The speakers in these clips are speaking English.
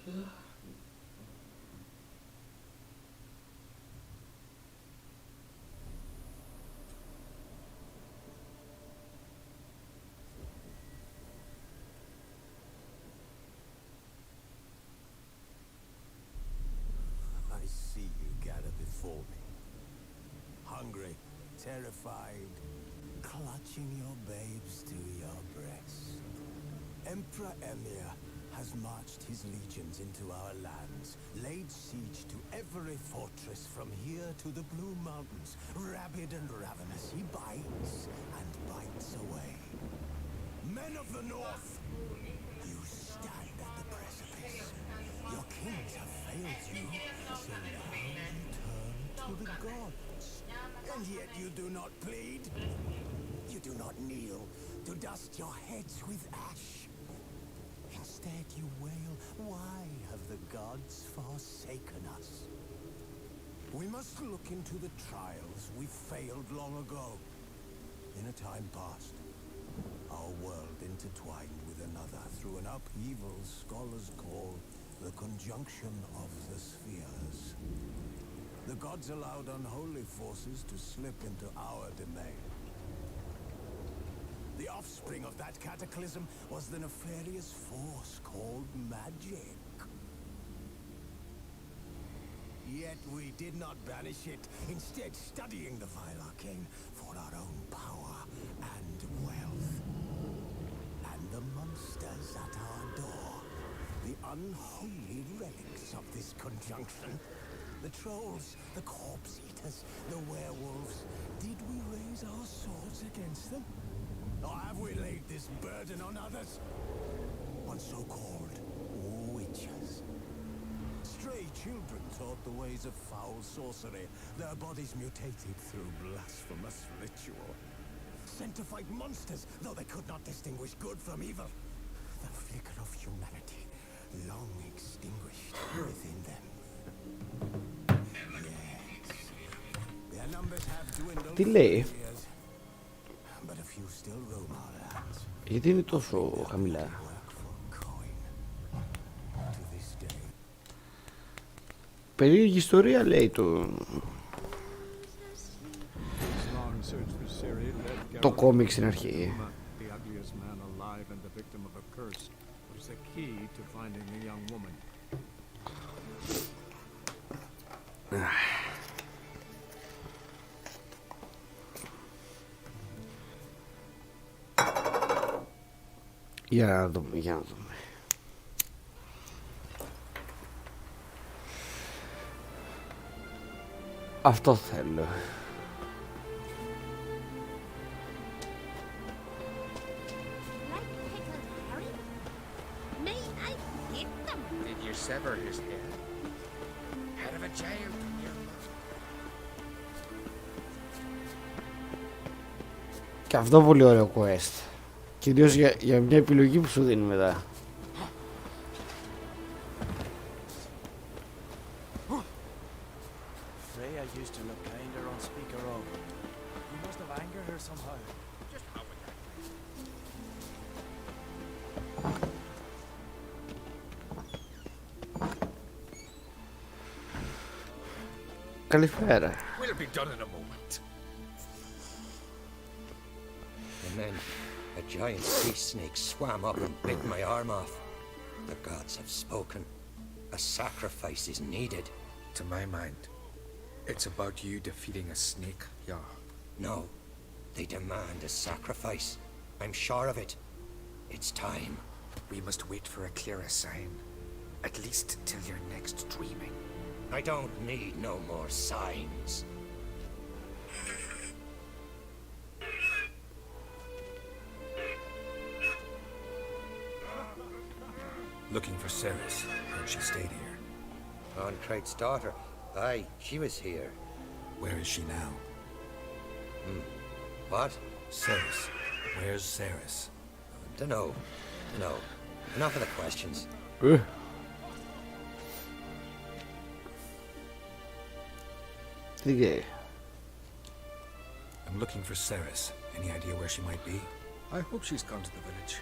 I see you gather before me. Hungry, terrified, clutching your babes to your breast. Emperor Emir has marched his legions into our lands, laid siege to every fortress from here to the Blue Mountains. Rabid and ravenous, he bites and bites away. Men of the North, you stand at the precipice. Your kings have failed you, so now you turn to the gods. And yet you do not plead. You do not kneel to dust your heads with ash. Instead you wail, why have the gods forsaken us? We must look into the trials we failed long ago. In a time past, our world intertwined with another through an upheaval scholars call the conjunction of the spheres. The gods allowed unholy forces to slip into our domain. The offspring of that cataclysm was the nefarious force called magic. Yet we did not banish it, instead studying the vile arcane for our own power and wealth. And the monsters at our door, the unholy relics of this conjunction, the trolls, the corpse eaters, the werewolves, did we raise our swords against them? Or have we laid this burden on others? On so-called witches. Stray children taught the ways of foul sorcery, their bodies mutated through blasphemous ritual. Sent to fight monsters, though they could not distinguish good from evil. The flicker of humanity, long extinguished within them. Yes, their numbers have dwindled. Τι λέει? But a few still roam our lands. Γιατί είναι τόσο χαμηλά? Περίεργη ιστορία λέει το κόμικ στην αρχή. Για να δούμε, για να δούμε. Αυτό θέλω. Και αυτό πολύ ωραίο quest. Κυρίως για μια επιλογή που σου δίνει μετά. Καλησπέρα. And then a giant sea snake swam up and bit my arm off. The gods have spoken. A sacrifice is needed. To my mind, it's about you defeating a snake, yeah. No, they demand a sacrifice. I'm sure of it. It's time. We must wait for a clearer sign. At least till you're next dreaming. I don't need no more signs. Looking for Ceres. Heard she stayed here. Ancrate's daughter. Aye, she was here. Where is she now? What? Ceres. Where's Ceres? Dunno. Enough of the questions. I'm looking for Ceres. Any idea where she might be? I hope she's gone to the village.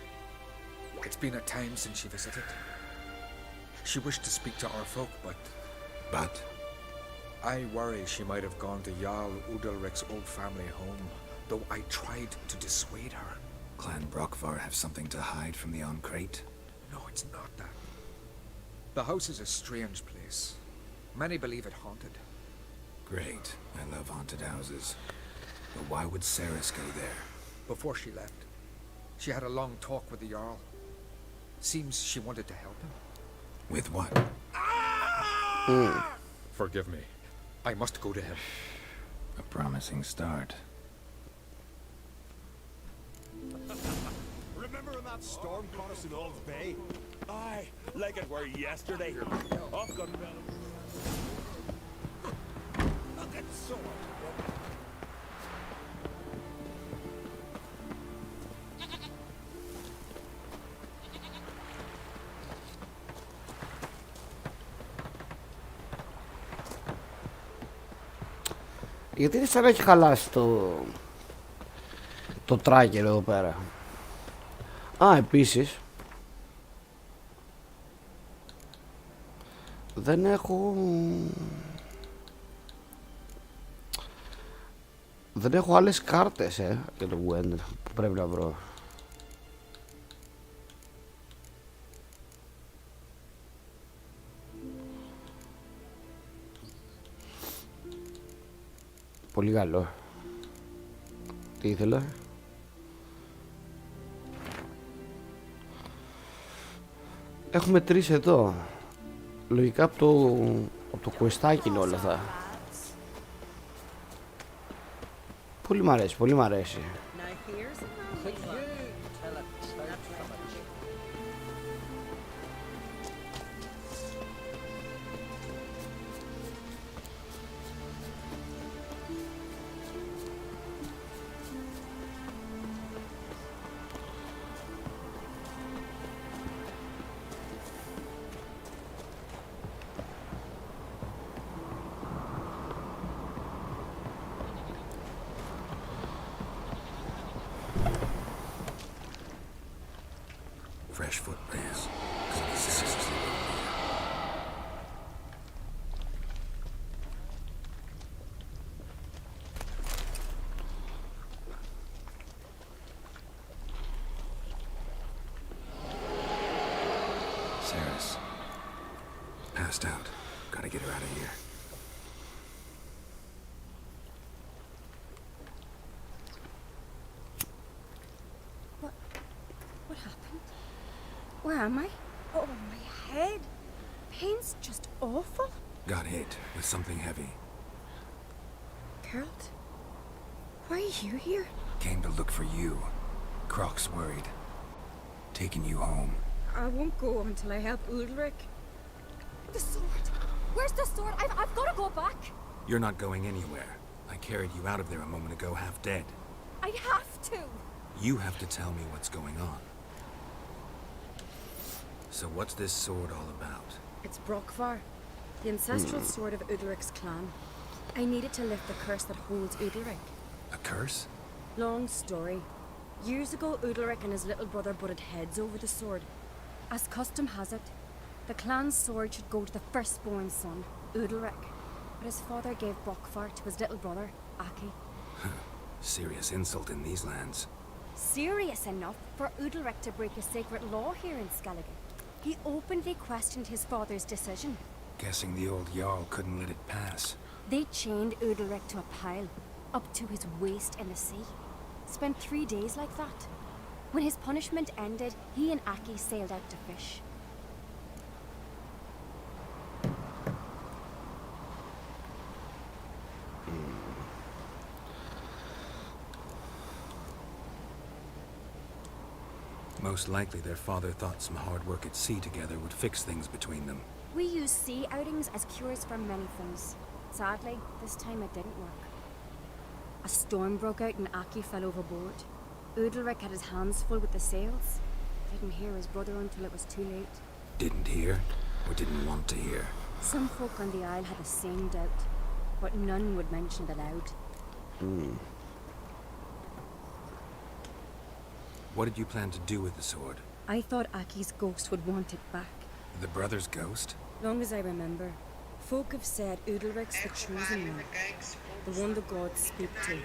It's been a time since she visited. She wished to speak to our folk, but But I worry she might have gone to Jarl Udalric's old family home, though I tried to dissuade her. Clan Brockvar have something to hide from the Oncrate? No, it's not that. The house is a strange place. Many believe it haunted. Great. I love haunted houses. But why would Ceres go there? Before she left, she had a long talk with the Jarl. Seems she wanted to help him. With what? Forgive me. I must go to him. A promising start. Remember when that storm caught us in Old Bay? Aye, like it were yesterday. Off Gunbellows. I'll get the sword. Γιατί δεν σαν να έχει χαλάσει το tracker εδώ πέρα. Α, επίσης δεν έχω άλλες κάρτες για το Wender που πρέπει να βρω. Πολύ καλό. Τι ήθελα? Έχουμε 3 εδώ. Λογικά από το κουεστάκι είναι όλα αυτά. Πολύ μ' αρέσει, πολύ μ' αρέσει. Fresh footprints. Ceres. Passed out. Gotta get her out of here. What happened? Where am I? Oh, my head. Pain's just awful. Got hit with something heavy. Geralt, why are you here? Came to look for you. Croc's worried. Taking you home. I won't go until I help Udalric. The sword. Where's the sword? I've got to go back. You're not going anywhere. I carried you out of there a moment ago half dead. I have to. You have to tell me what's going on. So what's this sword all about? It's Brockvar, the ancestral sword of Udalric's clan. I need it to lift the curse that holds Udalric. A curse? Long story. Years ago, Udalric and his little brother butted heads over the sword. As custom has it, the clan's sword should go to the firstborn son, Udalric. But his father gave Brockvar to his little brother, Aki. Serious insult in these lands. Serious enough for Udalric to break a sacred law here in Skellige. He openly questioned his father's decision. Guessing the old Jarl couldn't let it pass. They chained Udalric to a pile, up to his waist in the sea. Spent 3 days like that. When his punishment ended, he and Aki sailed out to fish. Most likely their father thought some hard work at sea together would fix things between them. We use sea outings as cures for many things. Sadly, this time it didn't work. A storm broke out and Aki fell overboard. Udalric had his hands full with the sails. Didn't hear his brother until it was too late. Didn't hear, or didn't want to hear. Some folk on the isle had the same doubt, but none would mention it aloud. What did you plan to do with the sword? I thought Aki's ghost would want it back. The brother's ghost? Long as I remember, folk have said Udalric's the chosen one, the one the gods speak to.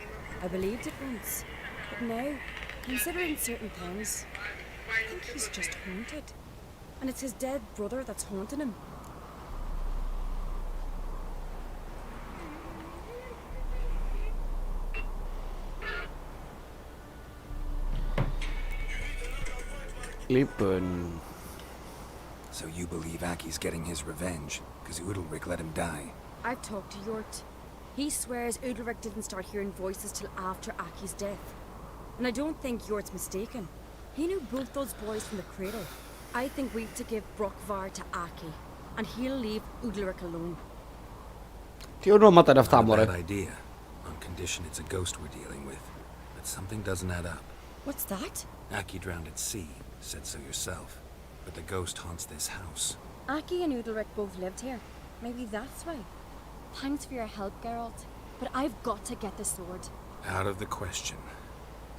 I believed it once, but now, considering certain things, I think he's just haunted. And it's his dead brother that's haunting him. Λοιπόν, So you believe Aki's getting his revenge, because Udalric let him die? I've talked to Yort. He swears Udalric didn't start hearing voices till after Aki's death. And I don't think Yort's mistaken. He knew both those boys from the cradle. I think we've to give Brockvar to Aki, and he'll leave Udalric alone. τι ονόματα είναι αυτά, Not a μωρέ? bad idea, on condition it's a ghost we're dealing with. But something doesn't add up. What's that? Aki drowned at sea, said so yourself. But the ghost haunts this house. Aki and Udalric both lived here. Maybe that's why. Thanks for your help, Geralt. But I've got to get the sword. Out of the question.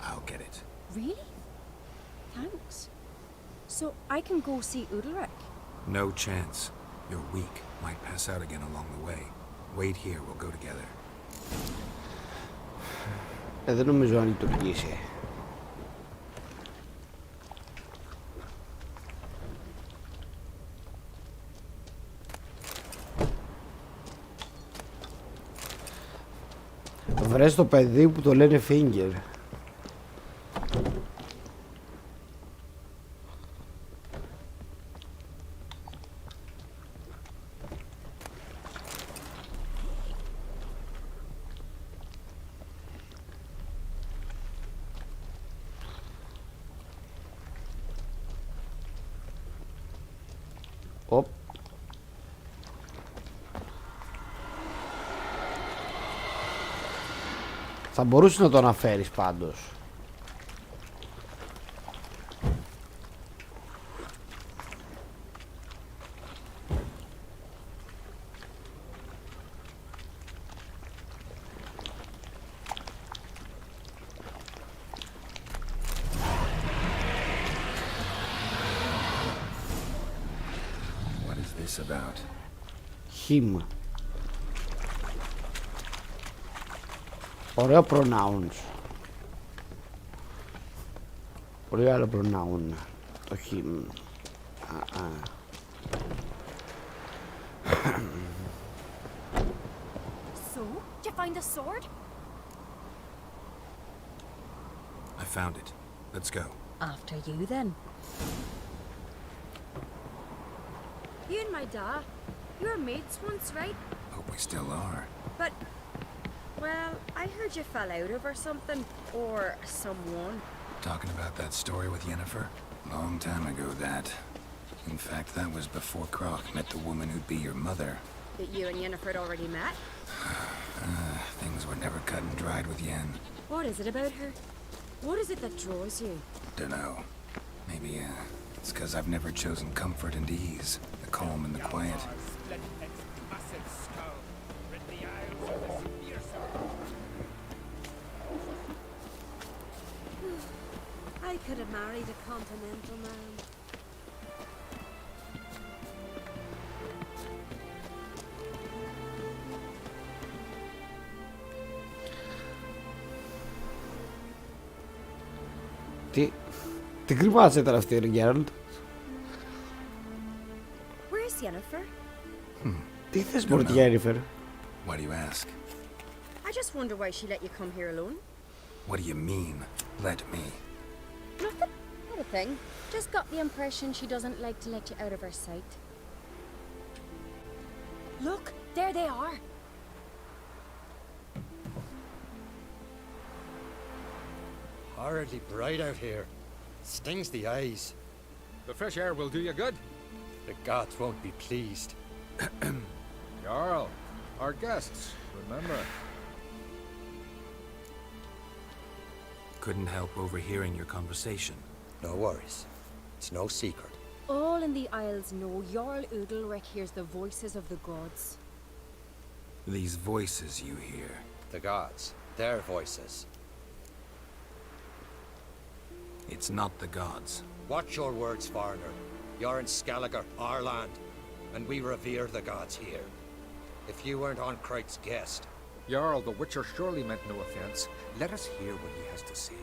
I'll get it. Really? Thanks. So I can go see Udalric? No chance. You're weak. Might pass out again along the way. Wait here, we'll go together. Δεν νομίζω να λειτουργήσει. Βρες το παιδί που το λένε Finger. Οπ. Θα μπορούσε να το αναφέρεις πάντως. What is this about? Him. Ωραίο pronouns. Ωραίο άλλο pronoun. Το him. So, did you find a sword? I found it. Let's go. After you, then. You and my da, you were mates once, right? Hope we still are. But, well, I heard you fell out of or something. Or someone. Talking about that story with Yennefer? Long time ago, that. In fact, that was before Croc met the woman who'd be your mother. That you and Yennefer had already met? Things were never cut and dried with Yen. What is it about her? What is it that draws you? Dunno. Maybe, it's 'cause I've never chosen comfort and ease. The calm and the quiet. I could have married a continental man. Τι κρυμάσαι τώρα αυτή, Γκέραλτ? Where's Yennefer? Τι θες με τη Yennefer? Why do you ask? I just wonder why she let you come here alone. What do you mean, let me? Nothing. Not a thing. Just got the impression she doesn't like to let you out of her sight. Look, there they are. Horridly bright out here. Stings the eyes. The fresh air will do you good. The gods won't be pleased. Jarl, our guests, remember. Couldn't help overhearing your conversation. No worries. It's no secret. All in the Isles know Jarl Udalric hears the voices of the gods. These voices you hear. The gods. Their voices. It's not the gods. Watch your words, foreigner. You're in Skelliger, our land, and we revere the gods here. If you weren't on Kright's guest... Jarl, the Witcher surely meant no offense. Let us hear what he has to say.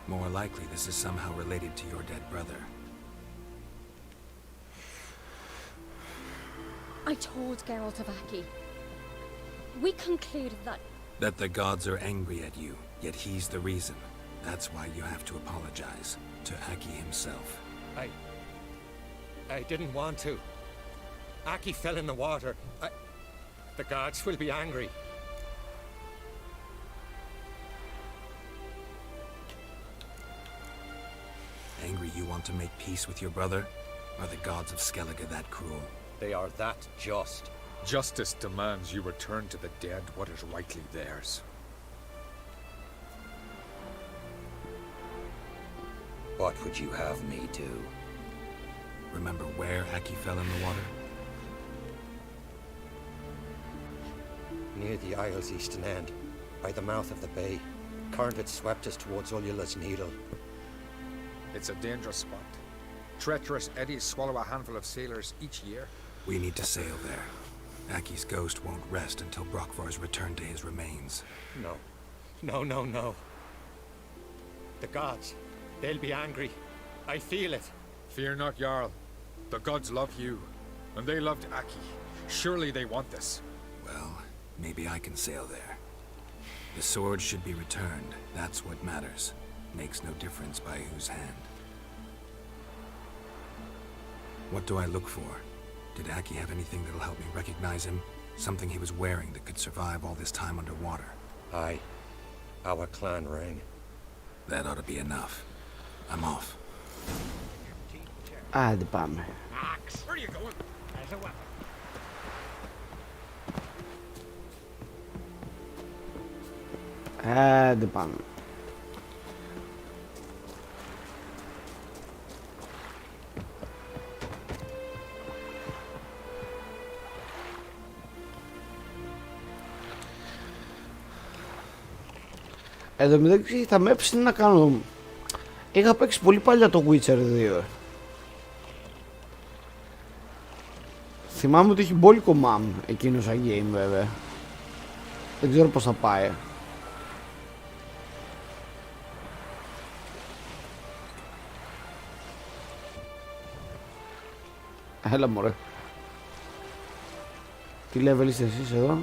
More likely this is somehow related to your dead brother. I told Geralt of Aki. We concluded that... That the gods are angry at you, yet he's the reason. That's why you have to apologize to Aki himself. I didn't want to. Aki fell in the water. The gods will be angry. Angry you want to make peace with your brother? Are the gods of Skellige that cruel? They are that just. Justice demands you return to the dead what is rightly theirs. What would you have me do? Remember where Aki fell in the water? Near the Isle's eastern end, by the mouth of the bay. Current had swept us towards Ullula's Needle. It's a dangerous spot. Treacherous eddies swallow a handful of sailors each year. We need to sail there. Aki's ghost won't rest until Brokvar's returned to his remains. No. No. The gods, they'll be angry. I feel it. Fear not, Jarl. The gods love you, and they loved Aki. Surely they want this. Well, maybe I can sail there. The sword should be returned. That's what matters. Makes no difference by whose hand. What do I look for? Did Aki have anything that'll help me recognize him? Something he was wearing that could survive all this time underwater? Aye. Our clan ring. That ought to be enough. I'm off. Άντε πάμε. Where are you going? As a weapon. Άντε πάμε. Εδώ μεταξύ θα με έψηνε να κάνω... Είχα παίξει πολύ παλιά το Witcher 2. Θυμάμαι ότι έχει μπόλικο μαμ εκείνο σαν game βέβαια. Δεν ξέρω πως θα πάει. Έλα μωρέ. Τι level είστε εσείς εδώ?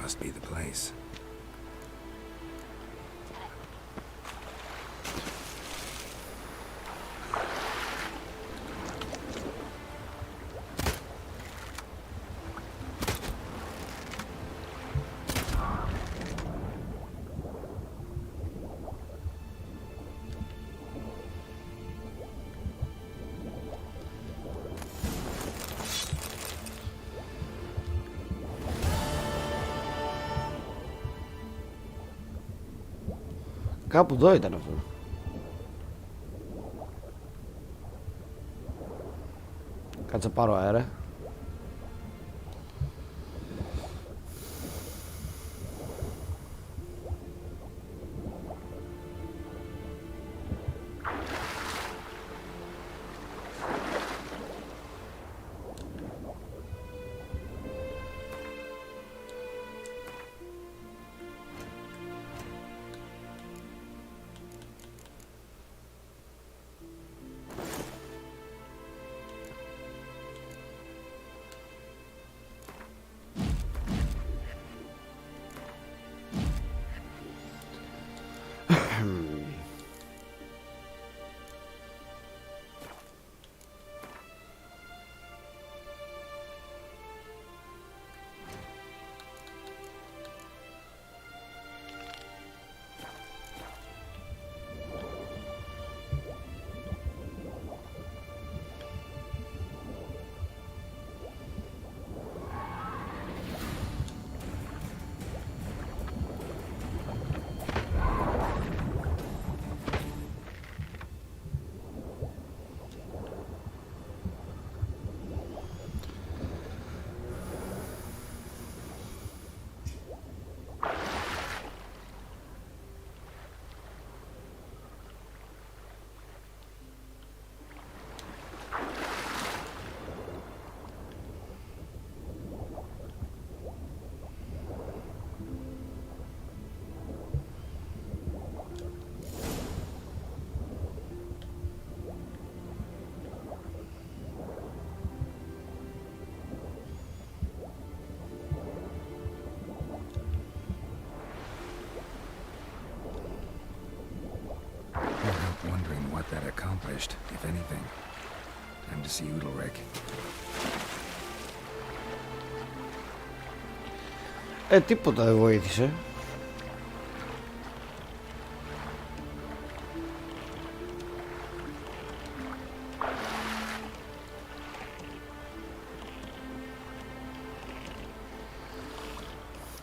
Must be the place. Κάπου εδώ ήταν αυτό. Κάτσε πάρω αέρα. anything. Time to see Udalric. Τίποτα δεν βοήθησε.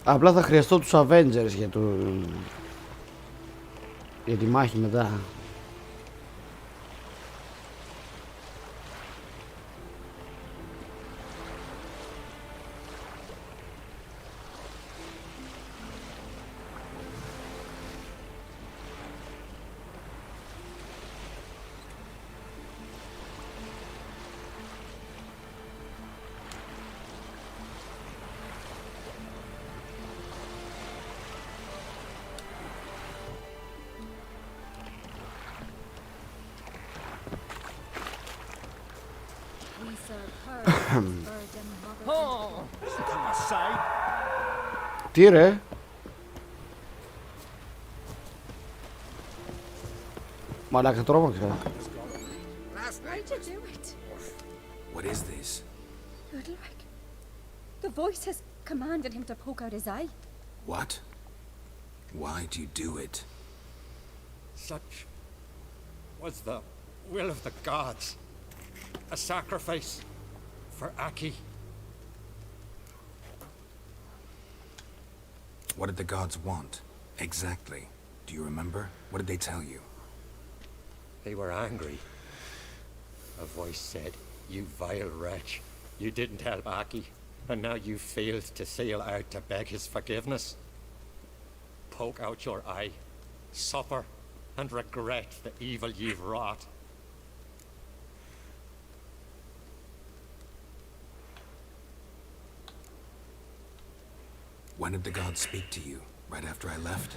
Απλά θα χρειαστώ τους Avengers για τη μάχη μετά. Τι ρε? Μαλάκα τρόμαξα. Why'd you do it? What is this? Udalric. The voice has commanded him to poke out his eye. What? Why'd you do it? Such was the will of the gods. A sacrifice for Aki. What did the gods want? Exactly. Do you remember? What did they tell you? They were angry. A voice said, "You vile wretch. You didn't help Aki, and now you failed to sail out to beg his forgiveness. Poke out your eye, suffer, and regret the evil you've wrought." When did the gods speak to you? Right after I left?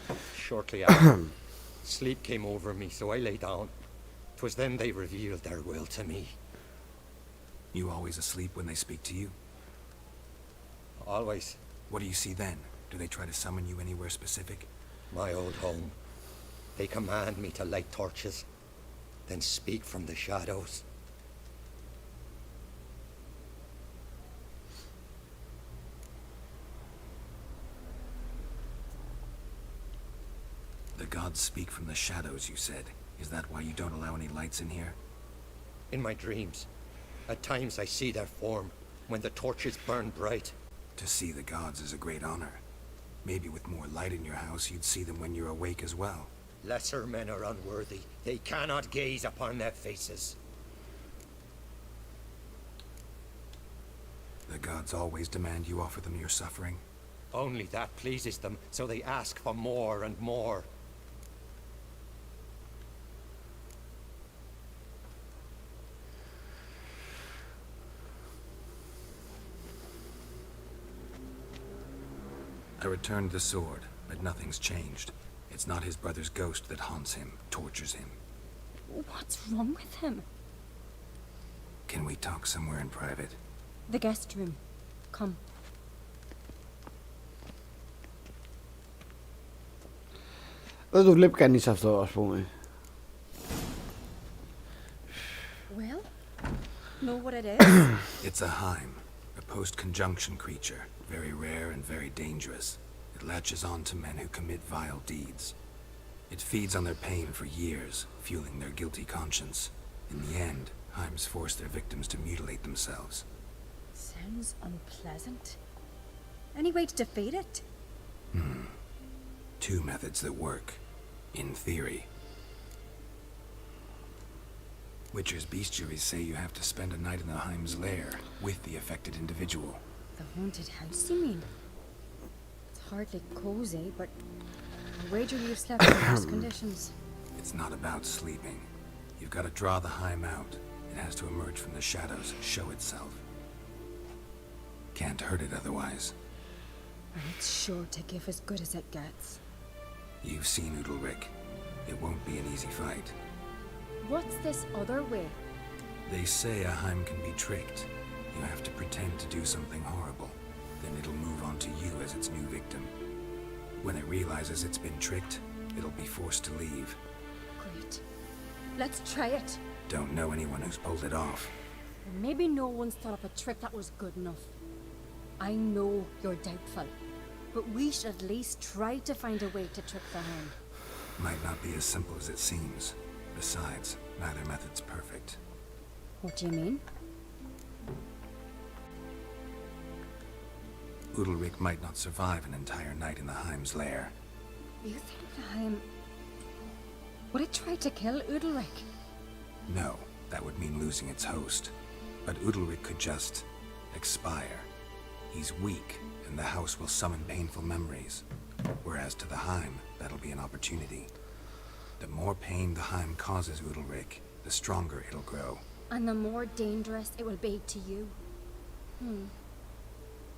Shortly after, sleep came over me, so I lay down. 'Twas then they revealed their will to me. You always asleep when they speak to you? Always. What do you see then? Do they try to summon you anywhere specific? My old home. They command me to light torches, then speak from the shadows. The gods speak from the shadows, you said. Is that why you don't allow any lights in here? In my dreams, at times I see their form, when the torches burn bright. To see the gods is a great honor. Maybe with more light in your house, you'd see them when you're awake as well. Lesser men are unworthy. They cannot gaze upon their faces. The gods always demand you offer them your suffering? Only that pleases them, so they ask for more and more. I returned the sword, but nothing's changed. It's not his brother's ghost that haunts him, tortures him. What's wrong with him? Can we talk somewhere in private? The guest room. Come. Δεν το βλέπει κανείς αυτό, ας πούμε. Well, know what it is? It's a Heim, a post-conjunction creature, very rare and very dangerous. It latches on to men who commit vile deeds. It feeds on their pain for years, fueling their guilty conscience. In the end, Heims force their victims to mutilate themselves. Sounds unpleasant. Any way to defeat it? Two methods that work, in theory. Witcher's bestiaries say you have to spend a night in the Heim's lair with the affected individual. The haunted house, you mean? It's hardly cozy, but I wager you've slept in worse conditions. It's not about sleeping. You've got to draw the Heim out. It has to emerge from the shadows, show itself. Can't hurt it otherwise. And it's sure to give as good as it gets. You've seen Udalric. It won't be an easy fight. What's this other way? They say a Heim can be tricked. You have to pretend to do something horrible. Then it'll move on to you as its new victim. When it realizes it's been tricked, it'll be forced to leave. Great. Let's try it. Don't know anyone who's pulled it off. Maybe no one's thought up a trick that was good enough. I know you're doubtful, but we should at least try to find a way to trick the Hound. Might not be as simple as it seems. Besides, neither method's perfect. What do you mean? Udalric might not survive an entire night in the Heim's lair. You think the Heim... Would it try to kill Udalric? No, that would mean losing its host. But Udalric could just... expire. He's weak, and the house will summon painful memories. Whereas to the Heim, that'll be an opportunity. The more pain the Heim causes Udalric, the stronger it'll grow. And the more dangerous it will be to you.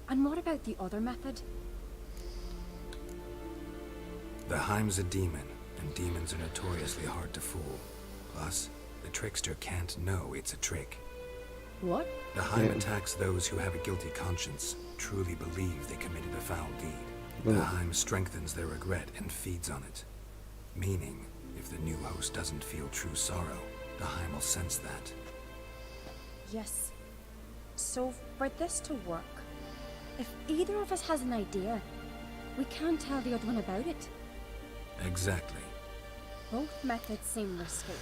And what about the other method? The Heim's a demon, and demons are notoriously hard to fool. Plus, the trickster can't know it's a trick. What? The Heim attacks those who have a guilty conscience, truly believe they committed a foul deed. The Heim strengthens their regret and feeds on it. Meaning, if the new host doesn't feel true sorrow, the Heim will sense that. Yes. So, for this to work, if either of us has an idea, we can't tell the other one about it. Exactly. Both methods seem risky,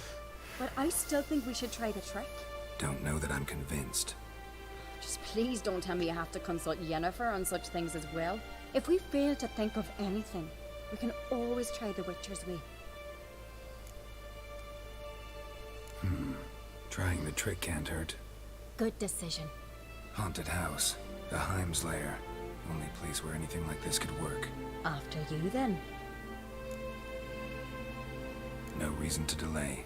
but I still think we should try the trick. Don't know that I'm convinced. Just please don't tell me you have to consult Yennefer on such things as well. If we fail to think of anything, we can always try the Witcher's way. Trying the trick can't hurt. Good decision. Haunted house. The Heim's lair. Only place where anything like this could work. After you, then. No reason to delay.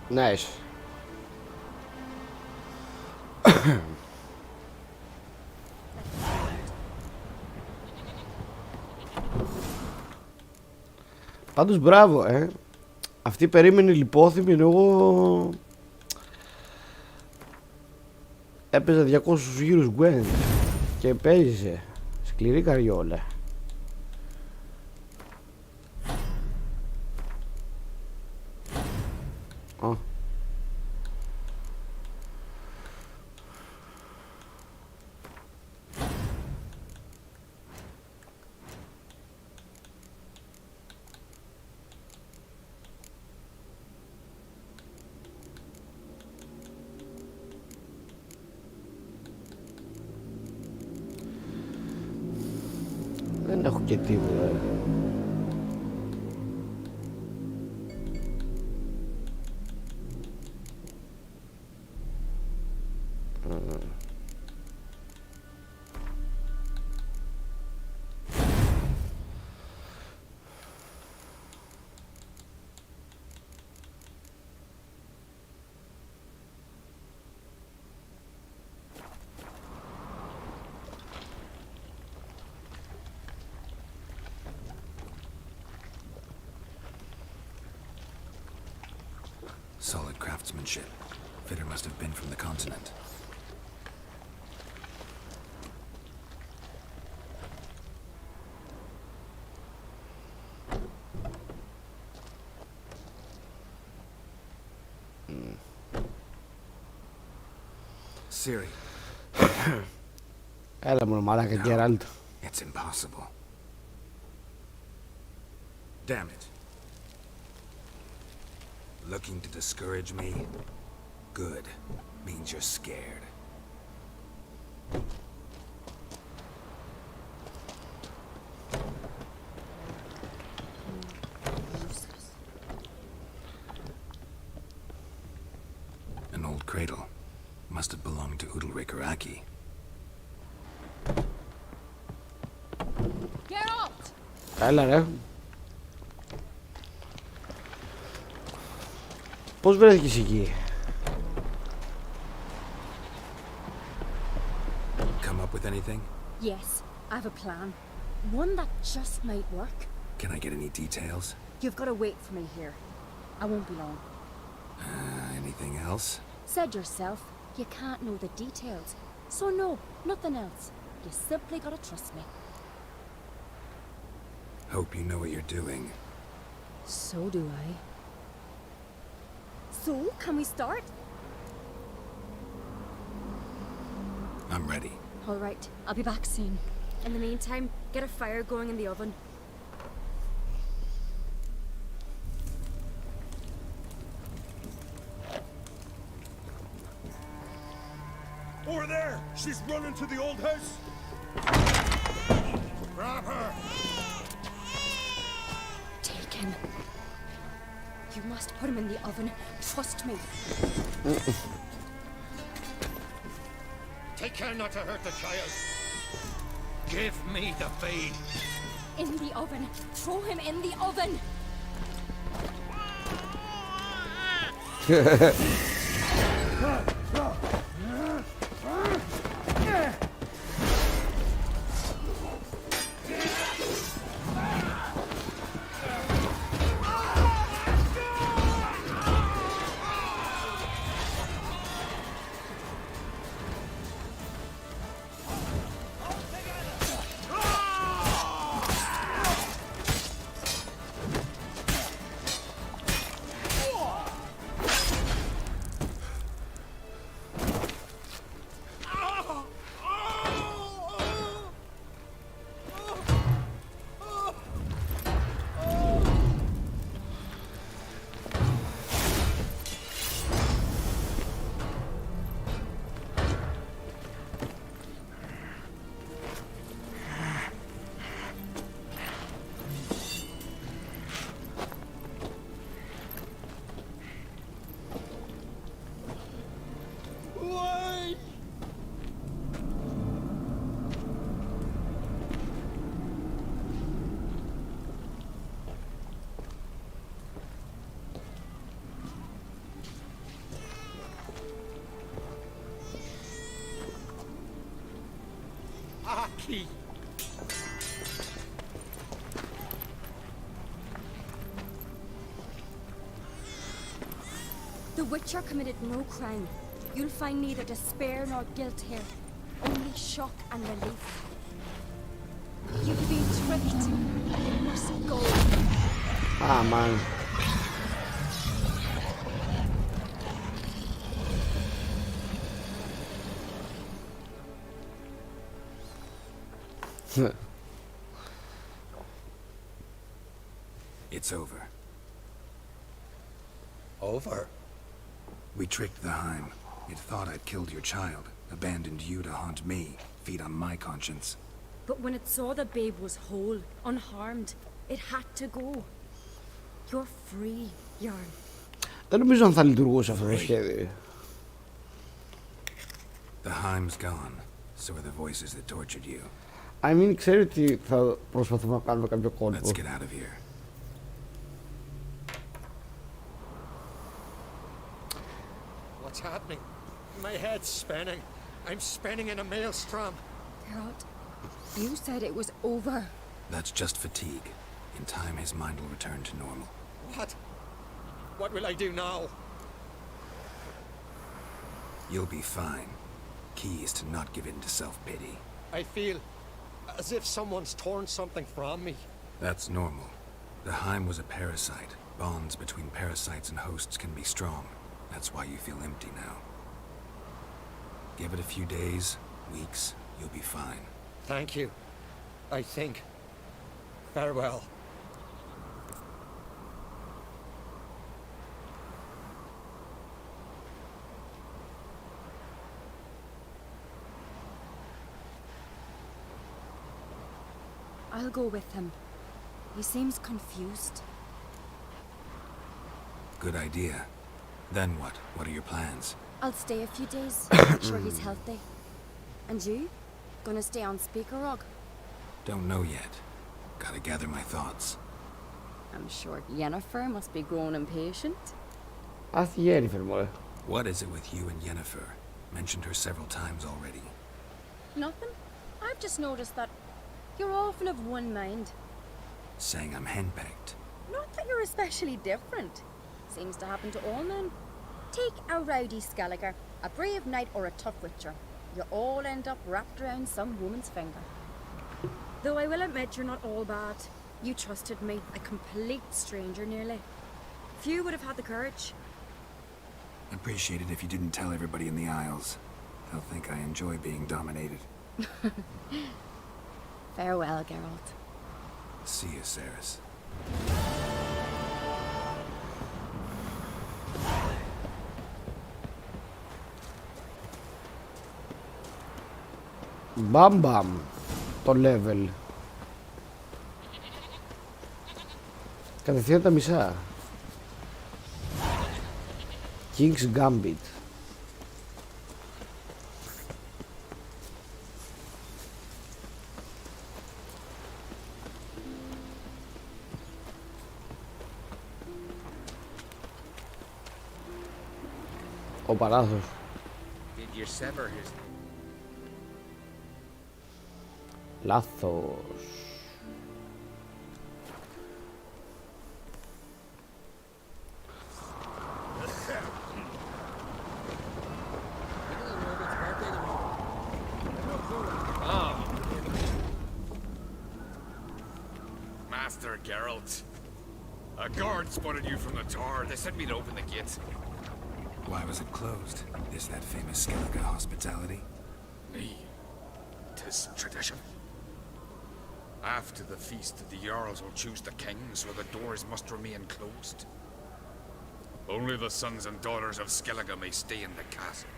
Nice. Πάντως μπράβο, Αυτή περίμενε λιπόθυμη, εγώ έπαιζα 200 γύρους Gwent και παίζησε. Σκληρή καριόλα. Δεν έχω και τίποτα. Solid craftsmanship. Fitter must have been from the continent. Siri. Έλα μόνο μαλάκα Γκέραλτ. It's impossible. Damn it. Looking to discourage me? Good. Means you're scared. An old cradle. Must have belonged to Udalric or Aki. Geralt! Έλα ρε. Πώς βρέθηκες εκεί? Come up with anything? Yes, I have a plan. One that just might work. Can I get any details? You've got to wait for me here. I won't be long. Anything else? Said yourself, you can't know the details. So no, nothing else. You simply gotta trust me. Hope you know what you're doing. So do I. So, can we start? I'm ready. All right, I'll be back soon. In the meantime, get a fire going in the oven. Over there! She's running to the old house! Grab her! Take him. You must put him in the oven. Trust me. Take care not to hurt the child. Give me the feed. In the oven. Throw him in the oven. Aki! The Witcher committed no crime. You'll find neither despair nor guilt here. Only shock and relief. You've been tricked. You must go. Ah, man. It's over. Over? We tricked the Heim. It thought I'd killed your child, abandoned you to haunt me, feed on my conscience. But when it saw the babe was whole, unharmed, it had to go. You're free, Yarn. Δεν νομίζω αν θα λειτουργούσε αυτό το σχέδιο. The Heim's gone. So are the voices that tortured you. I mean, ξέρει ότι θα προσπαθούμε να κάνουμε κάποιο κόλπο. Let's get out of here. What's happening? My head's spinning. I'm spinning in a maelstrom. Geralt, you said it was over. That's just fatigue. In time, his mind will return to normal. What? What will I do now? You'll be fine. Key is to not give in to self-pity. I feel as if someone's torn something from me. That's normal. The Heim was a parasite. Bonds between parasites and hosts can be strong. That's why you feel empty now. Give it a few days, weeks, you'll be fine. Thank you. I think. Farewell. I'll go with him. He seems confused. Good idea. Then what? What are your plans? I'll stay a few days, make sure he's healthy. And you? Gonna stay on Speaker Rog? Don't know yet. Gotta gather my thoughts. I'm sure Yennefer must be growing impatient. Ας τη Yennefer, μωρέ. What is it with you and Yennefer? Mentioned her several times already. Nothing. I've just noticed that you're often of one mind. Saying I'm henpecked. Not that you're especially different. Seems to happen to all men. Take a rowdy Skelliger, a brave knight or a tough witcher. You all end up wrapped around some woman's finger. Though I will admit you're not all bad. You trusted me, a complete stranger nearly. Few would have had the courage. I'd appreciate it if you didn't tell everybody in the Isles. They'll think I enjoy being dominated. Farewell, Geralt. See you, Ceres. Μπαμ μπαμ. Το level. Κατευθείαν τα μισά. King's Gambit. Ο παράθος. Did you sever his... Λάθος. Master Geralt. A guard spotted you from the tower. They said we'd open the gate. Why was it closed? Is that famous Skellige hospitality? Me. 'Tis tradition. After the feast, the Jarls will choose the king, so the doors must remain closed. Only the sons and daughters of Skellige may stay in the castle.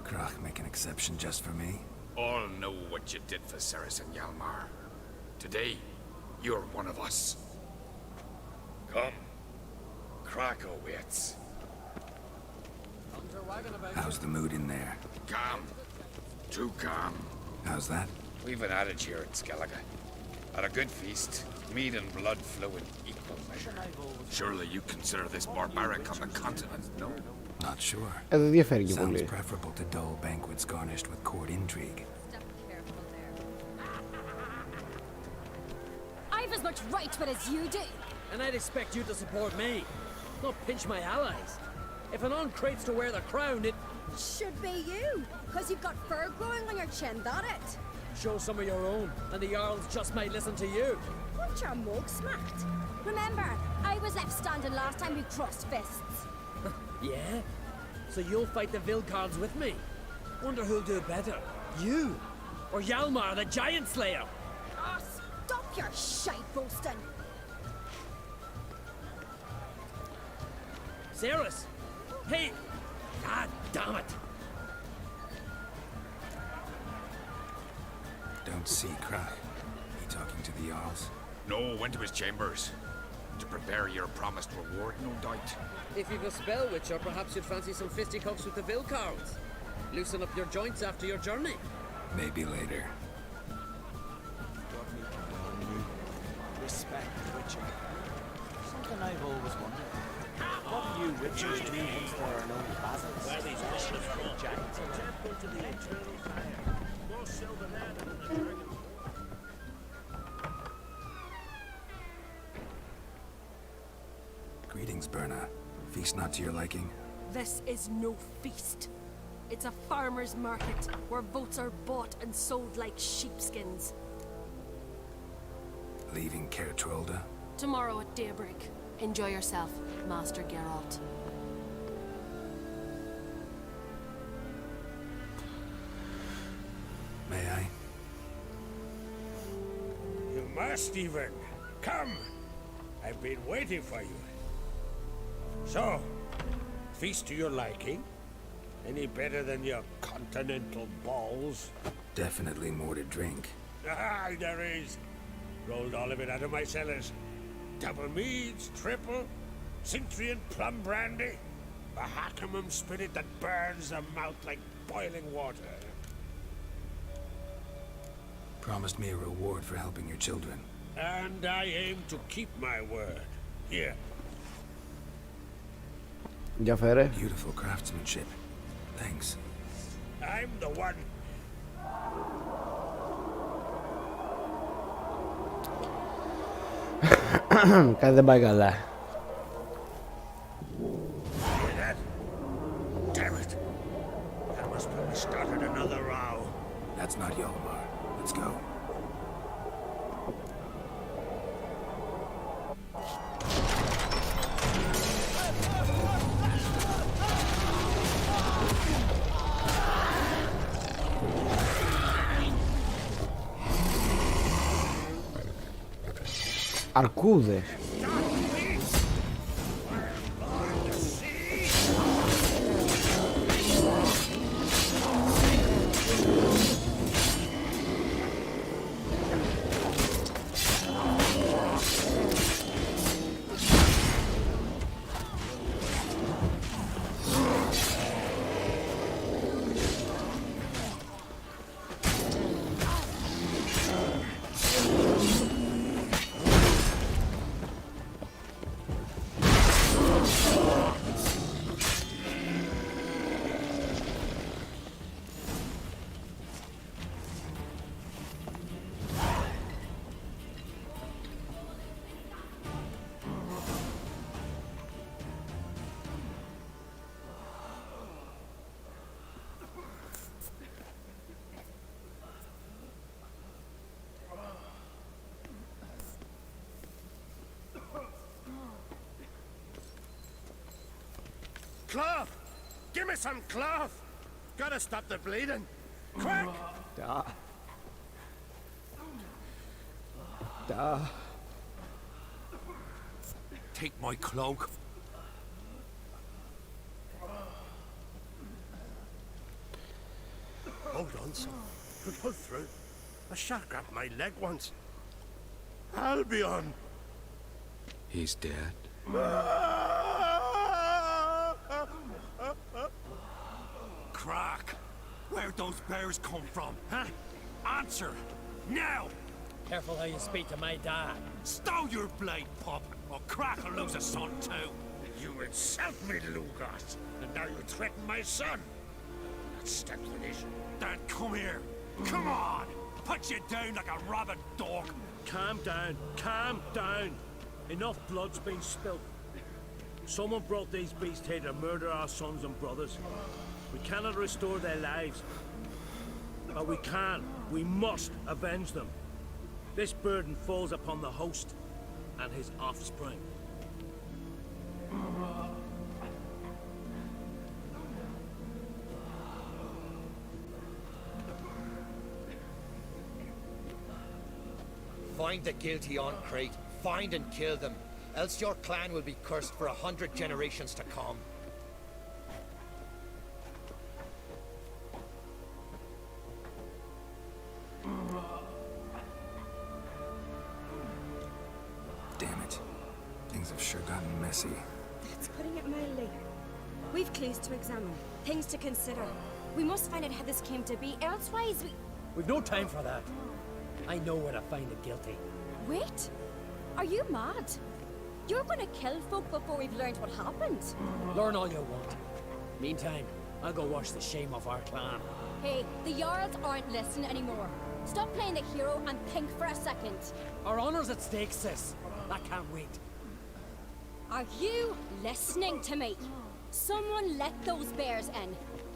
Krach make an exception just for me? All know what you did for Ceres and Hjalmar. Today, you're one of us. Come. Krakow waits. How's the mood in there? Calm. Too calm. How's that? We've an adage here at Skellige. At a good feast, meat and blood flow in equal measure. Surely you consider this barbaric on the continent, no? Not sure. Δεν διαφέρει και Sounds πολύ. preferable to dull banquets garnished with court intrigue. I've as much right to it as you do. And I'd expect you to support me, not pinch my allies. If an on crates to wear the crown, it Should be you, because you've got fur growing on your chin, that it? show some of your own, and the Jarls just might listen to you. Weren't your mug smacked? Remember, I was left standing last time we crossed fists. Yeah? So you'll fight the Vilcards with me? Wonder who'll do better, you or Hjalmar the Giant Slayer? Oh, stop your shite boasting. Ceres! Hey! God damn it! Don't see Krach. He talking to the Jarls? No, went to his chambers. To prepare your promised reward, no doubt. If you've a spell, Witcher, perhaps you'd fancy some fisticuffs with the Vilcards. Loosen up your joints after your journey. Maybe later. Respect, Witcher. Something I've always wondered. What do you Witchers do once there are no vassals? Where these ashes from giants around? Into the eternal fire. More silver there than the dragon. Greetings, Berna. Feast not to your liking? This is no feast. It's a farmer's market where votes are bought and sold like sheepskins. Leaving Caer Trolda? Tomorrow at daybreak. Enjoy yourself, Master Geralt. May I? You must even. Come. I've been waiting for you. So, feast to your liking? Any better than your continental balls? Definitely more to drink. Ah, there is. Rolled all of it out of my cellars. Double meads, triple, Cintrian plum brandy, a Hackamum spirit that burns the mouth like boiling water. Promised me a reward for helping your children. And I aim to keep my word. Here. Για φέρε. Beautiful craftsmanship. Thanks. I'm the one. Κάτι δεν πάει καλά. Hear that? Damn it. That must have started another row. Αρκούδες. Cloth! Give me some cloth! Gotta stop the bleeding. Quick! Take my cloak. Hold on, son. We'll pull through. A shark grabbed my leg once. Albion! He's dead. Crack! Where'd those bears come from, huh? Answer! Now! Careful how you speak to my dad. Stow your blade, pup, or Crack will lose a son too. You insult me, Lugas, and now you threaten my son. Let's step with it. Dan, come here. Come on! Put you down like a rabid dog. Calm down. Calm down. Enough blood's been spilt. Someone brought these beasts here to murder our sons and brothers. We cannot restore their lives. But we can. We must avenge them. This burden falls upon the host and his offspring. Find the guilty on Crate. Find and kill them. Else your clan will be cursed for 100 generations to come. Damn it. Things have sure gotten messy. That's putting it mildly. We've clues to examine, things to consider. We must find out how this came to be, elsewise we... We've no time for that. I know where to find the guilty. Wait! Are you mad? You're gonna kill folk before we've learned what happened. Learn all you want. Meantime, I'll go wash the shame off our clan. Hey, the Jarls aren't listening anymore. Stop playing the hero and think for a second. Our honor's at stake, sis. I can't wait. Are you listening to me? Someone let those bears in.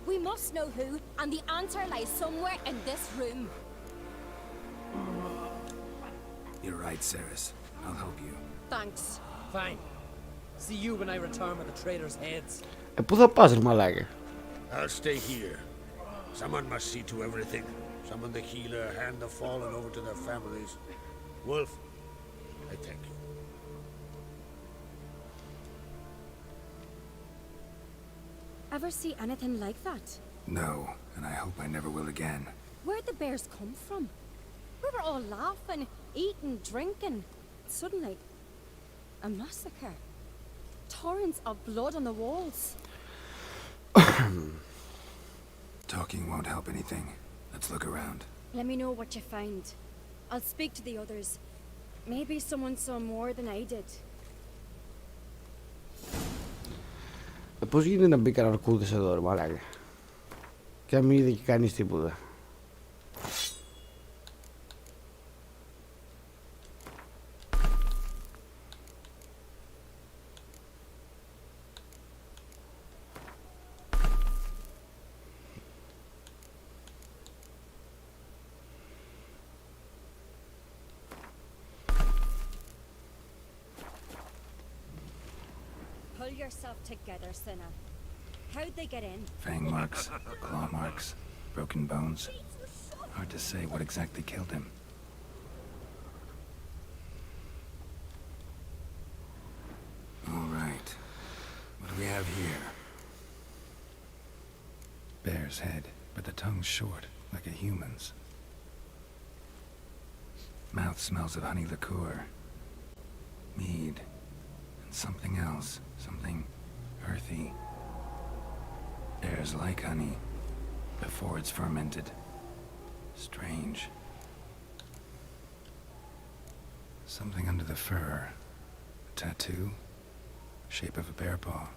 We must know who, and the answer lies somewhere in this room. You're right, Ceres. I'll help you. Thanks. Fine. See you when I return with the traitors' heads. Πού θα πας, ρε μαλάκα? I'll stay here. Someone must see to everything. Someone the healer, hand the fallen over to their families. Wolf, I thank you. Ever see anything like that? No, and I hope I never will again. Where'd the bears come from? We were all laughing, eating, drinking. Suddenly, a massacre. Torrents of blood on the walls. Talking won't help anything. Let's look around. Let me know what you find. I'll speak to the others. Maybe someone saw more than I did. Πώς γίνεται να μπήκαν αρκούδες εδώ, ρε μαλάκα? Και αν μην είδε και κανείς τίποτα. Pull yourself together, Cinna. How'd they get in? Fang marks, claw marks, broken bones. Hard to say what exactly killed him. do we have here? Bear's head, but the tongue's short, like a human's. Mouth smells of honey liqueur. Mead. And something else. Something earthy. Bears like honey before it's fermented. Strange. Something under the fur. A tattoo. Shape of a bear paw.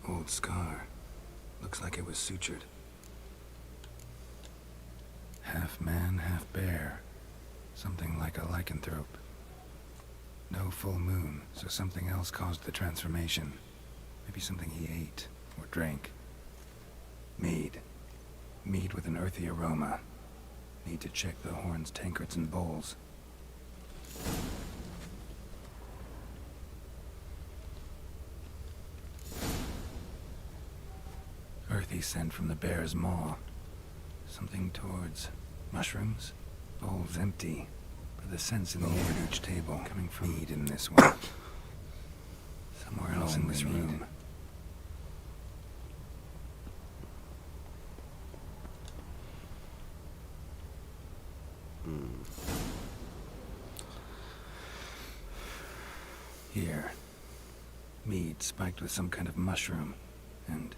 Old scar. Looks like it was sutured. Half man, half bear. Something like a lycanthrope. No full moon, so something else caused the transformation. Maybe something he ate or drank. Mead. Mead with an earthy aroma. Need to check the horns, tankards, and bowls. Earthy scent from the bear's maw. Something towards mushrooms. Bowls empty, but the scent's in the air at each table. Coming from mead in this one. Somewhere else in this room. Here. Mead spiked with some kind of mushroom. And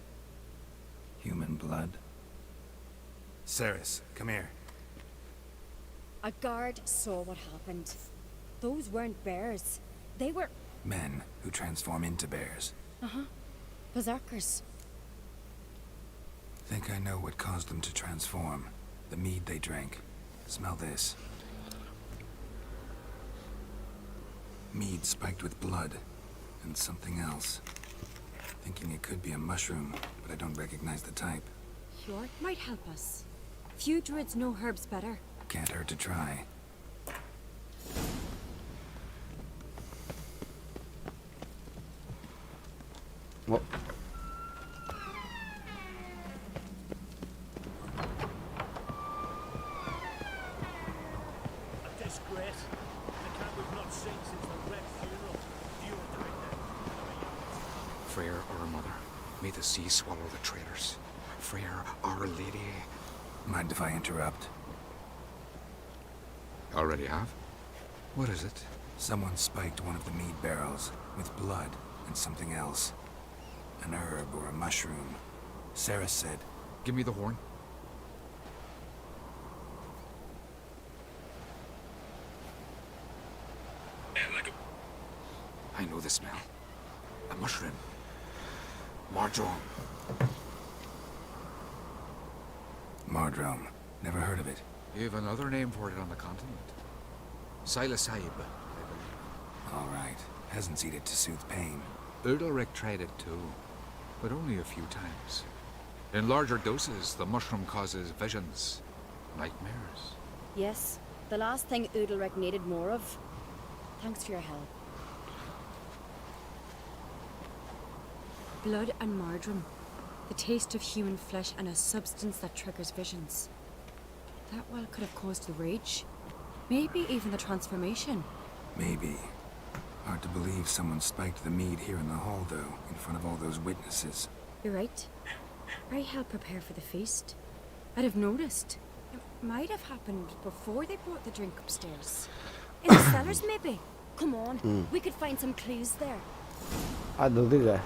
human blood. Ceres, come here. A guard saw what happened. Those weren't bears. They were... Men who transform into bears. Uh-huh. Berserkers. Think I know what caused them to transform. The mead they drank. Smell this. Mead spiked with blood. And something else. Thinking it could be a mushroom, but I don't recognize the type. Sure, it might help us. Few druids know herbs better. Can't hurt to try. What? A disgrace. The camp we've not seen since the Red funeral. You were doing that. Freyr, our mother, may the sea swallow the traitors. Freyr, our lady. Mind if I interrupt? Already have? What is it? Someone spiked one of the mead barrels with blood and something else. An herb or a mushroom. Sarah said... Give me the horn. I know the smell. A mushroom. Mardrome. Mardrome. Never heard of it. You have another name for it on the continent. Psilocybe. All right. Peasants eat it to soothe pain. Udalric tried it too, but only a few times. In larger doses, the mushroom causes visions, nightmares. Yes, the last thing Udalric needed more of. Thanks for your help. Blood and mardrome. The taste of human flesh and a substance that triggers visions. That well could have caused the rage. Maybe even the transformation. Maybe. Hard to believe someone spiked the mead here in the hall, though, in front of all those witnesses. You're right. I helped prepare for the feast. I'd have noticed. It might have happened before they brought the drink upstairs. In the cellars, maybe. Come on, we could find some clues there. Ah, no diga.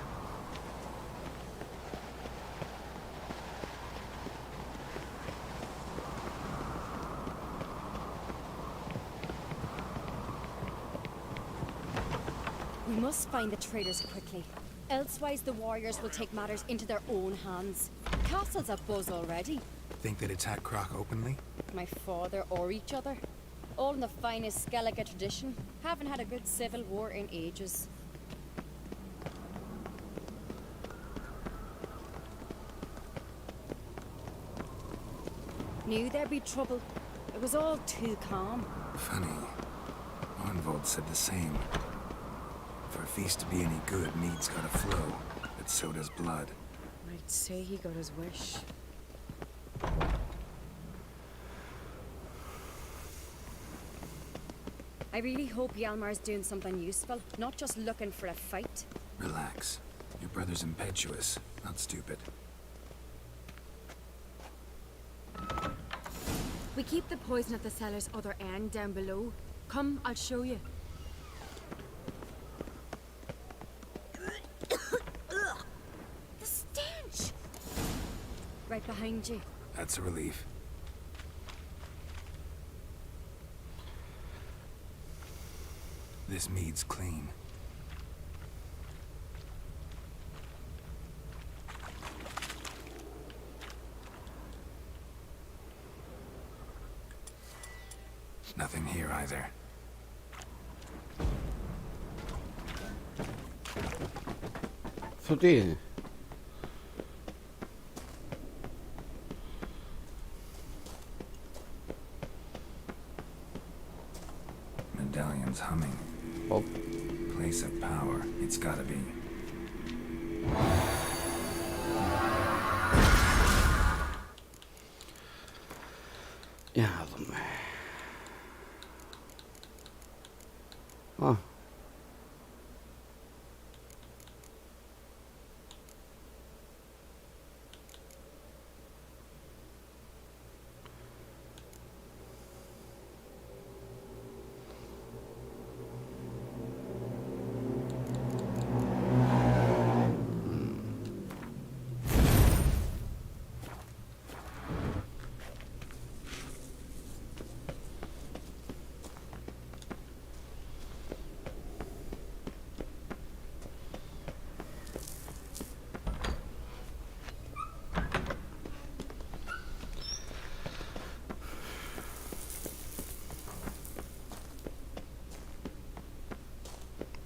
We must find the traitors quickly. Elsewise, the warriors will take matters into their own hands. Castle's abuzz already. Think they'd attack Croc openly? My father or each other. All in the finest Skellige tradition. Haven't had a good civil war in ages. Knew there'd be trouble. It was all too calm. Funny. Arnvold said the same. For a feast to be any good, mead's gotta flow, but so does blood. I'd say he got his wish. I really hope Hjalmar's doing something useful, not just looking for a fight. Relax. Your brother's impetuous, not stupid. We keep the poison at the cellar's other end down below. Come, I'll show you. The stench! Right behind you. That's a relief. This mead's clean. Nothing here either. Αυτό τι είναι? Medallion's humming. Oh. Place of power. It's gotta be. Για να δούμε. Α.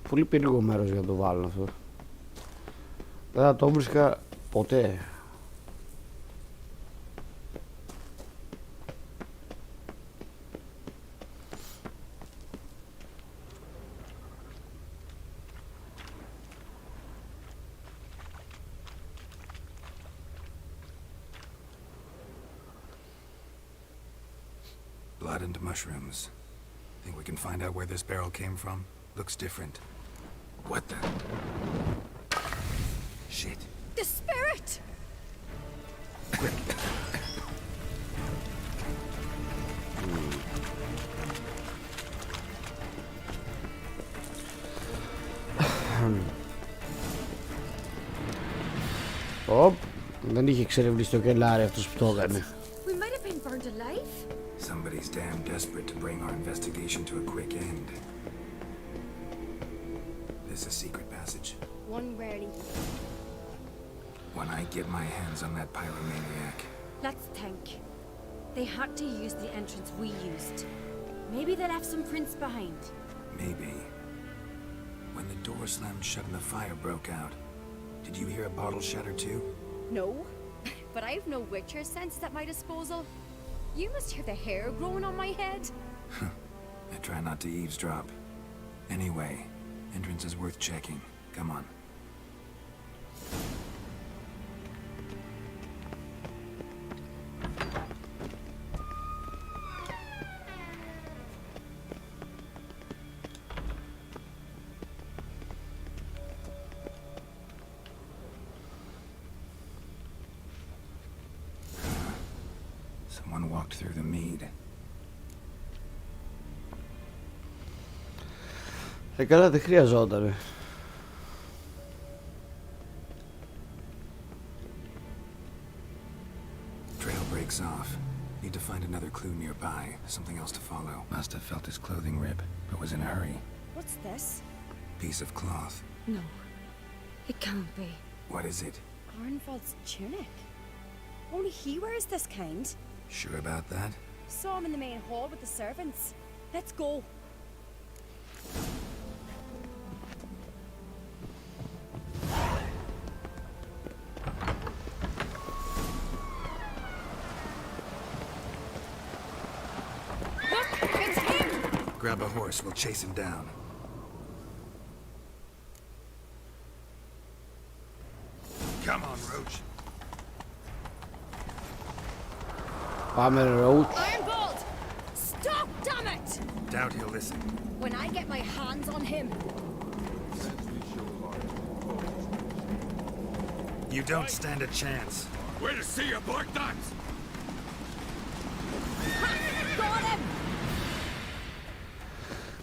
Πολύ περίεργο μέρος για να το βάλω αυτό. Δεν θα το βρίσκα ποτέ. Blood and mushrooms. Think we can find out where this barrel came from? Looks different. What the? Shit. The spirit! Οπ, δεν είχε εξερευνήσει το κελάρι αυτός που το έκανε. We might have been burned alive. Somebody's damn desperate to bring our investigation to a quick end. This a secret passage? One rarely. When I get my hands on that pyromaniac. Let's think. They had to use the entrance we used. Maybe they left some prints behind. Maybe. When the door slammed shut and the fire broke out, did you hear a bottle shatter too? No, but I've no Witcher senses at my disposal. You must hear the hair growing on my head. I try not to eavesdrop. Anyway, entrance is worth checking. Come on. Someone walked through the mead. Καλά, δεν χρειαζόταν. Trail breaks off. Need to find another clue nearby. Something else to follow. Must have felt his clothing rip, but was in a hurry. What's this? Piece of cloth. No, it can't be. What is it? Arnvald's tunic. Only he wears this kind. Sure about that? Saw him in the main hall with the servants. Let's go. Look, it's him! Grab a horse, we'll chase him down. Come on, Roach. Πάμε, Roach. Ironbolt! Stop, damn it! Doubt he'll listen. When I get my hands on him. You don't stand a chance. Way to see you, black nuts! Got him!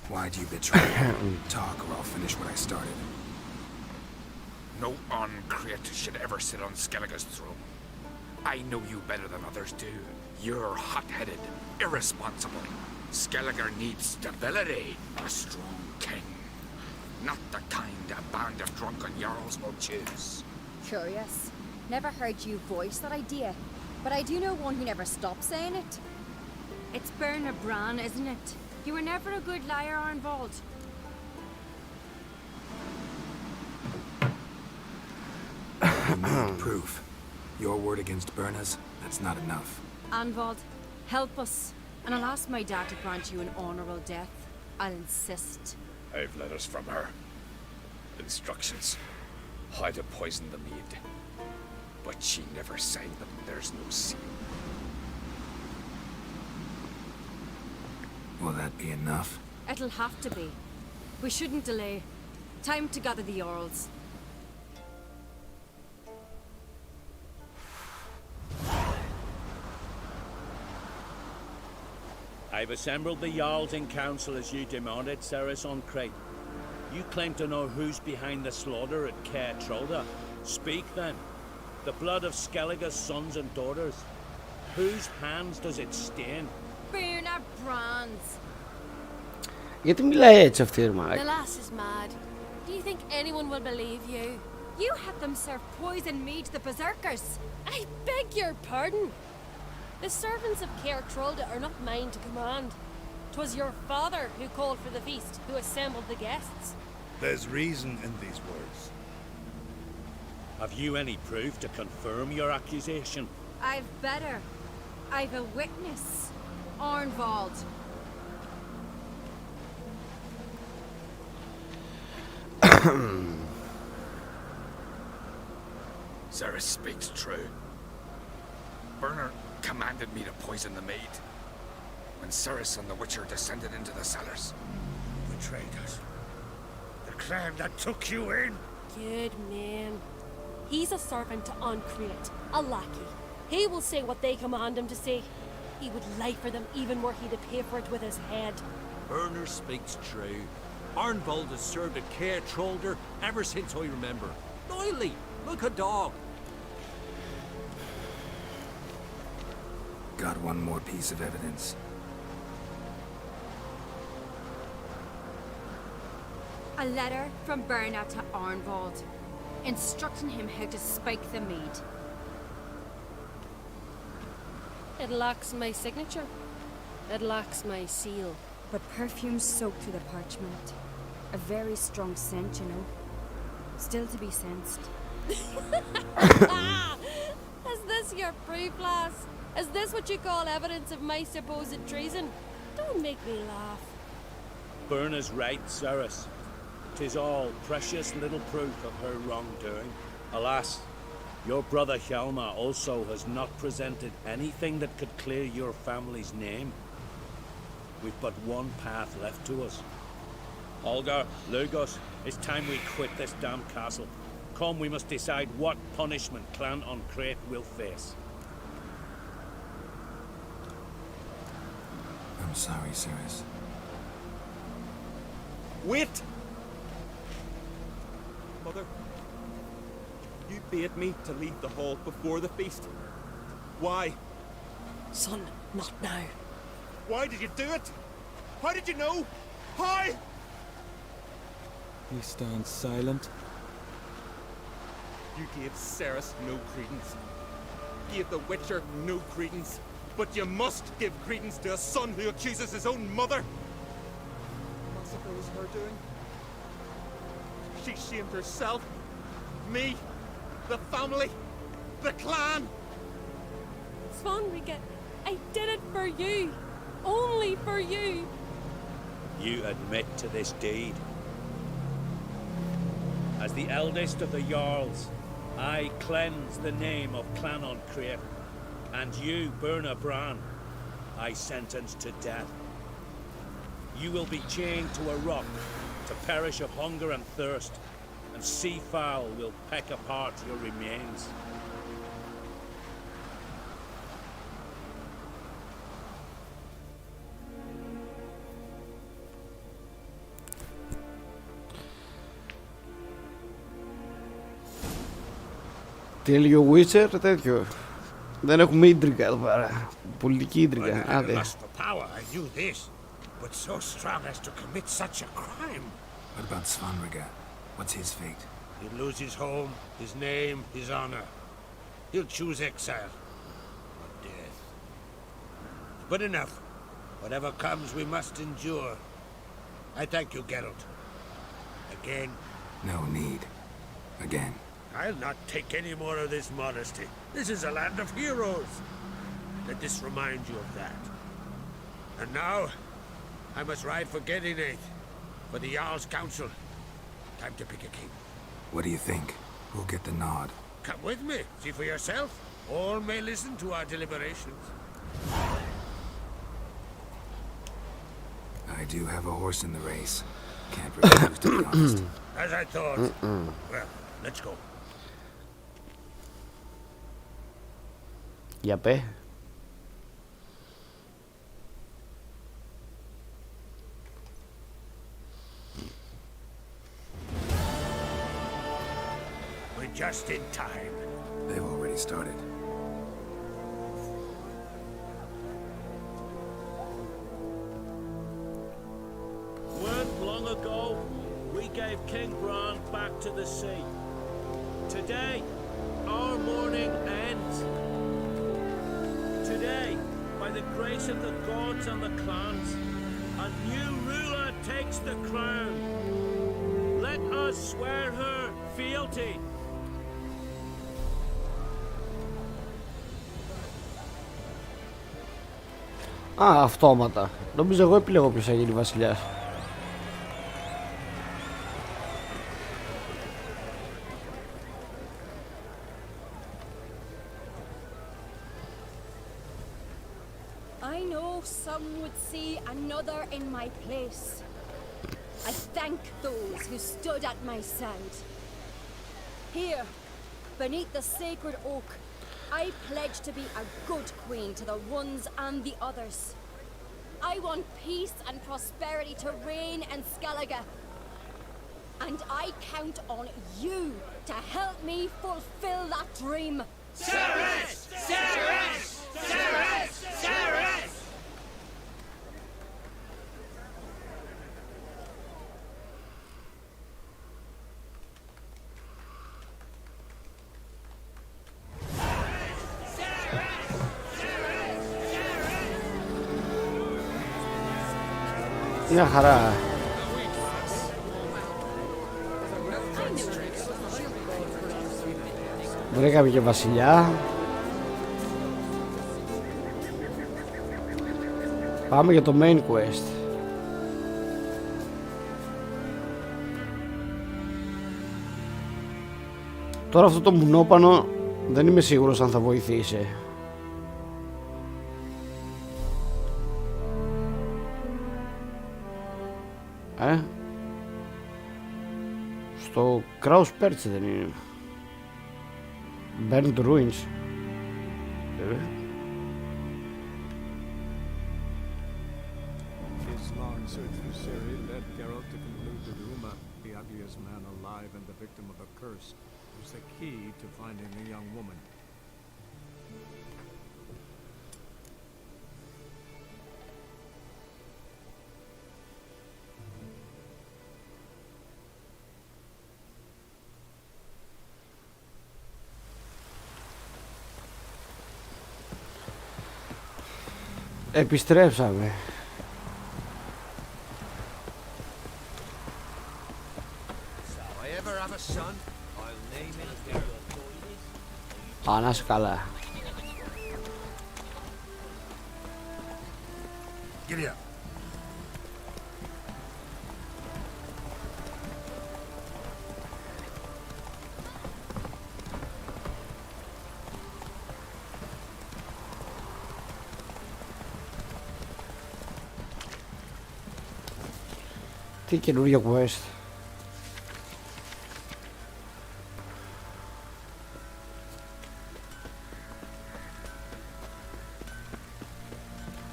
Why'd you betray me? Talk or I'll finish what I started. No uncreate should ever sit on Skellige's throne. I know you better than others do. You're hot-headed, irresponsible. Skellige needs stability, a strong king. Not the kind a band of drunken jarls will choose. Curious. Never heard you voice that idea, but I do know one who never stops saying it. It's Berna Bran, isn't it? You were never a good liar, Arnvald. You need proof. Your word against Berna's, that's not enough. Arnvald, help us, and I'll ask my dad to grant you an honorable death. I'll insist. I've letters from her. Instructions. How to poison the mead. But she never signed them. There's no seal. Will that be enough? It'll have to be. We shouldn't delay. Time to gather the Jarls. I've assembled the Jarls in council as you demanded, Ceres on Crate. You claim to know who's behind the slaughter at Caer Trolda. Speak then. The blood of Skellige's sons and daughters. Whose hands does it stain? Berna Bran's. Γιατί μιλάει έτσι αυτή, ρε The μαλάκα? lass is mad. Do you think anyone will believe you? You had them serve poison mead to the berserkers. I beg your pardon. The servants of Caer Trolda are not mine to command. 'Twas your father who called for the feast, who assembled the guests. There's reason in these words. Have you any proof to confirm your accusation? I've better. I've a witness. Arnvald. Ceres speaks true. Berner commanded me to poison the maid. When Ceres and the Witcher descended into the cellars. Betrayed us. The clan that took you in. Good man. He's a servant to Uncreate, a lackey. He will say what they command him to say. He would lie for them even were he to pay for it with his head. Berner speaks true. Arnvald has served at Caer Trolder ever since I remember. Loyally, like a dog. Got one more piece of evidence. A letter from Berna to Arnvald, instructing him how to spike the mead. It lacks my signature. It lacks my seal. But perfume soaked through the parchment. A very strong scent, you know. Still to be sensed. Is this your proof, lass? Is this what you call evidence of my supposed treason? Don't make me laugh. Berna's right, Ceres. 'Tis all precious little proof of her wrongdoing. Alas, your brother Hjalmar also has not presented anything that could clear your family's name. We've but one path left to us. Holger, Lugos, it's time we quit this damn castle. Come, we must decide what punishment Clan Uncreate will face. I'm sorry, Ceres. Wait! Mother, you bade me to leave the hall before the feast. Why? Son, not now. Why did you do it? How did you know? How? He stands silent. You gave Ceres no credence. Gave the Witcher no credence. But you must give credence to a son who accuses his own mother. Massacre was her doing. She shamed herself, me, the family, the clan. Svanrige, I did it for you. Only for you. You admit to this deed. As the eldest of the Jarls, I cleanse the name of Clan Uncreate, and you, Berna Bran, I sentence to death. you will be chained to a rock to perish of hunger and thirst, and sea fowl will peck apart your remains. Τέλειο Witcher, τέτοιο. Δεν έχουμε ίντρικα εδώ πέρα. Πολιτική ίντρικα. Άντε. I knew this, but so strong as to commit such a crime. What about Svanriga? What's his fate? He'll lose his home, his name, his honor. He'll choose exile or death. But enough. Whatever comes, we must endure. I thank you, Geralt. Again. No need. Again. I'll not take any more of this modesty. This is a land of heroes. Let this remind you of that. And now, I must ride for Gedinath, for the Jarl's council. Time to pick a king. What do you think? Who'll get the nod? Come with me, see for yourself. All may listen to our deliberations. I do have a horse in the race. Can't refuse, to be honest. As I thought. Well, let's go. Για πέ. We're just in time. They've already started. Weren't long ago, we gave King Bran back to the sea. Today, our mourning ends. Today, by the grace of the gods and the clans, a new ruler takes the crown. Let us swear her fealty. Α, αυτόματα. Νομίζω εγώ επιλέγω ποιος θα γίνει βασιλιάς. I know some would see another in my place. I thank those who stood at my side. Here, beneath the sacred oak, I pledge to be a good queen to the ones and the others. I want peace and prosperity to reign in Skellige. And I count on you to help me fulfill that dream. Ceres! Ceres! Ceres! Ceres! Μια χαρά. Βρήκαμε και βασιλιά. Πάμε για το main quest. Τώρα αυτό το μουνόπανο δεν είμαι σίγουρος αν θα βοηθήσει. Στο Kraus Perch δεν είναι. Burned Ruins. His long search for Ciri led Geralt to conclude that Uma, the ugliest man alive and the victim of a curse, was the key to finding the young woman. Επιστρέψαμε. Α, να είσαι καλά. Giddy up. Τι καινούργιο quest.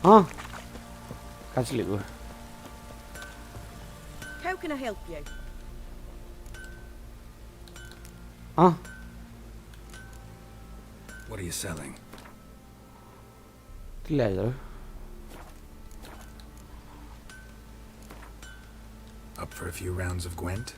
Α, κάτσε λίγο. How can I help you? Α. What are you selling? Τι λέει τώρα. Up for a few rounds of Gwent?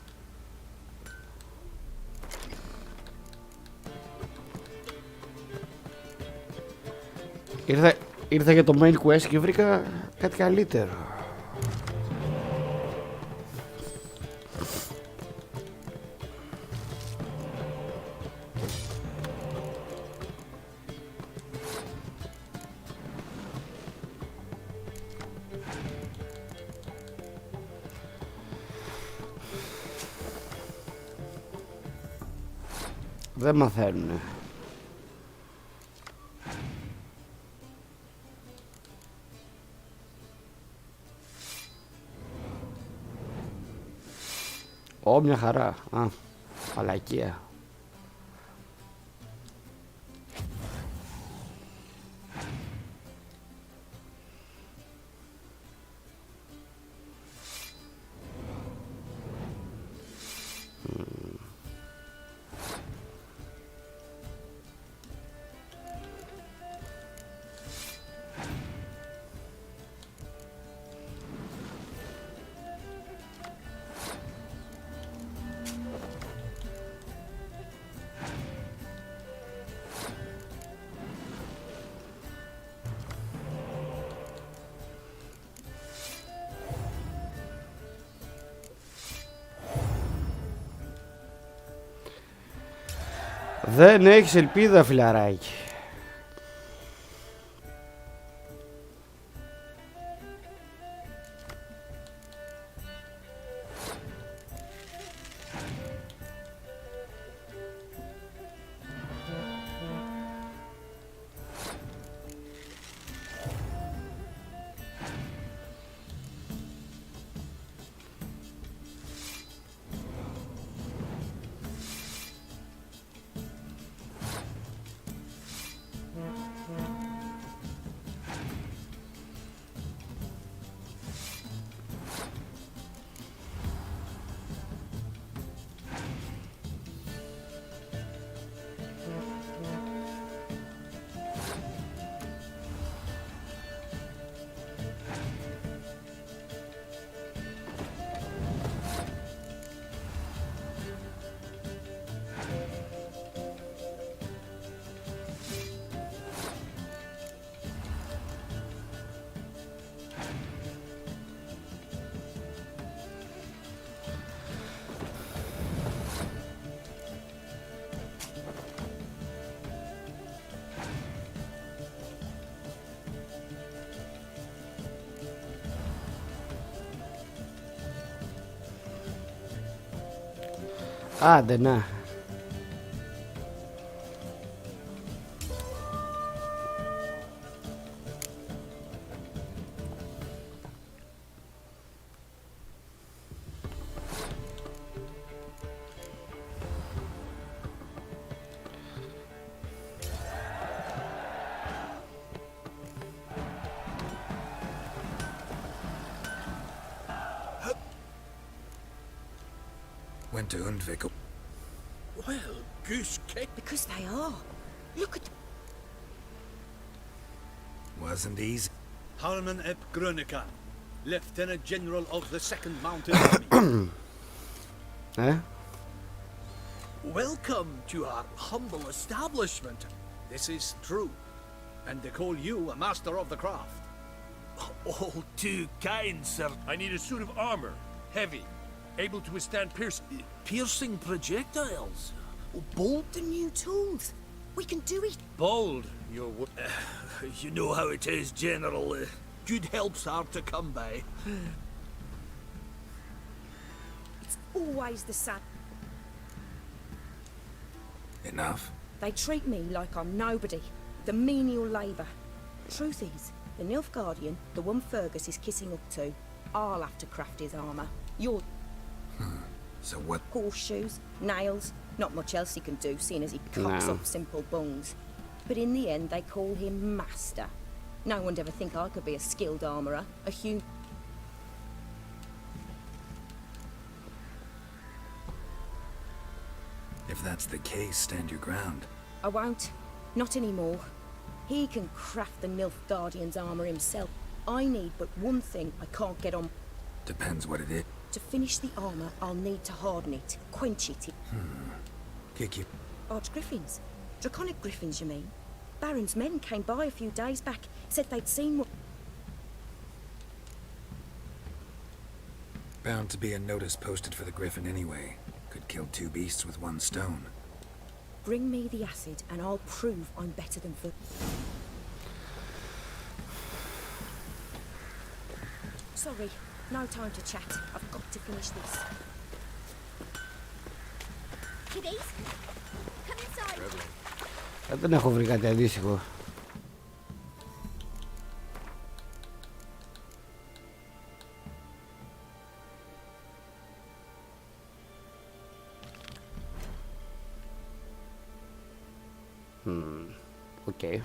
Ήρθα για το main quest και βρήκα κάτι καλύτερο. Δεν μαθαίνουνε. Ω, μια χαρά. Α, μαλακία. Δεν έχεις ελπίδα, φιλαράκι. Άντε να. Went to Undvik. Well, goose cake. Because they are. Look at... Wasn't easy. Harman ep Grunica, Lieutenant General of the 2nd Mountain Army. Welcome to our humble establishment. This is true. And they call you a master of the craft. All too kind, sir. I need a suit of armor. Heavy. Able to withstand piercing projectiles. Bold the new tools. We can do it. Bold, your You know how it is, General. Good help's hard to come by. It's always the same. Enough. They treat me like I'm nobody. The menial labour. Truth is, the Nilfgaardian, the one Fergus is kissing up to, I'll have to craft his armor. You'll... So what? Horseshoes, nails, not much else he can do, seeing as he cocks No. up simple bones. But in the end, they call him Master. No one'd ever think I could be a skilled armorer, a human... If that's the case, stand your ground. I won't. Not anymore. He can craft the Nilfgaardian's armor himself. I need but one thing I can't get on. Depends what it is. To finish the armor, I'll need to harden it, quench it. Kick you. Archgriffins. Draconic griffins, you mean? Baron's men came by a few days back, said they'd seen what... Bound to be a notice posted for the griffin anyway. Could kill two beasts with one stone. Bring me the acid and I'll prove I'm better than... Sorry, no time to chat. I've got to finish this. Kiddies, come inside. Δεν έχω βρει κάτι αντίστοιχο. Okay.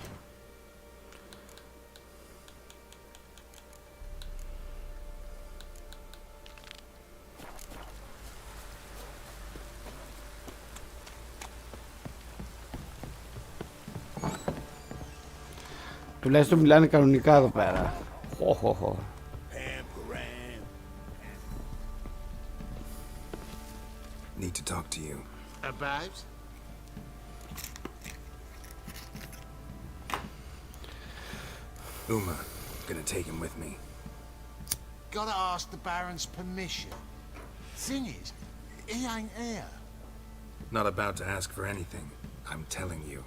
Τουλάχιστον μιλάνε κανονικά εδώ πέρα. Χοχοχο. Need to talk to you. About? Uma, gonna take him with me. Gotta ask the Baron's permission. Thing is, he ain't here. Not about to ask for anything. I'm telling you.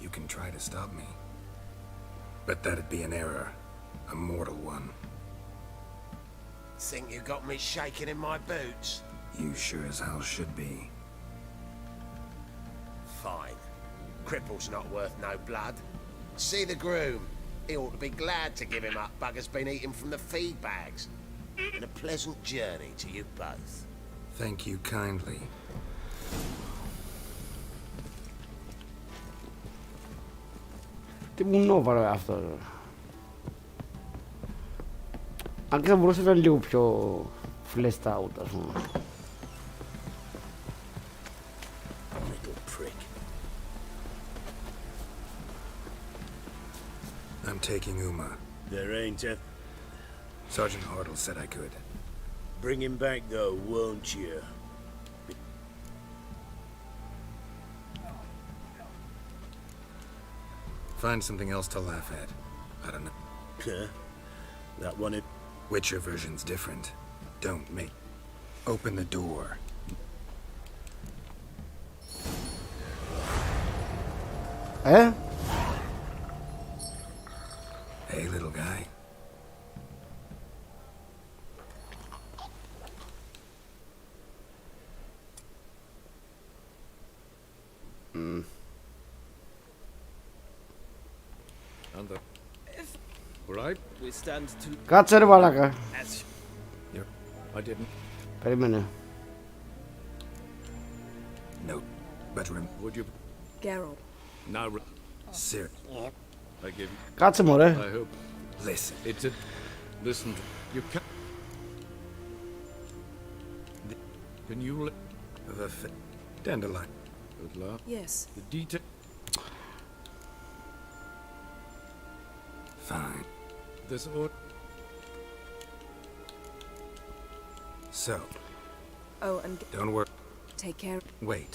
You can try to stop me. But that'd be an error. A mortal one. Think you got me shaking in my boots? You sure as hell should be. Fine. Cripple's not worth no blood. See the groom. He ought to be glad to give him up. Bugger's been eating from the feed bags. And a pleasant journey to you both. Thank you kindly. Τι μου νόβαρε αυτό. Αν και θα μπορούσε να είναι λίγο πιο fleshed out, ας πούμε. I'm taking Uma. There ain't a... Sergeant Hartle said I could. Bring him back, though, won't you? Find something else to laugh at. I don't know. Huh? That one it... Witcher version's different. Don't make... Open the door. Hey, little guy. And the... Right? We stand to... Κάτσε ρε μαλάκα. I didn't. Περίμενε. No, but would you... Geralt. Now... Sir. I give you... Κάτσε μωρέ. I hope... Listen. It's a... Listen, you can... Can you... The dandelion. Good luck. Yes. The detail... Fine. This ought... So. Oh, and... Don't worry. Take care. Wait.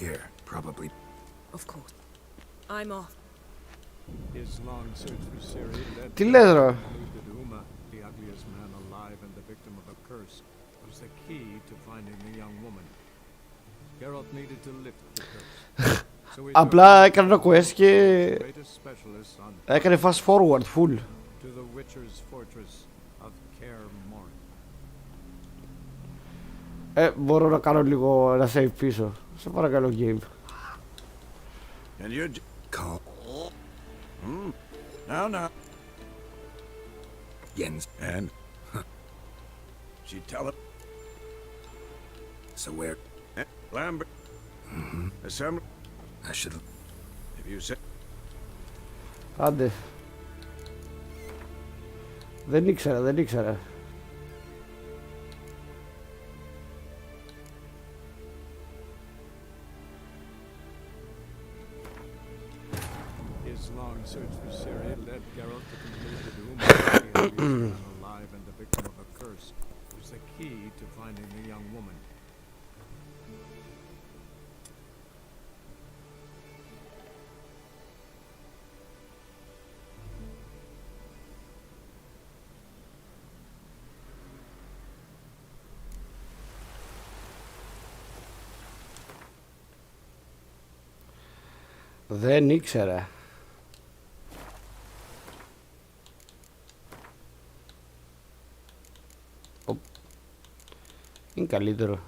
Here, probably. Of course. I'm off. His long search for Ciri led Τι λες ρε. concluded Uma, the ugliest man alive and the victim of a curse, was the key to finding the young woman. Geralt needed to lift the curse. So he Απλά έκανε ένα quest και greatest specialist on έκανε fast forward full. to the Witcher's fortress of Kaer Morhen. Μπορώ να κάνω λίγο ένα save πίσω. Σε παρακαλώ game. And you're... Call. No, no. Jens. And? Did you tell him? So where? Lambert. Assembly. I should... Have you said... Άντε. Δεν ήξερα. His long search for Syria led Geralt to conclude that Uma, the man alive and the victim of a curse, was the key to finding the young woman. Δεν ήξερα. Είναι καλύτερο.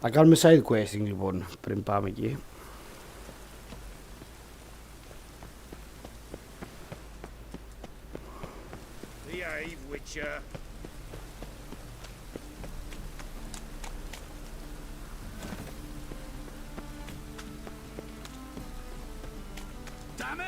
Να κάνουμε side questing λοιπόν πριν πάμε εκεί. Behave, Witcher. Damn it!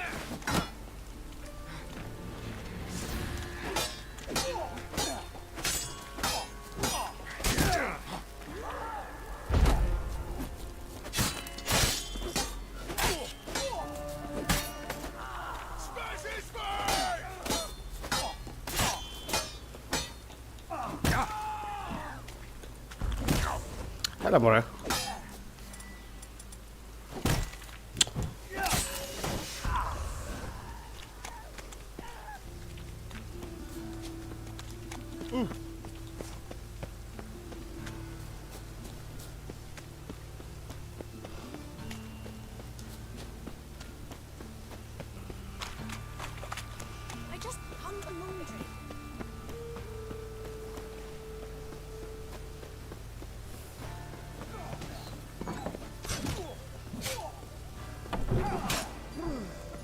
Έλα μωρέ. I just hung the laundry.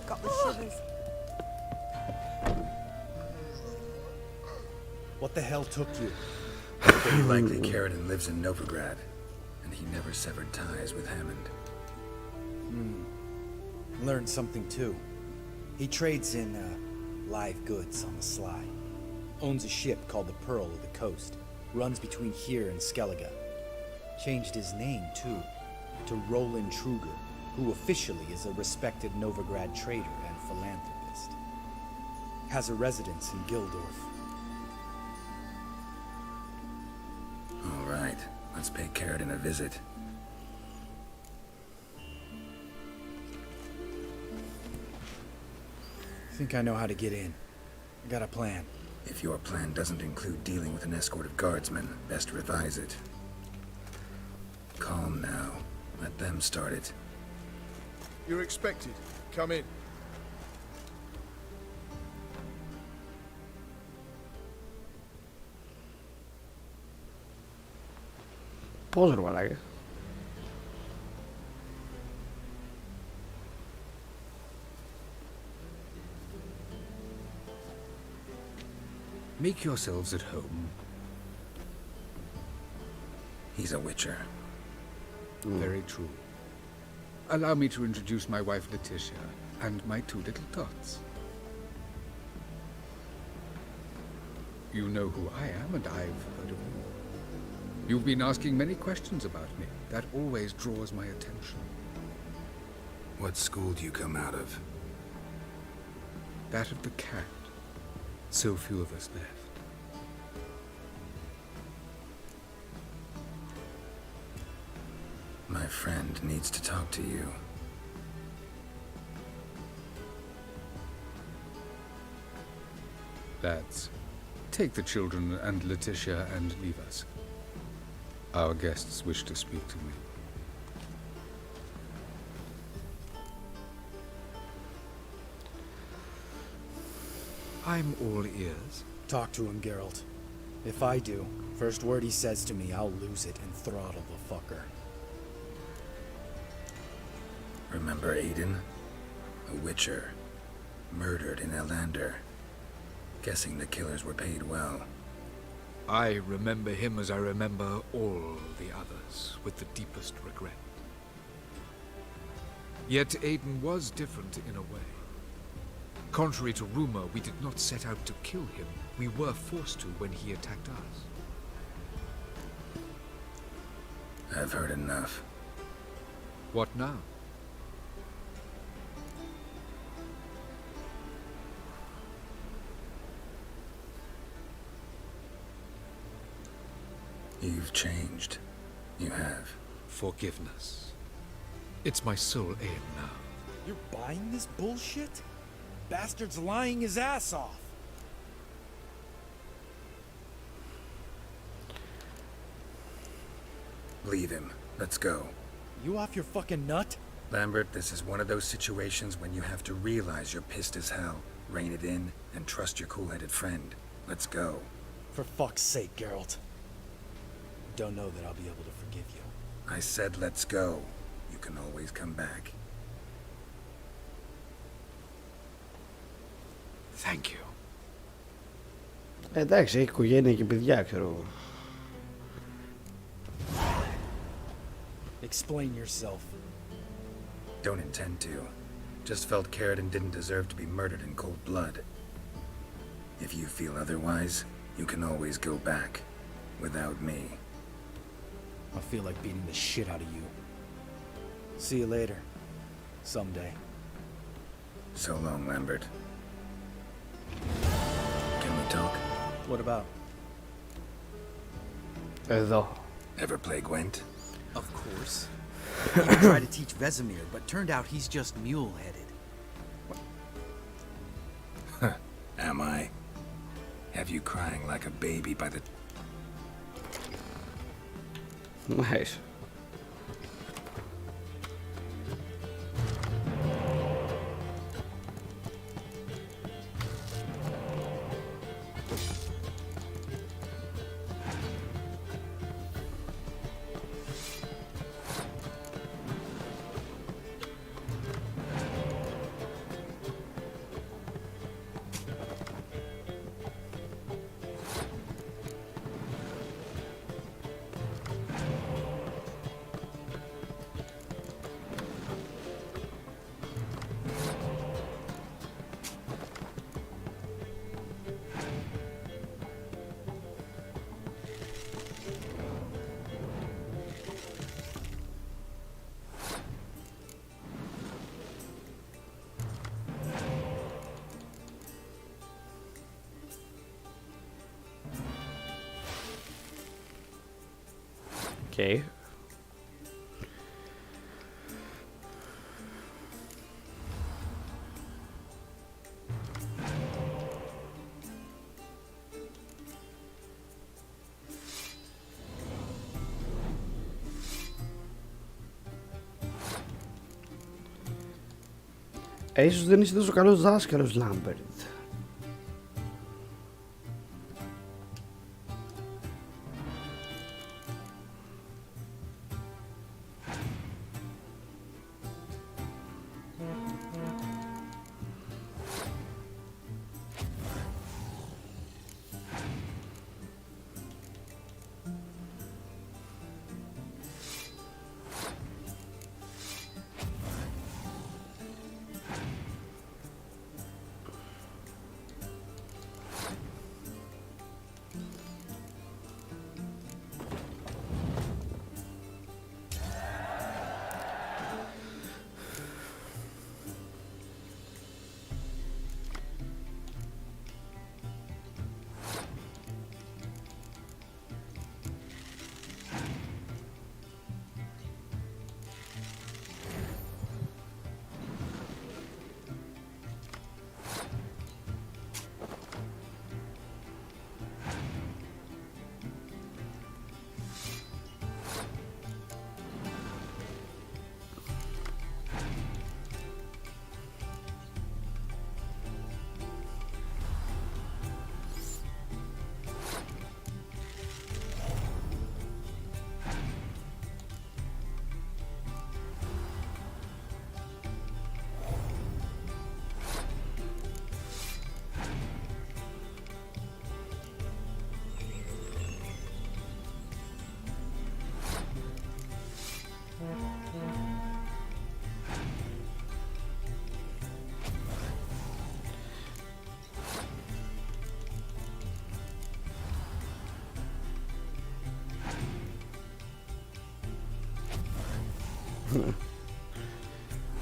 Got the shivers. What the hell took you? Very likely Carradine lives in Novigrad, and he never severed ties with Hammond. Learned something too. He trades in live goods on the sly. Owns a ship called the Pearl of the Coast. Runs between here and Skellige. Changed his name too, to Roland Truger, who officially is a respected Novigrad trader and philanthropist. Has a residence in Gildorf. All right, let's pay Carradine a visit. Think I know how to get in. I got a plan. If your plan doesn't include dealing with an escort of guardsmen, best revise it. Calm now. Let them start it. You're expected. Come in. Πώς ρε μαλάκα. Make yourselves at home. He's a witcher. Very true. Allow me to introduce my wife Letitia and my two little tots. You know who I am, and I've heard of you. You've been asking many questions about me. That always draws my attention. What school do you come out of? That of the cat. So few of us left. My friend needs to talk to you. Lads, take the children and Letitia and leave us. Our guests wish to speak to me. I'm all ears. Talk to him, Geralt. If I do, first word he says to me, I'll lose it and throttle the fucker. Remember Aiden? A witcher. Murdered in Elander. Guessing the killers were paid well. I remember him as I remember all the others, with the deepest regret. Yet Aiden was different in a way. Contrary to rumor, we did not set out to kill him. We were forced to when he attacked us. I've heard enough. What now? You've changed. You have. Forgiveness. It's my sole aim now. You're buying this bullshit? Bastard's lying his ass off. Leave him. Let's go. You off your fucking nut? Lambert, this is one of those situations when you have to realize you're pissed as hell, rein it in, and trust your cool-headed friend. Let's go. For fuck's sake, Geralt. Don't know that I'll be able to forgive you. I said let's go. You can always come back. Thank you. Εντάξει, έχει οικογένεια και παιδιά, ξέρω εγώ. Explain yourself. Don't intend to. Just felt Carradine didn't deserve to be murdered in cold blood. If you feel otherwise, you can always go back. Without me. I feel like beating the shit out of you. See you later. Someday. So long, Lambert. Can we talk? What about? Εδώ. Ever play Gwent? Of course. He tried to teach Vesemir, but turned out he's just mule-headed. Am I? Have you crying like a baby by the... Nice. Okay. Ίσως δεν είσαι τόσο καλός δάσκαλος, Λάμπερτ.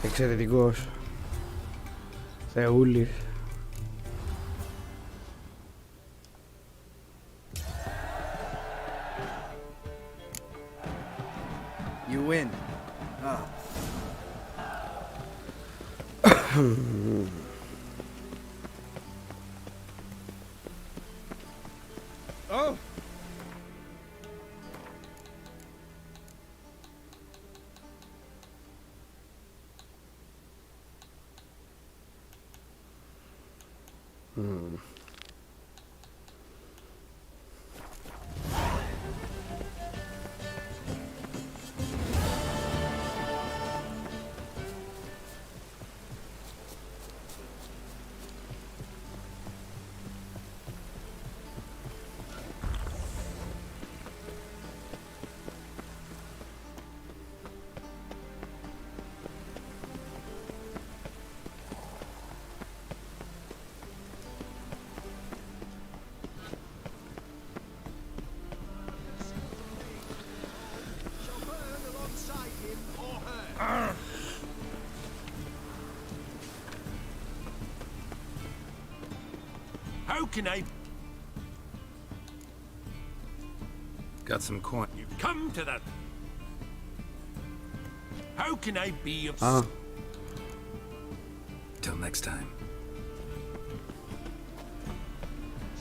Εξαιρετικός. Θεούλης. You win. Ah. Oh! How can I... Got some coin. You've come to that. How can I be of... Till next time.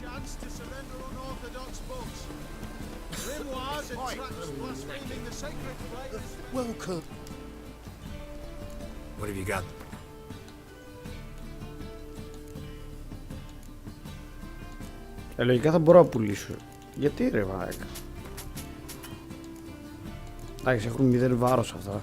Chance to surrender unorthodox books. Grimoires and tracts blaspheming the sacred place. Welcome. What have you got? Λογικά θα μπορώ να πουλήσω. Γιατί ρε μάκα. Εντάξει, έχουν 0 βάρος αυτά.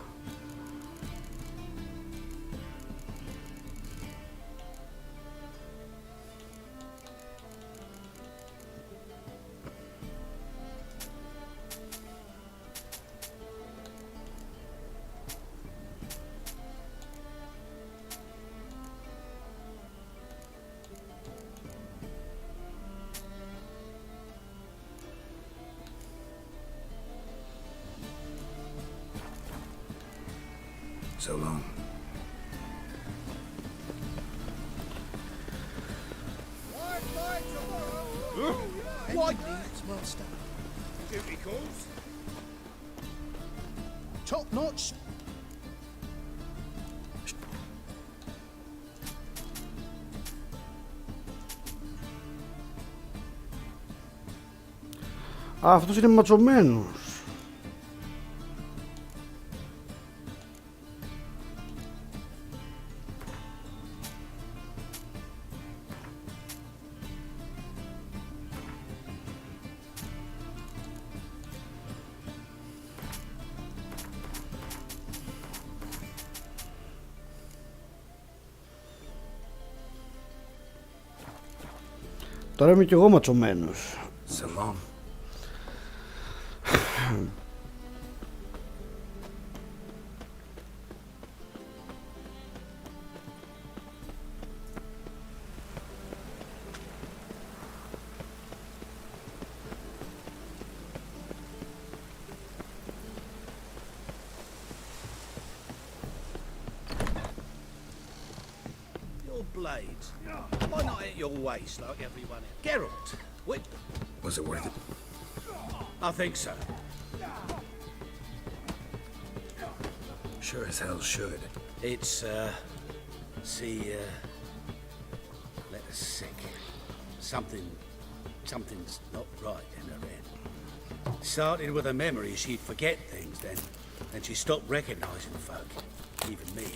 So long. Why? Master. Duty calls. Top notch. Α, αυτός είναι ματσωμένος. Τώρα είμαι κι εγώ ματσωμένος. So long. Your blades. Why not at your waist like everyone else? Geralt, what? Was it worth it? I think so. Sure as hell should. It's, let us sick. Something's not right in her head. Started with her memory, she'd forget things, then she stopped recognizing folk, even me.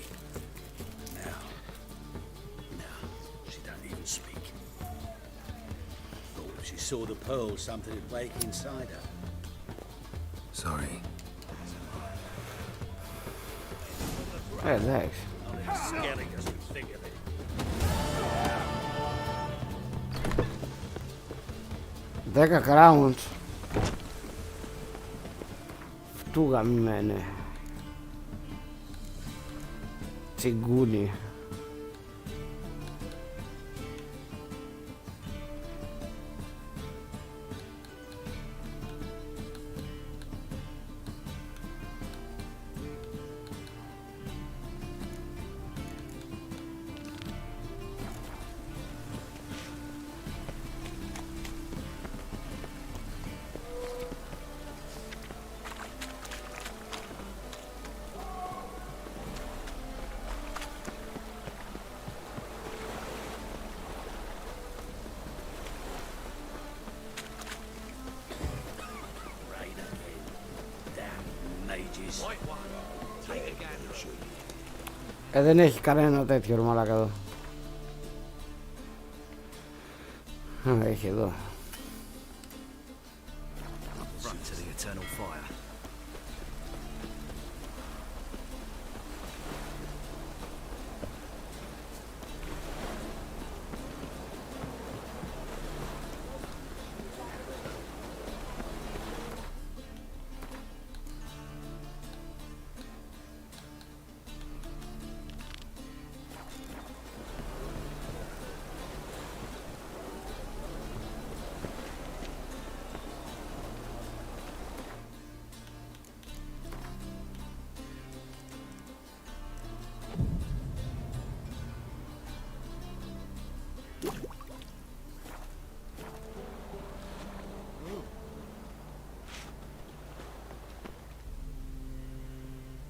Now, she don't even speak. Thought if she saw the pearl, something would wake inside her. Sorry. Εντάξει. Skelligers would think of it. Δέκα crowns. Φτού γαμημένε. Τσιγκούνι. wages. Take a gander. Δεν έχει κανένα τέτοιο ρε μαλάκα εδώ. Έχει εδώ. Run to the eternal fire.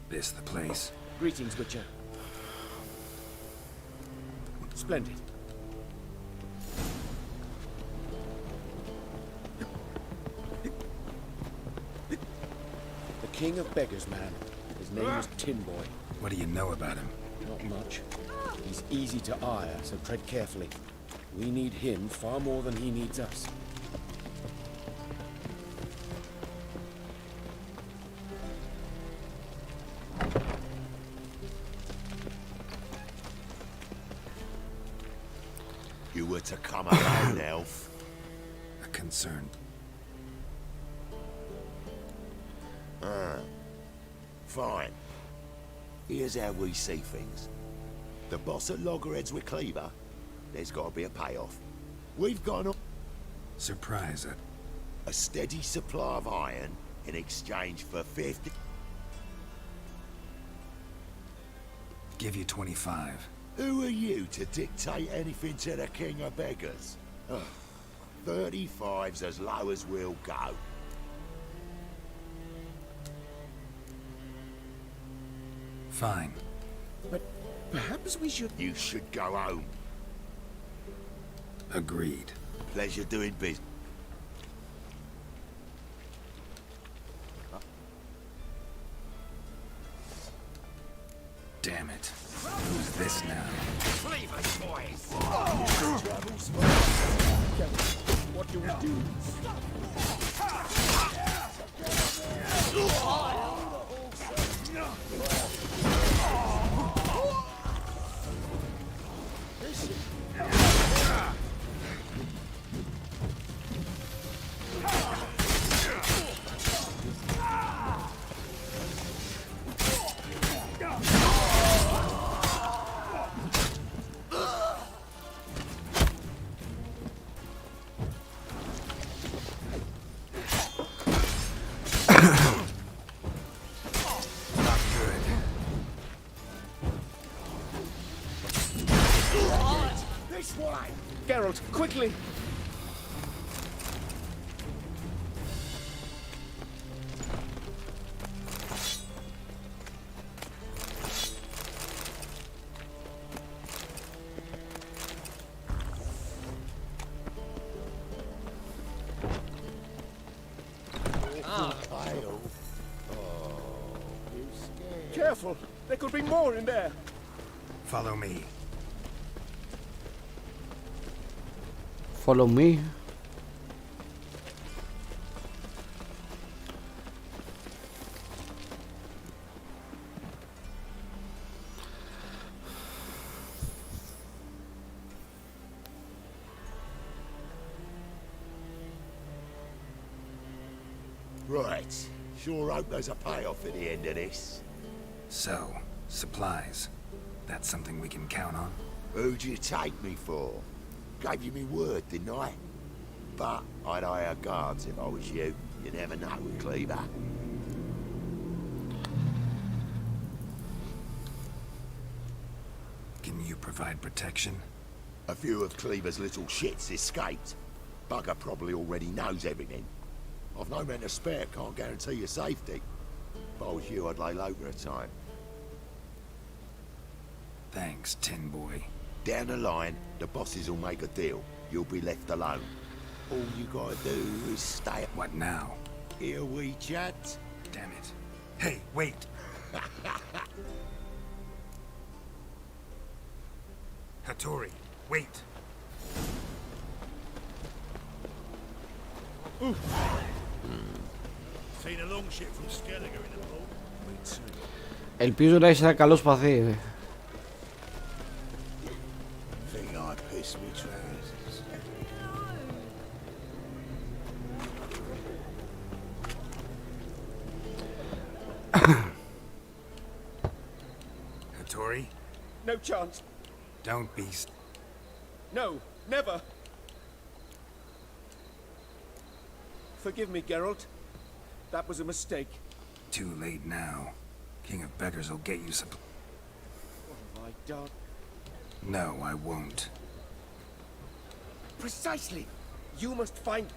This the place? Greetings, Witcher. Splendid. The king of beggars, man. His name is Tin Boy. What do you know about him? Not much. He's easy to ire, so tread carefully. We need him far more than he needs us. You were to come alone, elf. A concern. Fine. Here's how we see things. The boss at Loggerheads with Cleaver, there's got to be a payoff. We've got Surprise it. a steady supply of iron in exchange for 50. Give you 25. Who are you to dictate anything to the king of beggars? 35's as low as we'll go. Fine. But perhaps we should... You should go home. Agreed. Pleasure doing business. Damn it. Who's this now? Cleavers, boys! What do we do? Geralt, quickly! Careful! There could be more in there! Follow me. Follow me. Right. Sure hope there's a payoff at the end of this. So, supplies. That's something we can count on? Who'd you take me for? Gave you me word, didn't I? But I'd hire guards if I was you. You never know with Cleaver. Can you provide protection? A few of Cleaver's little shits escaped. Bugger probably already knows everything. I've no men to spare, can't guarantee your safety. If I was you, I'd lay low for a time. Thanks, Tin Boy. Down the line, the bosses will make a deal. You'll be left alone. All you gotta do is stay... What now? Here we chat. Damn it. Hey, wait. Hattori, wait. Seen a long ship from Skelliger in the boat. Wait soon. Ελπίζω να είσαι ένα καλό σπαθί. Think I pissed me trousers. Hattori, No chance. don't be... No, never. Forgive me, Geralt. That was a mistake. Too late now. King of Beggars will get you some... What have I done? No, I won't. Precisely. You must find...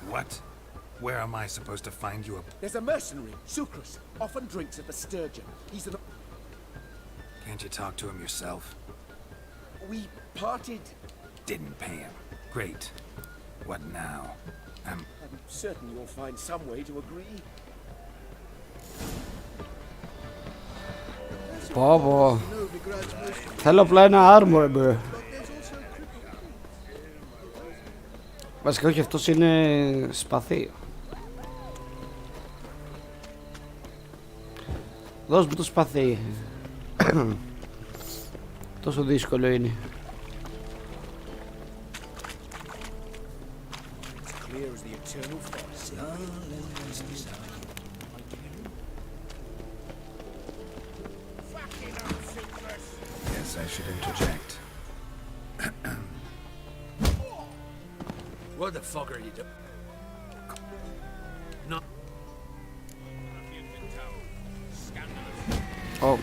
What? Where am I supposed to find you a... There's a mercenary, Sucrus. Often drinks at the Sturgeon. He's an... Can't you talk to him yourself? We parted. Didn't pay him. Great. What now? I'm certain you'll find some way to agree. Πω πω. Θέλω απλά ένα armor, bro. Βασικά όχι, αυτός είναι σπαθί. Δώσ' μου το σπαθί. Τόσο δύσκολο είναι. Yes, I should interject. What the fuck are you doing? No. Oh.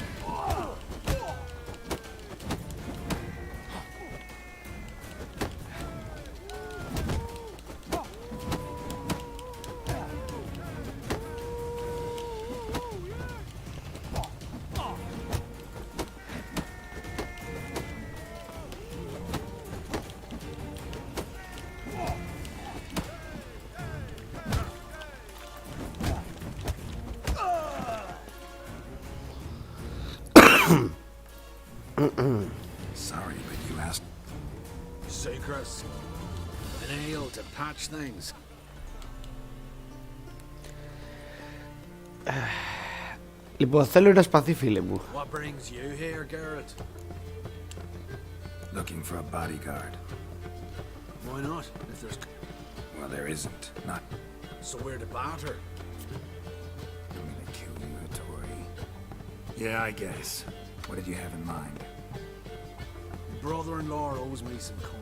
Sorry, but you asked... Secrets. An ale to patch things. Λοιπόν, θέλω ένα σπαθί, φίλε μου. What brings you here, Garrett? Looking for a bodyguard. Why not? If there's... Well, there isn't. Not... So we're to barter. I'm gonna kill you, Hattori. Yeah, I guess. What did you have in mind? Brother-in-law owes me some coin.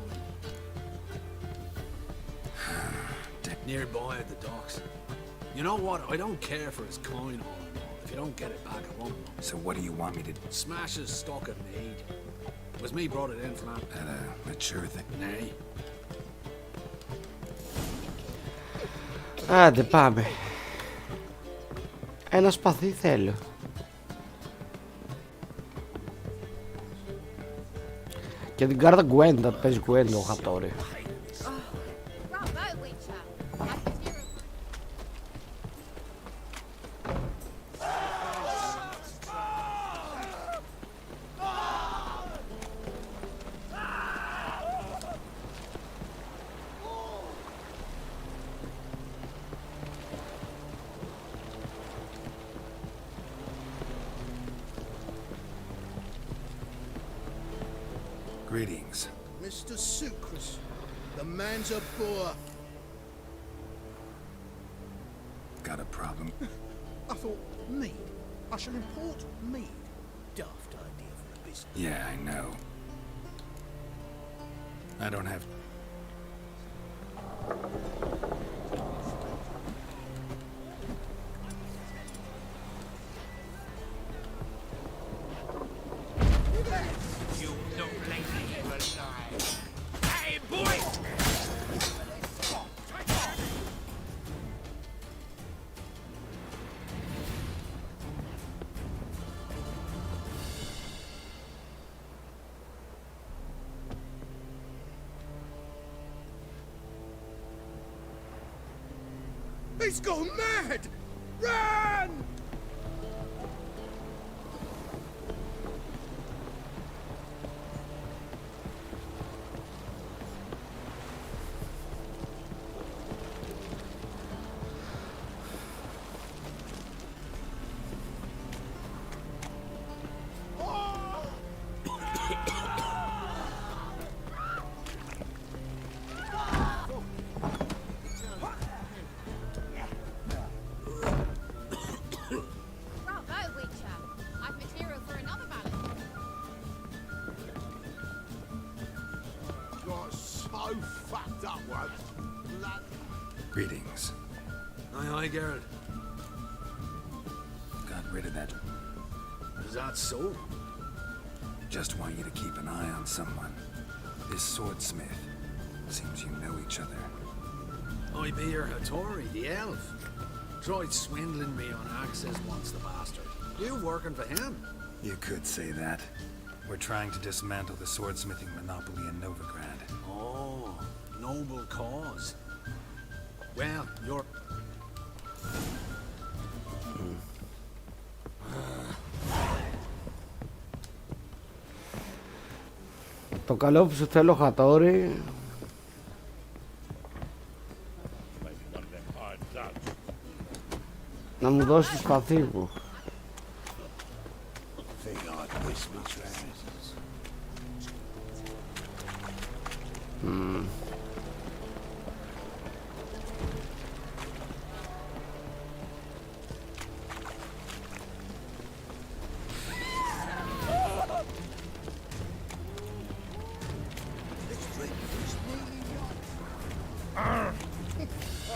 Nearby at the docks. You know what? I don't care for his coin all in all. If you don't get it back, I won't know. So what do you want me to do? Smash his stock of mead. It was me brought it in from that. That a mature thing? Nay. Άντε πάμε. Ένα σπαθί θέλω. Και την κάρτα Gwent, παίζει Gwent ο Χατόρι. Greetings. Mr. Sucrus, the man's a boor. Got a problem? I thought, mead. I shall import mead. Daft idea for a business. Yeah, I know. I don't have... He's gone mad! Run! Bravo, Witcher. I've material for another ballad. Got so fucked up once. Blood. Greetings. Aye, aye, Geralt. Got rid of that. Is that so? Just want you to keep an eye on someone. This swordsmith. Seems you know each other. I be your Hattori, the elf. Tried swindling me on access once, the bastard. You working for him? You could say that. We're trying to dismantle the swordsmithing monopoly in Novigrad. Oh, noble cause. Well, you're... Το καλό που σου θέλω, Χατόρι, να μου δώσεις το σπαθί μου.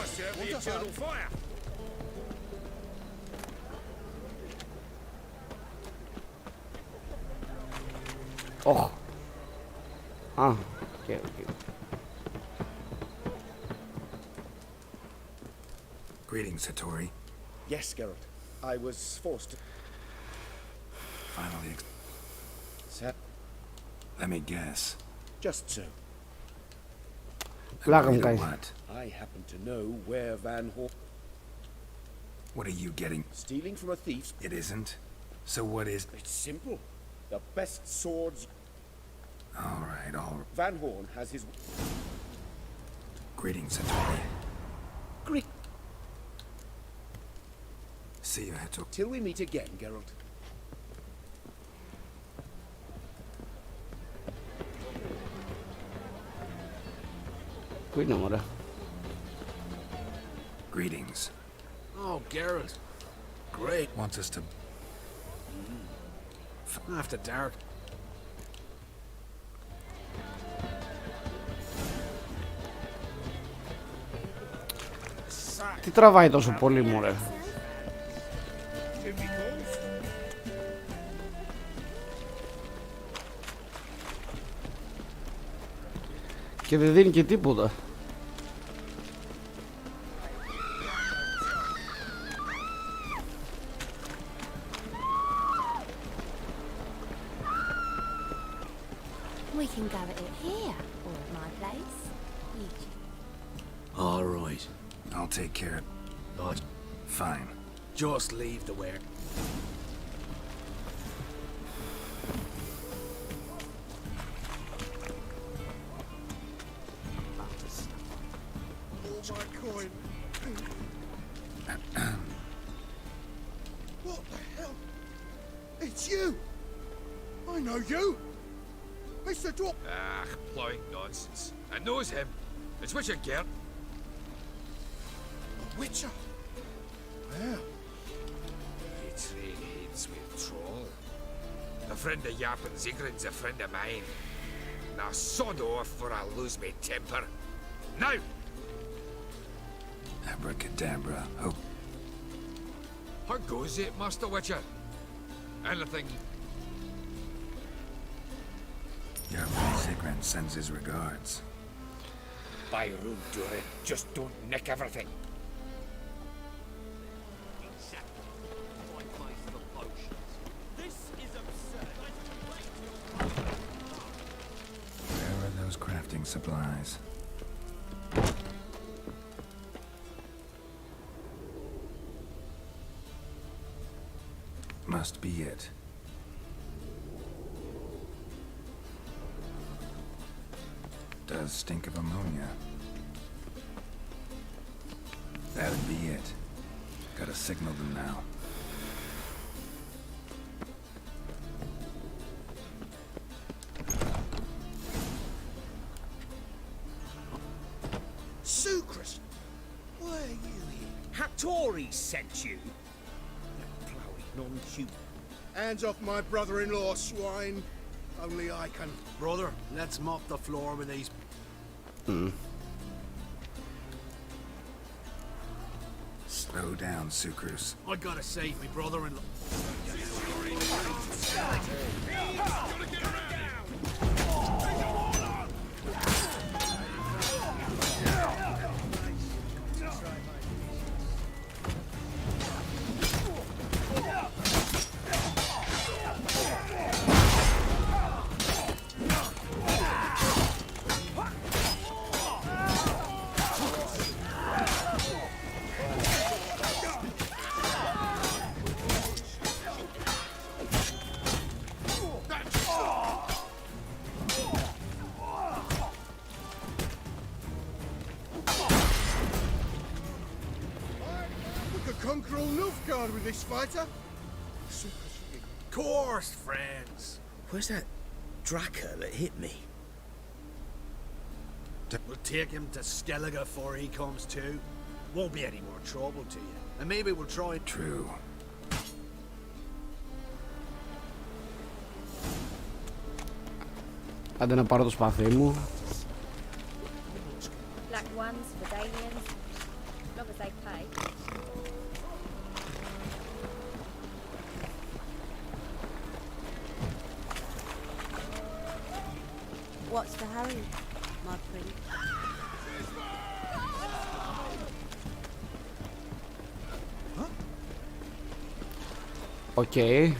I serve the eternal fire. Oh. Ah, okay, okay. Greetings, Hattori. Yes, Geralt. I was forced to... Finally. Sir? Let me guess. Just so. Πλάκα Agreed on μου what? I happen to know where Van Horn... What are you getting? Stealing from a thief. It isn't. So what is... It's simple. The best swords... All right, all right. Van Horn has his... Greetings, Hattori. Great. See you, Hattori. Till we meet again, Geralt. Πού είναι, μωρέ? Greetings. Oh, Geralt. Great. Wants us to... After dark. Τι τραβάει τόσο πολύ, μωρέ? Και δεν δίνει και τίποτα. We can go at it here, or at my place. All right. I'll take care of... Oh, Fine. Just leave the ware. Oh, my coin. What the hell? It's you! I know you! Mr. Dwarf! Ah, plowing nonsense. I knows him. It's Witcher Gert. A Witcher? Well, He trade heads with Troll. A friend of Yap and Zigrin's a friend of mine. Now sod off or I lose my temper. Now! Abracadabra. Oh, How goes it, Master Witcher? Anything? your friend Zigran sends his regards. By room, Dure. Just don't nick everything. Where are those crafting supplies? must be it. Does stink of ammonia. That'd be it. Gotta signal them now. Sucrus! Why are you here? Hattori sent you? That plowy non-human. Hands off my brother-in-law, swine. Only I can. Brother, let's mop the floor with these. Slow down, Sucrus. I gotta save me brother-in-law. Conquer all Nilfgaard with this fighter? Course, friends. Where's that Draka that hit me? We'll take him to Skellige before he comes to. Won't be any more trouble to you. And maybe we'll try... True. Άντε να πάρω το σπαθί μου. Black ones, Vidalians, as long as they pay. What's the hurry, my prince? Okay.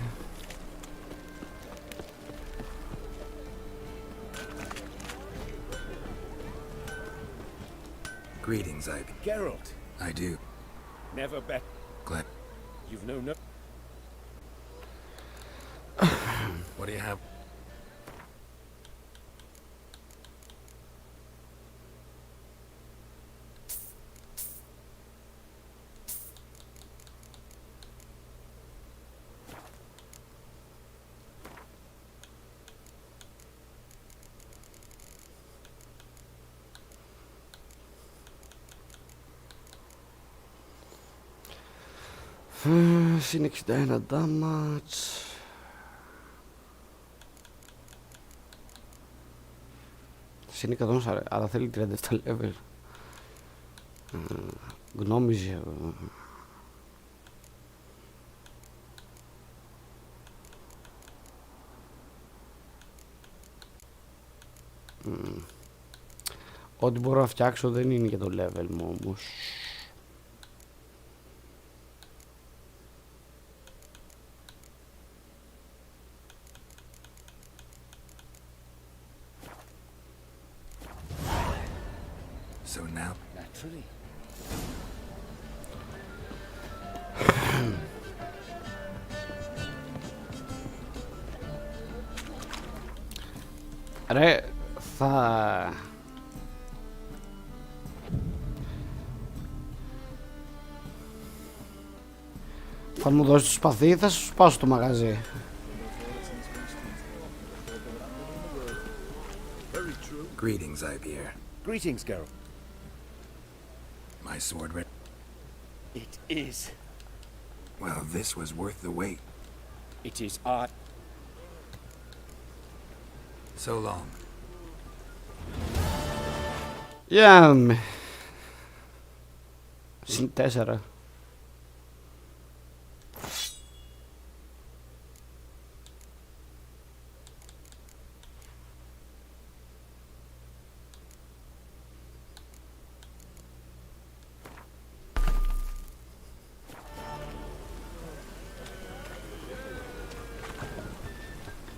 Greetings, I... Geralt. I do. Never bet. Glad. You've known no... What do you have? Συν 61 damage. Συν 140, αλλά θέλει 37 level. Γνώμιζε. Ό,τι μπορώ να φτιάξω δεν είναι για το level μου όμως. So now... Naturally. Ρε, θα... Θα μου δώσεις το σπαθί ή θα σου σπάσω το μαγαζί. Greetings, Ibeer. Greetings, Geralt. My sword ready? It is. Well, this was worth the wait. It is art. So long. Yeah. Συν 4.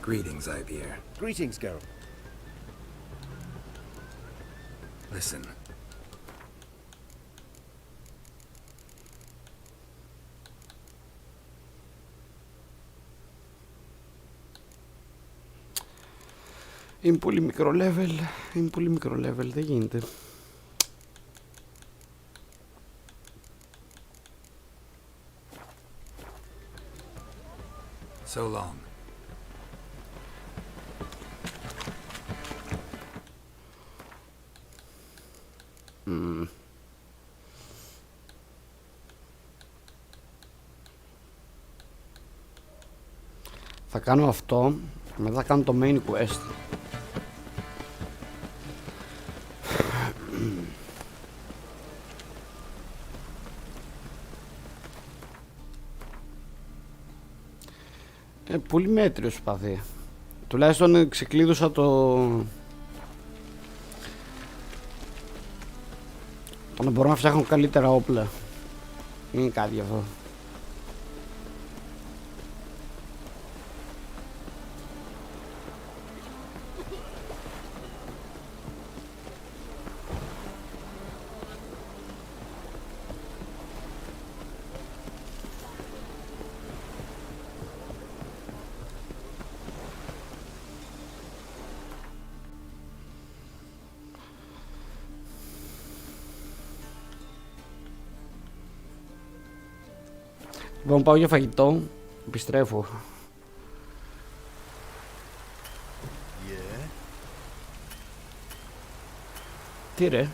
Greetings, Ibeer. Greetings, Geralt. Listen. Είναι πολύ μικρό level. Είναι πολύ μικρό level. Δεν γίνεται. So long. Θα κάνω αυτό. Μετά θα κάνω το main quest. Πολύ μέτριο σπαθί. Τουλάχιστον ξεκλείδωσα το να μπορώ να φτιάχνω καλύτερα όπλα. Είναι κάτι αυτό. Λοιπόν, πάω για φαγητό. Επιστρέφω. Τι ρε?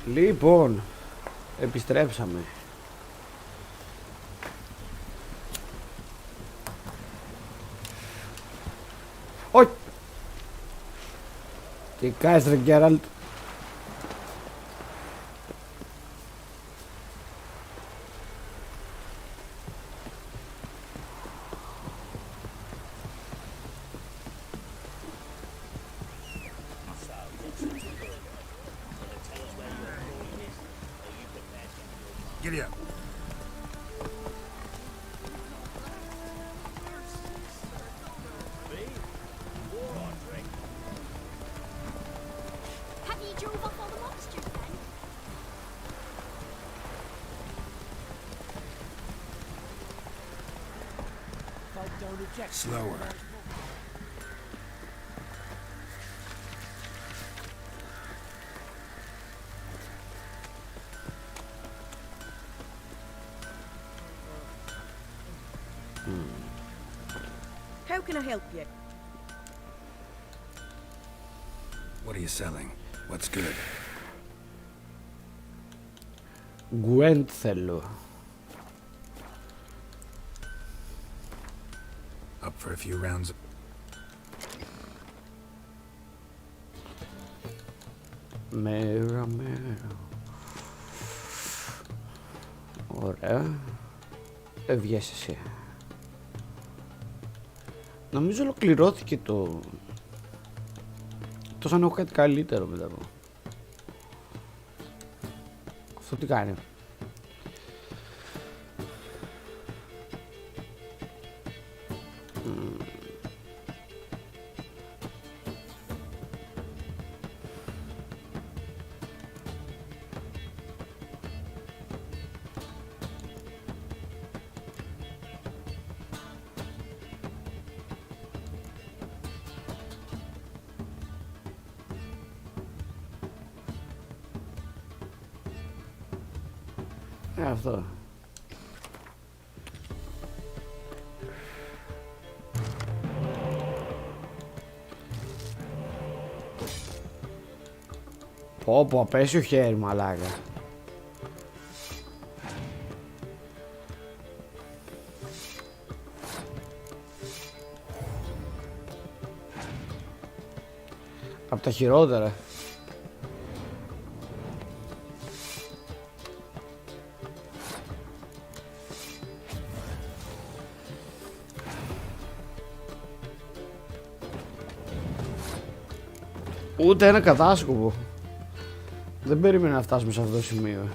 Λοιπόν, επιστρέψαμε. Όχι! Τι κάνεις ρε Γκέραλτ? Giddy up. Have you drove off all the monsters then? Slower. How can I help you? What are you selling? What's good? Gwent θέλω. Up for a few rounds. Μέρα. Ωραία. Βγες εσύ. Νομίζω ολοκληρώθηκε το... Τόσο αν έχω κάτι καλύτερο μετά από. Αυτό τι κάνει? Αυτό. Πω απέσιο χέρι μαλάκα. Απ' τα χειρότερα. Ούτε ένα κατάσκοπο. Δεν περίμενα να φτάσουμε σε αυτό το σημείο.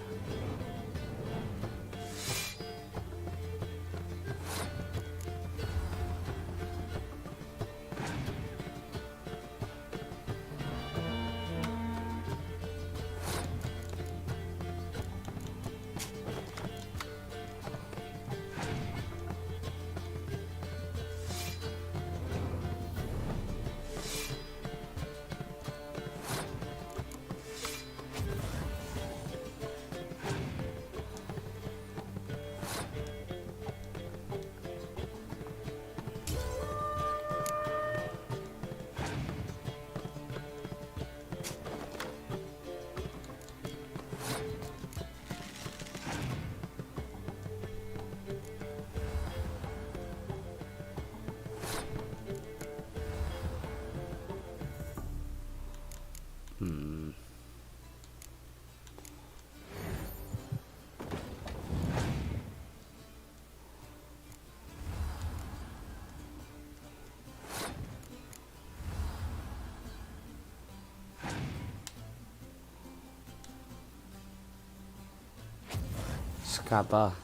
Σκατά.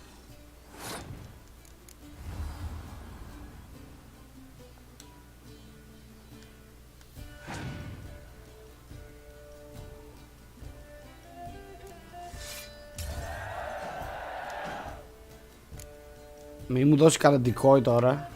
Μη μου δώσει κανένα ντικόι τώρα.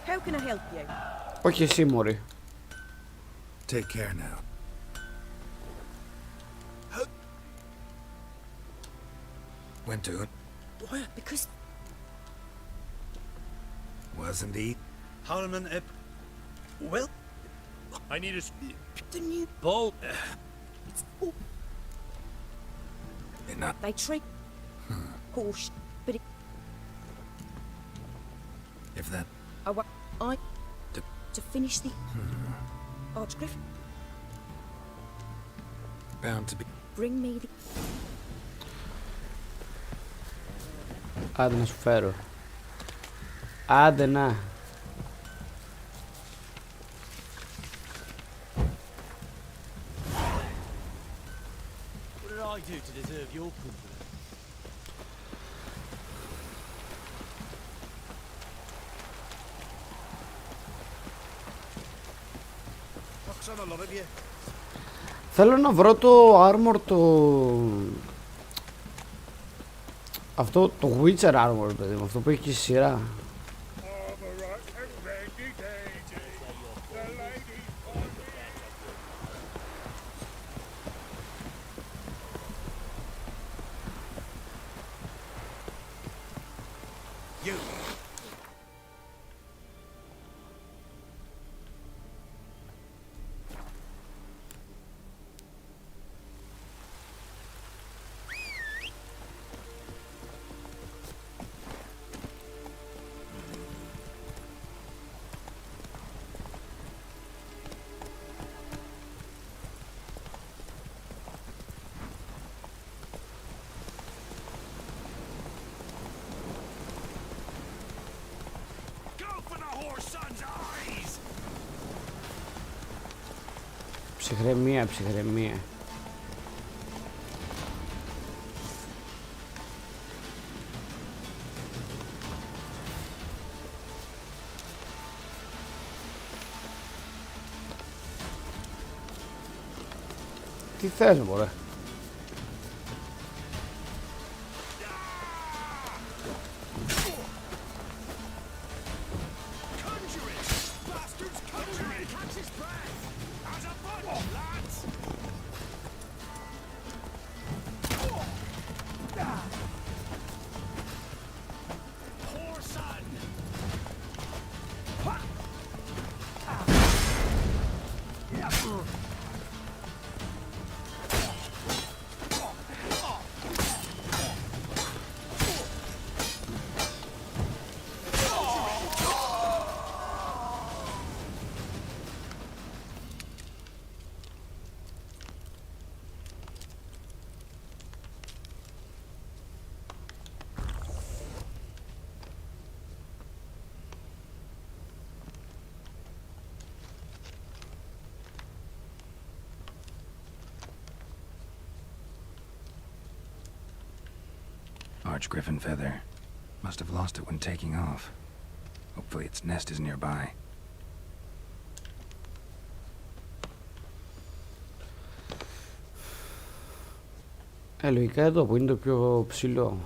How can I help you? Όχι εσύ, μωρή. Take care now. Went to it. What? Because... Was indeed. Harman, well... I need a... The new... Bull. Enough. They treat... Horse, but it... If that... To finish the... Archgriff, Bound to be... bring me the... Άντε να σου φέρω. Άντε να. What did I do to deserve your company? Fuck's on a lot of you. Θέλω να βρω το armor αυτό το Witcher armor, παιδί μου, αυτό που έχει και στη σειρά. Ψυχραιμία, ψυχραιμία. Τι θες, μωρέ? Archgriffin feather. Must have lost it when taking off. Hopefully its nest is nearby. Λογικά εδώ που είναι το πιο ψηλό.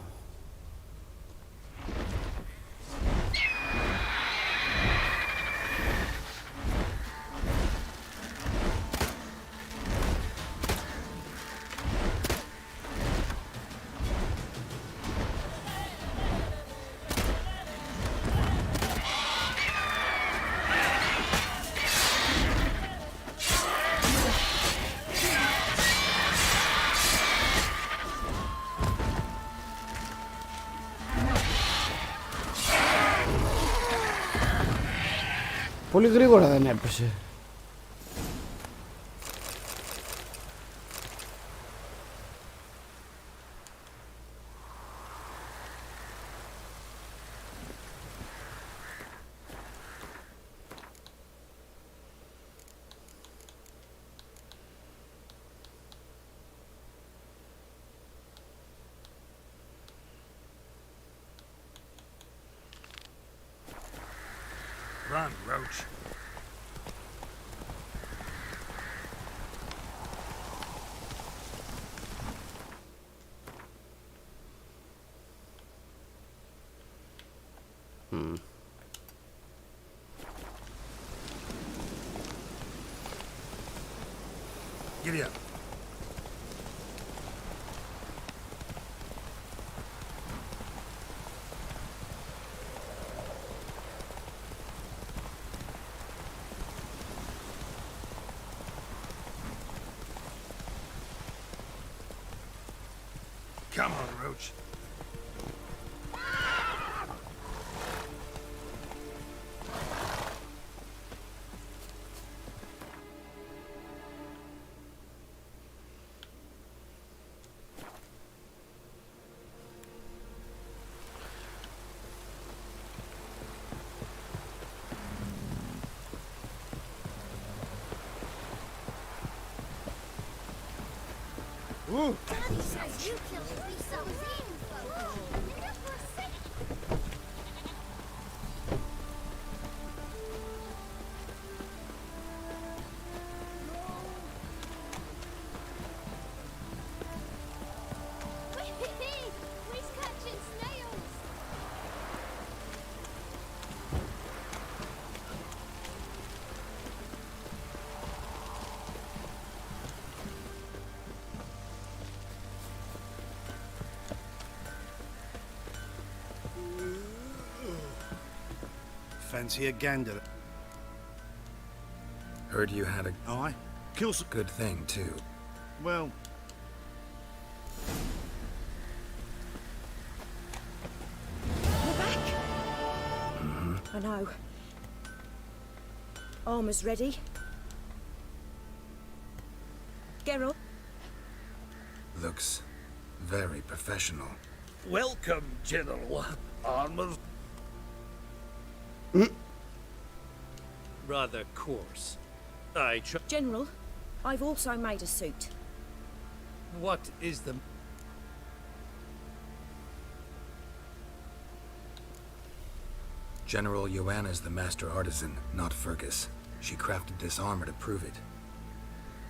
Πολύ γρήγορα δεν έπεσε. Run, Roach. Revia. Come on, Roach. Daddy says you killed 3 Salazine folk. We're catching snails. Fancy a gander. Heard you had a... Aye. Kill some... Good thing, too. Well... I know. Armor's ready. Geralt? Looks very professional. Welcome, General. Armor. Rather coarse. General, I've also made a suit. What is the... General Joanna's the master artisan, not Fergus. She crafted this armor to prove it.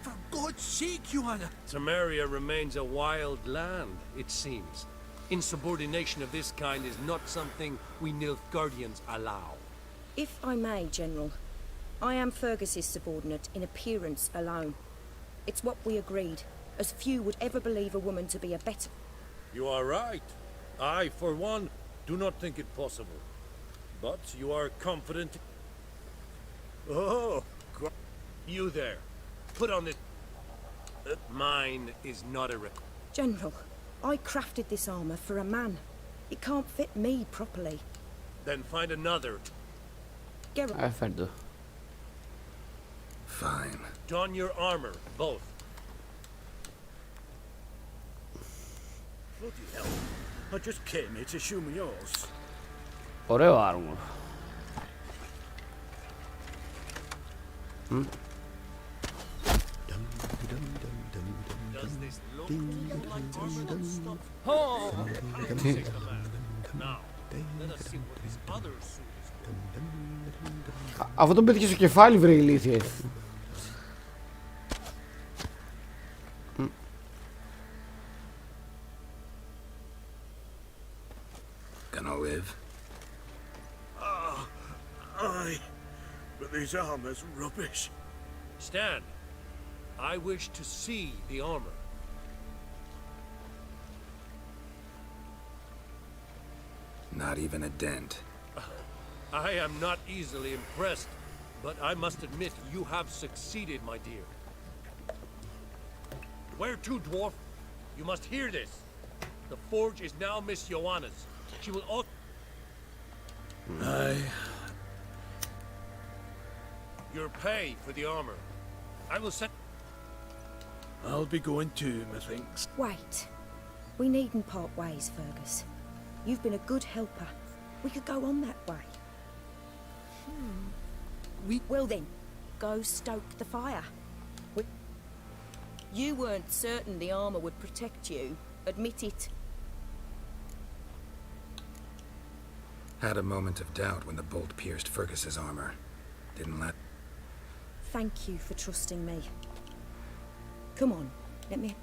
For God's sake, Joanna! Samaria remains a wild land, it seems. Insubordination of this kind is not something we Nilfgaardians allow. If I may, General, I am Fergus's subordinate in appearance alone. It's what we agreed, as few would ever believe a woman to be a better... You are right. I, for one, do not think it possible. But you are confident... Oh, you there. Put on it. Mine is not a... General, I crafted this armor for a man. It can't fit me properly. Then find another. Geralt. Fine. Don your armor, both. Bloody hell. I just came here to show me yours. Ωραίο armor. Does this look like armor stuff? Oh! Now, let us see what this other suit is. Αυτό τον πέτυχε στο κεφάλι, βρε ηλίθιε. Gonna live? Aye, but this armor's rubbish. Stand. I wish to see the armor. Not even a dent. I am not easily impressed, but I must admit you have succeeded, my dear. Where to, dwarf? You must hear this. The forge is now Miss Joanna's. She will also... Aye. Your pay for the armor. I will send... I'll be going too, methinks. Wait. We needn't part ways, Fergus. You've been a good helper. We could go on that way. Well then, go stoke the fire. You weren't certain the armor would protect you. Admit it. Had a moment of doubt when the bolt pierced Fergus's armor. Didn't let... Thank you for trusting me. Come on, let me...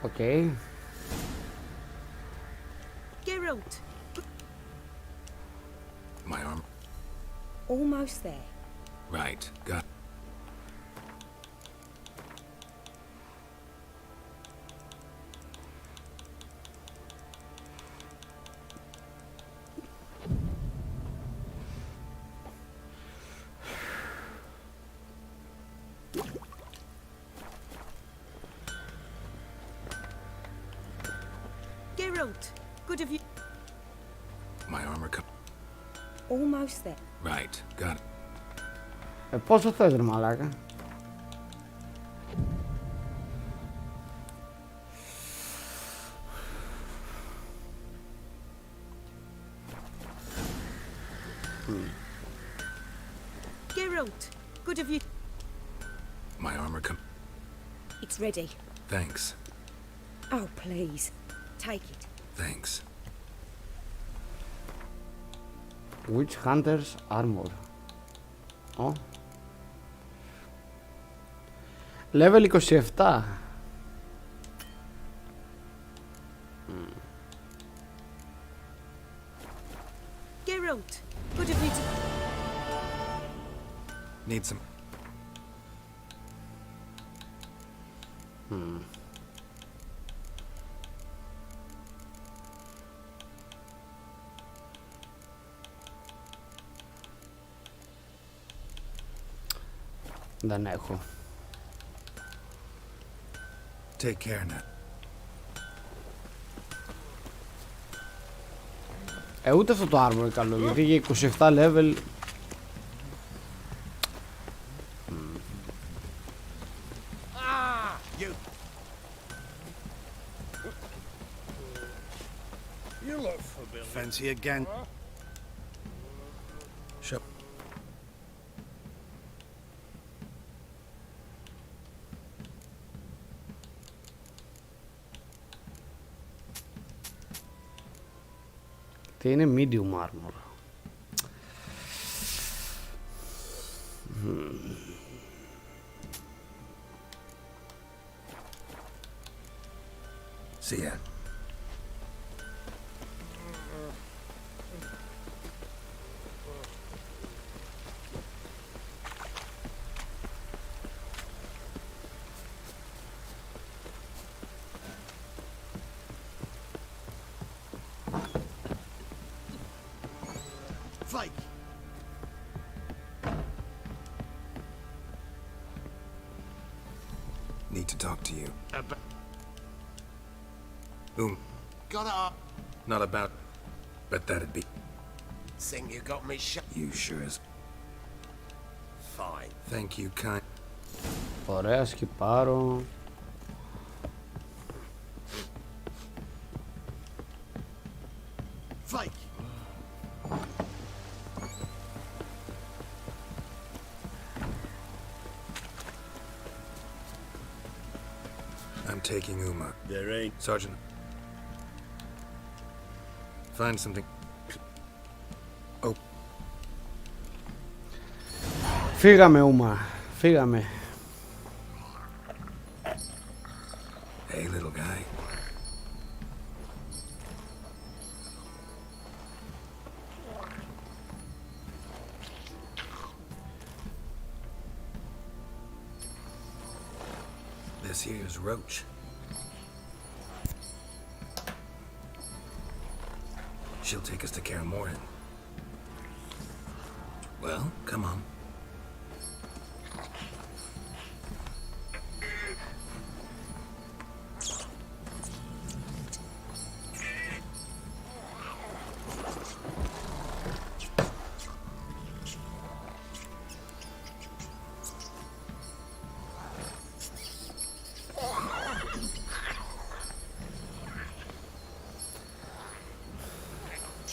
Okay. Geralt! My arm... Almost there. Right, got. Geralt, good of you. My armor Almost there. Right, got it. Πόσο θες ρε μαλάκα? Geralt, good of you. My armor It's ready. Thanks. Oh, please. Take it. Thanks. Witch Hunter's Armor. Oh. Level 27. Geralt, good of you to... Need some. Δεν έχω. Take care now. Ούτε αυτό το armor είναι καλό, γιατί για 27 level... You look familiar. Fancy again? Shut. Τι είναι medium armor. See ya. Fight. Need to talk to you. Got up. Not about. But that'd be. Think you got me shut. You sure as. Fine. Thank you, kind. Ωραία, σκυπάρω. Fight. I'm taking Uma. There ain't. Sergeant. Find something. Oh. Φύγαμε, Ούμα. Φύγαμε. Hey, little guy. This here's Roach. She'll take us to Kaer Morhen. Well, come on.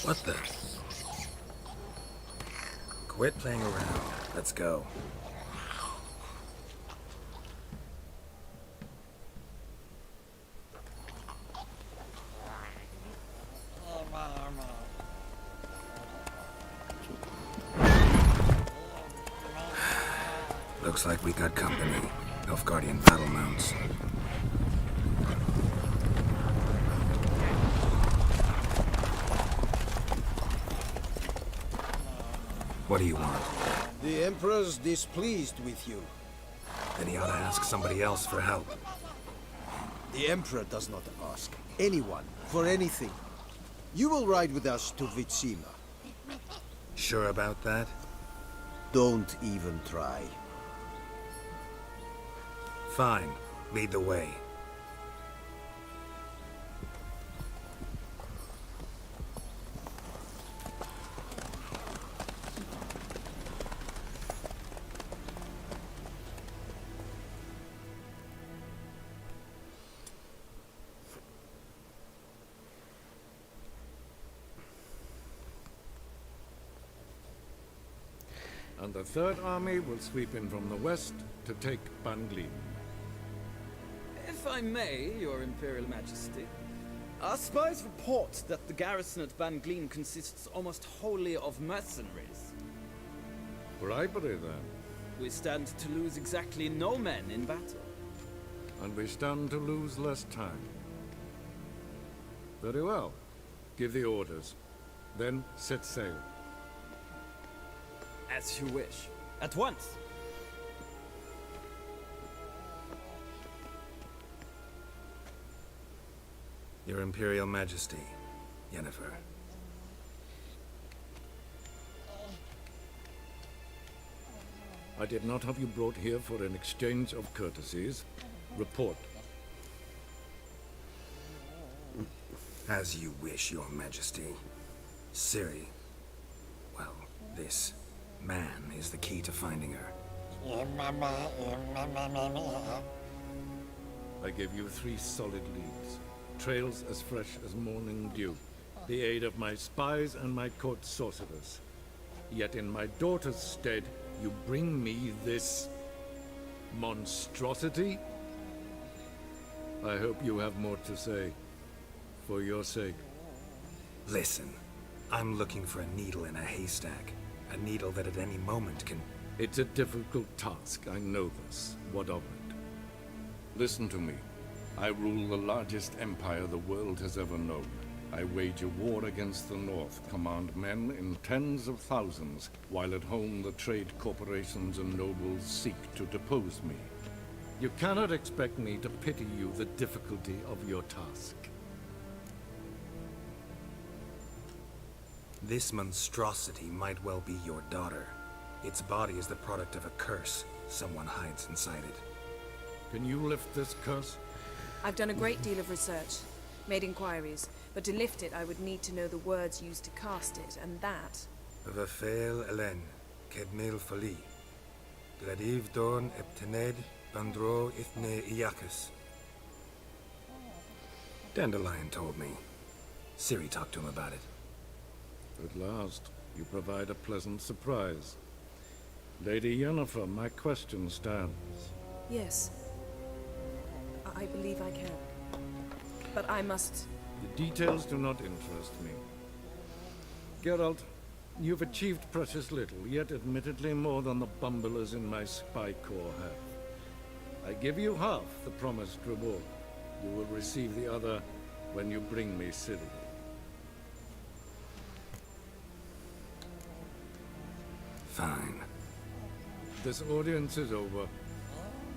What the? Quit playing around. Let's go. Looks like we got company. Nilfgaardian battle mounts. What do you want? The Emperor's displeased with you. Then he ought to ask somebody else for help. The Emperor does not ask anyone for anything. You will ride with us to Vitsima. Sure about that? Don't even try. Fine. Lead the way. And the Third Army will sweep in from the west to take Banglin. If I may, Your Imperial Majesty, our spies report that the garrison at Banglin consists almost wholly of mercenaries. Bribery, then. We stand to lose exactly no men in battle. And we stand to lose less time. Very well. Give the orders. Then set sail. As you wish. At once! Your Imperial Majesty, Yennefer. I did not have you brought here for an exchange of courtesies. Report. As you wish, Your Majesty. Ciri. Well, this man is the key to finding her. I give you 3 solid leads. Trails as fresh as morning dew. The aid of my spies and my court sorcerers. Yet in my daughter's stead, you bring me this monstrosity? I hope you have more to say. For your sake. Listen, I'm looking for a needle in a haystack. A needle that at any moment can... It's a difficult task, I know this. What of it? Listen to me. I rule the largest empire the world has ever known. I wage a war against the North, command men in tens of thousands, while at home the trade corporations and nobles seek to depose me. You cannot expect me to pity you the difficulty of your task. This monstrosity might well be your daughter. Its body is the product of a curse. Someone hides inside it. Can you lift this curse? I've done a great deal of research, made inquiries, but to lift it I would need to know the words used to cast it, and that... Vafael Elen, Kedmil Fali. Gladiv Dorn Eptened Bandro Ithne Iacus. Dandelion told me. Ciri talked to him about it. At last, you provide a pleasant surprise. Lady Yennefer, my question stands. Yes. I believe I can. But I must... The details do not interest me. Geralt, you've achieved precious little, yet admittedly more than the bumblers in my spy corps have. I give you half the promised reward. You will receive the other when you bring me Ciri. Fine. This audience is over.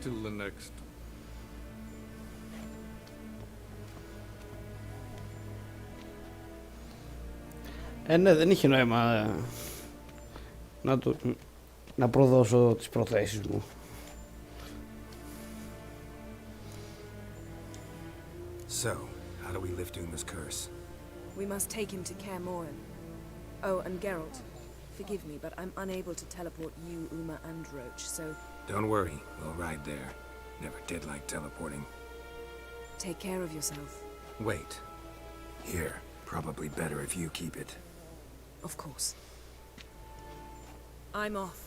Till the next. Ναι, δεν είχε νόημα να προδώσω τις προθέσεις μου. So, how do we lift Uma's curse? We must take him to Kaer Morhen. Oh, and Geralt, forgive me, but I'm unable to teleport you, Uma, and Roach, so... Don't worry, we'll ride there. Never did like teleporting. Take care of yourself. Wait. Here, probably better if you keep it. Of course. I'm off.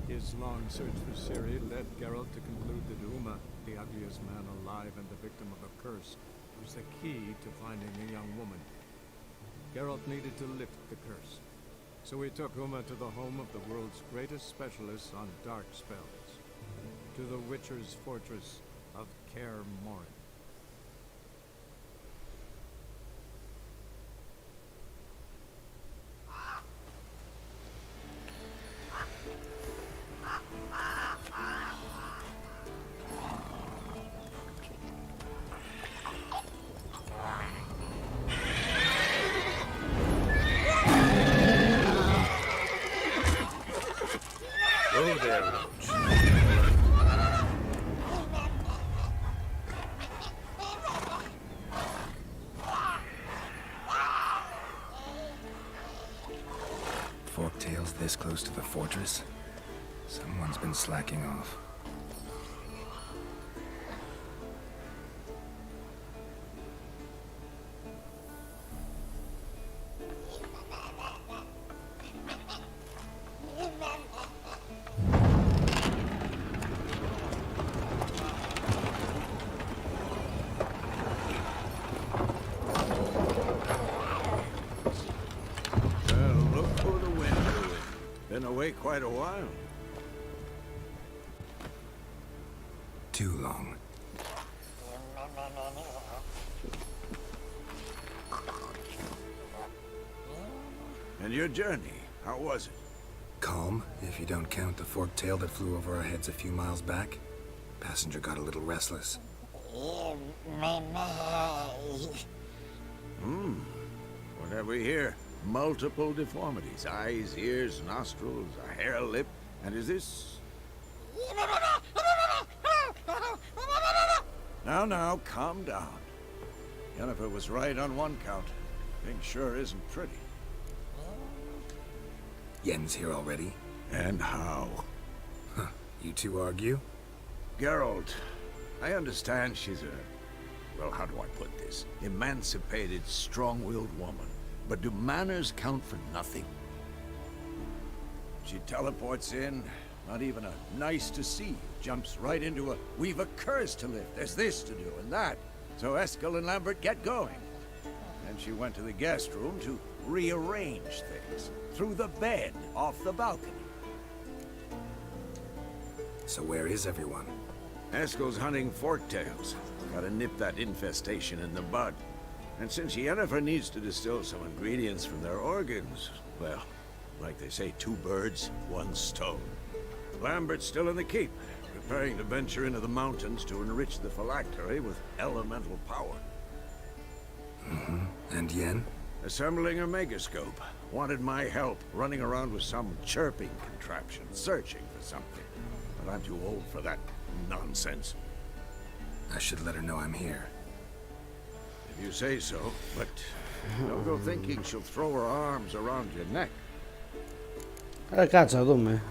His long search for Ciri led Geralt to conclude that Uma, the ugliest man alive and the victim of a curse, was the key to finding a young woman. Geralt needed to lift the curse, so he took Uma to the home of the world's greatest specialists on dark spells, to the Witcher's fortress of Kaer Morhen. Oh, there, Roach. Forktails this close to the fortress? Someone's been slacking off. Quite a while. Too long. And your journey, how was it? Calm, if you don't count the forktail that flew over our heads a few miles back. Passenger got a little restless. What have we here? Multiple deformities. Eyes, ears, nostrils, a hair lip. And is this... Now, calm down. Yennefer was right on one count. Thing sure isn't pretty. Yen's here already? And how? Huh. You two argue? Geralt, I understand she's a... Well, how do I put this? Emancipated, strong-willed woman. But do manners count for nothing? She teleports in, not even a nice to see. Jumps right into a, we've a curse to lift, there's this to do and that. So Eskel and Lambert get going. And she went to the guest room to rearrange things. Through the bed, off the balcony. So where is everyone? Eskel's hunting forktails. Gotta nip that infestation in the bud. And since Yennefer needs to distill some ingredients from their organs, well, like they say, 2 birds, 1 stone. Lambert's still in the keep, preparing to venture into the mountains to enrich the phylactery with elemental power. And Yen? Assembling a megascope. Wanted my help, running around with some chirping contraption, searching for something. But I'm too old for that nonsense. I should let her know I'm here. If you say so, but don't go thinking she'll throw her arms around your neck. Κάτσε να δούμε.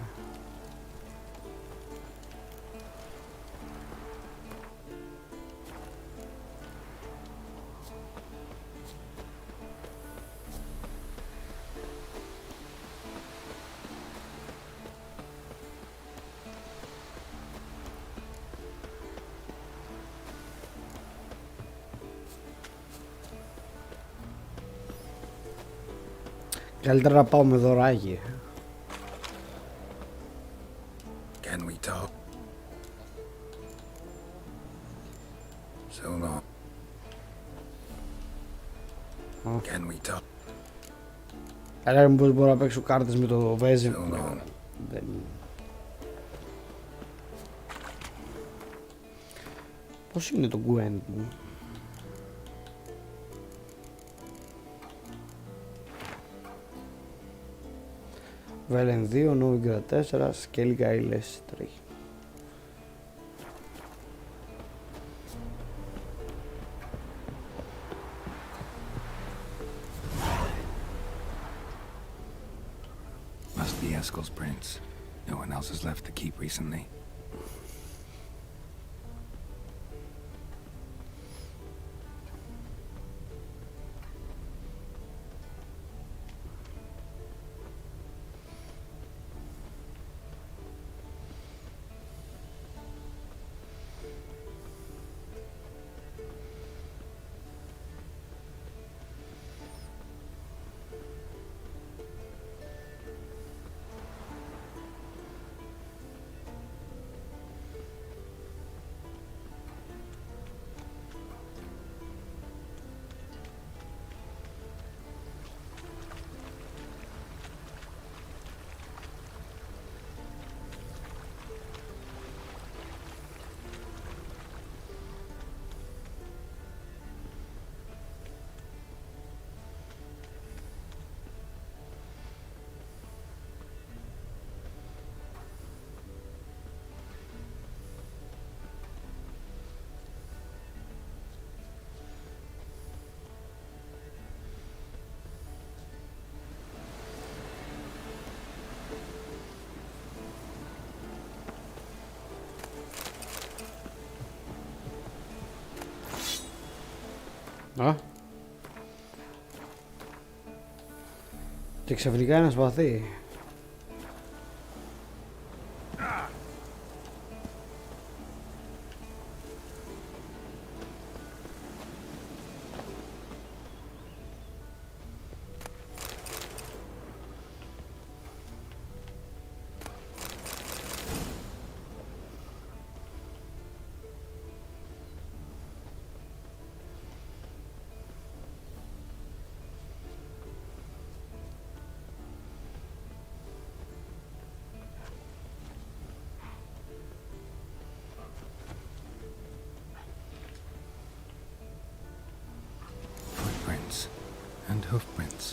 Καλύτερα να πάω με δωράκι. Can we talk? So long. Can we talk? Αλλά μήπως μπορώ να παίξω κάρτες με το Βέζι. Δεν... Πώς είναι το Gwent μου? Velen 2, Novigrad 4, Skellige 3. Must be Eskel's prince. No one else has left the keep recently. Α. Και ξαφνικά ένας βαθύ. And hoofprints.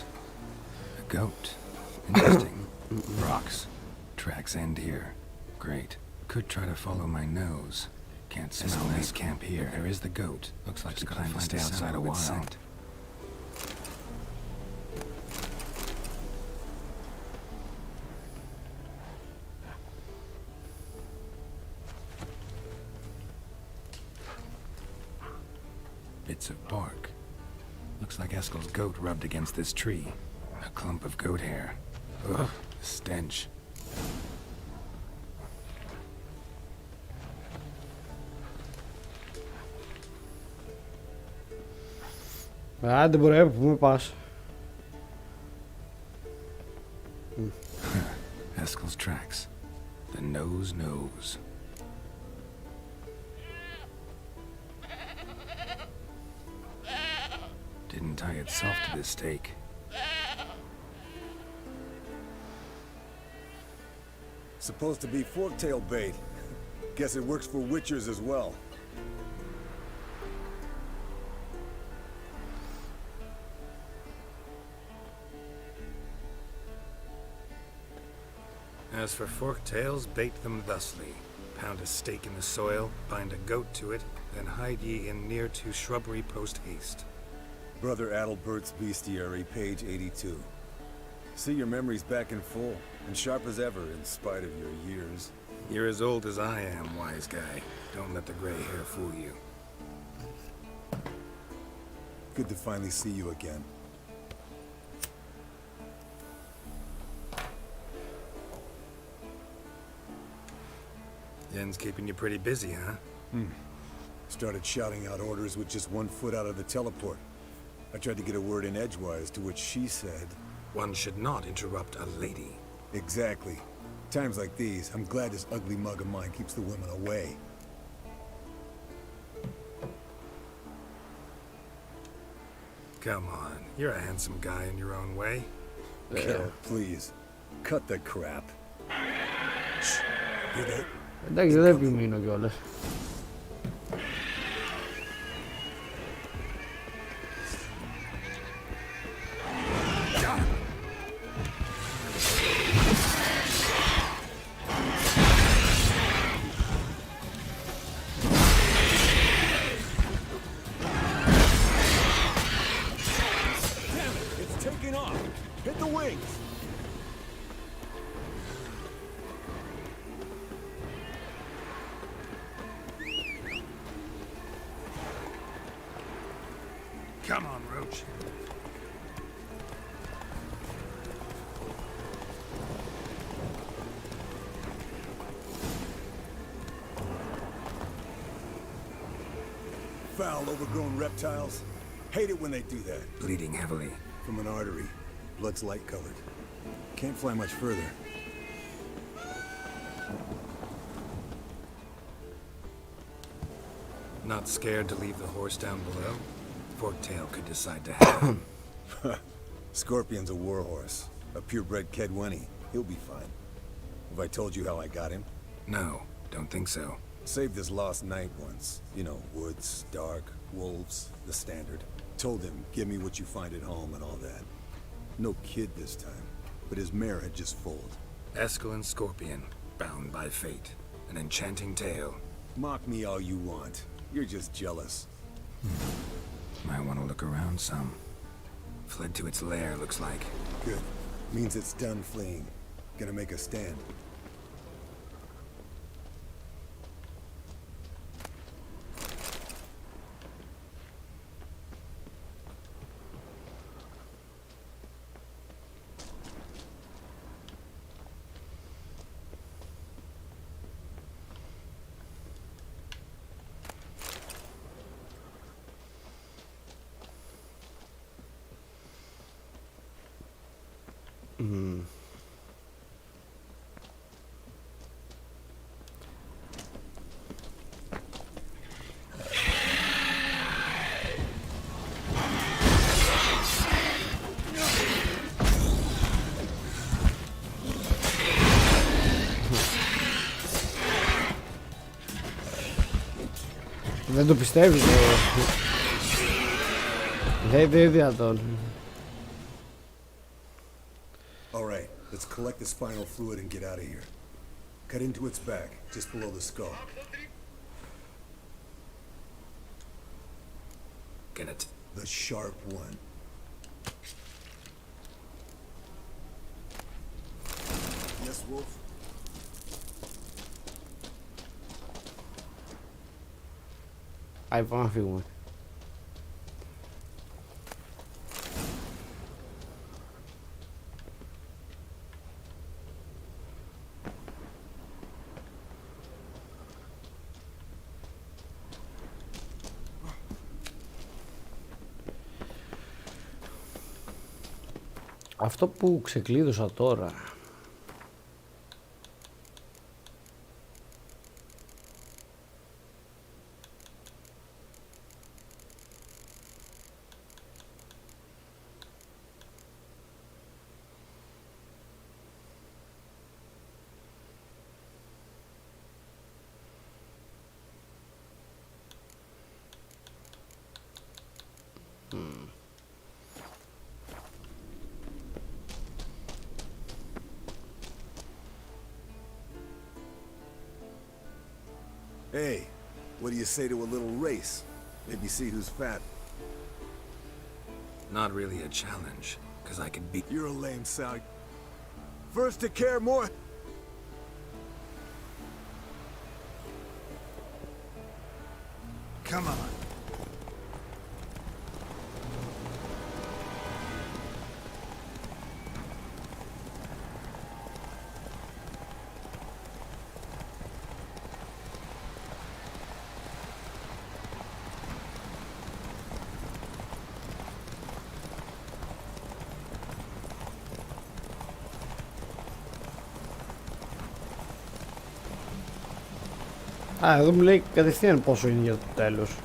A goat. Interesting. Rocks. Tracks end here. Great. Could try to follow my nose. Can't smell this camp here. There is the goat. Looks like you plan to stay outside a while. Bits of bark. Looks like Eskel's goat rubbed against this tree. A clump of goat hair. Ugh, stench. Άντε μπορέ, πού με πας. Eskel's tracks. The nose knows. Didn't tie itself to this stake. Supposed to be forktail bait. Guess it works for witchers as well. As for forktails, bait them thusly. Pound a stake in the soil, bind a goat to it, then hide ye in near to shrubbery post haste. Brother Adalbert's Bestiary, page 82. See, your memory's back in full, and sharp as ever in spite of your years. You're as old as I am, wise guy. Don't let the gray hair fool you. Good to finally see you again. Yen's keeping you pretty busy, huh? Started shouting out orders with just 1 foot out of the teleport. I tried to get a word in edgewise, to which she said... One should not interrupt a lady. Exactly. Times like these, I'm glad this ugly mug of mine keeps the women away. Come on, you're a handsome guy in your own way. Carol, please. Cut the crap. Shh. Hear that? Εντάξει, δεν επιμείνω κιόλας. Come on, Roach. Foul, overgrown reptiles. Hate it when they do that. Bleeding heavily. From an artery. Blood's light-colored. Can't fly much further. Not scared to leave the horse down below? Forktail could decide to have him. Scorpion's a warhorse. A purebred Kedwenny. He'll be fine. Have I told you how I got him? No, don't think so. Saved his lost knight once. You know, woods, dark, wolves, the standard. Told him, give me what you find at home and all that. No kid this time, but his mare had just foaled. Eskel and Scorpion, bound by fate. An enchanting tale. Mock me all you want. You're just jealous. Might want to look around some. Fled to its lair, looks like. Good. Means it's done fleeing. Gonna make a stand. Δεν το πιστεύει. Δεν είναι δυνατόν. Alright, let's collect this final fluid and get out of here. Cut into its back, just below the skull. Get it. The sharp one. Yes, Wolf? Άι, πάμε να φύγουμε. Αυτό που ξεκλείδωσα τώρα Hey, what do you say to a little race? Maybe see who's fat. Not really a challenge, because I could beat... You're a lame sound. First to care more... Come on. Α, εδώ μου λέει κατευθείαν πόσο είναι για το τέλος.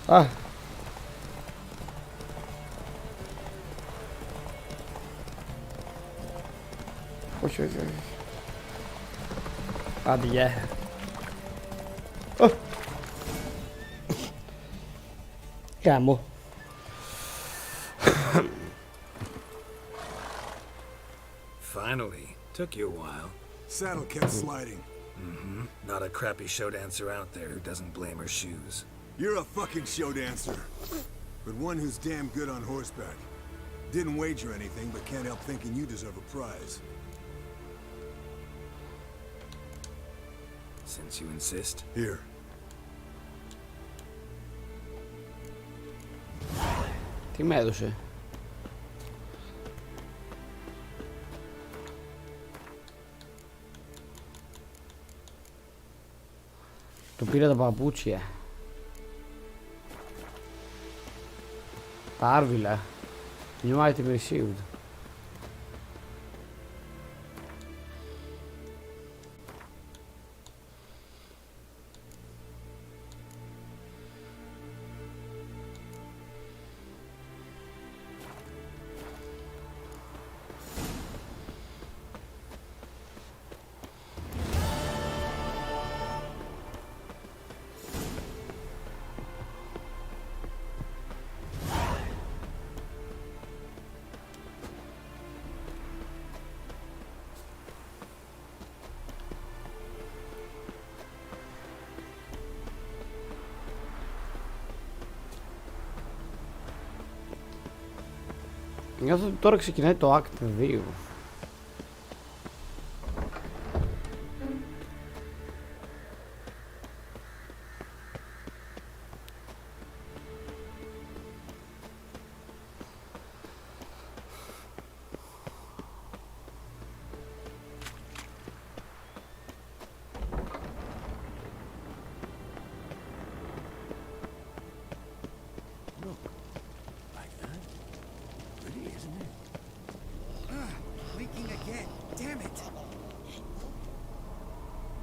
Α. Όχι, όχι, όχι. Άντε, γεια. Γάμο. Finally. Took you a while. Saddle kept sliding. Mm-hmm. Not a crappy show dancer out there who doesn't blame her shoes. You're a fucking show dancer. But one who's damn good on horseback. Didn't wager anything, but can't help thinking you deserve a prize. Since you insist. Here. Τι με έδωσε? Του πήρα τα παπούτσια. Τα άρβιλα. New item received. Νιώθω ότι τώρα ξεκινάει το Act 2.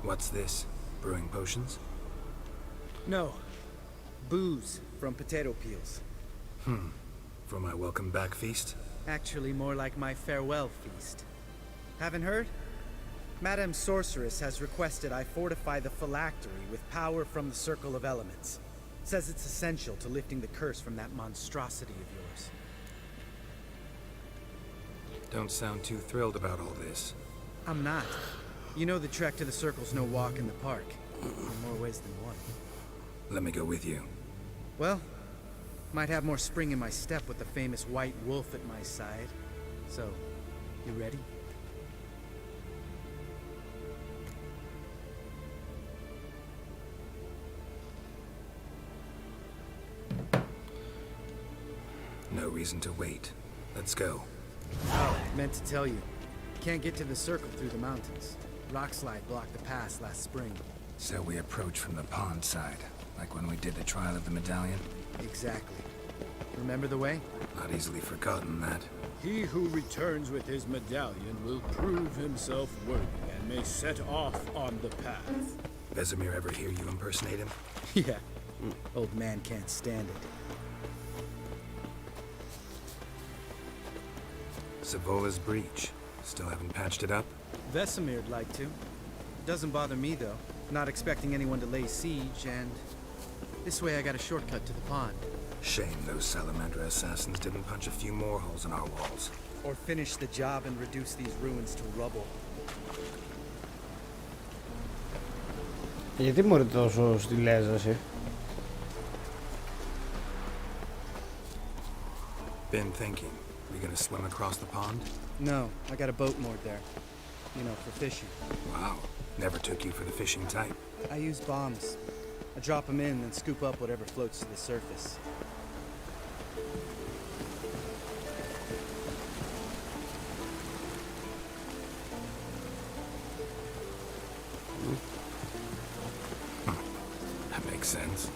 What's this? Brewing potions? No. Booze from potato peels. For my welcome back feast? Actually, more like my farewell feast. Haven't heard? Madame Sorceress has requested I fortify the phylactery with power from the Circle of Elements. Says it's essential to lifting the curse from that monstrosity of yours. Don't sound too thrilled about all this. I'm not. You know the trek to the Circle's no walk in the park. In more ways than one. Let me go with you. Well, might have more spring in my step with the famous white wolf at my side. So, you ready? No reason to wait. Let's go. Oh, meant to tell you. Can't get to the Circle through the mountains. Rockslide blocked the pass last spring. So we approach from the pond side, like when we did the trial of the medallion? Exactly. Remember the way? Not easily forgotten, that. He who returns with his medallion will prove himself worthy and may set off on the path. Vesemir ever hear you impersonate him? Yeah. Old man can't stand it. Savola's breach. Still haven't patched it up? Vesemir'd like to. Doesn't bother me, though. Not expecting anyone to lay siege, and this way I got a shortcut to the pond. Shame those Salamandra assassins didn't punch a few more holes in our walls. Or finish the job and reduce these ruins to rubble. Γιατί μωρέ τόσο στη λέζα εσύ? Been thinking. We gonna swim across the pond? No, I got a boat moored there. You know, for fishing. Wow. Never took you for the fishing type. I use bombs. I drop them in and scoop up whatever floats to the surface. That makes sense.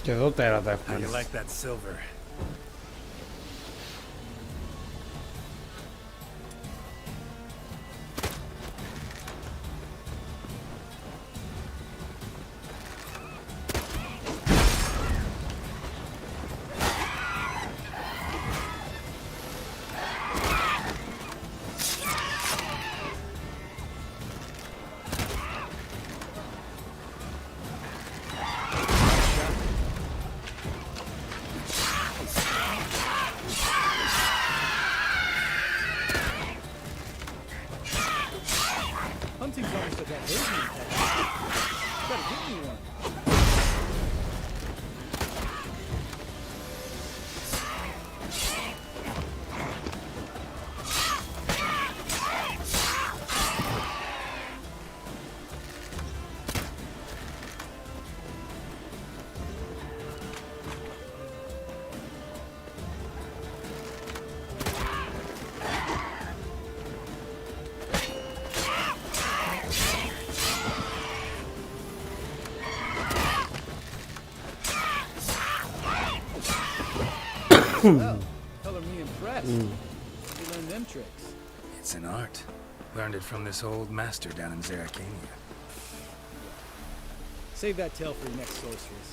Και εδώ τέρατα How έχουμε. you like that silver? Hunting's almost at that version. Gotta get me one. Well, color me impressed. You learned them tricks. It's an art. Learned it from this old master down in Zeracania. Save that tale for your next sorceress.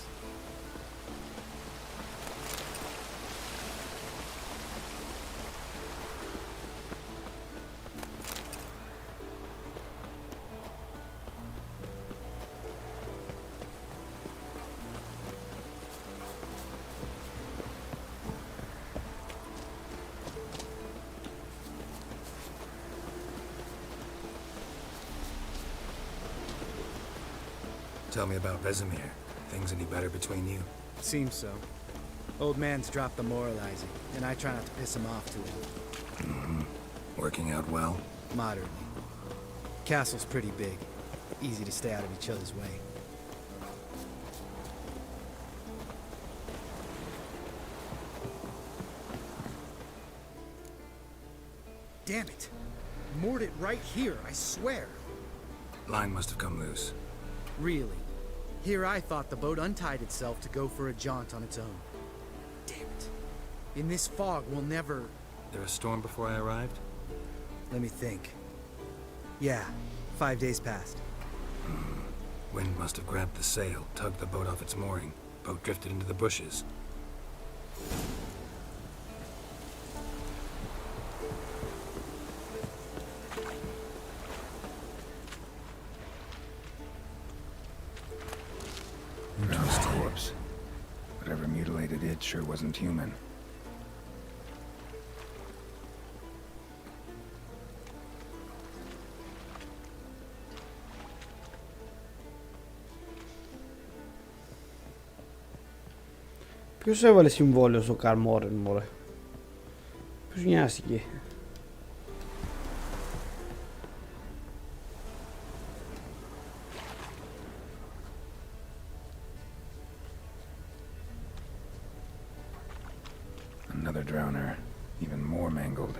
Tell me about Vesemir. Things any better between you? Seems so. Old man's dropped the moralizing, and I try not to piss him off too much. Working out well? Moderately. Castle's pretty big. Easy to stay out of each other's way. Damn it. Moored it right here, I swear. Line must have come loose. Really? Here I thought the boat untied itself to go for a jaunt on its own. Damn it. In this fog, we'll never... There a storm before I arrived? Let me think. Yeah, 5 days passed. Wind must have grabbed the sail, tugged the boat off its mooring. Boat drifted into the bushes. Drown's corpse. Whatever mutilated it sure wasn't human. Ποιος έβαλε συμβόλαιο στο Καρμόρεν, μωρέ? Ποιος νοιάστηκε? Another drowner, even more mangled.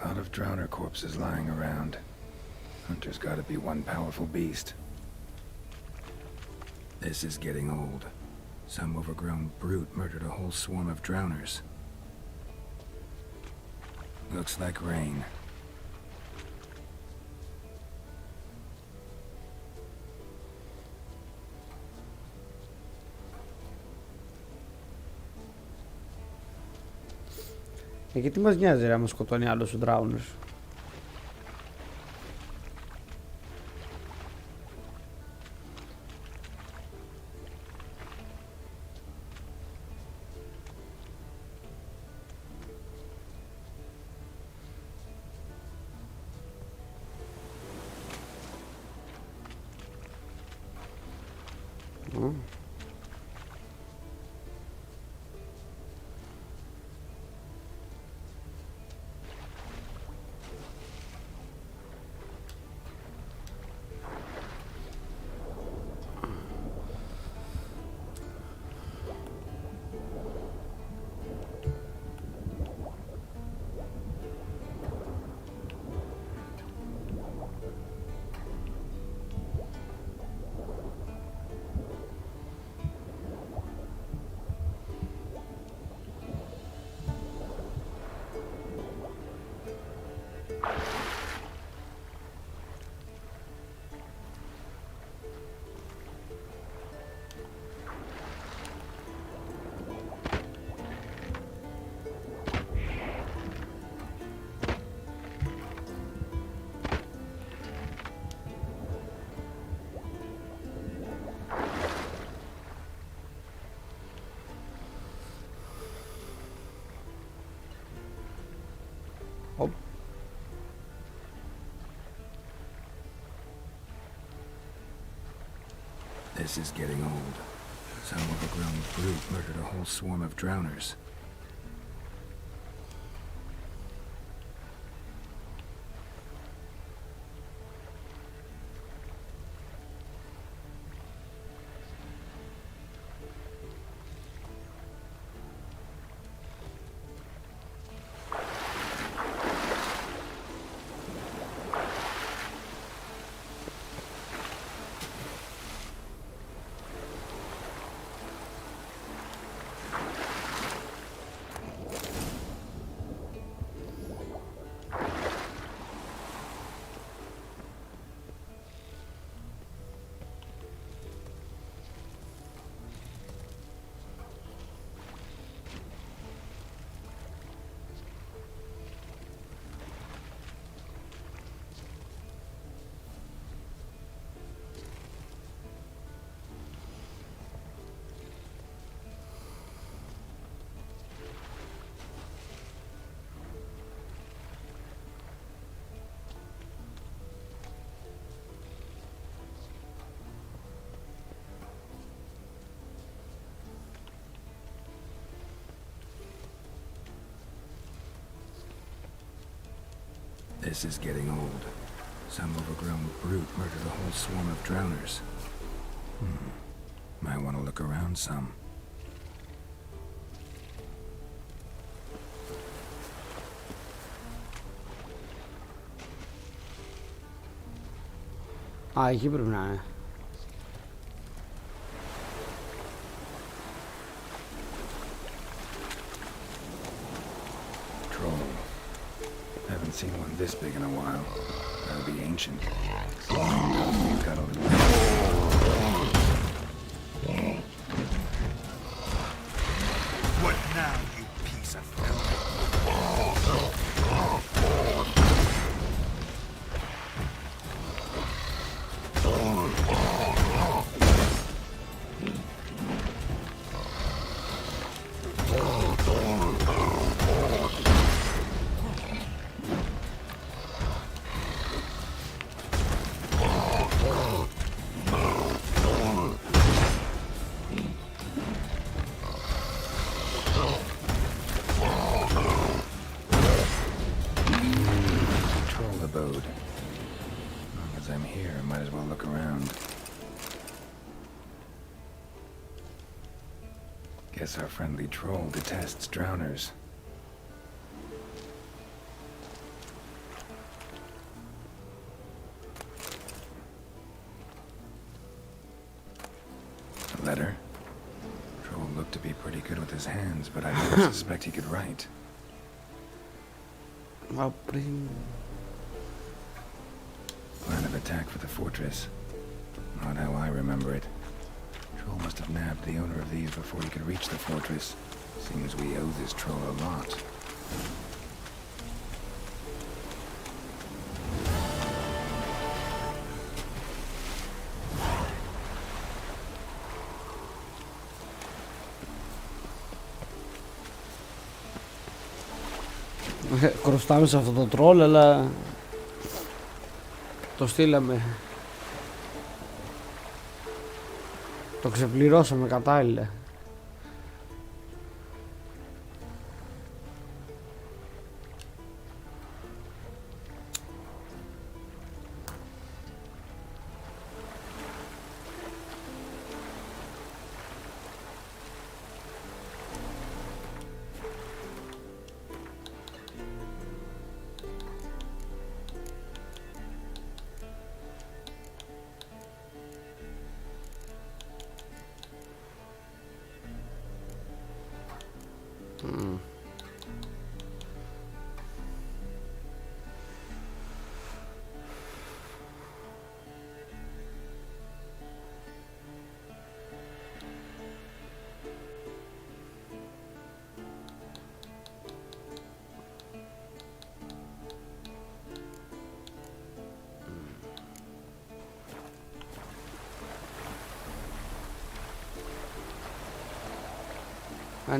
Lot of drowner corpses lying around. Hunter's gotta be one powerful beast. This is getting old. Some overgrown brute murdered a whole swarm of drowners. Looks like rain. Και τι μας νοιάζει ρε άμα σκοτώνει άλλος ο Drowners? This is getting old. Some overgrown brute murdered a whole swarm of drowners. This is getting old. Some overgrown brute murdered a whole swarm of drowners. Might want to look around some. Α, εκεί πρέπει να είναι. Troll. Haven't seen one this big in a while. That'll be ancient. You've got a little... What now, you piece of filth? Guess our friendly troll detests drowners. A letter? Troll looked to be pretty good with his hands, but I don't suspect he could write. Plan of attack for the fortress. Not how I remember it. Troll must have nabbed the owner of these before he could reach the fortress. Seems we owe this troll a lot. Χρωστάμε σε αυτό το τρόλ, αλλά το στείλαμε. Το ξεπληρώσαμε κατάλληλα.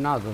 Να το.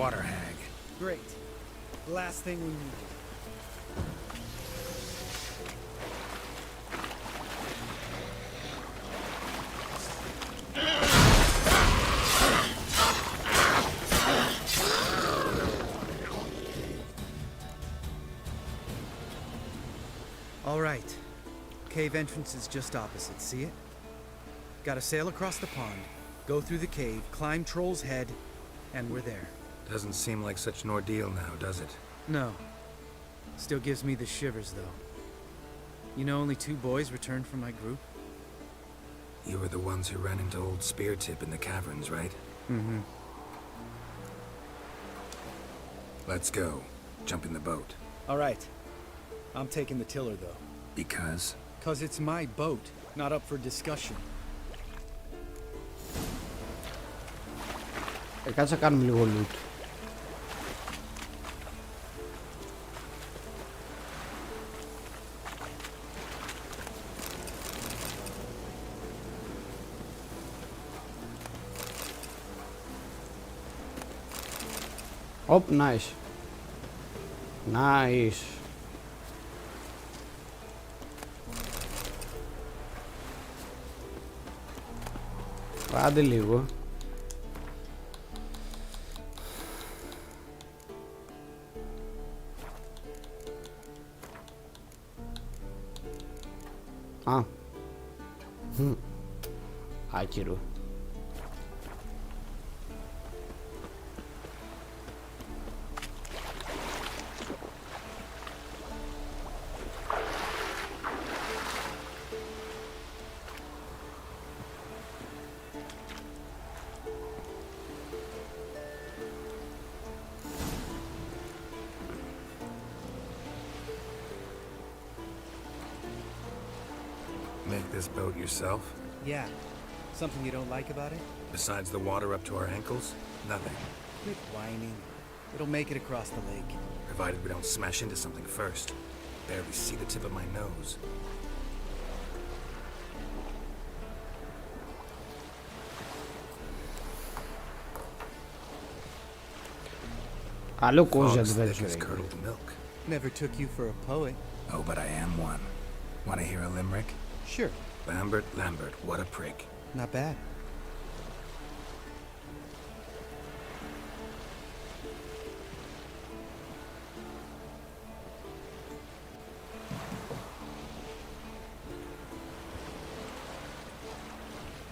Water hag. Great. The last thing we need. All cave entrance is just opposite, see it? Gotta sail across the pond, go through the cave, climb Troll's Head, and we're there. Doesn't seem like such an ordeal now, does it? No. Still gives me the shivers, though. You know only 2 boys returned from my group? You were the ones who ran into old Speartip in the caverns, right? Mm-hmm. Let's go. Jump in the boat. All right. I'm taking the tiller, though. Because? 'Cause it's my boat, not up for discussion. Κάτσε να κάνουμε λίγο loot. Οπ, nice. Nice. Άντε λίγο. Α. Άκυρο. Make this boat yourself? Yeah. Something you don't like about it? Besides the water up to our ankles? Nothing. Quit whining. It'll make it across the lake. Provided we don't smash into something first. Barely see the tip of my nose. Άλλο κόσμο Fog's thick adventure. as curdled milk. Never took you for a poet. Oh, but I am one. Want to hear a limerick? Sure. Lambert, Lambert, what a prick. Not bad.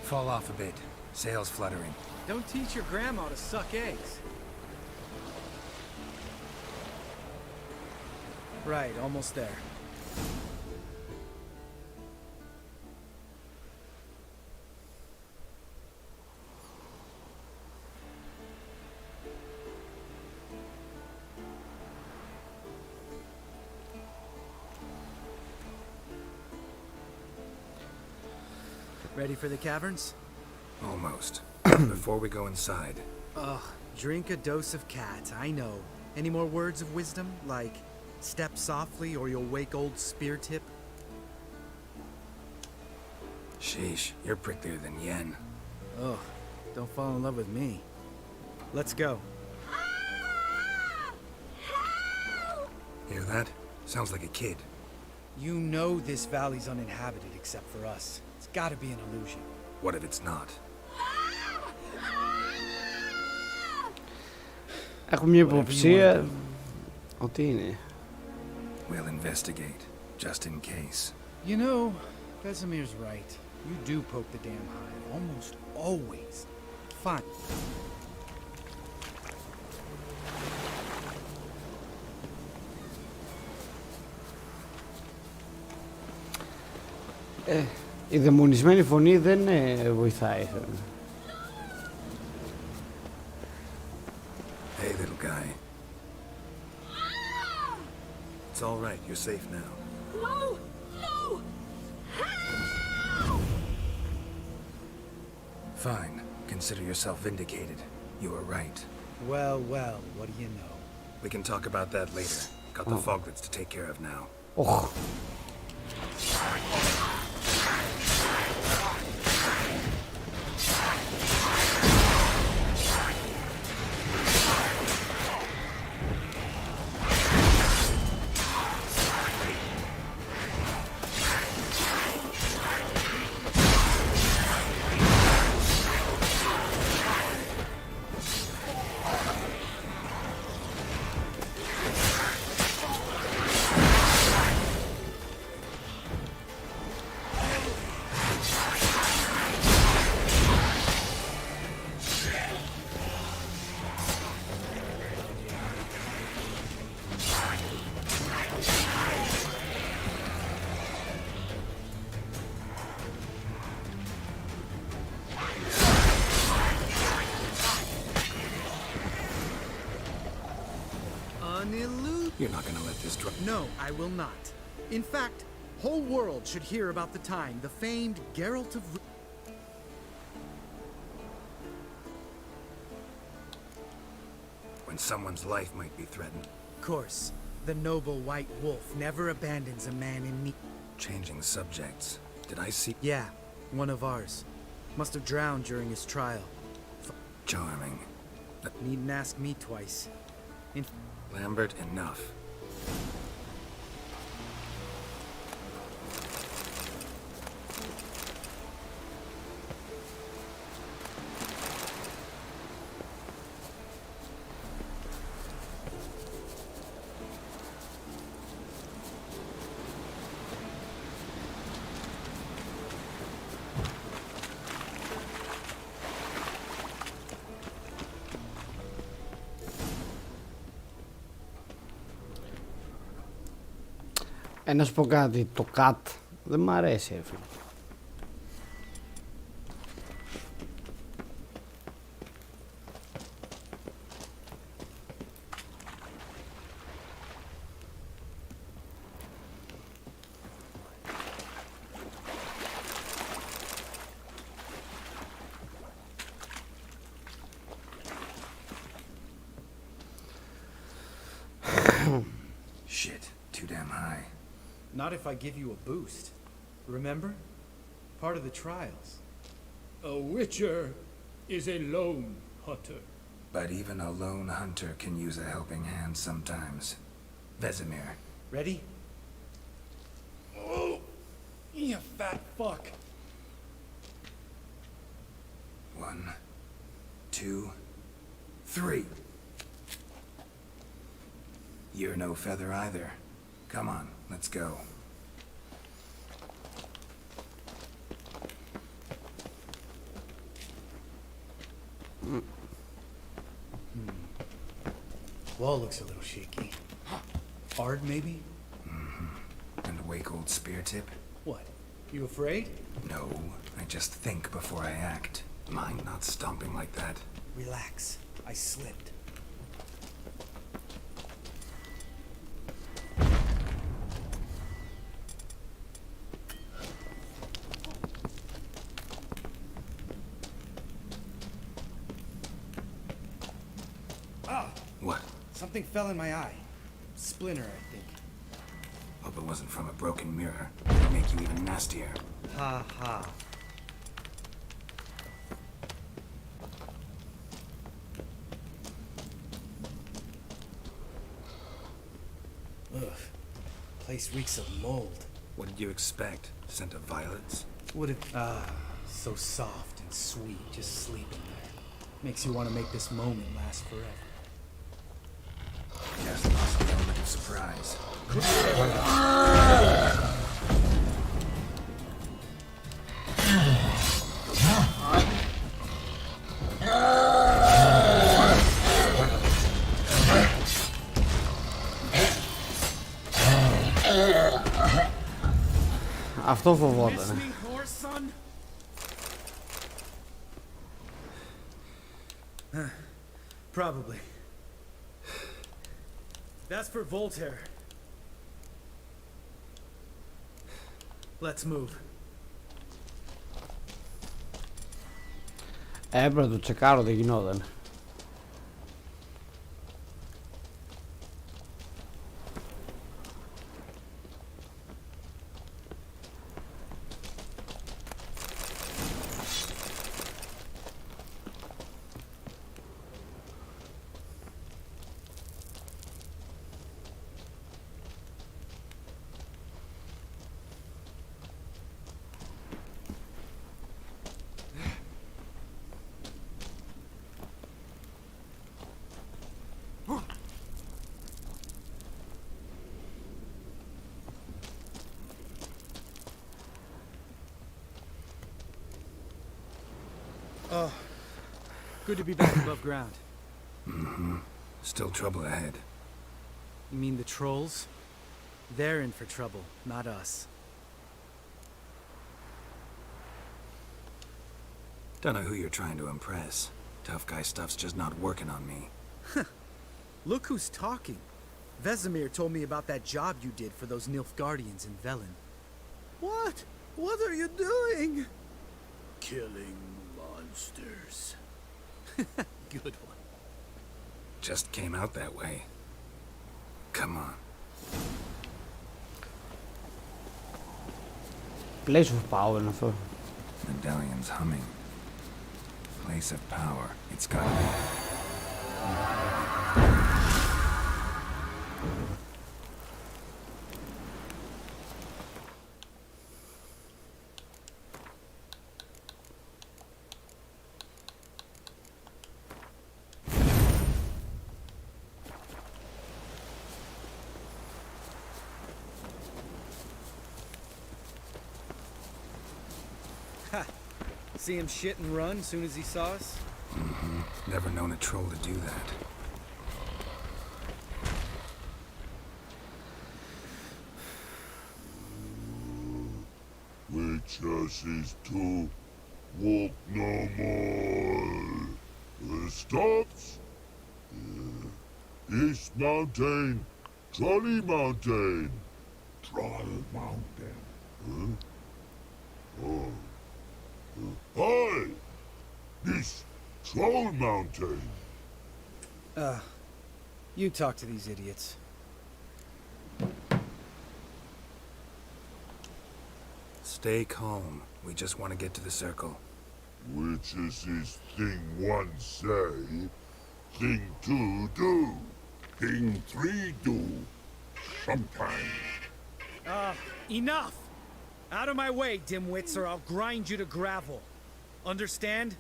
Fall off a bit. Sails fluttering. Don't teach your grandma to suck eggs. Right, almost there. Ready for the caverns? Almost. Before we go inside. Ugh, drink a dose of cat, I know. Any more words of wisdom, like step softly or you'll wake old Speartip? Sheesh, you're pricklier than Yen. Ugh, don't fall in love with me. Let's go. Hear that? Sounds like a kid. You know this valley's uninhabited except for us. It's gotta be an illusion. What if it's not? Έχω μια υποψία ότι είναι. We'll investigate, just in case. You know, Vesemir's right. You do poke the damn hive, almost always. Fine. Η δαιμονισμένη φωνή δεν βοηθάει. Hey, little guy. It's all right. You're safe now. No! No! Fine. Consider yourself vindicated. You were right. Well, well, what do you know? We can talk about that later. Got the foglets to take care of now. Oh. You're not gonna let this drop. No, I will not. In fact, whole world should hear about the time the famed Geralt of... When someone's life might be threatened. Of course, the noble white wolf never abandons a man in need. Changing subjects. Did I see? Yeah, one of ours. Must have drowned during his trial. Charming. Needn't ask me twice. Lambert, enough. Να σου πω κάτι, το cut δεν μ' αρέσει, φίλε. Shit, too damn high. Not if I give you a boost. Remember? Part of the trials. A witcher is a lone hunter. But even a lone hunter can use a helping hand sometimes. Vesemir. Ready? Oh, you fat fuck. 1, 2, 3. You're no feather either. Come on, let's go. Wall looks a little shaky. Hard, maybe? And a wake-old spear tip? What? You afraid? No, I just think before I act. Mind not stomping like that. Relax. I slipped. What? Something fell in my eye. Splinter, I think. Hope it wasn't from a broken mirror. It'll make you even nastier. Ha ha. Ugh. Place reeks of mold. What did you expect? Scent of violets? Would it... so soft and sweet, just sleeping there. Makes you want to make this moment last forever. Just lost the element of surprise. Αυτό φοβόταν. Probably. That's for Voltaire. Let's move. Πρέπει να το τσεκάρω, δεν γινόταν. Oh, good to be back above ground. Still trouble ahead. You mean the trolls? They're in for trouble, not us. Don't know who you're trying to impress. Tough guy stuff's just not working on me. Look who's talking. Vesemir told me about that job you did for those Nilfgaardians in Velen. What? What are you doing? Killing monsters. Good one. Just came out that way. Come on. Place of power αυτό. Medallion's humming. Place of power. It's gotta be. Ha! See him shit and run as soon as he saw us? Mm-hmm. Never known a troll to do that. Witches is to walk no more. Stops. East Mountain, Trolley Mountain. Troll Mountain. Huh? Oh. Hi! This Troll Mountain. You talk to these idiots. Stay calm. We just want to get to the circle. Witches is thing one say, thing two do, thing three do. Sometimes. Enough! Out of my way, dimwits, or I'll grind you to gravel. Understand?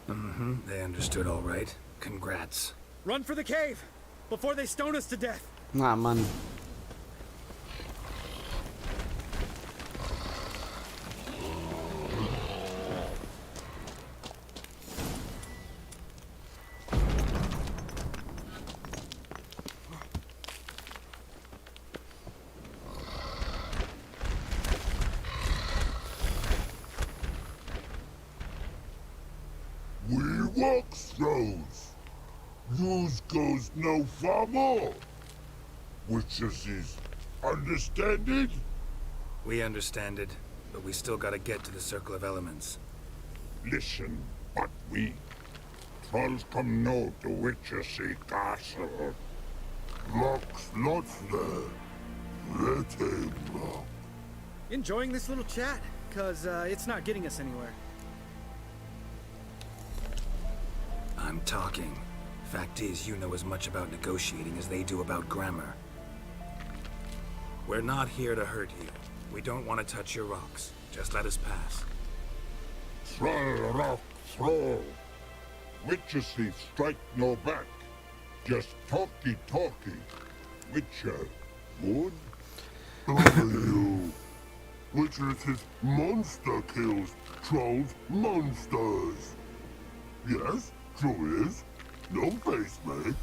Mm-hmm. They understood all right. Congrats. Run for the cave! Before they stone us to death! Να, man. We walk throws. Yous goes no far more. Witches is understand it? We understand it, but we still gotta get to the Circle of Elements. Listen, but we trolls come no to Witchersea Castle. Locks lots there. Let him lock. Enjoying this little chat? Cause, it's not getting us anywhere. I'm talking. Fact is, you know as much about negotiating as they do about grammar. We're not here to hurt you. We don't want to touch your rocks. Just let us pass. Troll rock throw. Witchersea strike no back. Just talky. Witcher, good? You. Witchersea monster kills trolls monsters. Yes, true is. No face make.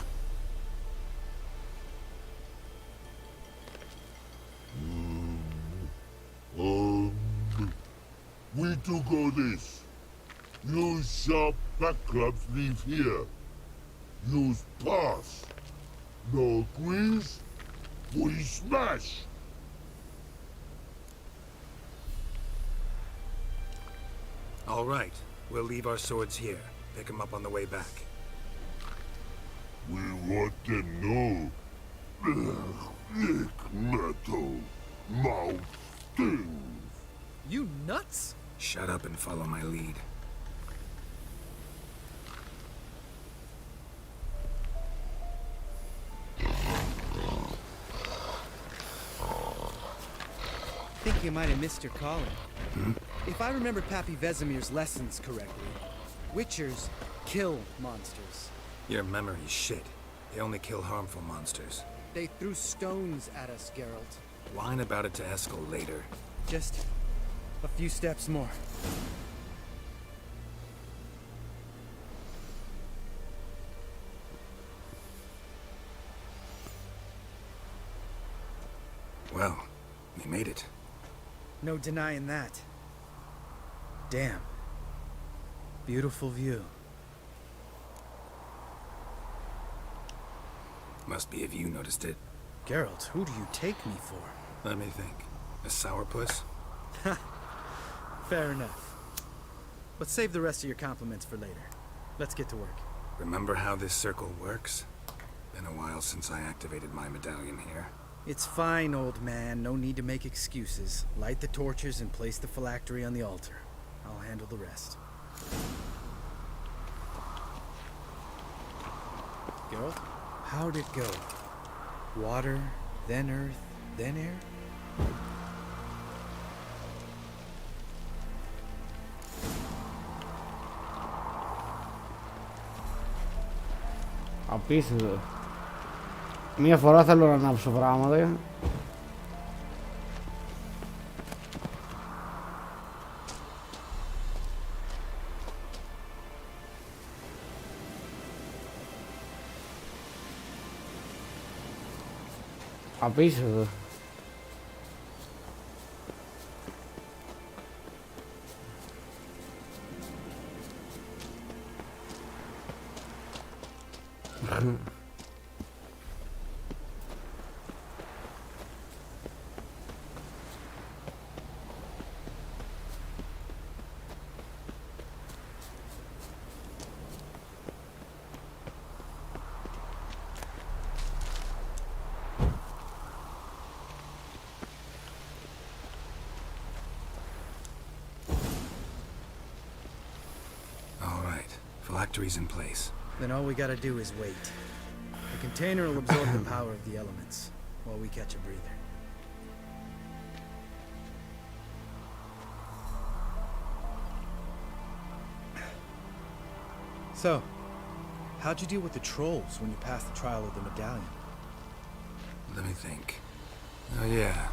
We do go this. Use sharp back clubs leave here. Use pass. No agrees, we smash. All right. We'll leave our swords here. Pick them up on the way back. We want them know. Lick metal. Mouth stings. You nuts? Shut up and follow my lead. Think you might have missed your calling. Hmm? If I remember Pappy Vesemir's lessons correctly, Witchers kill monsters. Your memory's shit. They only kill harmful monsters. They threw stones at us, Geralt. Whine about it to Eskel later. Just a few steps more. Well, we made it. No denying that. Damn. Beautiful view. Must be if you noticed it. Geralt, who do you take me for? Let me think. A sourpuss? Fair enough. But save the rest of your compliments for later. Let's get to work. Remember how this circle works? Been a while since I activated my medallion here. It's fine, old man. No need to make excuses. Light the torches and place the phylactery on the altar. I'll handle the rest. Geralt, how'd it go? Water, then earth, then air? Απίστευτο. Μία φορά θέλω να ανάψω πράγματα. Απίστευτο. Phylactery's in place. Then all we gotta do is wait. The container will absorb the power of the elements, while we catch a breather. So, how'd you deal with the trolls when you passed the trial of the medallion? Let me think. Oh yeah,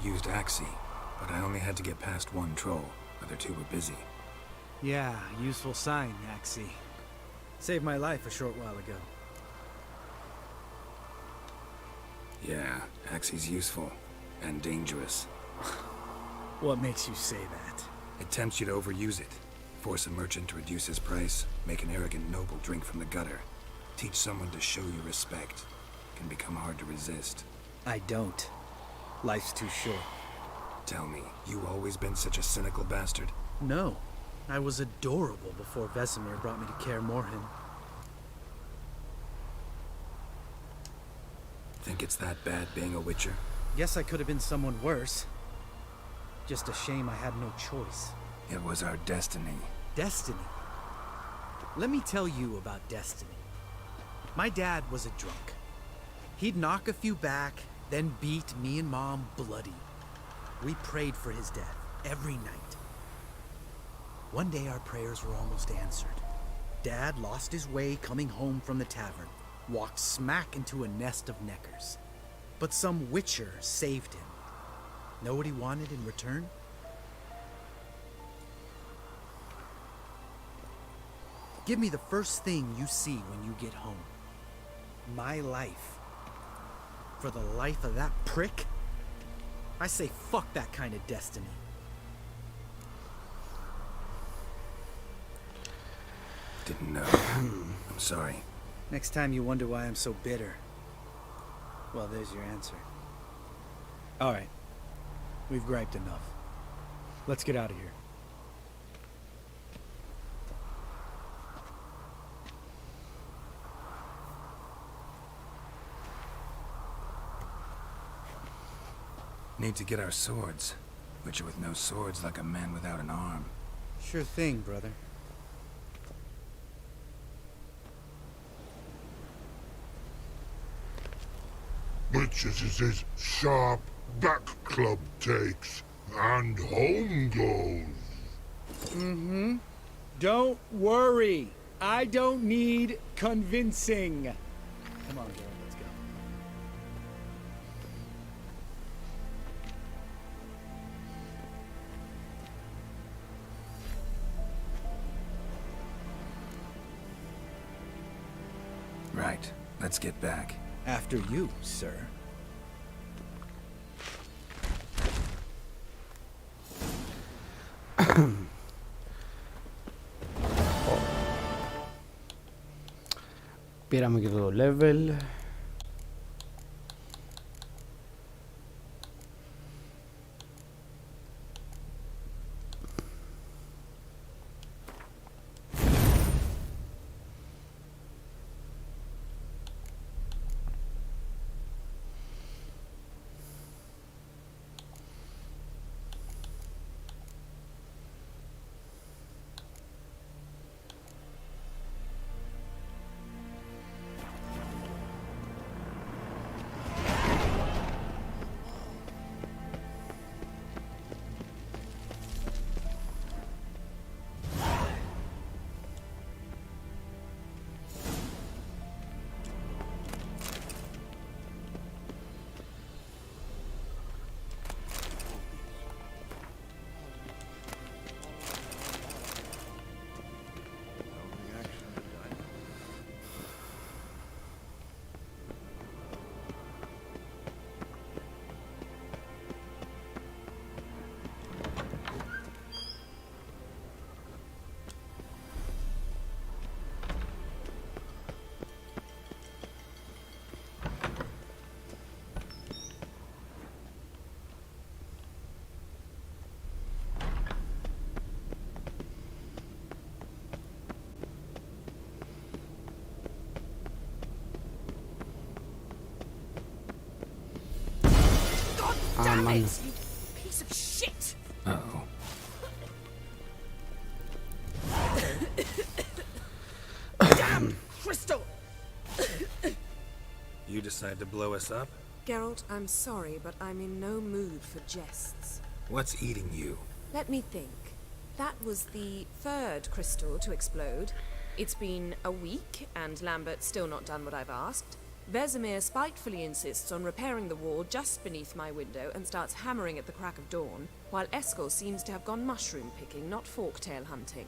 used Axie, but I only had to get past one troll. Other two were busy. Yeah, useful sign, Axie. Saved my life a short while ago. Yeah, Axie's useful. And dangerous. What makes you say that? It tempts you to overuse it. Force a merchant to reduce his price. Make an arrogant noble drink from the gutter. Teach someone to show you respect. Can become hard to resist. I don't. Life's too short. Tell me, you always been such a cynical bastard? No. I was adorable before Vesemir brought me to Kaer Morhen. Think it's that bad being a witcher? Guess I could have been someone worse. Just a shame I had no choice. It was our destiny. Destiny? Let me tell you about destiny. My dad was a drunk. He'd knock a few back, then beat me and Mom bloody. We prayed for his death every night. One day our prayers were almost answered. Dad lost his way coming home from the tavern, walked smack into a nest of neckers. But some witcher saved him. Know what he wanted in return? Give me the first thing you see when you get home. My life. For the life of that prick? I say fuck that kind of destiny. Didn't know. I'm sorry. Next time you wonder why I'm so bitter, well, there's your answer. All right. We've griped enough. Let's get out of here. Need to get our swords. Witcher with no swords like a man without an arm. Sure thing, brother. Witches is his sharp back club takes, and home goes. Mm-hmm. Don't worry. I don't need convincing. Come on, Geralt, let's go. Right. Let's get back. After you, sir. Πήραμε και το level. Damn it, it. you piece of shit! Uh-oh. Damn crystal! You decide to blow us up? Geralt, I'm sorry, but I'm in no mood for jests. What's eating you? Let me think. That was the third crystal to explode. It's been a week, and Lambert's still not done what I've asked. Vesemir spitefully insists on repairing the wall just beneath my window and starts hammering at the crack of dawn, while Eskel seems to have gone mushroom picking, not forktail hunting.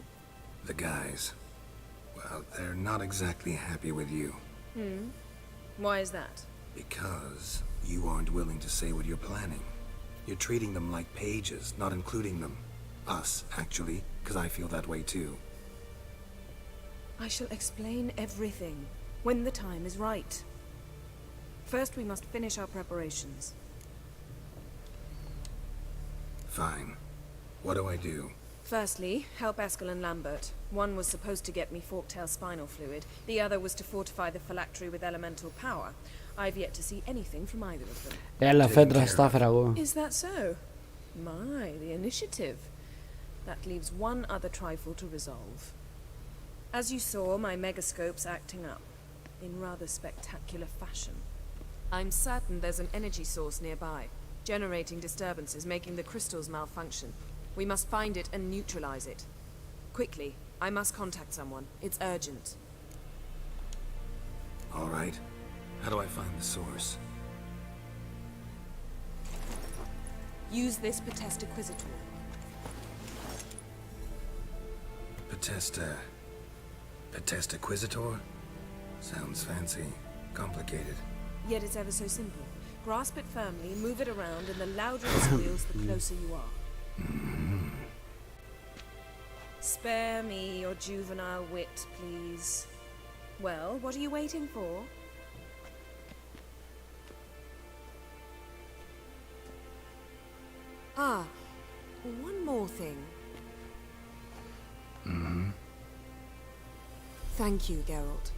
The guys. Well, they're not exactly happy with you. Why is that? Because you aren't willing to say what you're planning. You're treating them like pages, not including them. Us, actually, because I feel that way too. I shall explain everything when the time is right. First, we must finish our preparations. Fine. What do I do? Firstly, help Eskel and Lambert. One was supposed to get me forktail spinal fluid, the other was to fortify the phylactery with elemental power. I've yet to see anything from either of them. Έλα, φέντρα στα έφερα εγώ. Is that so? My, the initiative. That leaves one other trifle to resolve. As you saw, my megascope's acting up, in rather spectacular fashion. I'm certain there's an energy source nearby, generating disturbances, making the crystals malfunction. We must find it and neutralize it. Quickly, I must contact someone. It's urgent. All right. How do I find the source? Use this pt. Acquisitor. Pt. Acquisitor? Sounds fancy. Complicated. Yet it's ever so simple. Grasp it firmly, move it around, and the louder it squeals, the closer you are. Spare me your juvenile wit, please. Well, what are you waiting for? Ah, one more thing. Thank you, Geralt.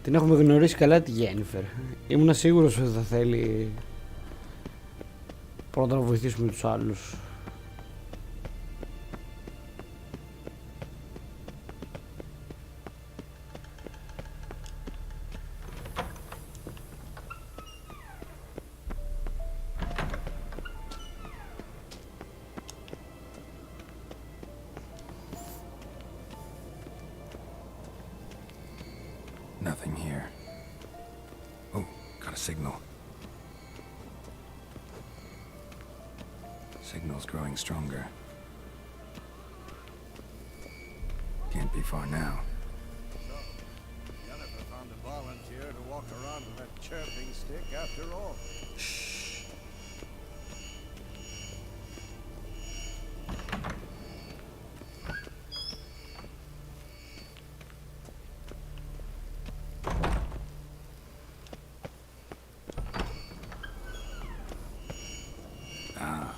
Την έχουμε γνωρίσει καλά τη Γέννιφερ. Ήμουν σίγουρος ότι θα θέλει πρώτα να βοηθήσουμε τους άλλους. Nothing here. Oh, got a signal. Signal's growing stronger. Can't be far now. So, Jennifer found a volunteer to walk around with that chirping stick after all.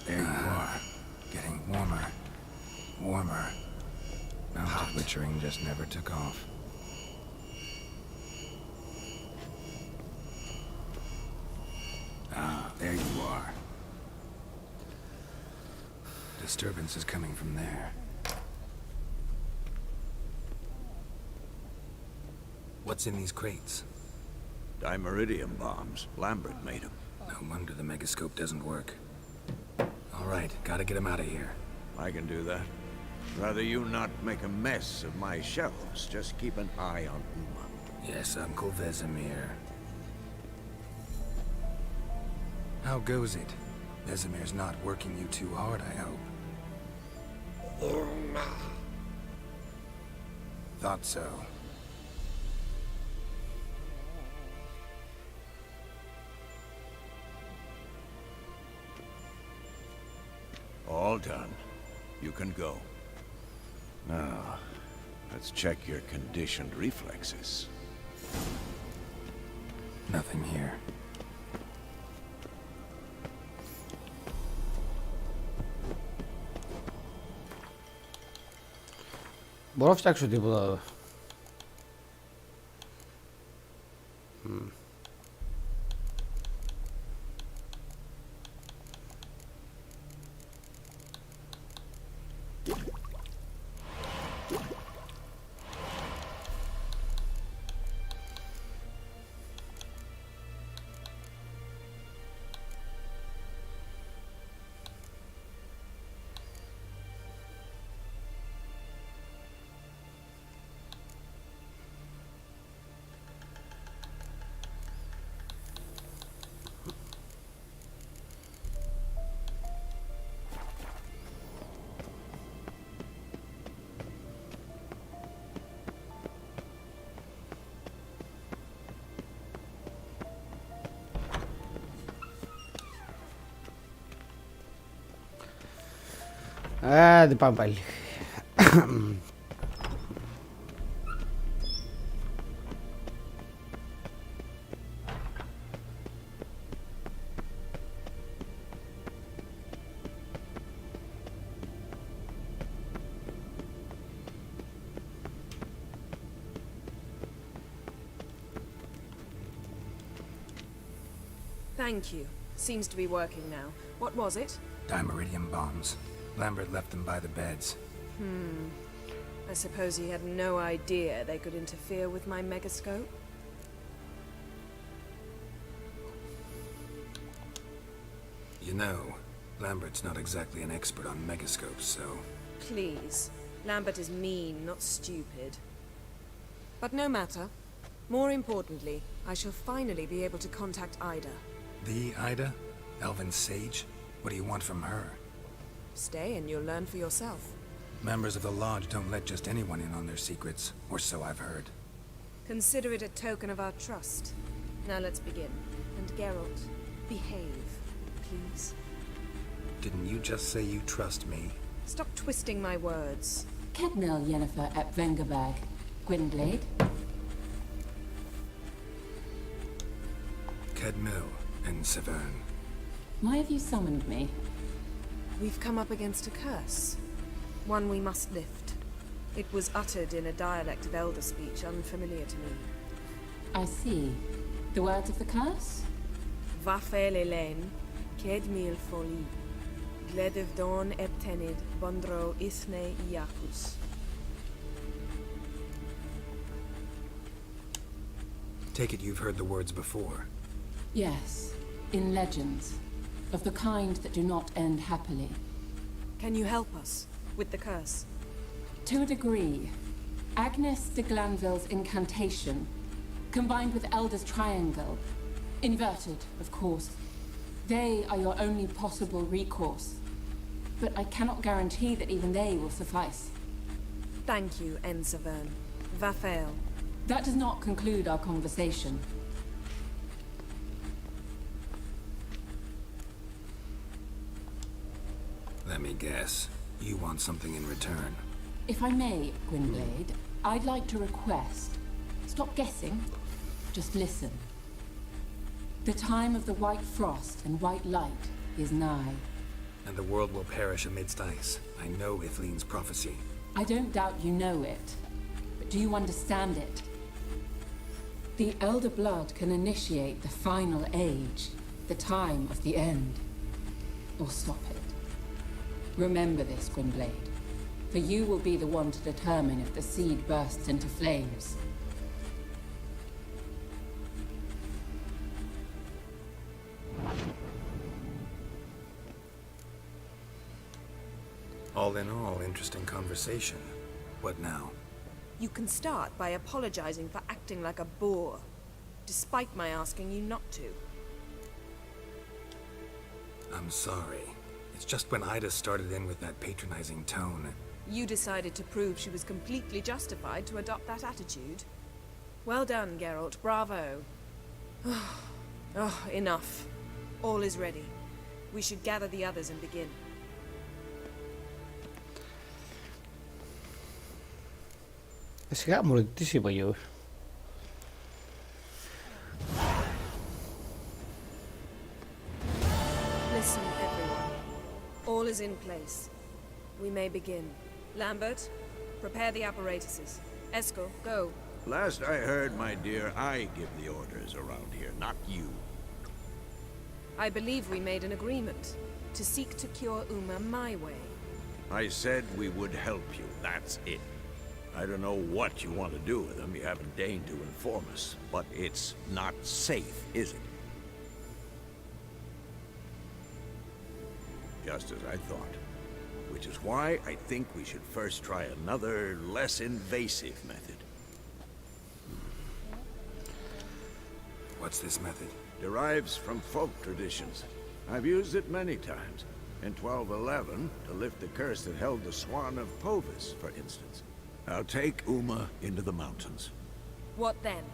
There you are. Getting warmer. Warmer. Mounted witchering just never took off. There you are. Disturbance is coming from there. What's in these crates? Dimeridium bombs. Lambert made them. No wonder the megascope doesn't work. All right, gotta get him out of here. I can do that. Rather you not make a mess of my shelves. Just keep an eye on Uma. Yes, Uncle Vesemir. How goes it? Vesemir's not working you too hard, I hope. Uma. Thought so. All done. You can go. Now, Let's check your conditioned reflexes. Nothing here. Μπορώ να φτιάξω τίποτα εδώ. Δεν πάμε πάλι. Thank you. Seems to be working now. What was it? Dimeridium bombs. Lambert left them by the beds. I suppose he had no idea they could interfere with my megascope? You know, Lambert's not exactly an expert on megascopes, so... Please. Lambert is mean, not stupid. But no matter. More importantly, I shall finally be able to contact Ida. The Ida? Elven Sage? What do you want from her? Stay and you'll learn for yourself. Members of the Lodge don't let just anyone in on their secrets, or so I've heard. Consider it a token of our trust. Now let's begin. And Geralt, behave, please. Didn't you just say you trust me? Stop twisting my words. Kednil Yennefer at Vengerberg. Gwynblade. Kedmil and Severn. Why have you summoned me? We've come up against a curse. One we must lift. It was uttered in a dialect of Elder speech unfamiliar to me. I see. The words of the curse? Vafel Elaine, Kedmil Foli, Gledev Dawn Eptenid, Bondro Ithne Iakus. Take it you've heard the words before. Yes, in legends. Of the kind that do not end happily. Can you help us with the curse? To a degree. Agnes de Glanville's incantation, combined with Elder's triangle, inverted, of course. They are your only possible recourse. But I cannot guarantee that even they will suffice. Thank you, Severn. Vafael. That does not conclude our conversation. Let me guess. You want something in return. If I may, Gwynblade, I'd like to request. Stop guessing. Just listen. The time of the white frost and white light is nigh. And the world will perish amidst ice. I know Ithleen's prophecy. I don't doubt you know it. But do you understand it? The Elder Blood can initiate the final age. The time of the end. Or stop it. Remember this, Gwynblade. For you will be the one to determine if the seed bursts into flames. All in all, interesting conversation. What now? You can start by apologizing for acting like a boor, despite my asking you not to. I'm sorry. It's just when Ida started in with that patronizing tone. You decided to prove she was completely justified to adopt that attitude. Well done, Geralt. Bravo. Enough. All is ready. We should gather the others and begin. Σιγά μου, τι σου είπα εγώ. Listen, everyone. All is in place. We may begin. Lambert, prepare the apparatuses. Esco, go. Last I heard, my dear, I give the orders around here, not you. I believe we made an agreement to seek to cure Uma my way. I said we would help you, that's it. I don't know what you want to do with them, you haven't deigned to inform us, but it's not safe, is it? Just as I thought. Which is why I think we should first try another, less invasive method. What's this method? Derives from folk traditions. I've used it many times. In 1211, to lift the curse that held the Swan of Povis, for instance. I'll take Uma into the mountains. What then?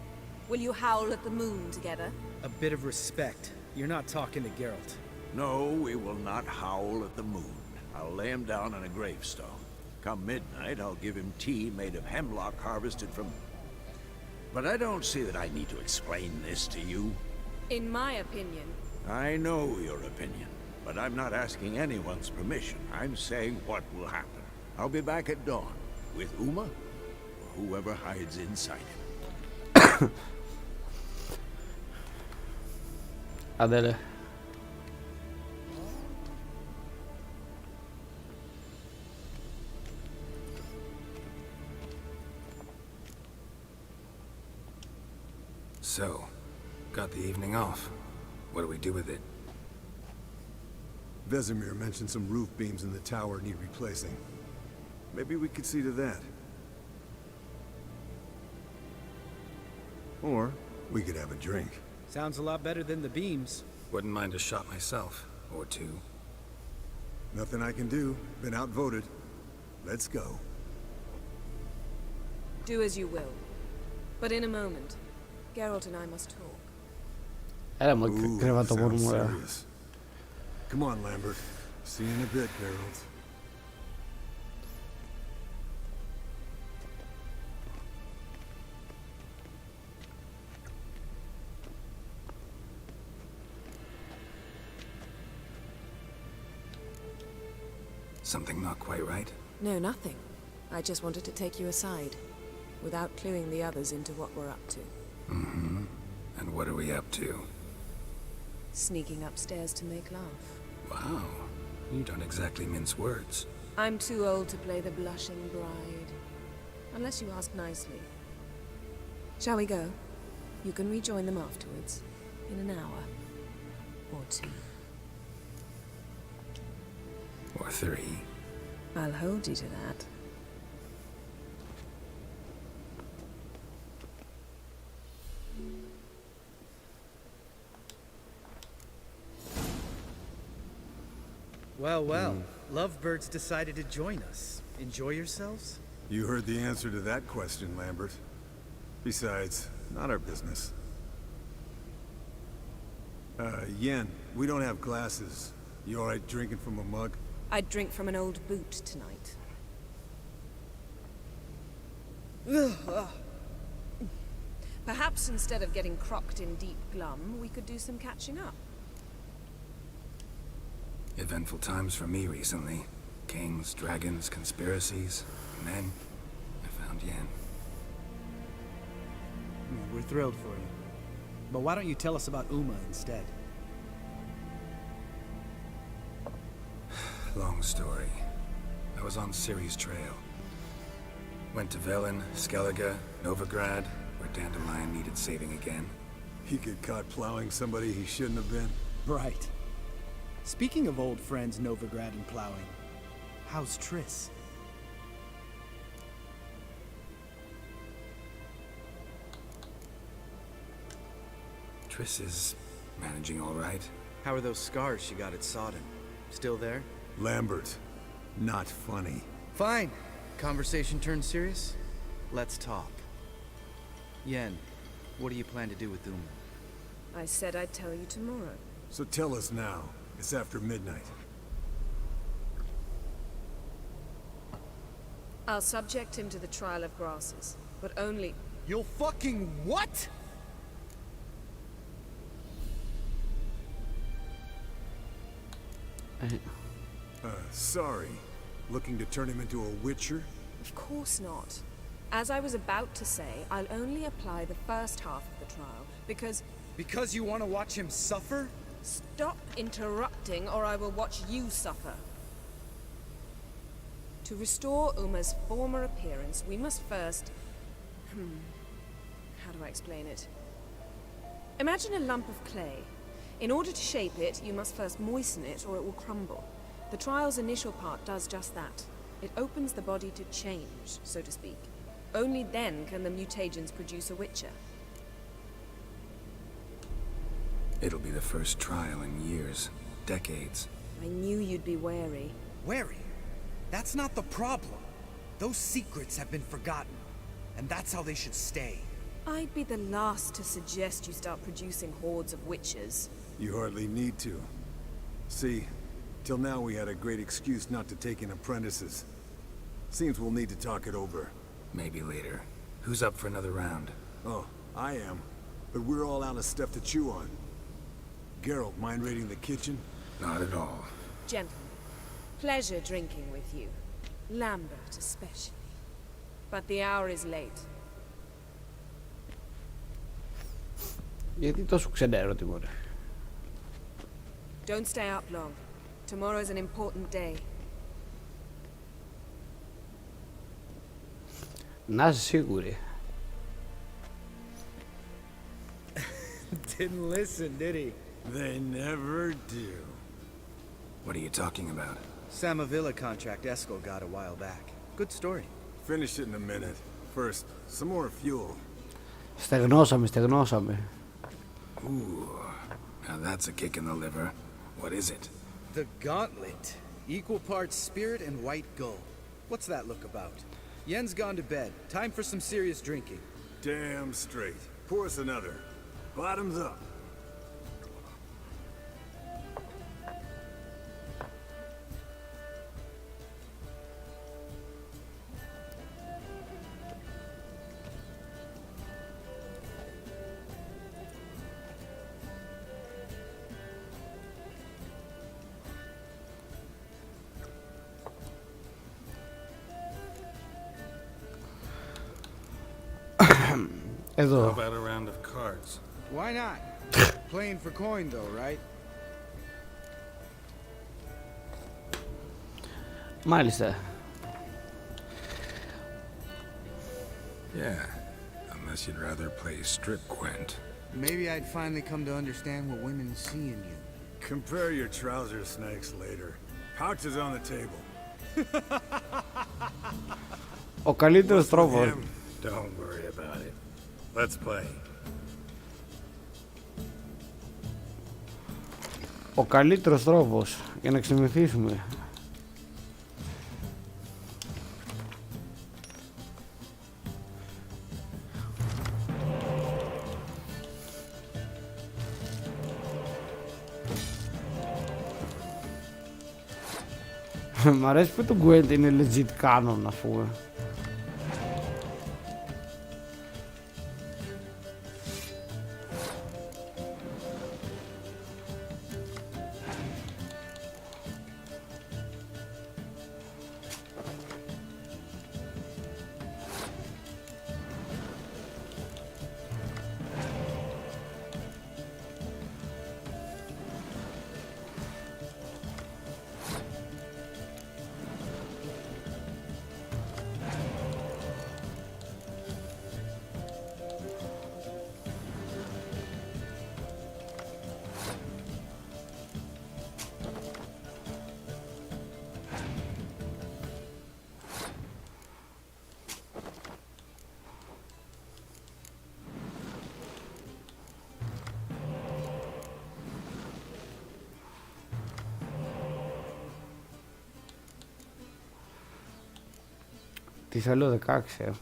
Will you howl at the moon together? A bit of respect. You're not talking to Geralt. No, we will not howl at the moon. I'll lay him down on a gravestone. Come midnight, I'll give him tea made of hemlock harvested from... But I don't see that I need to explain this to you. In my opinion. I know your opinion, but I'm not asking anyone's permission. I'm saying what will happen. I'll be back at dawn, with Uma, or whoever hides inside him. Adele. So, got the evening off. What do we do with it? Vesemir mentioned some roof beams in the tower need replacing. Maybe we could see to that. Or we could have a drink. Sounds a lot better than the beams. Wouldn't mind a shot myself. Or two. Nothing I can do. Been outvoted. Let's go. Do as you will. But in a moment, Geralt and I must talk. Έλα μου, κρύβα το μόνο μου. Come on, Lambert. See you in a bit, Geralt. Something not quite right? No, nothing. I just wanted to take you aside, without cluing the others into what we're up to. Mm-hmm. And what are we up to? Sneaking upstairs to make love. Wow. You don't exactly mince words. I'm too old to play the blushing bride. Unless you ask nicely. Shall we go? You can rejoin them afterwards. In an hour. Or two. Or three. I'll hold you to that. Well, well. Lovebirds decided to join us. Enjoy yourselves? You heard the answer to that question, Lambert. Besides, not our business. Yen, we don't have glasses. You alright drinking from a mug? I'd drink from an old boot tonight. Perhaps instead of getting crocked in deep glum, we could do some catching up. Eventful times for me recently. Kings, dragons, conspiracies. And then, I found Yen. We're thrilled for you. But why don't you tell us about Uma instead? Long story. I was on Ciri's trail. Went to Velen, Skellige, Novigrad, where Dandelion needed saving again. He get caught plowing somebody he shouldn't have been. Right. Speaking of old friends Novigrad and plowing, how's Triss? Triss is managing all right. How are those scars she got at Sodden? Still there? Lambert, not funny. Fine. Conversation turned serious? Let's talk. Yen, what do you plan to do with Uma? I said I'd tell you tomorrow. So tell us now. It's after midnight. I'll subject him to the trial of grasses. but only... You'll fucking what? Sorry. Looking to turn him into a witcher? Of course not. As I was about to say, I'll only apply the first half of the trial, because... Because you want to watch him suffer? Stop interrupting, or I will watch you suffer. To restore Uma's former appearance, we must first... How do I explain it? Imagine a lump of clay. In order to shape it, you must first moisten it, or it will crumble. The trial's initial part does just that. It opens the body to change, so to speak. Only then can the mutagens produce a witcher. It'll be the first trial in years, decades. I knew you'd be wary. Wary? That's not the problem. Those secrets have been forgotten, and that's how they should stay. I'd be the last to suggest you start producing hordes of witches. You hardly need to. See, till now we had a great excuse not to take in apprentices. Seems we'll need to talk it over. Maybe later. Who's up for another round? Oh, I am. But we're all out of stuff to chew on. Geralt, mind raiding the kitchen? Not at all. Gentlemen, pleasure drinking with you. Lambert especially. But the hour is late. Γιατί τόσο ξενέρω μωρέ. Don't stay up long. Tomorrow's an important day. Να είσαι σίγουρη. Didn't listen, did he? They never do. What are you talking about? Samavilla contract Eskel got a while back. Good story. Finish it in a minute. First, some more fuel. Στεγνώσαμε. Ooh, now that's a kick in the liver. What is it? The Gauntlet. Equal parts spirit and white gold. What's that look about? Yen's gone to bed. Time for some serious drinking. Damn straight. Pour us another. Bottoms up. How about a round of cards? Why not? Playing for coin though, right? Μάλιστα. Yeah, unless you'd rather play strip Quent. Maybe I'd finally come to understand what women see in you. Compare your trouser snakes later. Pouch is on the table. Ο καλύτερος τρόπος. Don't worry about it. Let's play. Ο καλύτερος τρόπος για να ξεμηθήσουμε. Μ' αρέσει που το Gwent είναι legit canon, ας πούμε. Τι θέλω 16.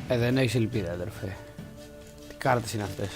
Δεν έχεις ελπίδα, αδερφέ. Τι κάρτες είναι αυτές?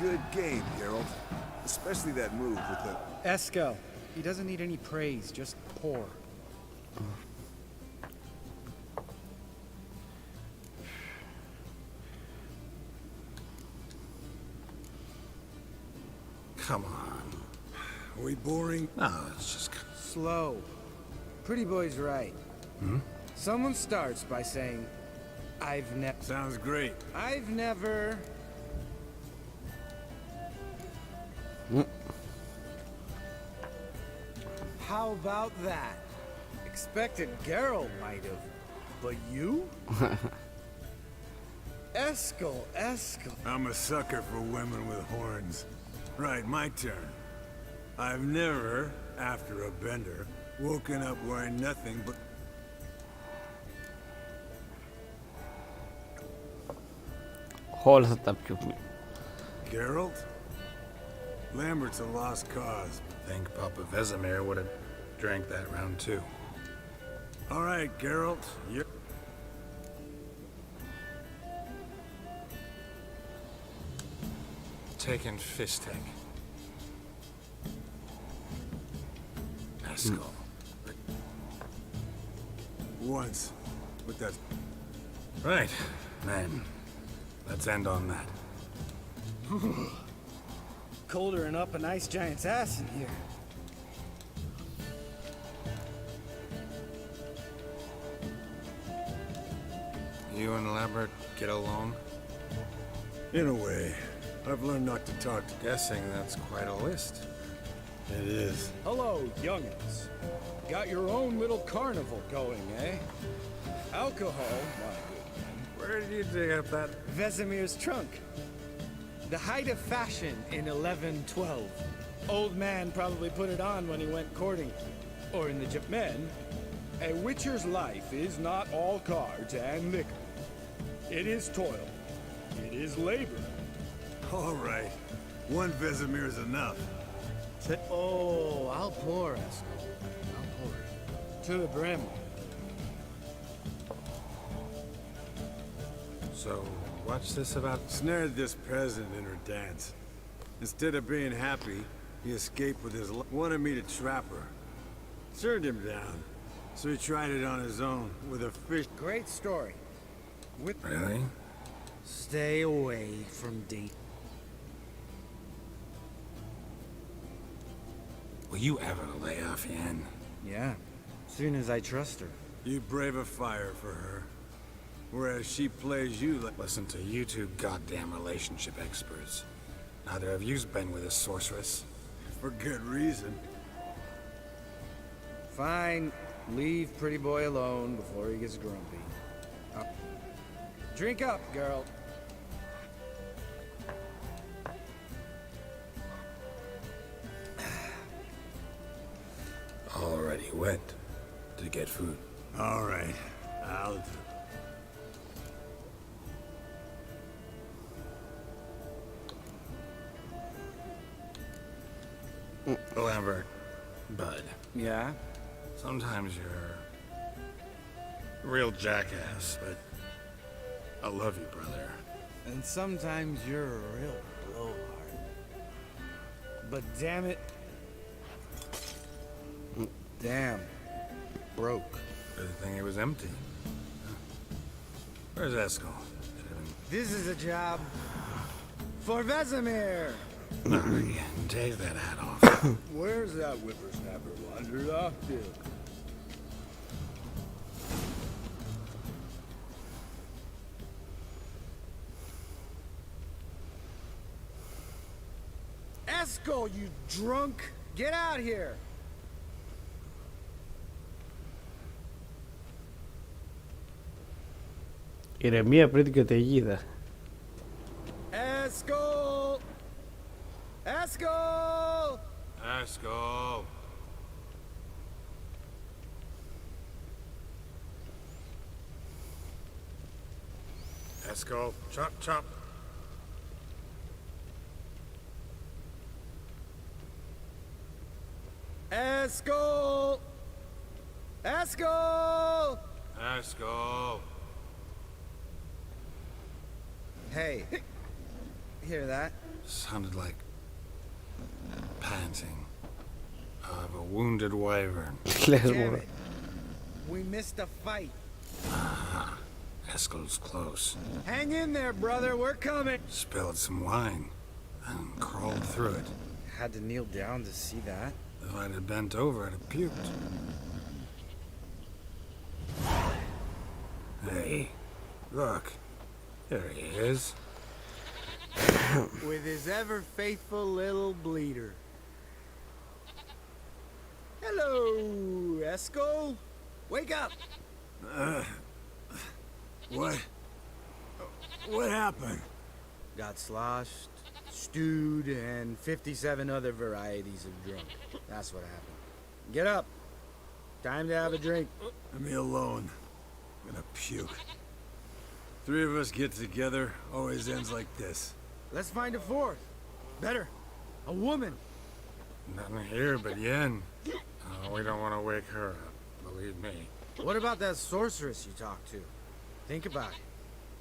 Good game, Geralt. Especially that move with the... Eskel. He doesn't need any praise, just pour. Come on. Are we boring? No, it's just... Slow. Pretty boy's right. Hmm? Someone starts by saying, I've never... Sounds great. I've never... How about that? Expected Geralt might have, but you? Eskel. I'm a sucker for women with horns. Right, my turn. I've never, after a bender, woken up wearing nothing but... Όλα θα τα πιούμε. Geralt? Lambert's a lost cause. Think Papa Vesemir would have drank that round too. All right, Geralt, you're... Taking Fistek. Eskel. Once, but that's... Right, then. Let's end on that. Colder than up a nice giant's ass in here. You and Lambert get along? In a way. I've learned not to talk to... Guessing that's quite a list. It is. Hello, youngins. Got your own little carnival going, eh? Alcohol, my good man. Where did you dig up that? Vesemir's trunk. The height of fashion in 1112. Old man probably put it on when he went courting. Or in the Men, a witcher's life is not all cards and liquor. It is toil. It is labor. All right. One Vesemir is enough. Oh, I'll pour, Eskel. I'll pour it. To the brim. So, what's this about? Snared this peasant in her dance. Instead of being happy, he escaped with his wanted me to trap her. Turned him down. So he tried it on his own, with a fish. Great story. Really? Stay away from danger. Will you ever lay off Yen? Yeah, soon as I trust her. You brave a fire for her. Whereas she plays you like... Listen to you two goddamn relationship experts. Neither of you's been with a sorceress. For good reason. Fine. Leave pretty boy alone before he gets grumpy. Drink up, girl. Already went to get food. All right, I'll do. Lambert, bud. Yeah? Sometimes you're a real jackass, but I love you, brother. And sometimes you're a real blowhard. But damn it. Damn. Broke. Good thing it was empty. Where's Eskel? This is a job for Vesemir. Take that hat off. Where's that whippersnapper wandered off to? Eskel, you drunk! Get out here! Ηρεμία πριν την καταιγίδα. Eskel! Eskel! Eskel! Eskel, chop, chop. Eskel! Eskel! Eskel! Hey, hear that? Sounded like panting of a wounded wyvern. Damn it. We missed a fight. Ah, Eskel's close. Hang in there, brother. We're coming. Spilled some wine and crawled through it. Had to kneel down to see that. If I'd have bent over, I'd have puked. Hey, look. There he is. With his ever-faithful little bleeder. Hello, Eskel. Wake up. What happened? Got sloshed, stewed, and 57 other varieties of drunk. That's what happened. Get up. Time to have a drink. Leave me alone. I'm gonna puke. Three of us get together, always ends like this. Let's find a fourth. Better. A woman. Nothing here but Yen. We don't want to wake her up, believe me. What about that sorceress you talked to? Think about it.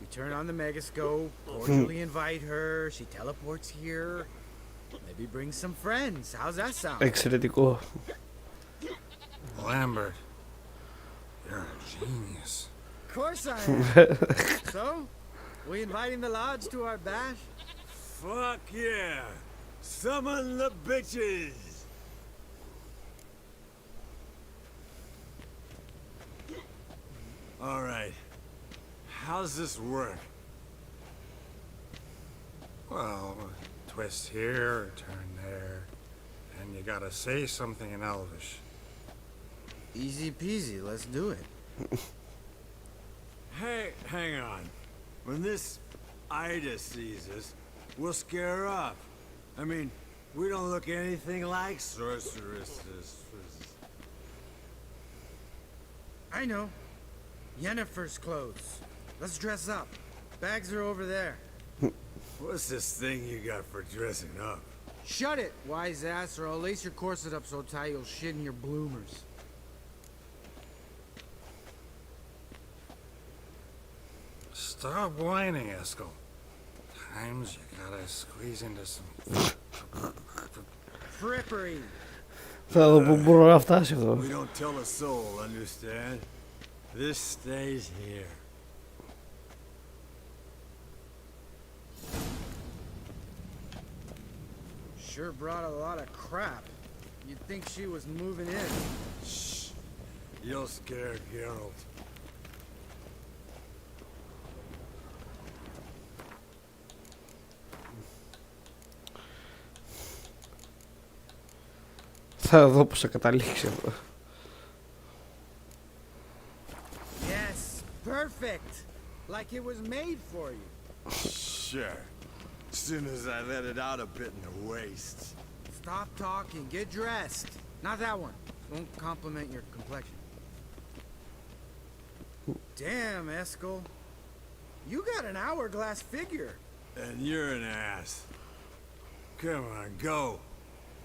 We turn on the megascope, cordially invite her, she teleports here. Maybe bring some friends. How's that sound? Εξαιρετικό. Lambert, you're a genius. Of course I am. So, we inviting the lodge to our bash? Fuck yeah! Summon the bitches! Alright. How's this work? Well, twist here, turn there, and you gotta say something in Elvish. Easy peasy, let's do it. Hey, hang on. When this Ida sees us, we'll scare her off. I mean, we don't look anything like sorceresses. I know. Yennefer's clothes. Let's dress up. Bags are over there. What's this thing you got for dressing up? Shut it, wise ass, or I'll lace your corset up so tight you'll shit in your bloomers. Stop whining, Eskel. Times you gotta squeeze into some... Frippery. Θα δω που μπορώ να φτάσει αυτό. We don't tell a soul, understand? This stays here. Sure brought a lot of crap. You'd think she was moving in. Shh. You'll scare Geralt. Θα δω πώς θα καταλήξει αυτό. Yes, perfect. Like it was made for you. Sure. As soon as I let it out a bit in the waist. Stop talking, get dressed. Not that one. Won't compliment your complexion. Damn, Eskel. You got an hourglass figure. And you're an ass. Come on, go.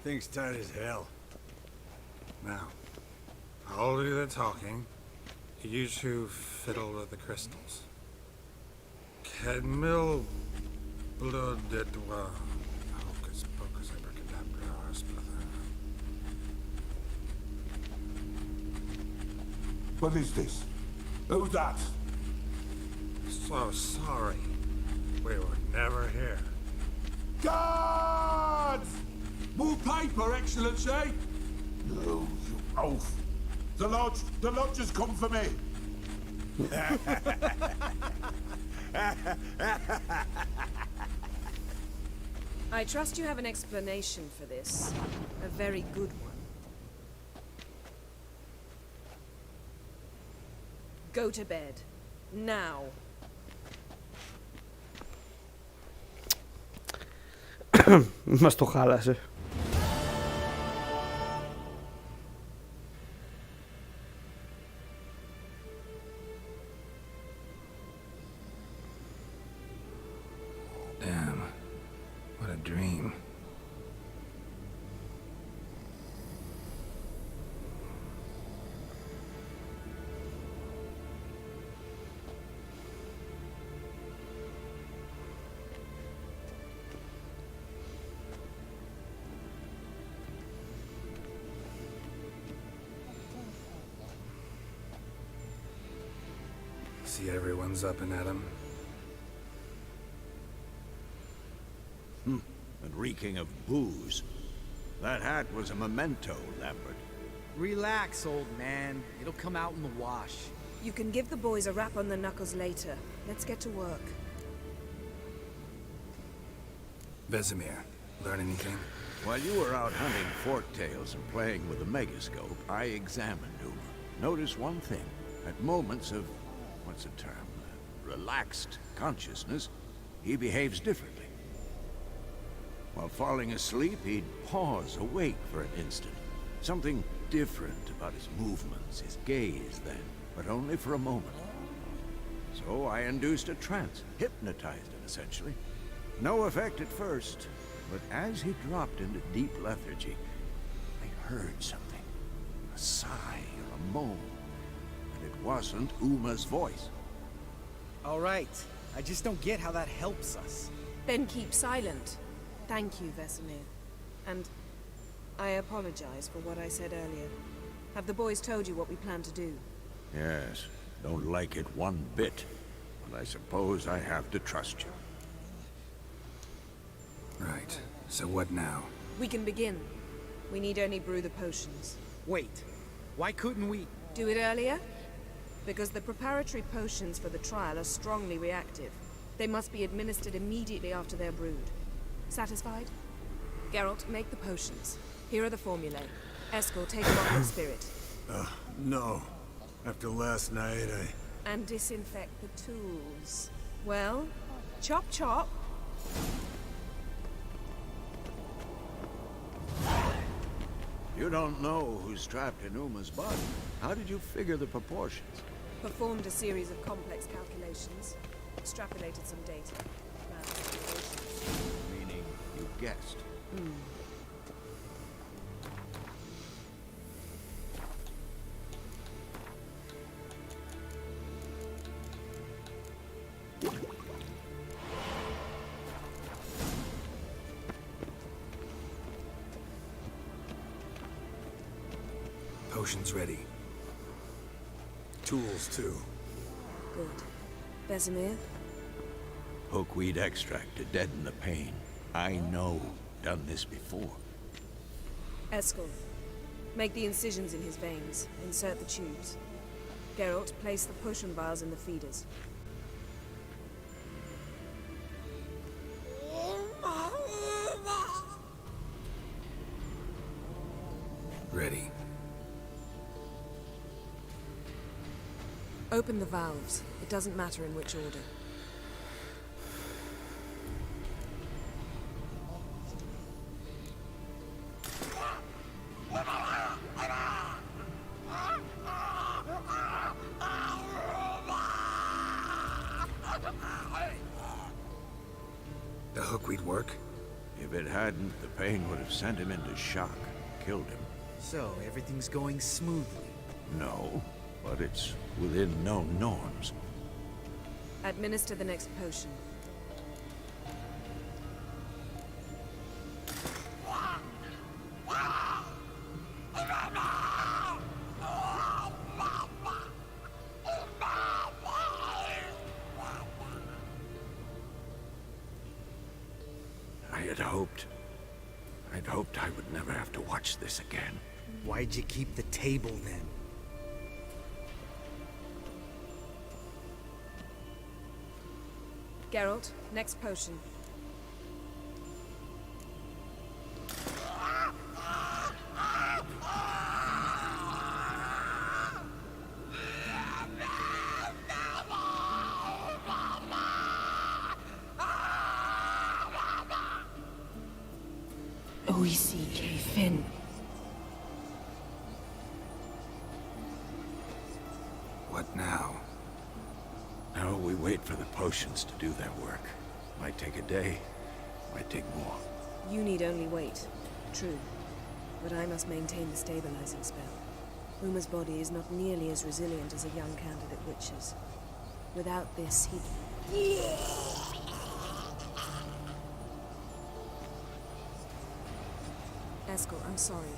Thing's tight as hell. Now, I'll do the talking. You two fiddle with the crystals. Cadmil blood et hocus pocus abracadabra. What is this? Who's that? So sorry. We were never here. Guards! More paper, Excellency! No, you oaf. The lodge has come for me. I trust you have an explanation for this. A very good one. Go to bed. Now. Μας το χάλασε. Damn. What a dream. See everyone's up and at 'em. And reeking of booze. That hat was a memento, Lambert. Relax, old man. It'll come out in the wash. You can give the boys a rap on the knuckles later. Let's get to work. Vesemir, learn anything? While you were out hunting forktails and playing with the megascope, I examined Uma. Notice one thing. At moments of, what's the term, relaxed consciousness, he behaves differently. While falling asleep, he'd pause, awake for an instant. Something different about his movements, his gaze then, but only for a moment. So I induced a trance, hypnotized him essentially. No effect at first, but as he dropped into deep lethargy, I heard something. A sigh or a moan. And it wasn't Uma's voice. All right. I just don't get how that helps us. Then keep silent. Thank you, Vesemir. And I apologize for what I said earlier. Have the boys told you what we plan to do? Yes, don't like it one bit. But I suppose I have to trust you. Right. So what now? We can begin. We need only brew the potions. Wait. Why couldn't we... Do it earlier? Because the preparatory potions for the trial are strongly reactive. They must be administered immediately after they're brewed. Satisfied? Geralt, make the potions. Here are the formulae. Eskel, take a bottle of spirit. No. After last night, And disinfect the tools. Well, chop chop. You don't know who's trapped in Uma's body. How did you figure the proportions? Performed a series of complex calculations. Extrapolated some data. Meaning you guessed. Potion's ready. tools too. Good. Vesemir? Hookweed extract to deaden the pain. I know. Done this before. Eskel, make the incisions in his veins. Insert the tubes. Geralt, place the potion vials in the feeders. Ready. Open the valves. It doesn't matter in which order. The hookweed work? If If it hadn't, the pain would have sent him into shock, killed him. So, everything's going smoothly? No, but it's within known norms. Administer the next potion. I'd hoped I would never have to watch this again. Why'd you keep the table then? Geralt, next potion. Oici Fin. What now? Now we wait for the potions to do their work. Might take a day, might take more. You need only wait. True. But I must maintain the stabilizing spell. Uma's body is not nearly as resilient as a young candidate witch's. Without this, he'd... Eskel, I'm sorry.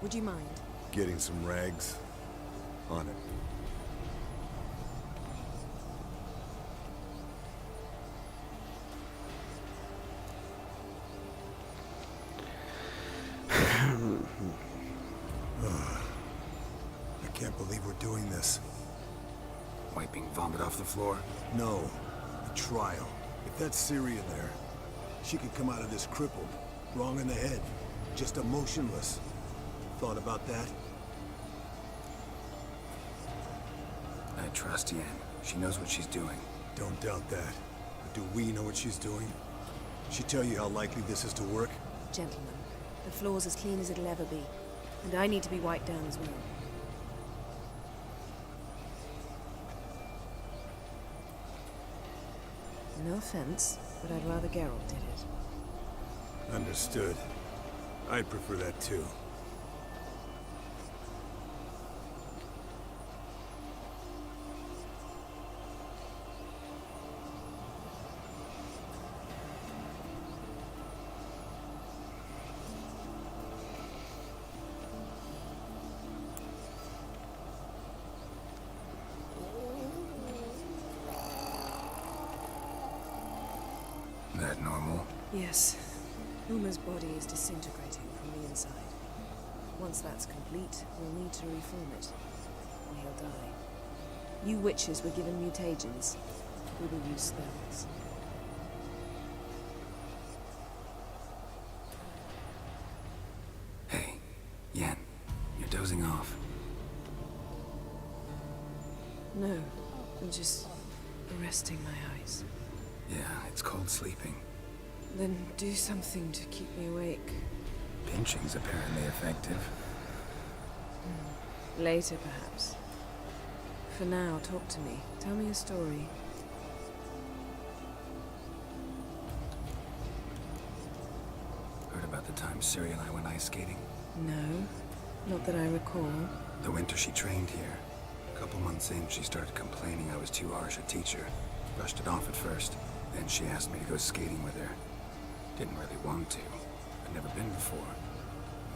Would you mind? Getting some rags? On it. I can't believe we're doing this. Wiping vomit off the floor? No. A trial. If that's Syria there, she could come out of this crippled, wrong in the head, just emotionless. Thought about that? I trust Yen. She knows what she's doing. Don't doubt that. But do we know what she's doing? She tell you how likely this is to work? Gentlemen, the floor's as clean as it'll ever be. And I need to be wiped down as well. No offense, but I'd rather Geralt did it. Understood. I'd prefer that too. That normal? Yes. Uma's body is disintegrating from the inside. Once that's complete, we'll need to reform it, or he'll die. You witches were given mutagens. We will use spells. Hey, Yen, you're dozing off. No, I'm just resting my eyes. Yeah, it's called sleeping. Then do something to keep me awake. Pinching's apparently effective. Later, perhaps. For now, talk to me. Tell me a story. Heard about the time Ciri and I went ice skating? No, not that I recall. The winter she trained here. A couple months in, she started complaining I was too harsh a teacher. Brushed it off at first. Then she asked me to go skating with her. Didn't really want to. I'd never been before.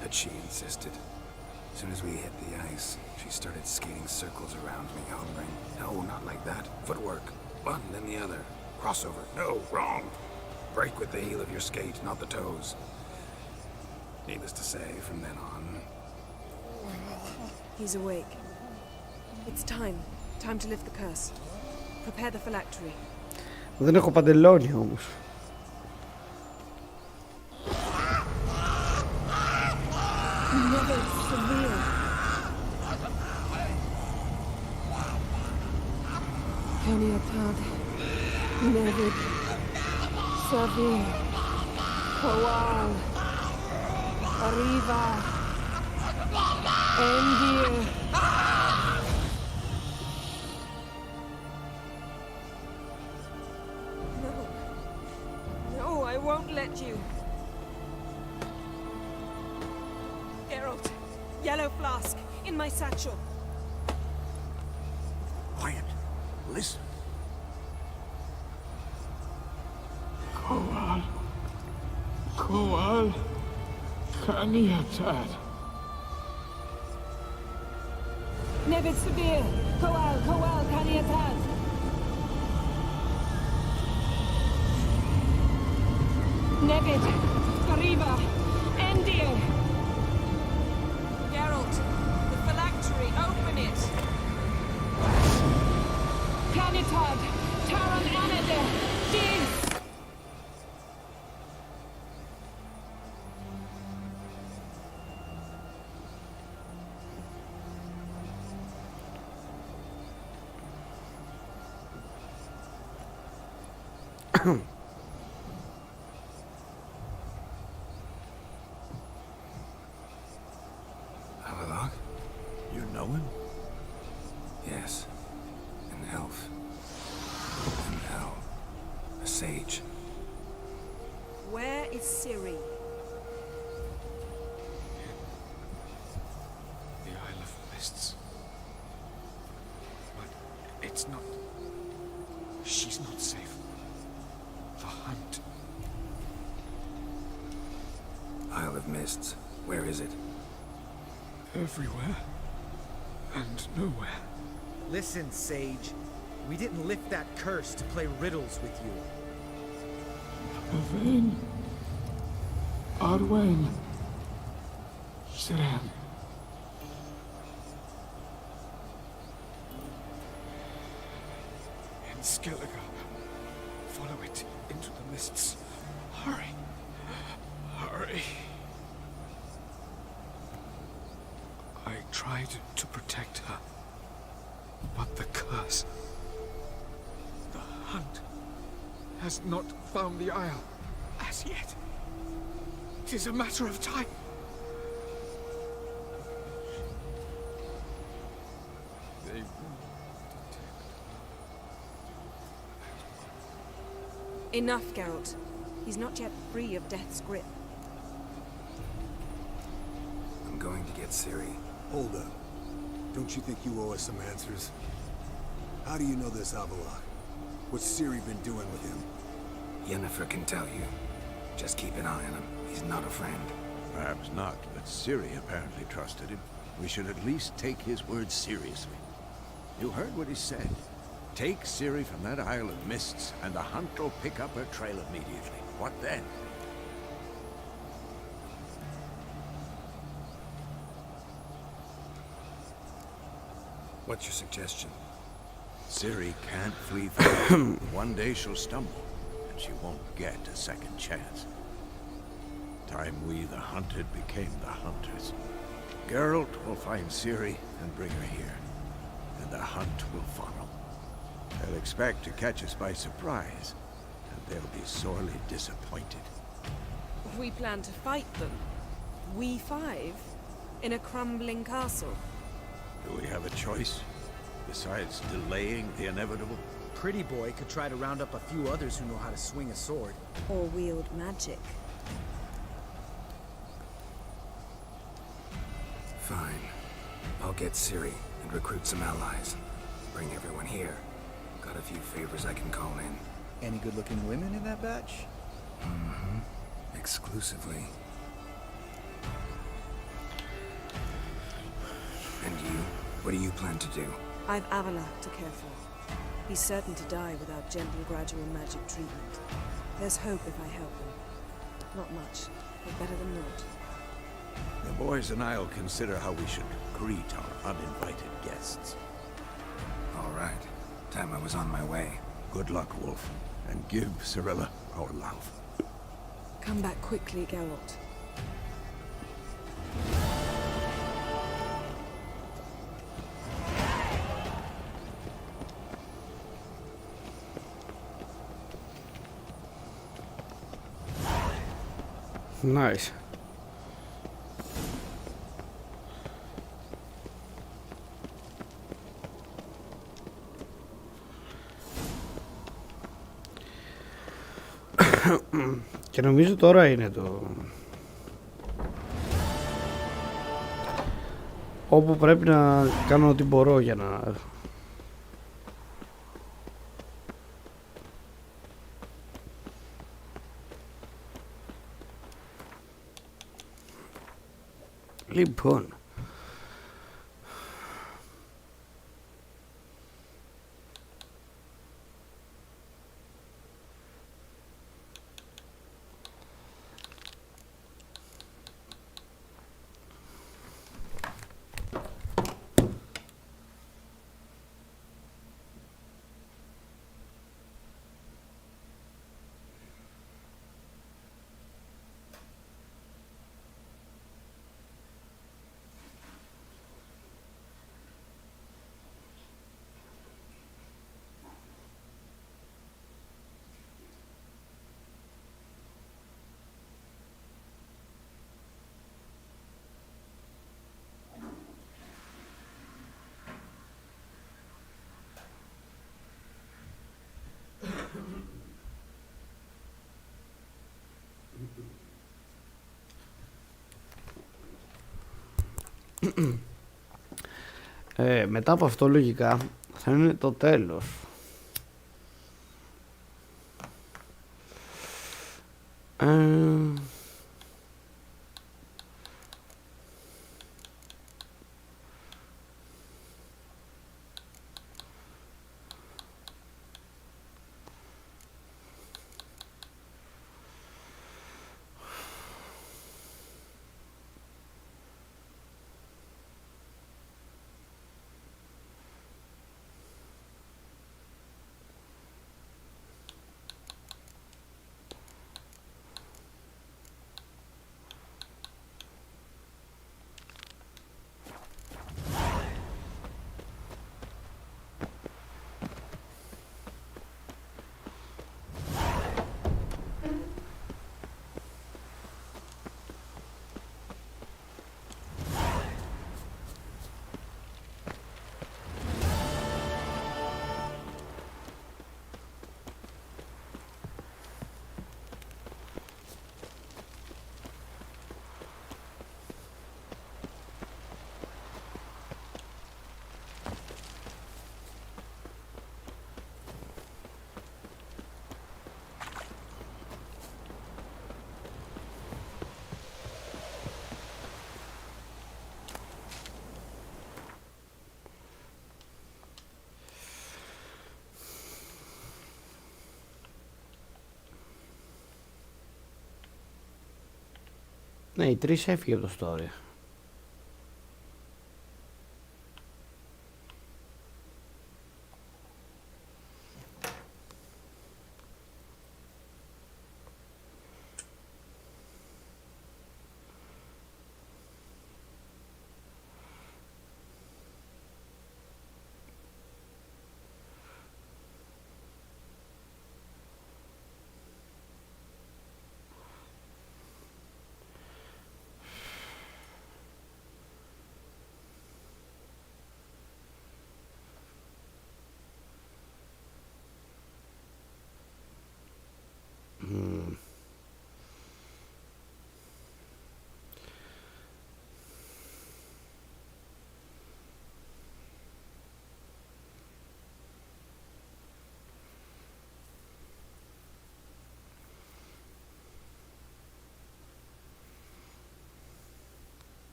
But she insisted. As soon as we hit the ice, she started skating circles around me, hollering, "No, not like that. Footwork. One, then the other. Crossover. No, wrong. Break with the heel of your skate, not the toes." Needless to say, from then on... He's awake. It's time. Time to lift the curse. Prepare the phylactery. Δεν έχω παντελόνι όμως. Never severe. Caniatad. Never severe. Kowal. Arriva. Endir. No, I won't let you. Geralt, yellow flask, in my satchel. Quiet. Listen. Coal. Caniatad. Nevid Severe, Coal, Caniatad. Nevid, Gariva, Endir. Geralt, the phylactery, open it. Canitad, Taran Anade, Diz. Avalok? You know him? Yes. An elf. An owl. A sage. Where is Ciri? The Isle of Mists. But it's not... She's not safe. The hunt. Isle of Mists. Where is it? Everywhere. And nowhere. Listen, Sage. We didn't lift that curse to play riddles with you. Yvain. Arwen. Siren. In Skellige. Follow it into the mists. Hurry. Hurry. I tried to protect her. But the curse... The hunt has not found the Isle as yet. It is a matter of time. They will Enough, Geralt. He's not yet free of death's grip. I'm going to get Ciri. Hold up. Don't you think you owe us some answers? How do you know this Avalok? What's Ciri been doing with him? Yennefer can tell you. Just keep an eye on him. He's not a friend. Perhaps not, but Ciri apparently trusted him. We should at least take his words seriously. You heard what he said. Take Ciri from that Isle of Mists, and the hunt will pick up her trail immediately. What then? What's your suggestion? Ciri can't flee from her. One day she'll stumble, and she won't get a second chance. Time we, the hunted, became the hunters. Geralt will find Ciri and bring her here, and the hunt will follow. They'll expect to catch us by surprise, and they'll be sorely disappointed. We plan to fight them. We five? In a crumbling castle? Do we have a choice? Besides delaying the inevitable? Pretty Boy could try to round up a few others who know how to swing a sword. Or wield magic. Fine. I'll get Ciri and recruit some allies. Bring everyone here. Got a few favors I can call in. Any good-looking women in that batch? Mm-hmm. Exclusively. And you? What do you plan to do? I've Avala to care for. He's certain to die without gentle, gradual magic treatment. There's hope if I help him. Not much, but better than not. The boys and I'll consider how we should greet our uninvited guests. All right. Time I was on my way. Good luck, Wolf. And give Cirilla our love. Come back quickly, Geralt. Nice. Και νομίζω τώρα είναι το... όπου πρέπει να κάνω ό,τι μπορώ για να... Λοιπόν... Μετά από αυτό λογικά θα είναι το τέλος. Ναι, η 3 έφυγε από το story.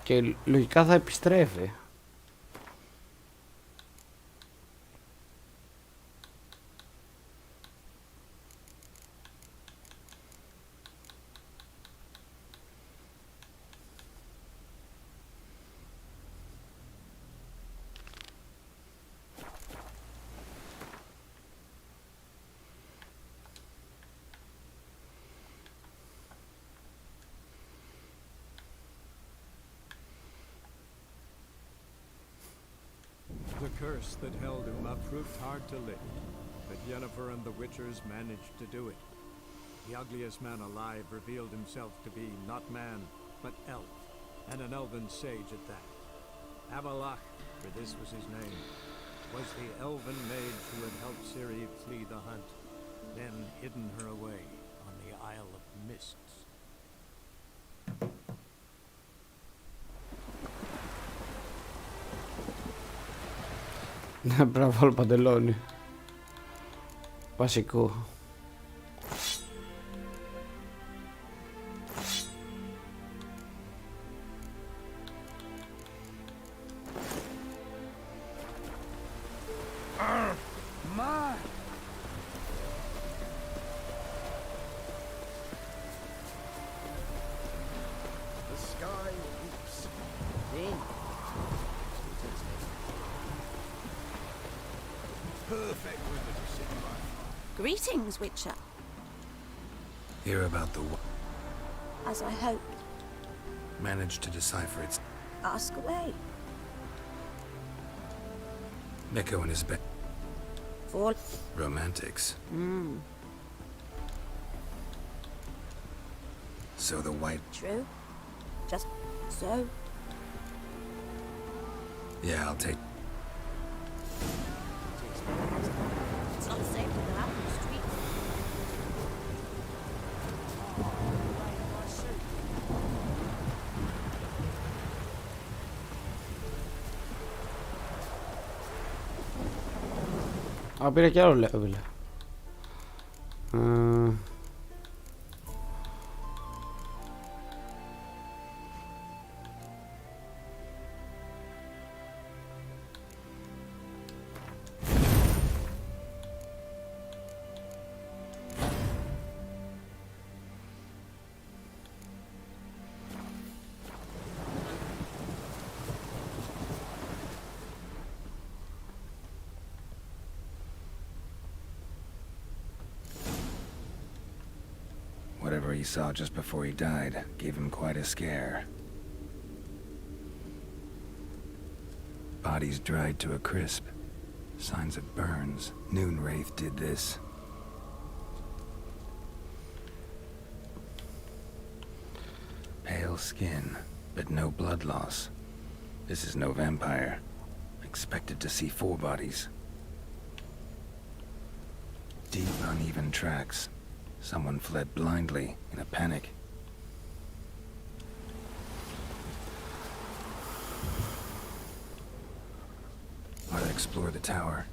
Και λογικά θα επιστρέφει. curse that held Uma proved hard to lift, but Yennefer and the Witchers managed to do it. The ugliest man alive revealed himself to be not man, but elf, and an elven sage at that. Avalach, for this was his name, was the elven mage who had helped Ciri flee the hunt, then hidden her away on the Isle of Mists. Μπράβο, όλο παντελόνι. Βασικό. Greetings, Witcher. Hear about the As I hoped. managed to decipher its Ask away. Miko and his bed. For Romantics. So the white. True. Just so. Yeah, I'll take. It's not safe to go out in the streets. Α, πήρε και άλλο level. Whatever he saw just before he died gave him quite a scare. Bodies dried to a crisp. Signs of burns. Noonwraith did this. Pale skin, but no blood loss. This is no vampire. Expected to see 4 bodies. Deep, uneven tracks. Someone fled blindly, in a panic. I'll explore the tower.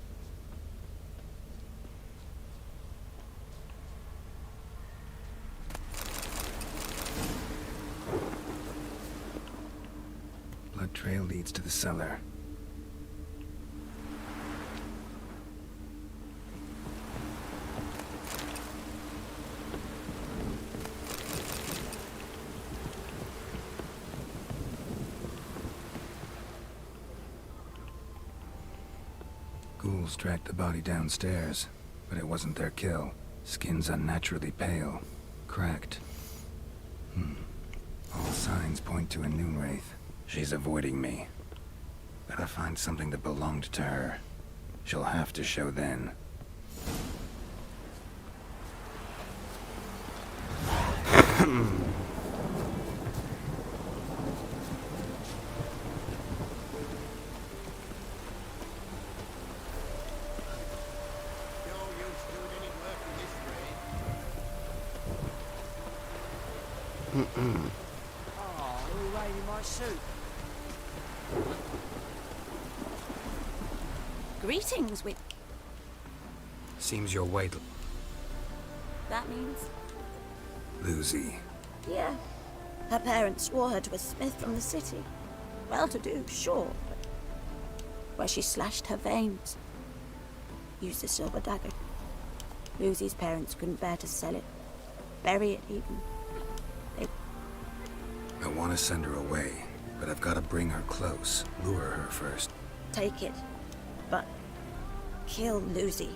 Blood trail leads to the cellar. Ghouls dragged the body downstairs, but it wasn't their kill. Skin's unnaturally pale, cracked. All signs point to a Noonwraith. She's avoiding me. Gotta find something that belonged to her. She'll have to show then. Oh, who raided my suit? Greetings, Witch. Seems you're white. That means? Lucy. Yeah. Her parents swore her to a smith from the city. Well-to-do, sure, but where she slashed her veins. Used a silver dagger. Lucy's parents couldn't bear to sell it. Bury it, even. I want to send her away, but I've got to bring her close. Lure her first. Take it, but kill Lucy.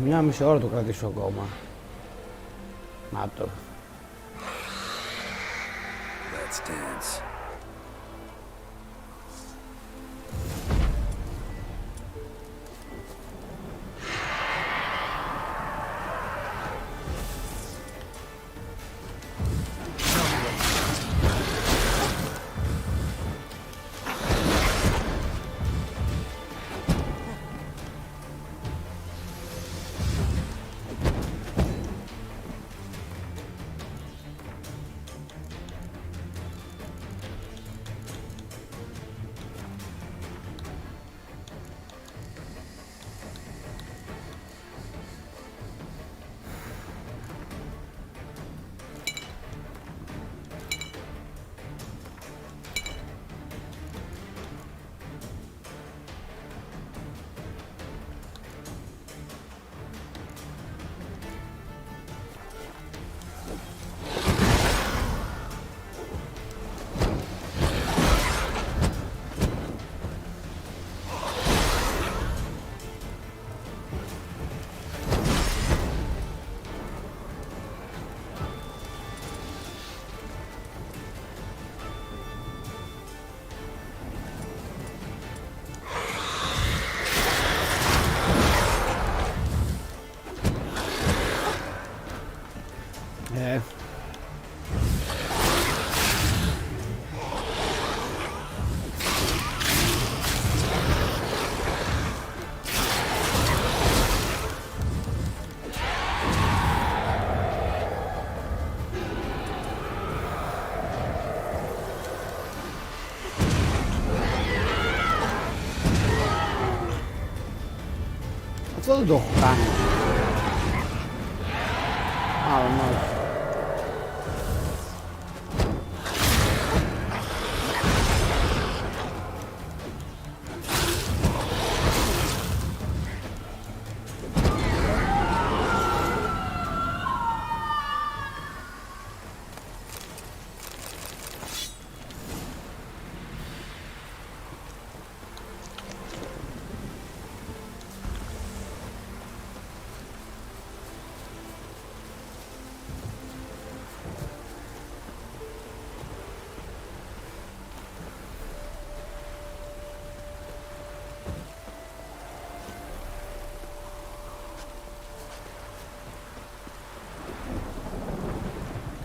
Μια μισή ώρα το κρατήσω ακόμα. Να το. Let's dance. Αυτό δεν το έχω κάνει. Μάλλον όχι.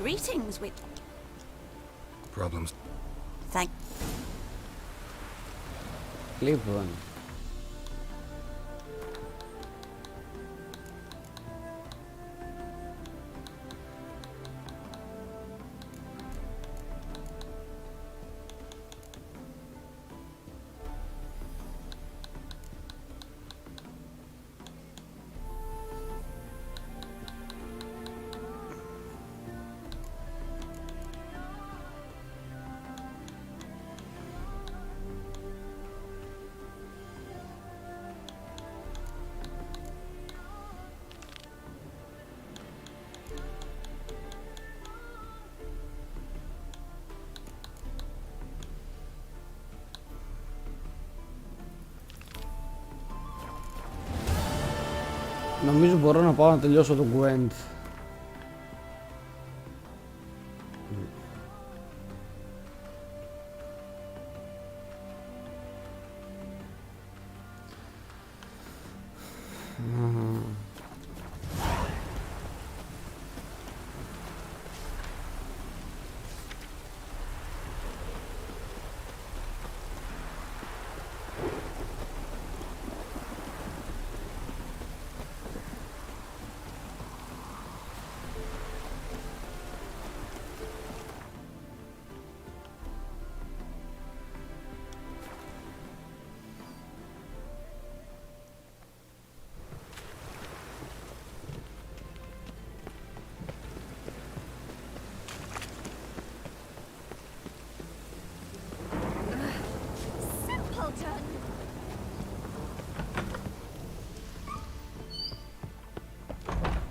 Greetings, with Problems. thank. Λοιπόν. Νομίζω μπορώ να πάω να τελειώσω το Gwent.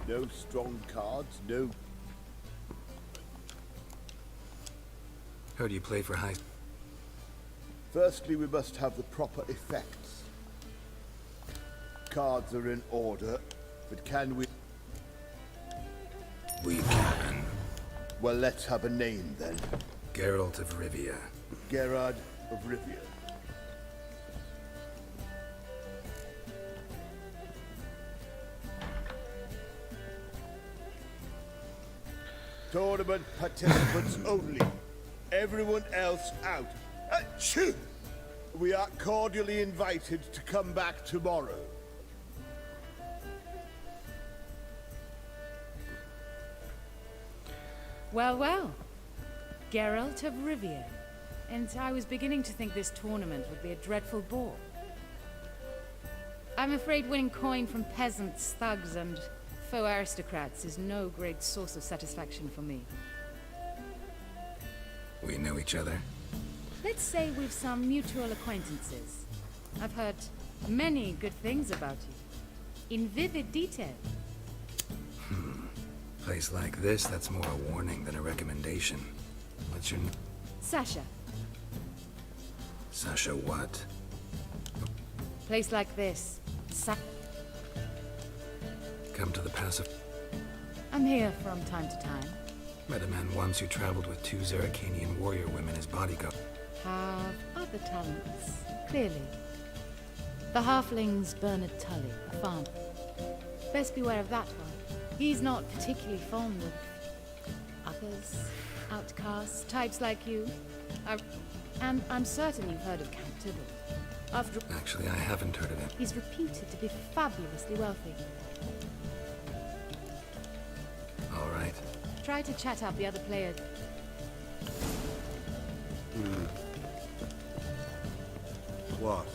No strong cards, no. How do you play for high? Firstly, we must have the proper effects. Cards are in order, but can we? We can. Well, let's have a name then. Geralt of Rivia. Gerard of Rivia. Tournament participants only. Everyone else out. Achoo! We are cordially invited to come back tomorrow. Well, well. Geralt of Rivia. And I was beginning to think this tournament would be a dreadful bore. I'm afraid winning coin from peasants, thugs, and faux aristocrats is no great source of satisfaction for me. We know each other. Let's say we've some mutual acquaintances. I've heard many good things about you. In vivid detail. Place like this, that's more a warning than a recommendation. What's your name? Sasha. Sasha what? Place like this. Come to the passive. I'm here from time to time. Met a man once who traveled with 2 Zeracanian warrior women as bodyguard. Have other talents, clearly. The halfling's Bernard Tully, a farmer. Best beware of that one. He's not particularly fond of others, outcasts, types like you. And I'm certain you've heard of Count Tybalt. Actually, I haven't heard of him. He's reputed to be fabulously wealthy. All right. Try to chat up the other players. What?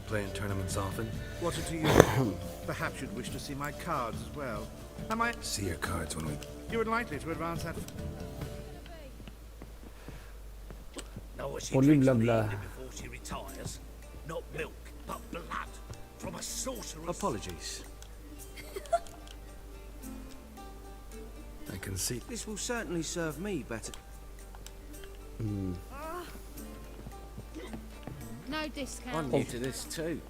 Playing tournaments often? What are to you? Perhaps you'd wish to see my cards as well. Am I? See your cards when we... You unlikely to advance that. Know what she Πολύ drinks μπλα in the μπλα. evening before she retires? Not milk, but blood from a sorceress. Apologies. I can see... This will certainly serve me better. No discount. I'm new to this too.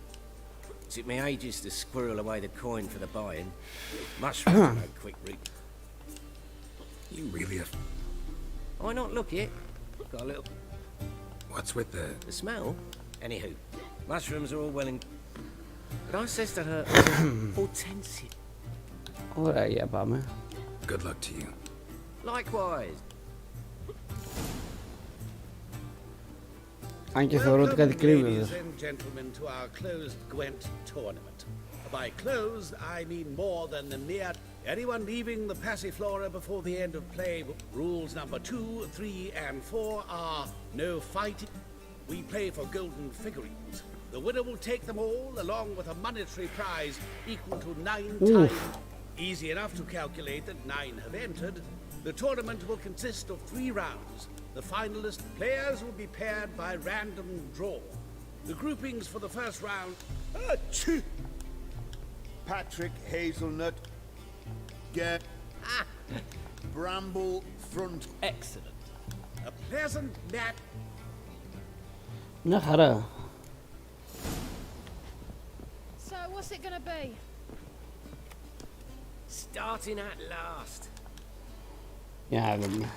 Took me ages to squirrel away the coin for the buy-in. Mushrooms are no quick route. You really have... Why not look it? Got a little... What's with the... The smell? Anywho, mushrooms are all well and... But I says to her, Hortensia. Ωραία, για πάμε. Good luck to you. Likewise. Αν και θεωρώ ότι κάτι κρύβεται. Ladies and gentlemen, to our closed Gwent tournament. By closed, I mean more than the mere... Anyone leaving the Passiflora before the end of play, rules number 2, 3, and 4 are no fighting. We play for golden figurines. The winner will take them all, along with a monetary prize equal to 9 times. Easy enough to calculate that 9 have entered. The tournament will consist of 3 rounds. The finalist players will be paired by random draw. The groupings for the first round... Achoo! Patrick Hazelnut. Get Bramble Front. Excellent. A pleasant nap. Μια χαρά. So, what's it gonna be? Starting at last. Για να δούμε.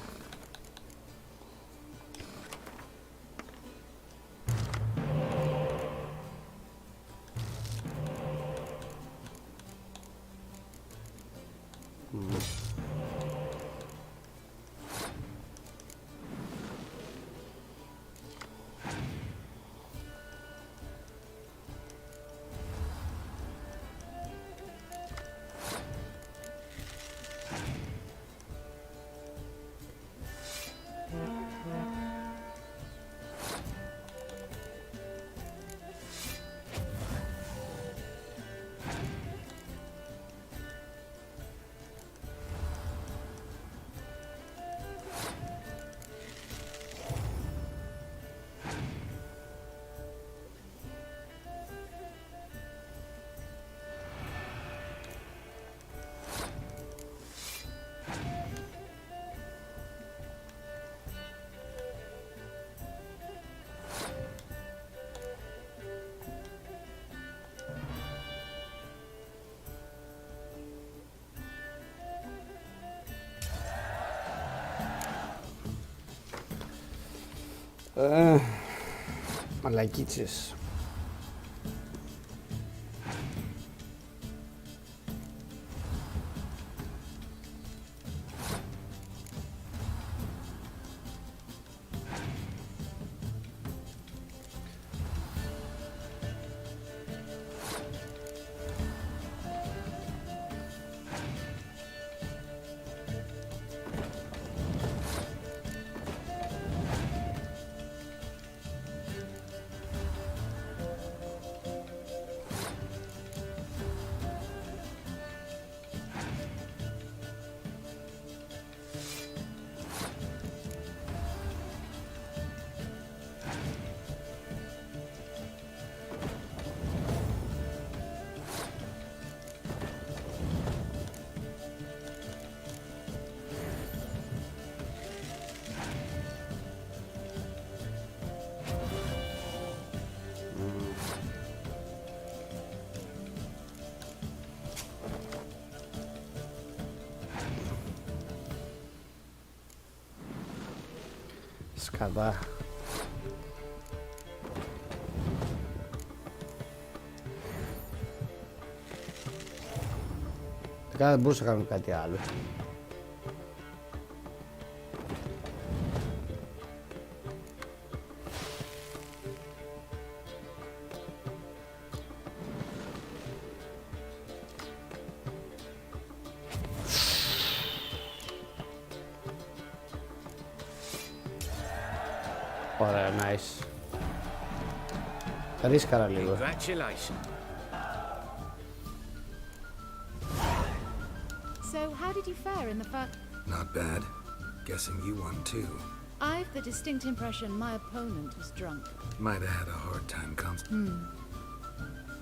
Μαλακίτσες. Σκατά. Δεν μπορούσα να κάνω κάτι άλλο. Ωραία, nice. Ρίσκαρα λίγο. So, how did you fare in the first? Not bad. Guessing you won too. I've the distinct impression my opponent was drunk. Might have had a hard time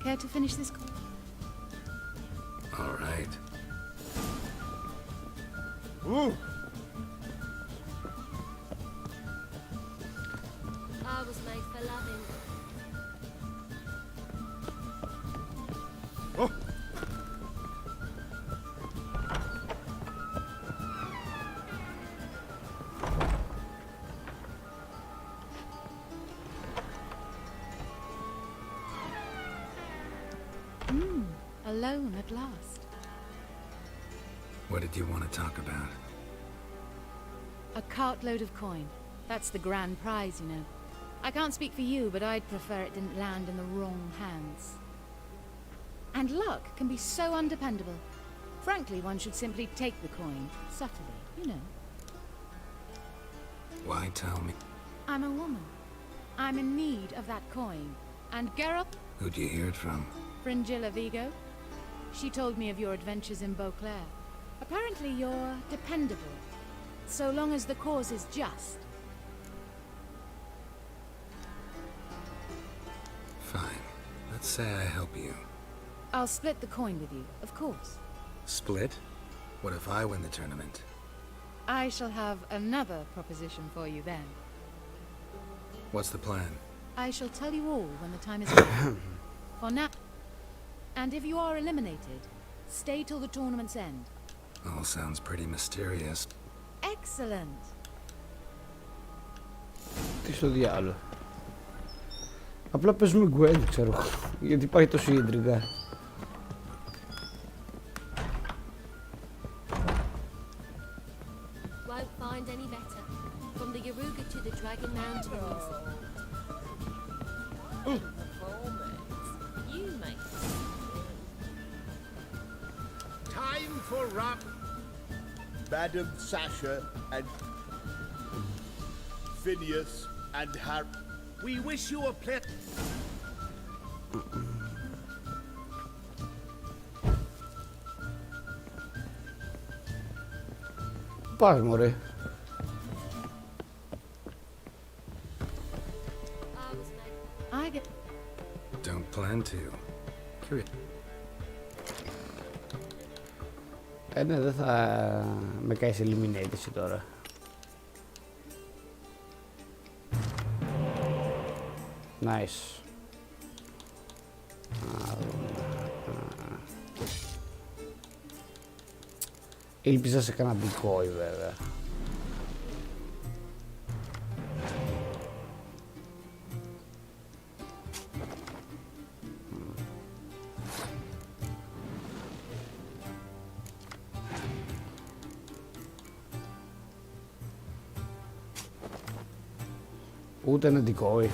Care to finish this? All right. Ooh. I was made for loving. Oh. Alone at last. What did you want to talk about? A cartload of coin. That's the grand prize, you know. I can't speak for you, but I'd prefer it didn't land in the wrong hands. And luck can be so undependable. Frankly, one should simply take the coin, subtly, you know. Why tell me? I'm a woman. I'm in need of that coin. And Geralt? Who'd you hear it from? Fringilla Vigo. She told me of your adventures in Beauclair. Apparently you're dependable, so long as the cause is just. Fine. Let's say I help you. I'll split the coin with you, of course. Split? What if I win the tournament? I shall have another proposition for you then. What's the plan? I shall tell you all when the time is right. For now. And if you are eliminated, stay till the tournament's end. All sounds pretty mysterious. Excellent. Τι στο διάλογο. Απλά παίζουμε Gwent, ξέρω. Γιατί υπάρχει τόσο ίντριγκα. Won't find any better. From the Yaruga to the Dragon Mountains. You make Time for rap. Madam Sasha and Phineas and Harry. We wish you a plet. Πας μωρέ. Don't plan to. Curious. Ναι, δεν θα με κάνεις eliminate εσύ τώρα. Nice. Ήλπιζα σε κανένα decoy βέβαια. Ούτε ένα decoy.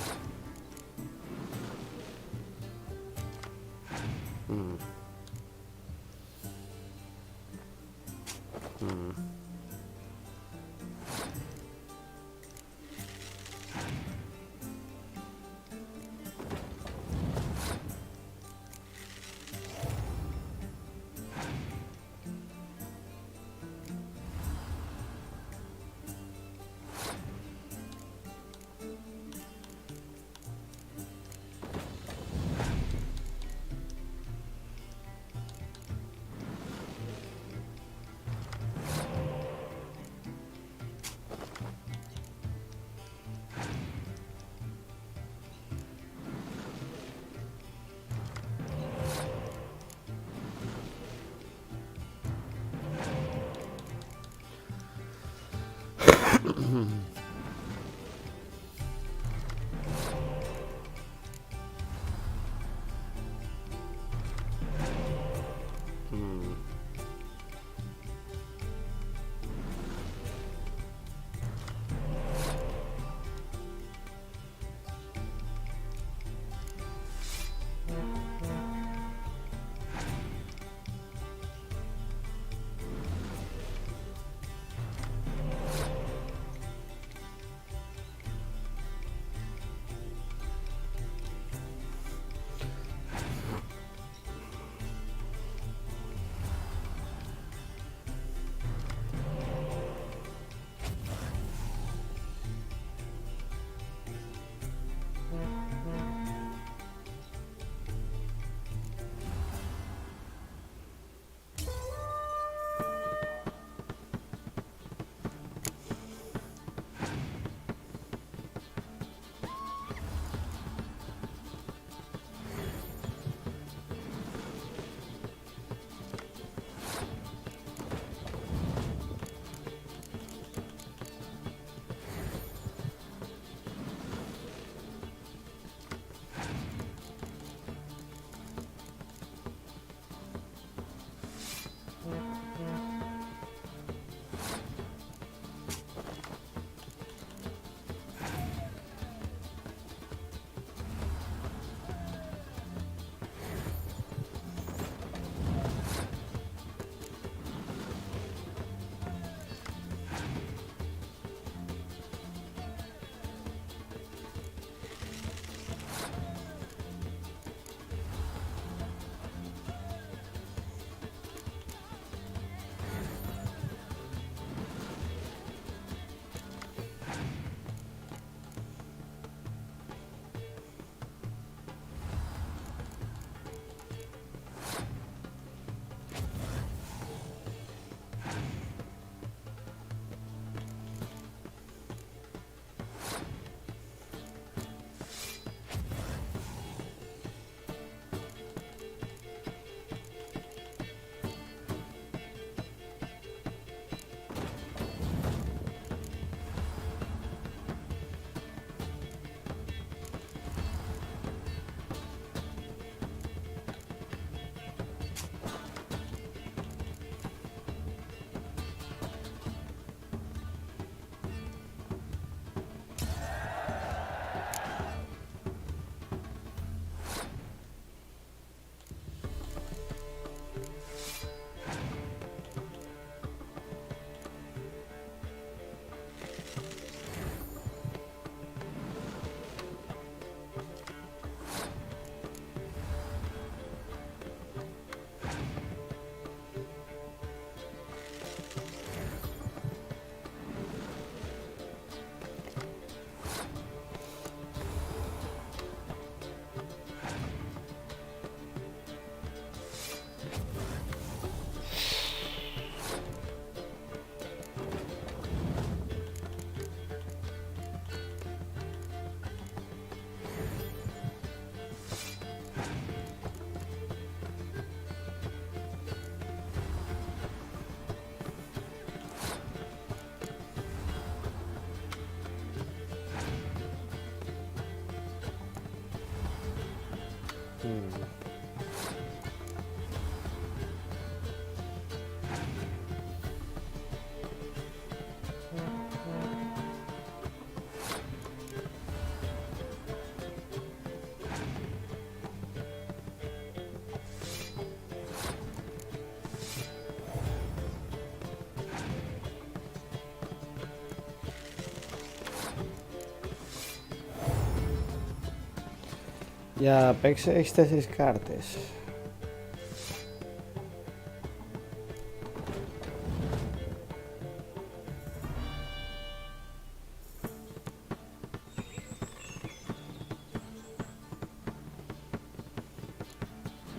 Για παίξε, έχεις 4 κάρτες.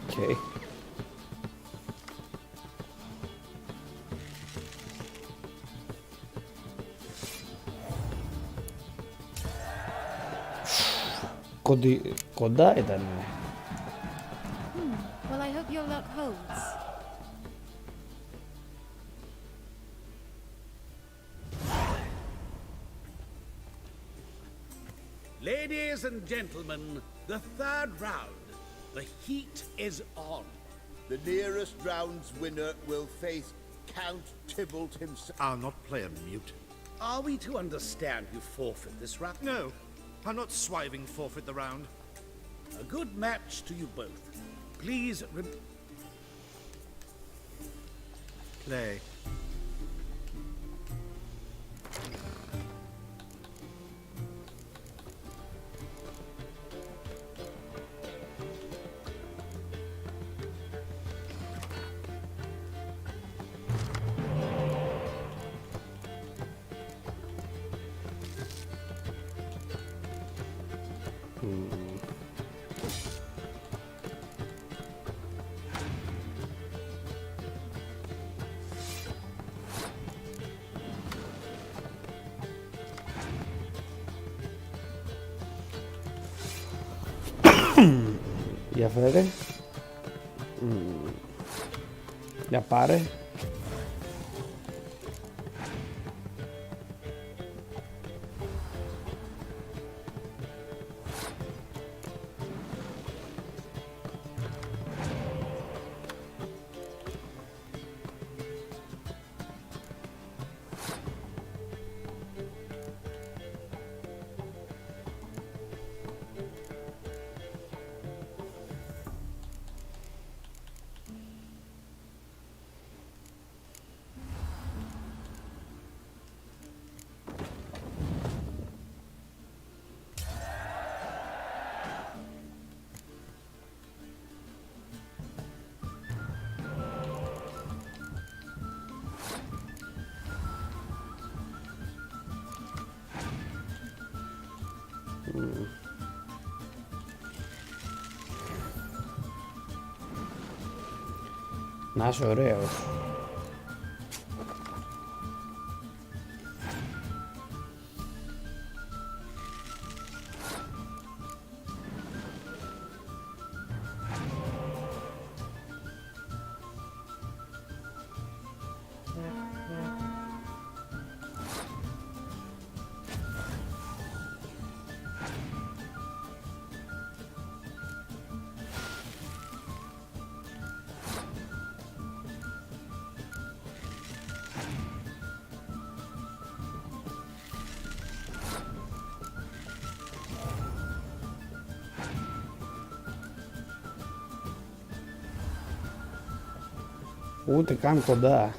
Okay. Κοντά ήταν. Well, I hope your luck holds. Ladies and gentlemen, the third round. The heat is on. The nearest round's winner will face Count Tybalt himself. I'll not play a mute. Are we to understand you forfeit this round? No, I'm not swiving forfeit the round. A good match to you both. Please play. Για φέρε. Για πάρε. Να είσαι ωραίος. Ούτε καν κοντά.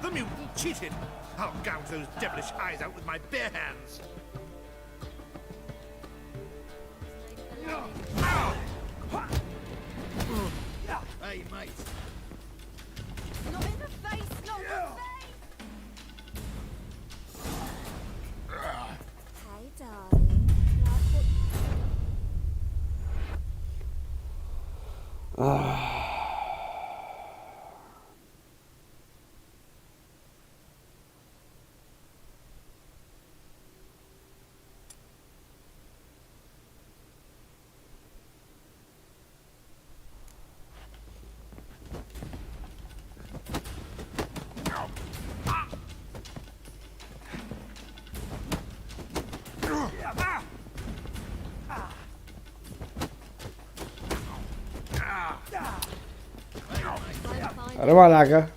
The mutant cheated! I'll gouge those devilish eyes out with my bare hands! Hey, mate. Not in the face, not in the face! Hey, darling. Ρε μαλάκα.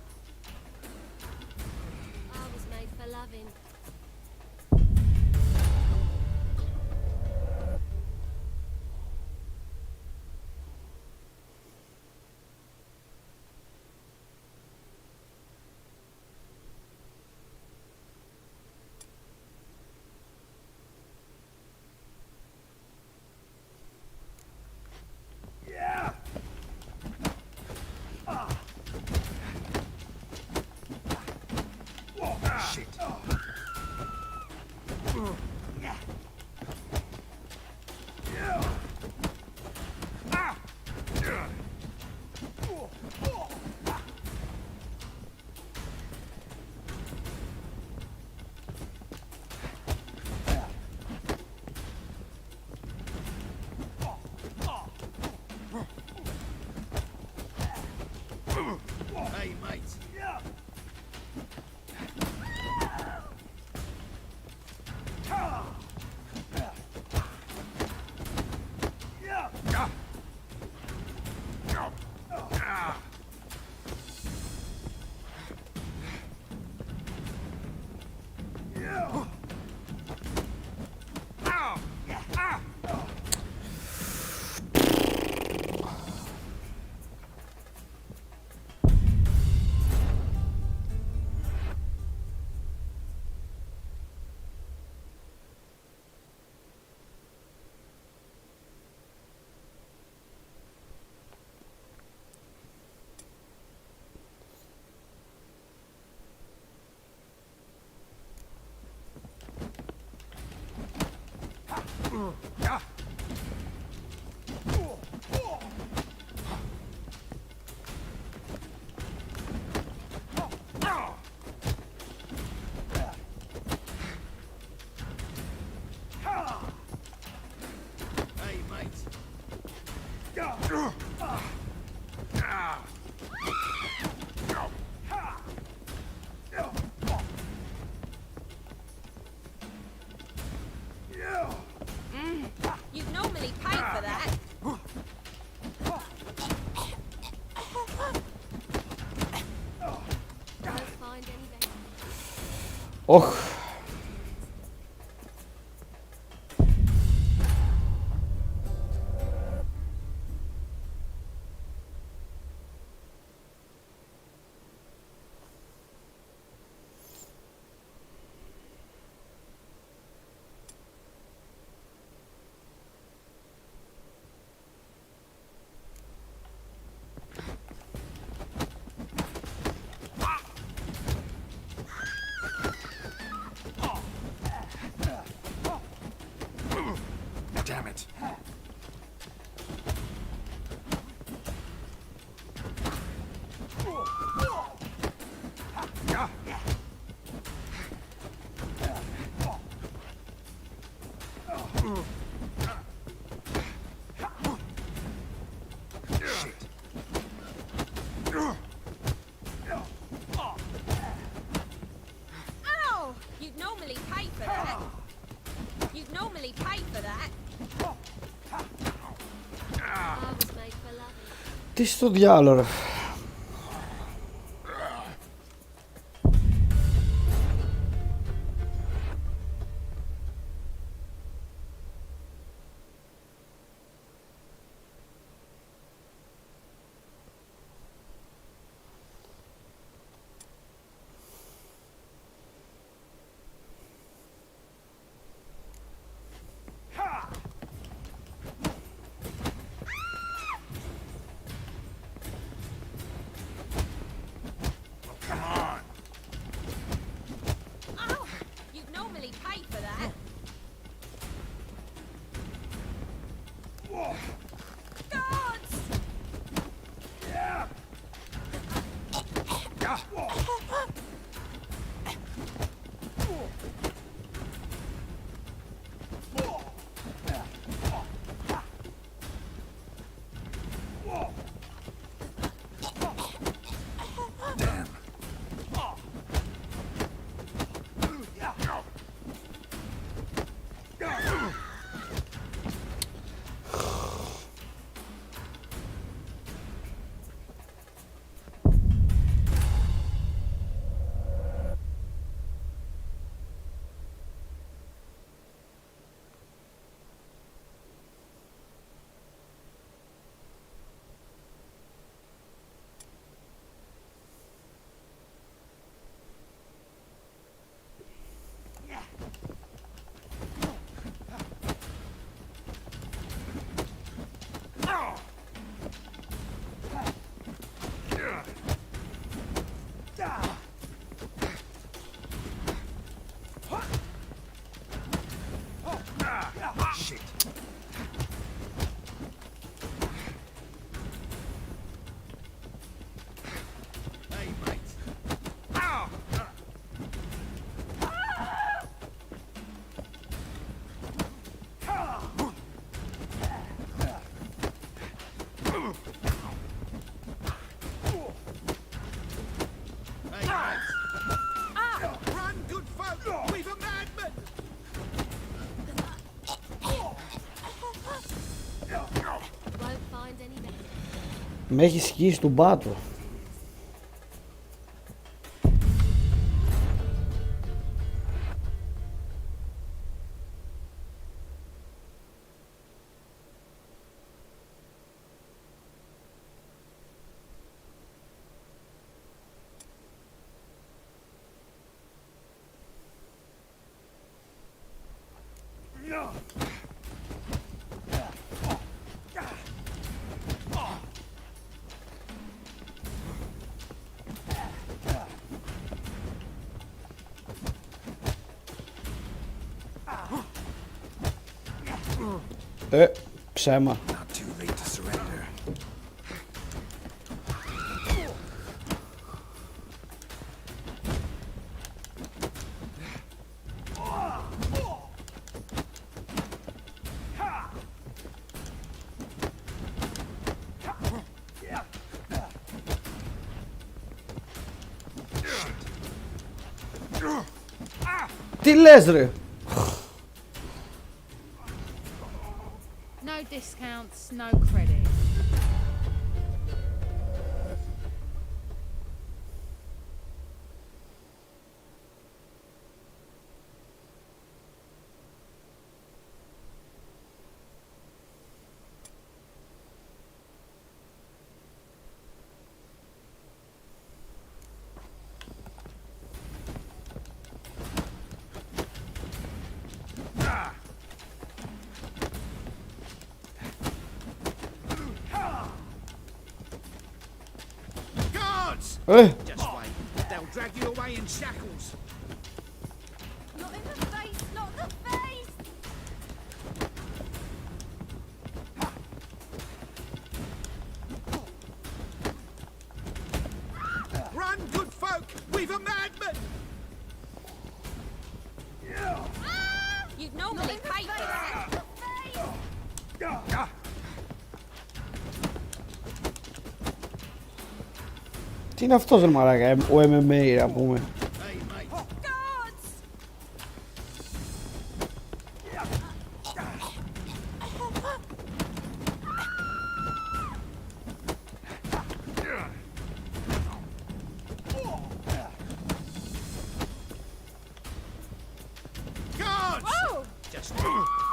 Hey, mate. You'd normally pay for that. Οχ. Damn it. Oh! You'd normally pay for that. You'd normally pay for that. Τι στο διάλογο ρε. it. Hey, mate. Ow! Hey, mate. Run, good folk! We've a madman! Won't find any better. Με έχει σκίσει του μπάτου. Ψέμα. Not too late to surrender. Τι λες ρε? No discounts, no credit. Guards! Eh. Just wait. They'll drag you away in shackles. Not in the face, not the face! Run, good folk! We've a madman! You'd normally pay for that. Τι είναι αυτός ρε μαλάκα, ο MMA να πούμε. Guards! Just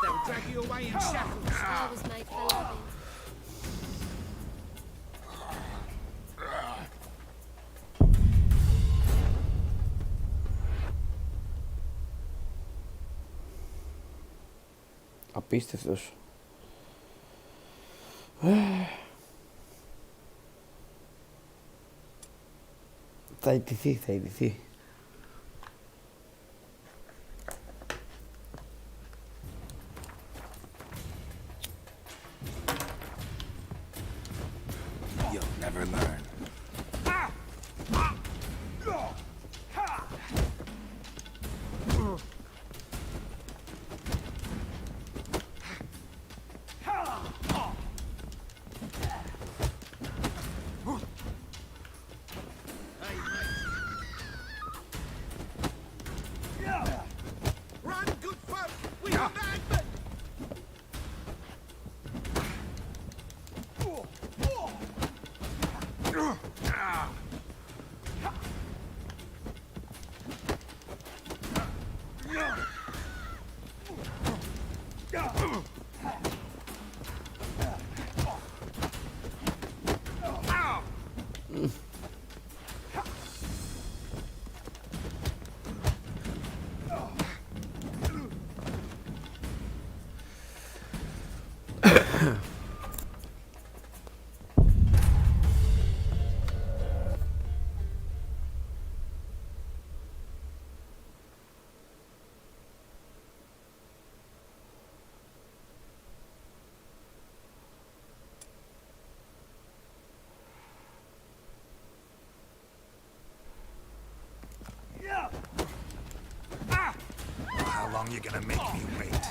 they'll drag you away in shackles. I was made for loving. Απίστευτος. Θα ιτηθεί, θα ιτηθεί. You'll never learn. Run, good folk! We've a madman! long you gonna make me wait?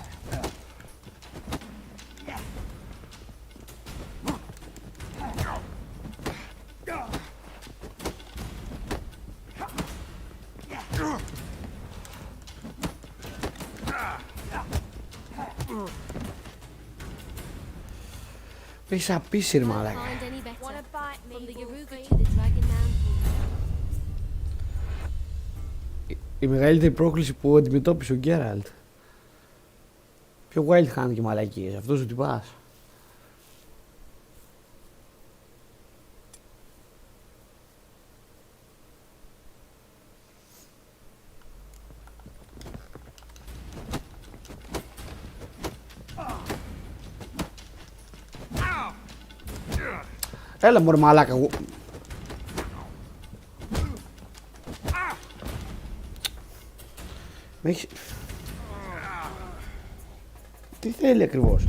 Έχεις απίσει ρε μαλάκα. Find any better. From the Yaruga to the Dragon Mound. Η μεγαλύτερη πρόκληση που αντιμετώπισε ο Γκέραλτ. Πιο wild hand και μαλακίες, αυτός ο τυπάς. Έλα μωρέ μαλάκα. Με έχεις... Τι θέλει ακριβώς?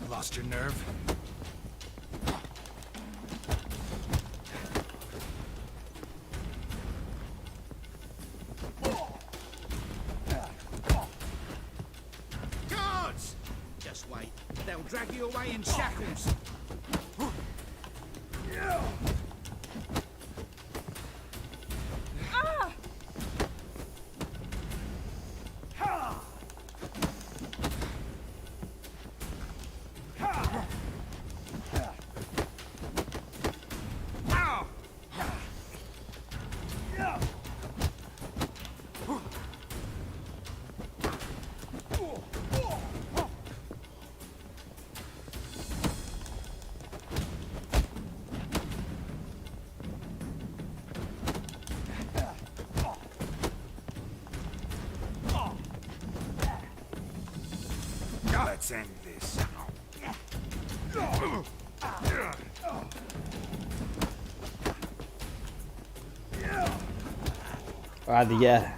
Lost your nerve? Guards! Just wait. They'll drag you away in shackles. Let's end this. Άντε γεια.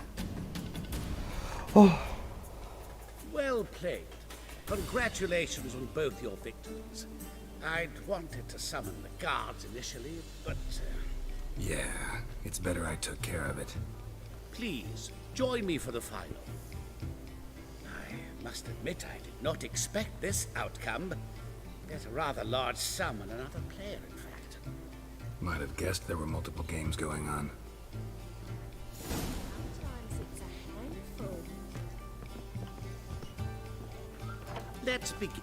Well played. Congratulations on both your victims. I'd wanted to summon the guards initially, but... Yeah, it's better I took care of it. Please, join me for the final. I must admit I did not expect this outcome. There's a rather large sum on another player, in fact. Might have guessed there were multiple games going on. Let's begin.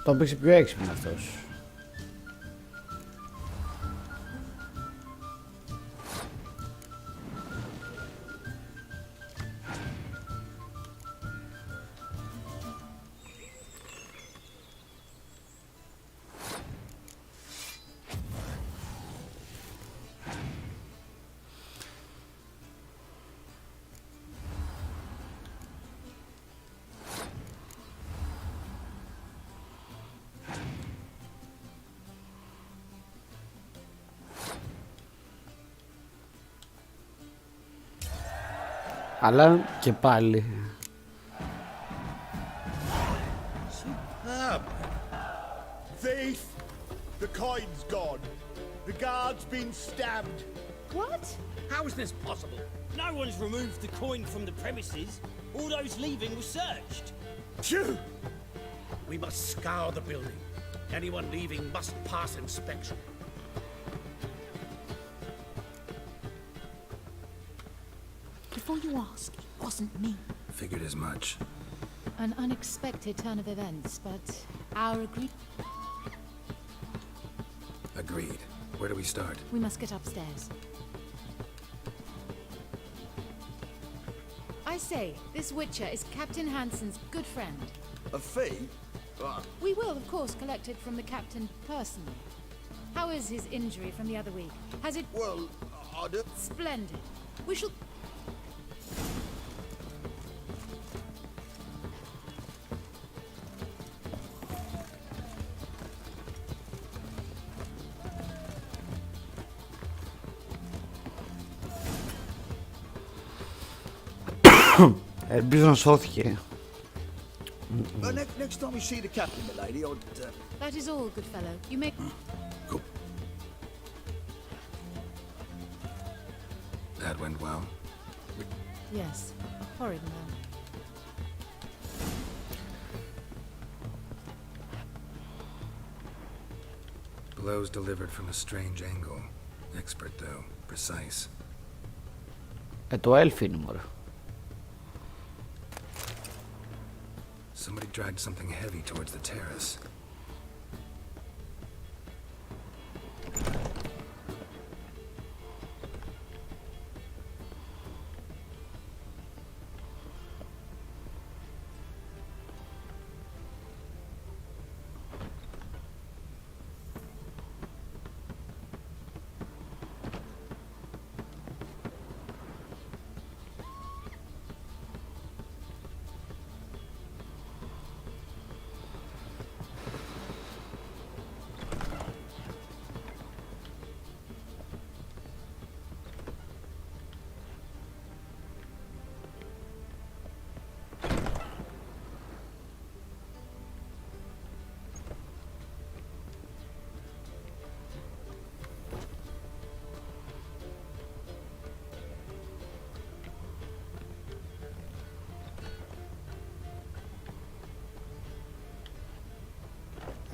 Το έπαιξε πιο έξυπνο αυτός. Αλλά και πάλι. Superb. Thief! The coin's gone. The guard's been stabbed. What? How is this possible? No one's removed the coin from the premises. All those leaving were searched. Phew! We must scour the building. Anyone leaving must pass inspection. Before you ask, it wasn't me. Figured as much. An unexpected turn of events, but our agreed... Agreed. Where do we start? We must get upstairs. I say, this Witcher is Captain Hansen's good friend. A fee? We will, of course, collect it from the captain personally. How is his injury from the other week? Has it... Well, I do... Splendid. We shall... Ελπίζω να σώθηκε. Next time we see the captain, milady, I'd... That is all, good fellow. You may... Cool. That went well. Yes, a horrid man. Blows delivered from a strange angle. Expert, though. Precise. Το έλφι είναι μωρέ. Somebody dragged something heavy towards the terrace.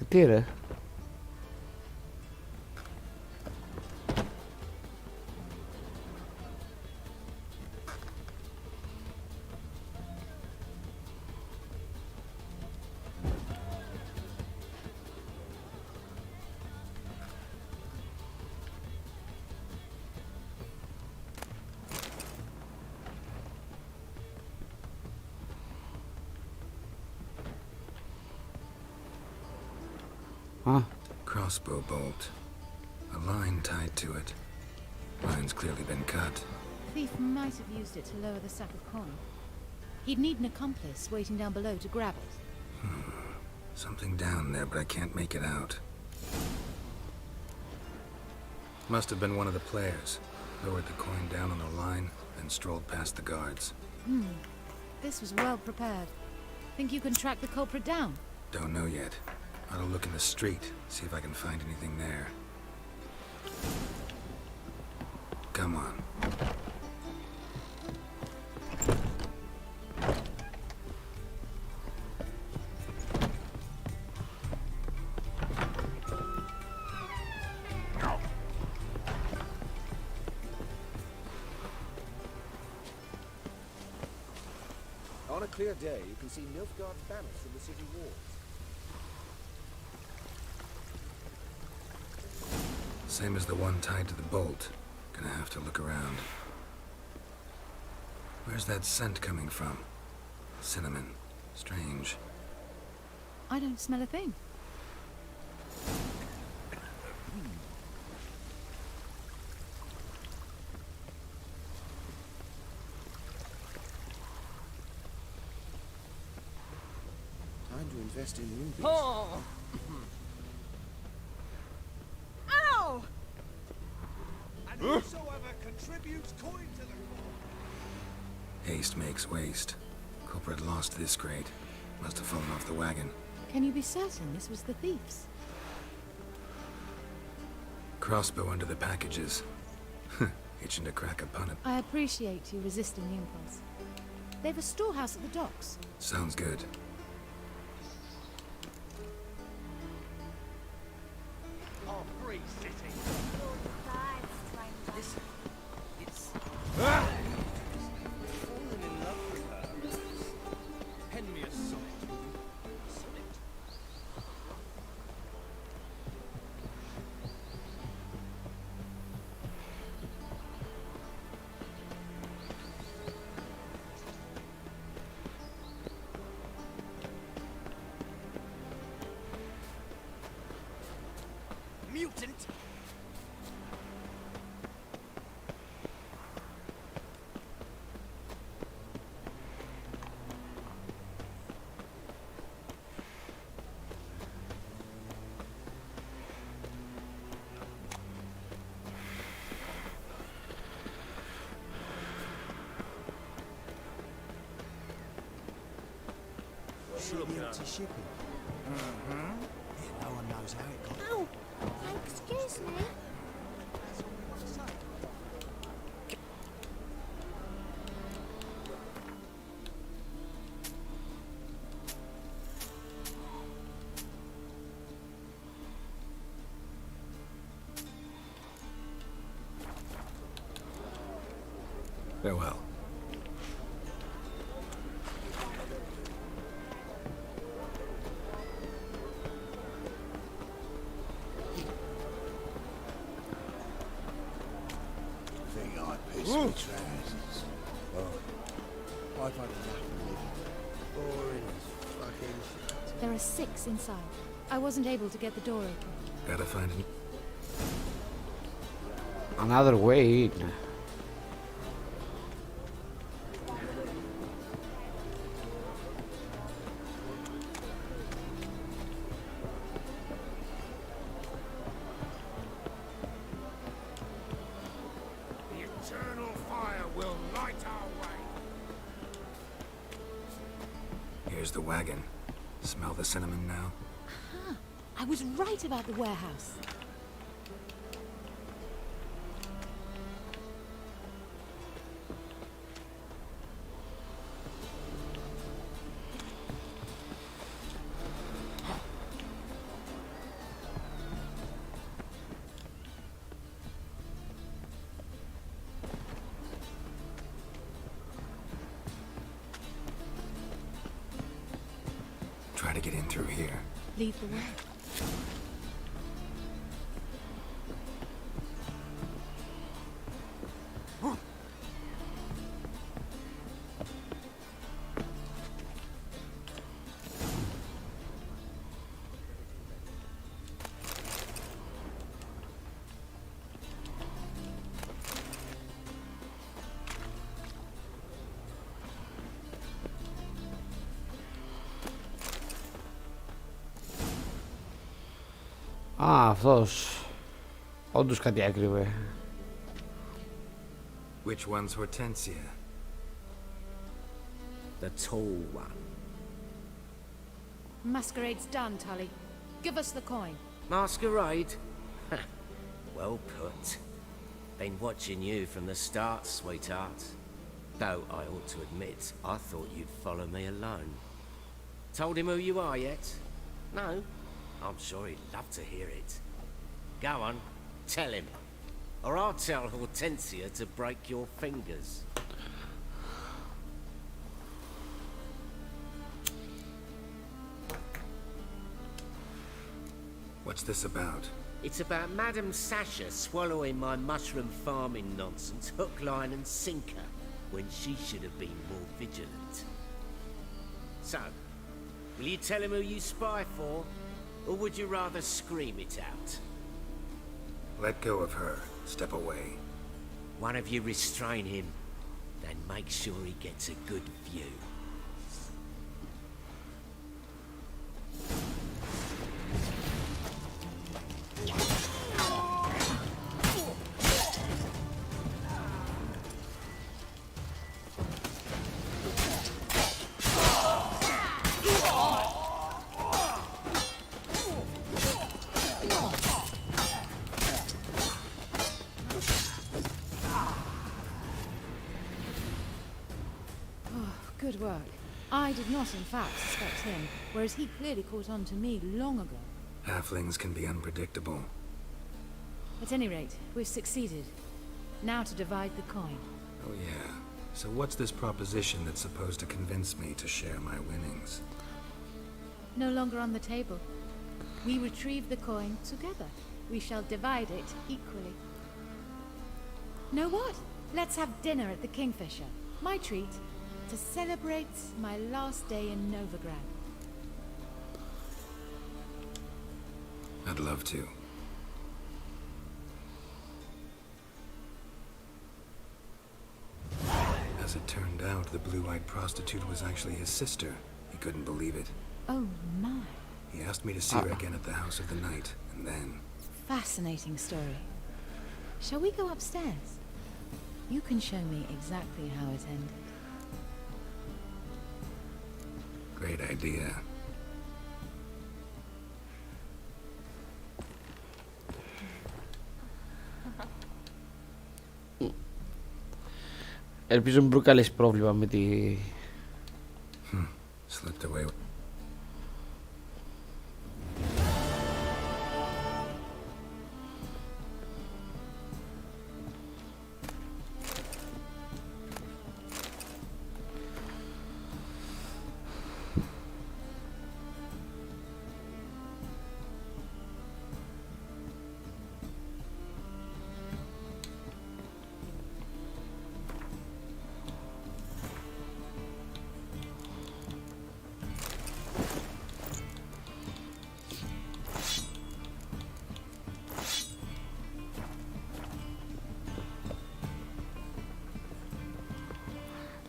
Τι ρε. Crossbow bolt. A line tied to it. Line's clearly been cut. The thief might have used it to lower the sack of coin. He'd need an accomplice waiting down below to grab it. Something down there, but I can't make it out. Must have been one of the players. Lowered the coin down on the line, and strolled past the guards. This was well prepared. Think you can track the culprit down? Don't know yet. I'll look in the street, see if I can find anything there. Come on. On a clear day, you can see Nilfgaard's banners from the city walls. Same as the one tied to the bolt. Gonna have to look around. Where's that scent coming from? Cinnamon. Strange. I don't smell a thing. Time to invest in rubies. Oh! Ow! And whosoever contributes coin to the Haste makes waste. Culprit lost this crate. Must have fallen off the wagon. Can you be certain this was the thief's? Crossbow under the packages. Itching to crack a punnet. I appreciate you resisting the impulse. They've a storehouse at the docks. Sounds good. Our free city. Listen, it's... Ah! Fallen in love with her. Pen me a sonnet, will you? Sonnet? Mutant! Empty shipping. Yeah, no one knows how it got. Oh, excuse me. Farewell. Ooh. Oh, I've had enough of living. Boring as fucking shit. There are 6 inside. I wasn't able to get the door open. Gotta find Another way in. The eternal fire will light our way. Here's the wagon. Smell the cinnamon now? Aha! I was right about the warehouse. Try to get in through here. Lead the way. Α, αυτός. Όντως κάτι έκρυβε. Which one's Hortensia? The tall one. Masquerade's done, Tully. Give us the coin. Masquerade? Well put. Been watching you from the start, sweetheart. Though I ought to admit, I thought you'd follow me alone. Told him who you are yet? No? I'm sure he'd love to hear it. Go on, tell him. Or I'll tell Hortensia to break your fingers. What's this about? It's about Madame Sasha swallowing my mushroom farming nonsense hook, line and sinker when she should have been more vigilant. So, will you tell him who you spy for, or would you rather scream it out? Let go of her. Step away. One of you restrain him, then make sure he gets a good view. Good work. I did not, in fact, suspect him, whereas he clearly caught on to me long ago. Halflings can be unpredictable. At any rate, we've succeeded. Now to divide the coin. Oh yeah. So what's this proposition that's supposed to convince me to share my winnings? No longer on the table. We retrieve the coin together. We shall divide it equally. Know what? Let's have dinner at the Kingfisher. My treat. To celebrate my last day in Novigrad. I'd love to. As it turned out, the blue-eyed prostitute was actually his sister. He couldn't believe it. Oh my. He asked me to see her again at the House of the Night, and then... Fascinating story. Shall we go upstairs? You can show me exactly how it ended. Great idea. Ελπίζω μην προκαλέσει πρόβλημα με τη... Slipped away.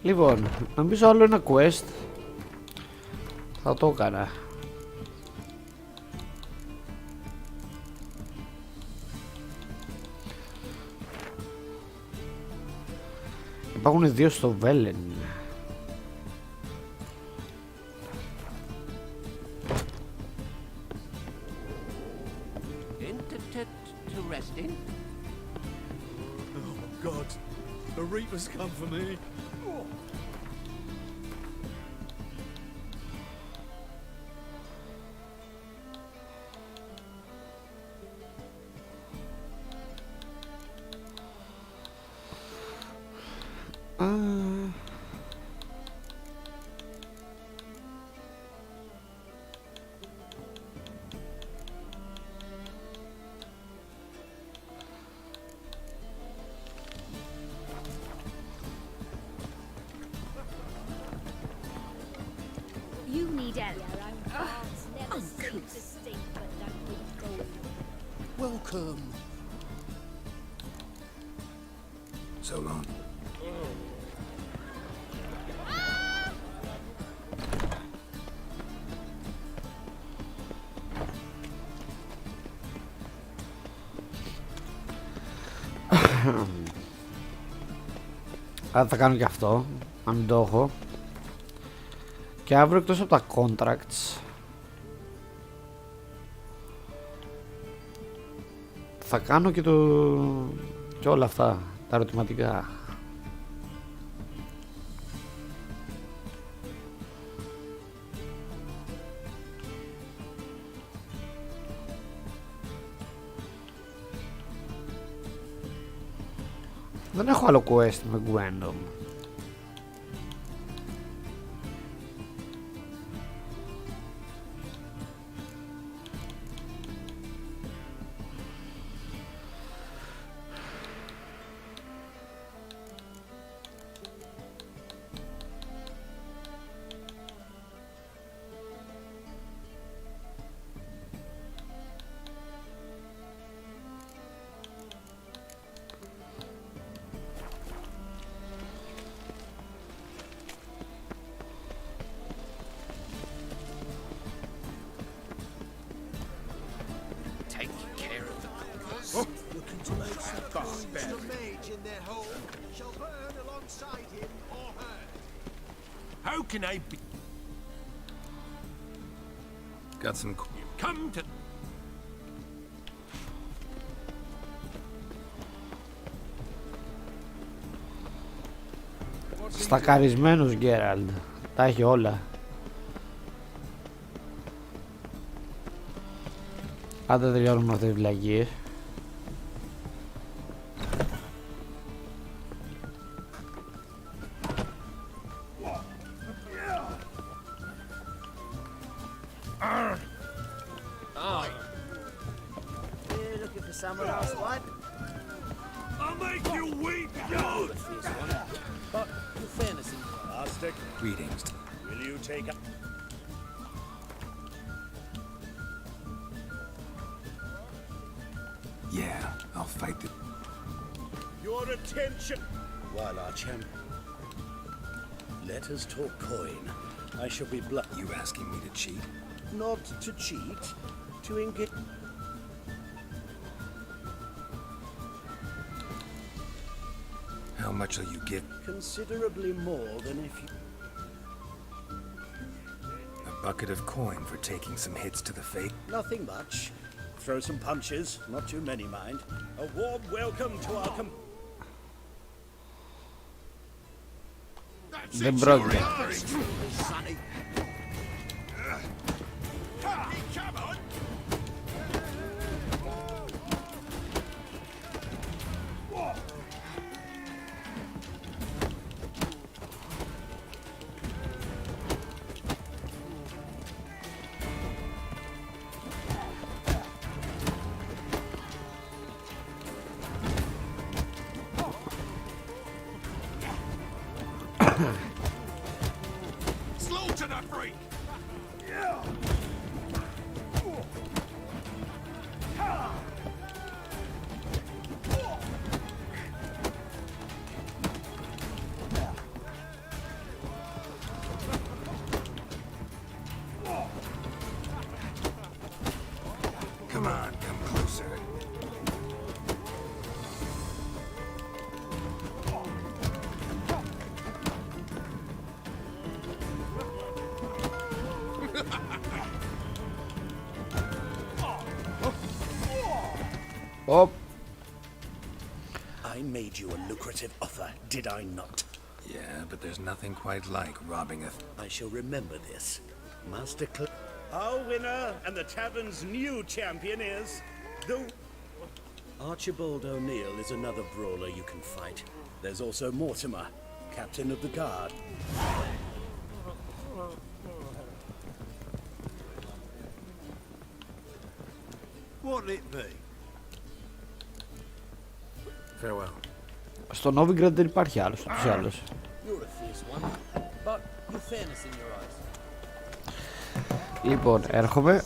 Λοιπόν, νομίζω άλλο ένα quest θα το έκανα. Υπάρχουν δύο στο Βέλεν. Interesting. Oh God, the Reapers come for me. You need help. Never seem to stink, but don't be gold. Welcome. So long. Άρα θα κάνω και αυτό, αν μην το έχω. Και αύριο εκτός από τα contracts θα κάνω και και όλα αυτά τα ερωτηματικά. Δεν έχω άλλο quest με Gwendom. to make some The mage in their home shall burn alongside him or her. How can I be? Got some. Come to. Στακαρισμένος Γκέραλντ. Τα έχει όλα. Άντε τελειώνουμε αυτές τις βλακίες. Someone else what? I'll make you weep, But in fairness, Aztec, Greetings. will you take up? Yeah, I'll fight the. Your attention! While our champ... Let us talk coin. I shall be blunt. You asking me to cheat? Not to cheat, to engage... How much will you give? Considerably more than if you... A bucket of coin for taking some hits to the face? Nothing much. Throw some punches, not too many, mind. A warm welcome to our Δεν πρόκειται. Sonny. Come on! Slaughter the freak! Come on, come closer. Hop. I made you a lucrative offer, did I not? Yeah, but there's nothing quite like robbing a... I shall remember this. Master Our winner and the tavern's new champion is... the... Archibald O'Neill is another brawler you can fight. There's also Mortimer, captain of the guard. What'll it be? Farewell. Στο Novigrad δεν υπάρχει άλλος, ούτως ή άλλως. You're a fierce one, but you've fairness in your eyes. Λοιπόν, έρχομαι.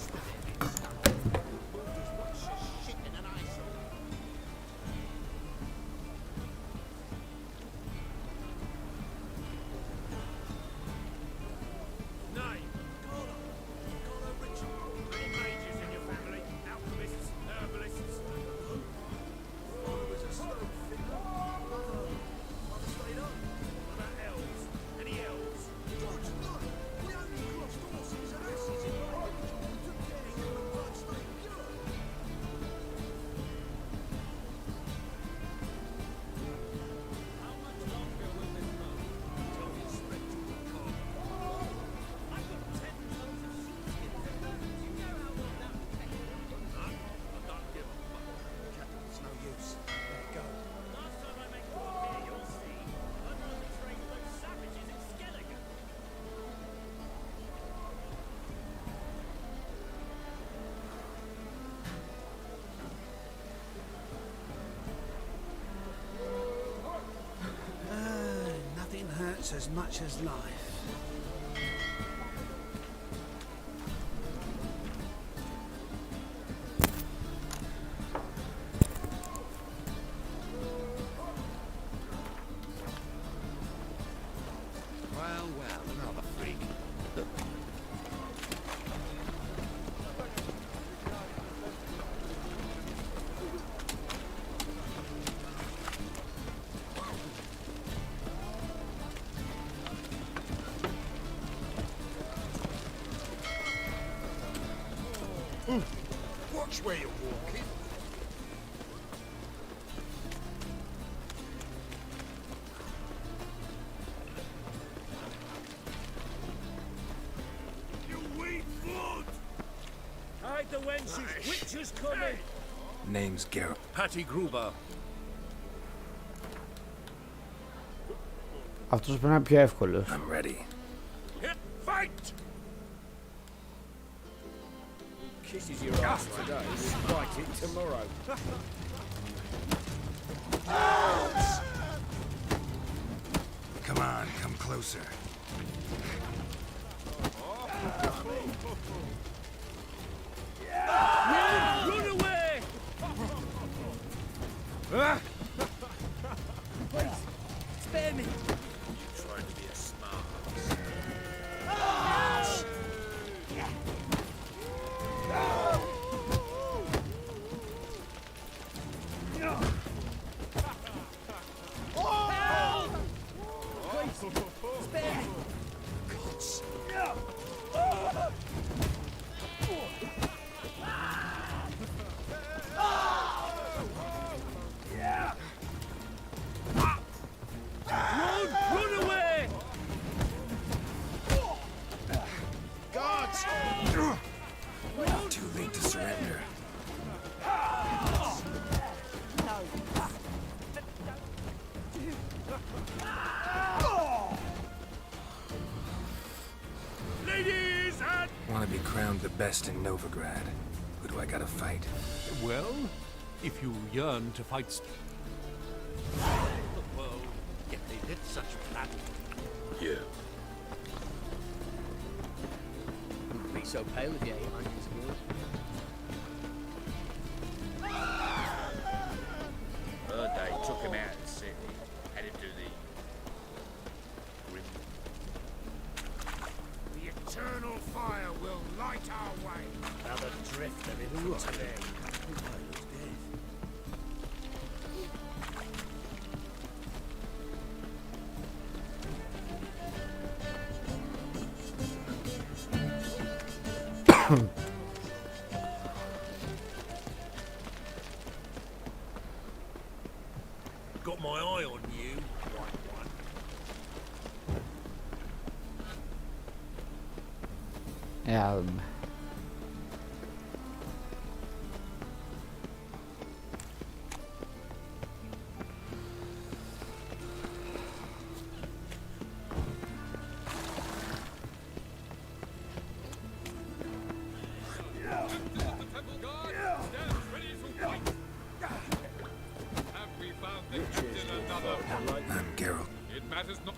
Nothing hurts as much as life. Well, another freak. Watch where you're walking. You weak blood! Hide the wenches! Witcher's coming! Name's Geralt. Patty Gruber. Αυτός πρέπει να είναι πιο εύκολος. I'm ready. Fight! Kisses your ass today, we'll fight it tomorrow. Come on, come closer. Run away! Please, spare me. You're trying to be a smart Run away! Guards! Too late to surrender. Ladies and... Want to be crowned the best in Novigrad. Who do I gotta fight? Well, if you yearn to fight... Well, yet they did such plan. Yeah. Wouldn't be so pale if you ate onions and yours. Heard they took him out of the city. Had him do The eternal fire will light our way. Another drift of it today. Got my eye on you, white one. Για να δούμε. I'm Geralt. It matters not.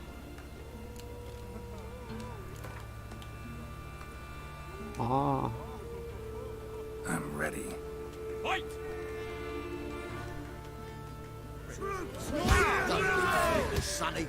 Α, I'm ready. Fight! Sonny.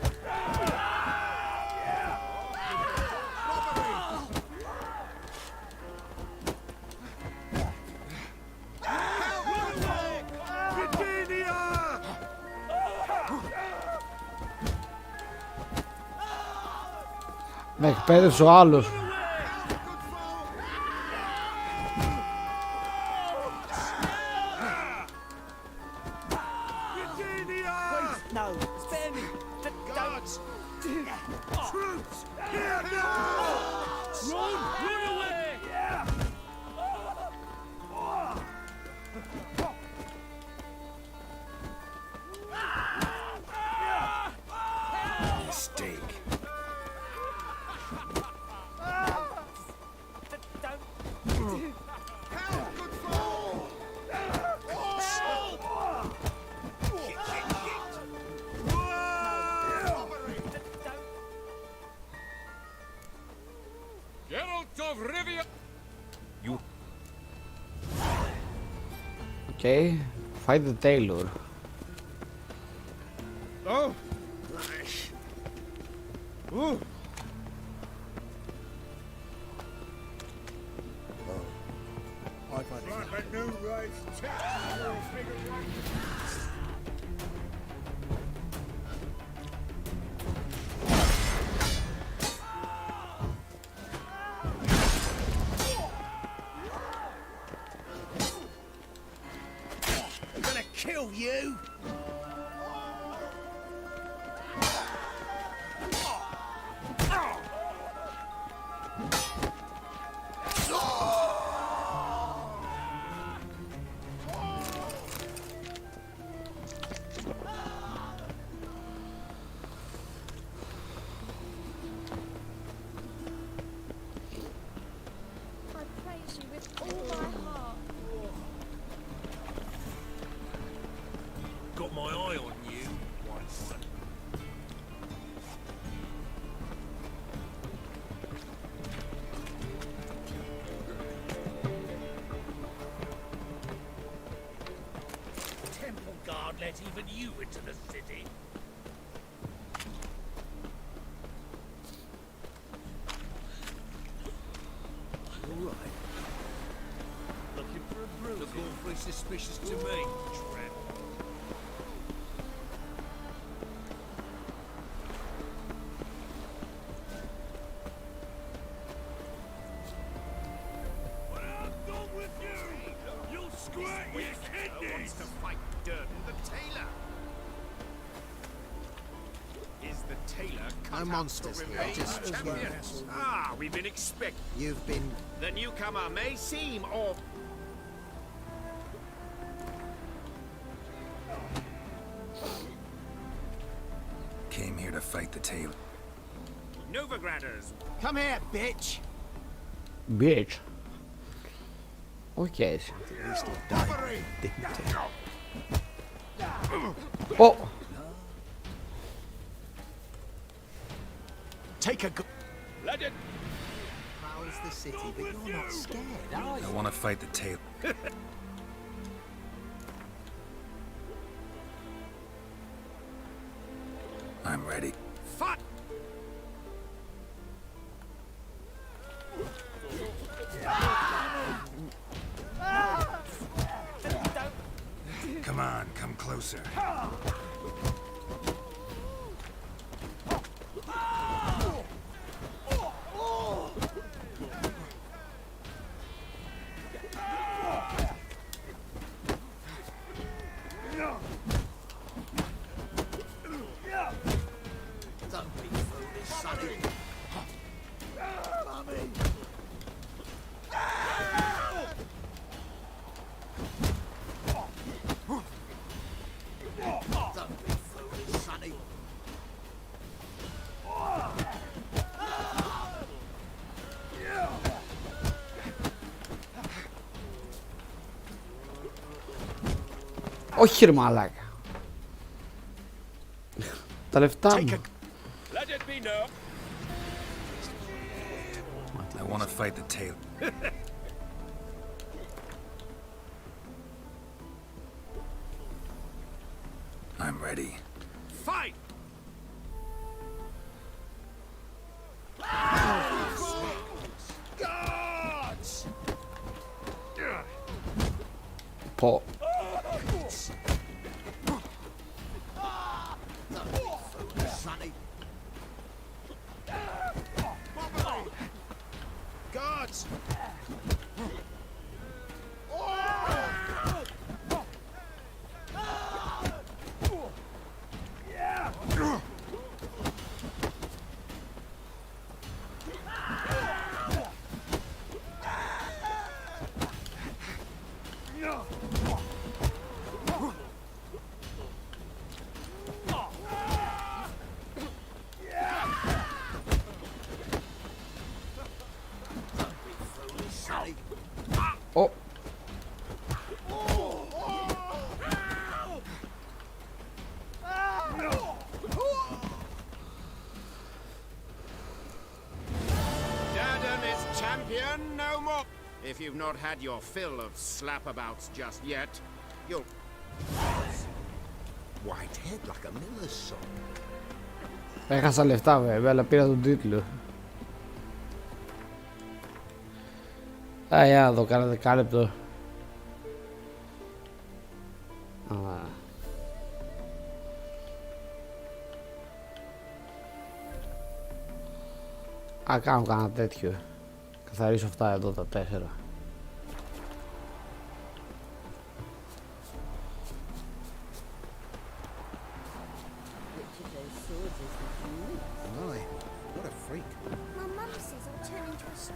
με εκπαίδευσε ο άλλος. No, spare me. Guards! Troops! Here now! Run away! Mistake. Geralt of Rivia! You... Okay, fight the tailor. Oh! Ooh! Like a new rice kill you! Got my eye on you, white one. Temple guard let even you into the city. All right. Looking for a bruise? Look awfully suspicious to me, tramp. Wants to fight Durden the tailor. Is the tailor cut No monsters out to here, remain just champions? Ah, we've been expecting. You've been... The newcomer may seem off. Came here to fight the tailor. Novigraders. Come here, bitch! Bitch. Okay. Oh! Take a go... Let it. How's the city, but you're not scared, are you? I want to fight the tailor. I'm ready. Fight. Come on, come closer. Don't be foolish, sonny. Mummy. Don't be foolish, sonny. Όχι ρε μαλάκα. Τα λεφτά μου. Let it be known. I want to fight the tailor. I'm ready. Fight. Guards. Πω. Sonny. Guards! Oh. Durden is champion no more. If you've not had your fill of slapabouts just yet, you'll... White head like a miller's son. Έχασα λεφτά βέβαια, αλλά πήρα τον τίτλο. Για να δω, κάνα δεκάλεπτο. Κάνω κάνα τέτοιο. Καθαρίσω αυτά εδώ τα 4.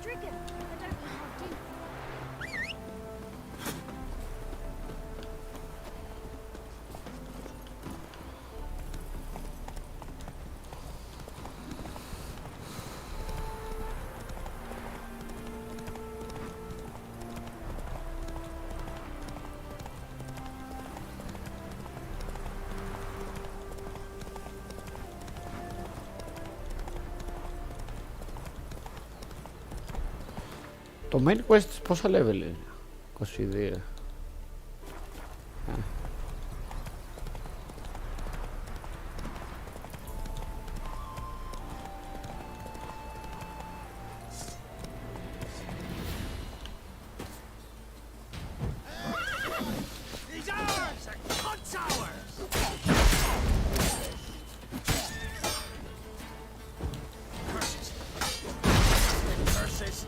stricken. I don't know how deep. Το main quest πόσα level είναι? 22. He's ours! A cunt's ours! Curses. Curses.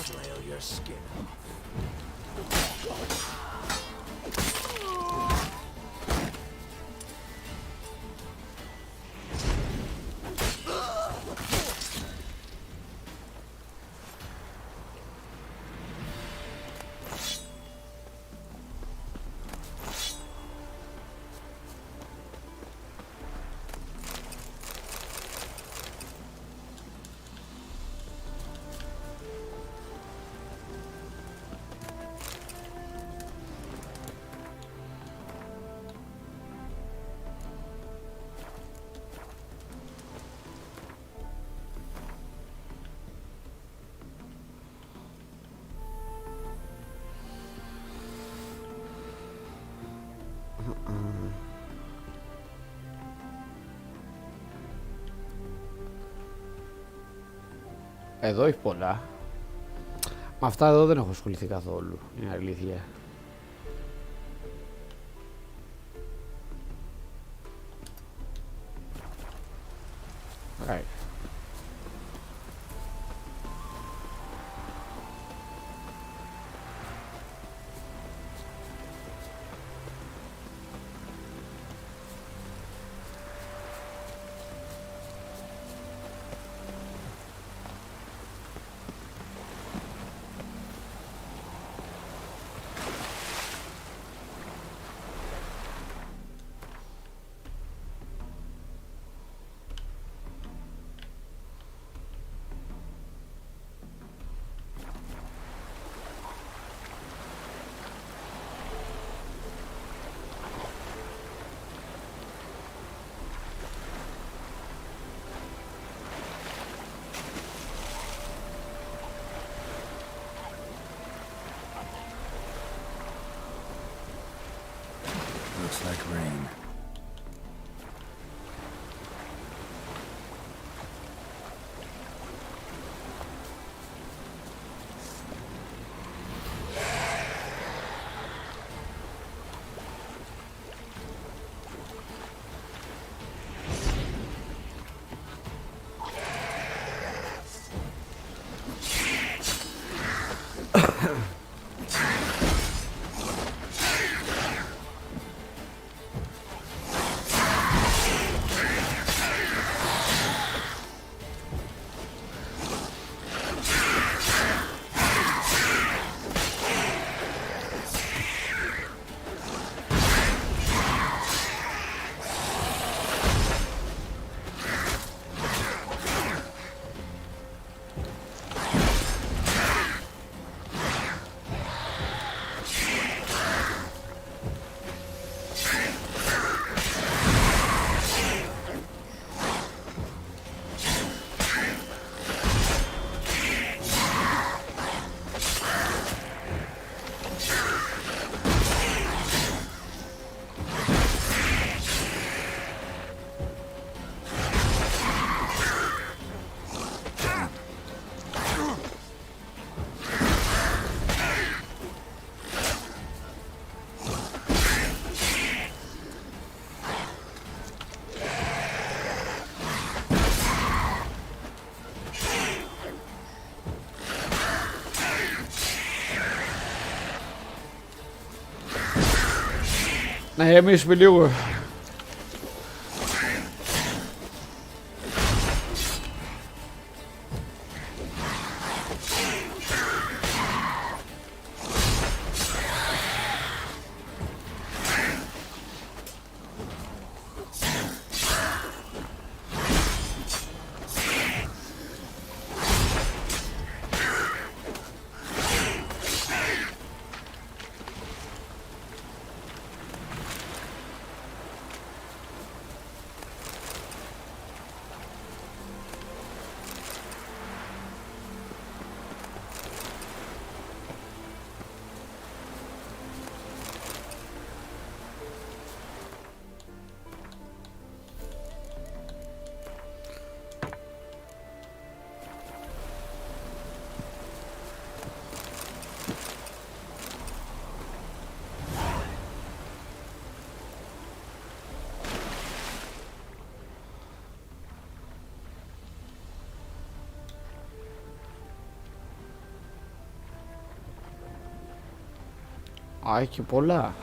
Flail your skin off. Εδώ έχει πολλά. Με αυτά εδώ δεν έχω ασχοληθεί καθόλου, είναι αλήθεια. Right. Looks like rain. Να ηρεμήσουμε λίγο. Α, έχει πολλά.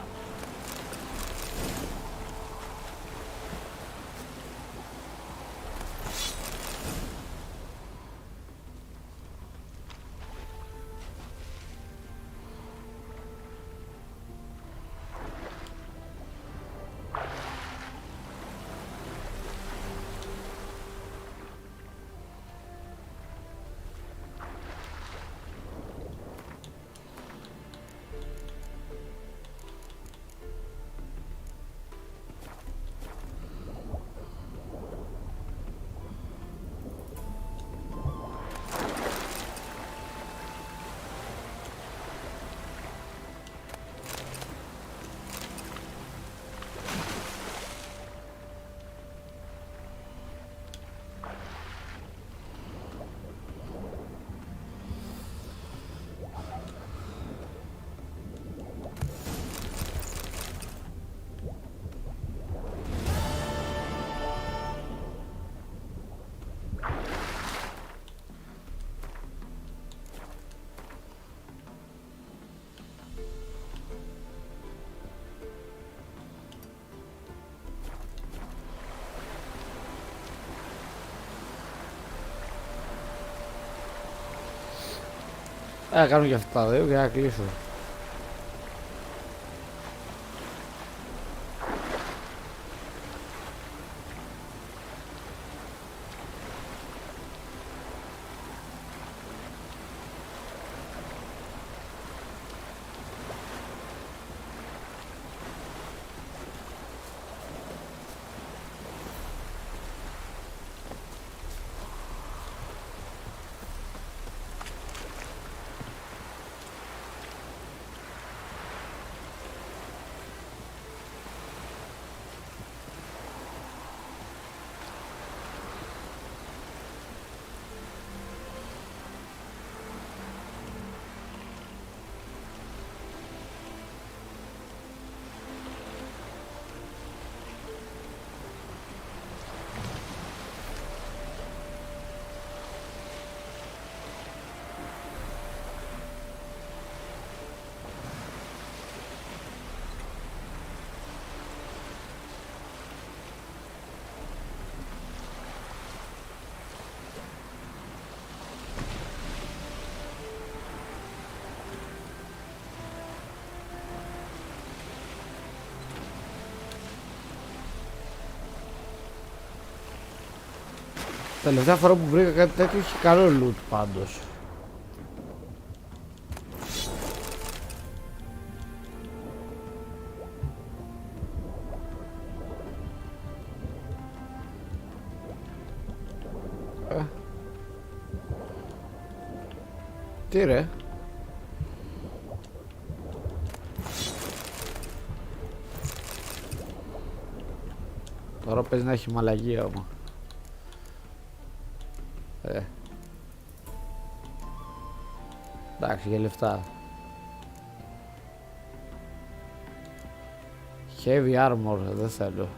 Θα κάνω και αυτά τα δύο και να κλείσω. Τελευταία φορά που βρήκα κάτι τέτοιο είχε καλό loot πάντως. Τι ρε? Τώρα παίζει να έχει μαλαγία όμως. Εντάξει, για λεφτά. Heavy armor, δεν θέλω.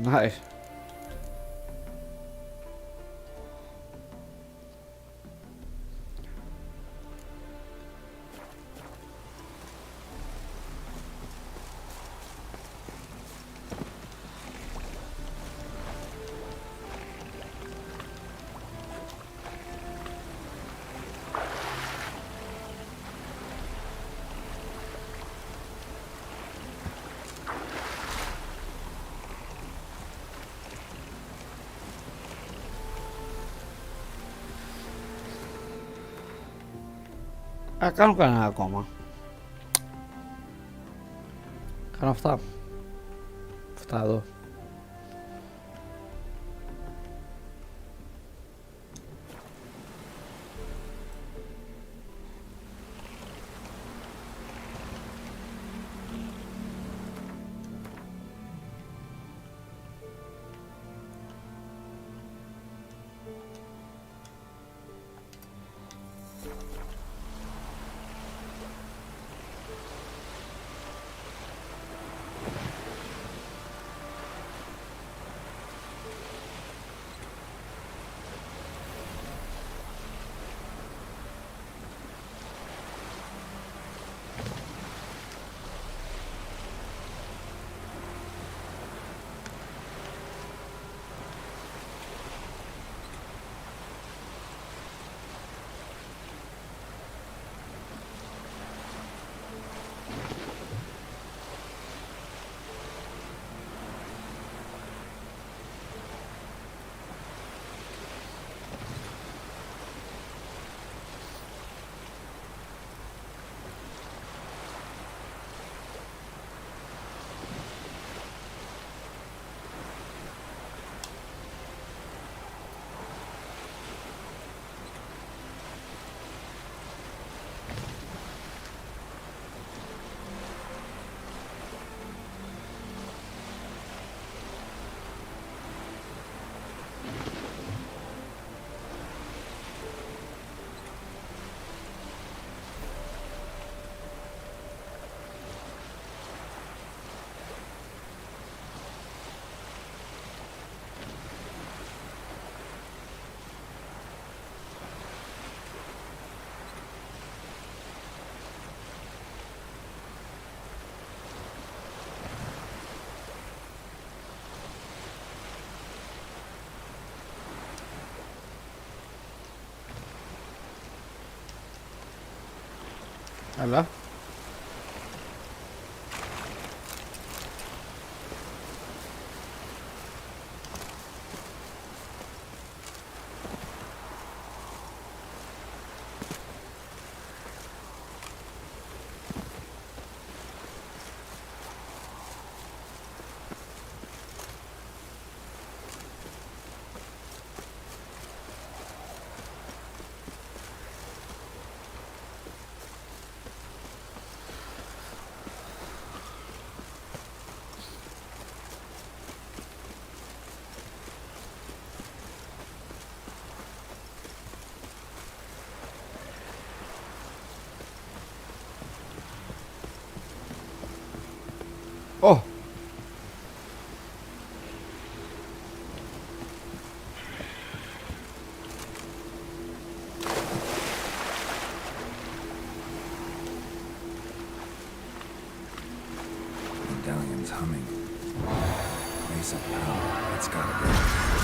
Nice. Κάνω κανένα ακόμα. Κάνω αυτά. Αυτά εδώ. Αλλά oh. Medallion's humming. Place of power. It's gotta be.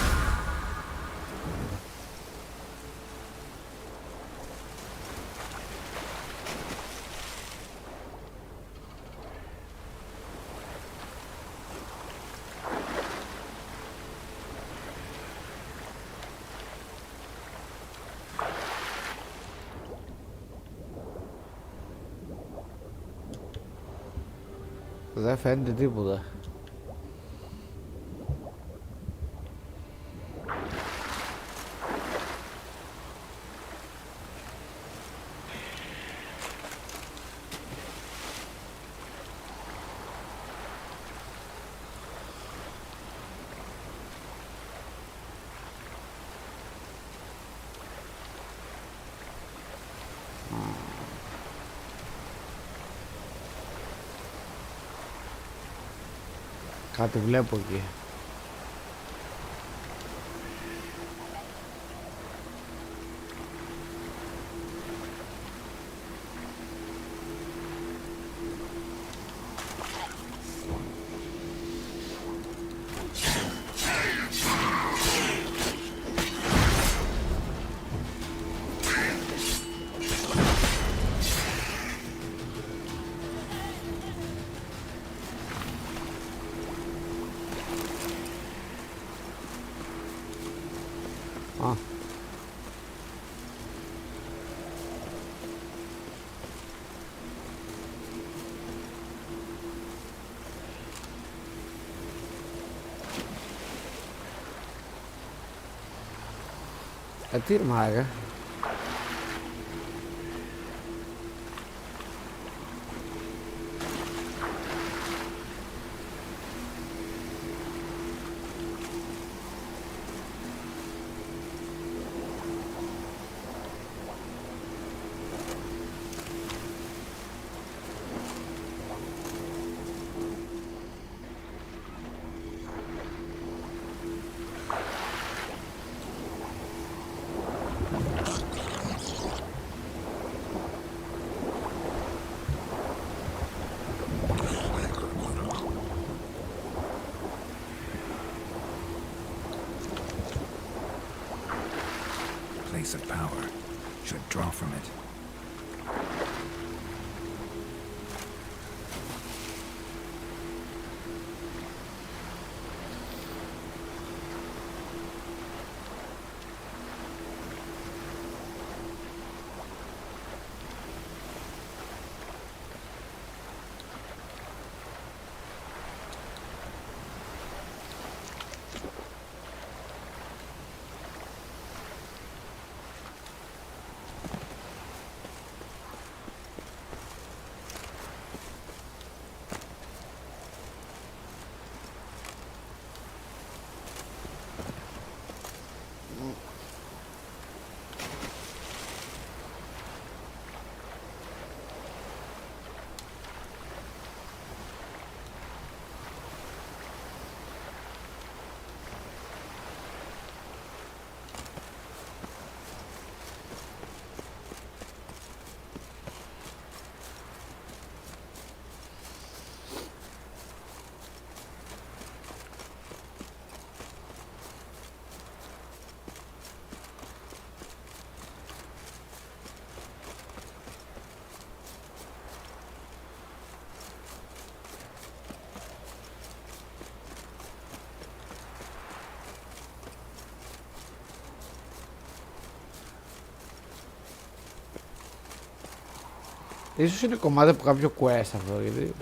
Δεν φαίνεται τίποτα. Κάτι βλέπω εκεί. Τι ρε μάγα. Place of power. Should draw from it. Ίσως είναι κομμάτι από κάποιο quest αυτό, γιατί...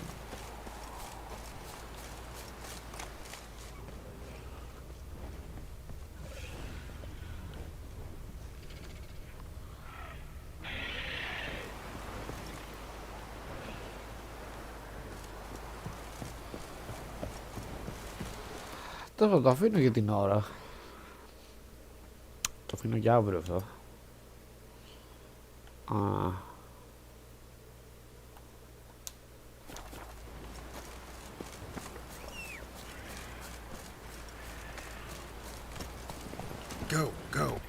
Τώρα το αφήνω για την ώρα. Το αφήνω για αύριο αυτό. Go, go.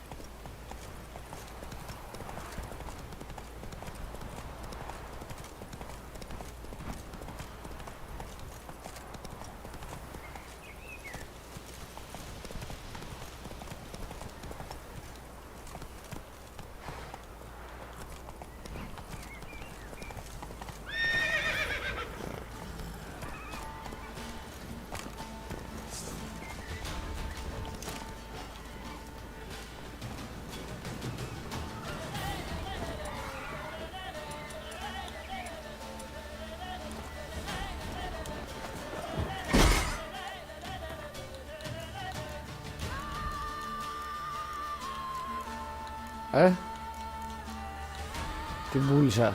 Την πούλησα.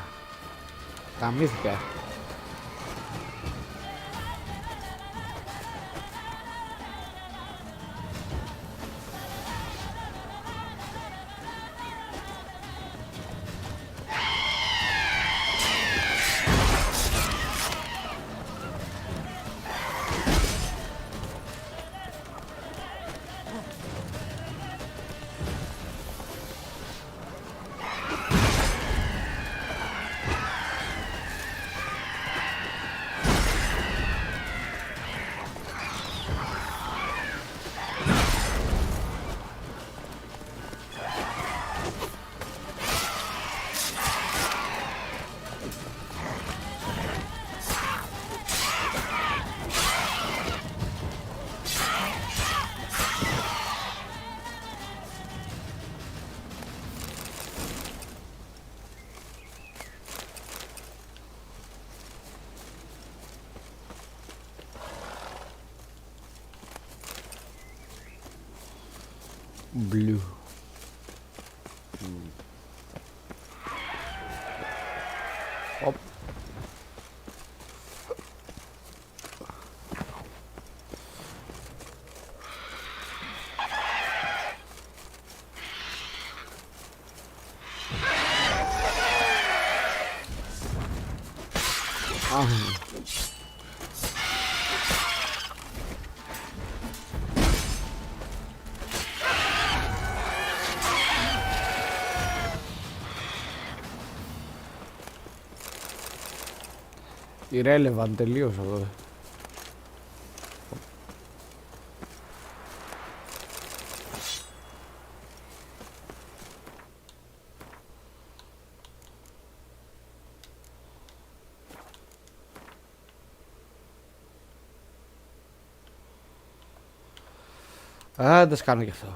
Καμήθηκα. Blue. Οπ. Irrelevant τελείως αυτό. Δεν τα κάνω κι αυτό.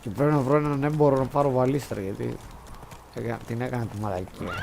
Και πρέπει να βρω έναν έμπορο να πάρω βαλίστρα γιατί την έκανα τη μαλακία.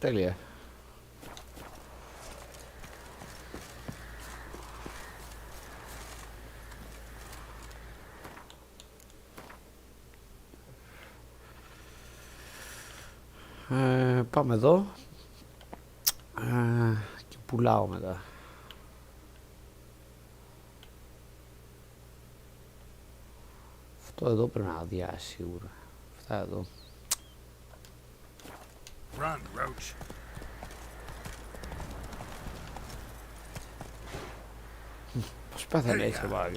Τέλεια. Πάμε εδώ και πουλάω μετά. Αυτό εδώ πρέπει να αδειάσει σίγουρα. Αυτά εδώ. Run, Roach. Πώς πέθανε έτσι το πάλι.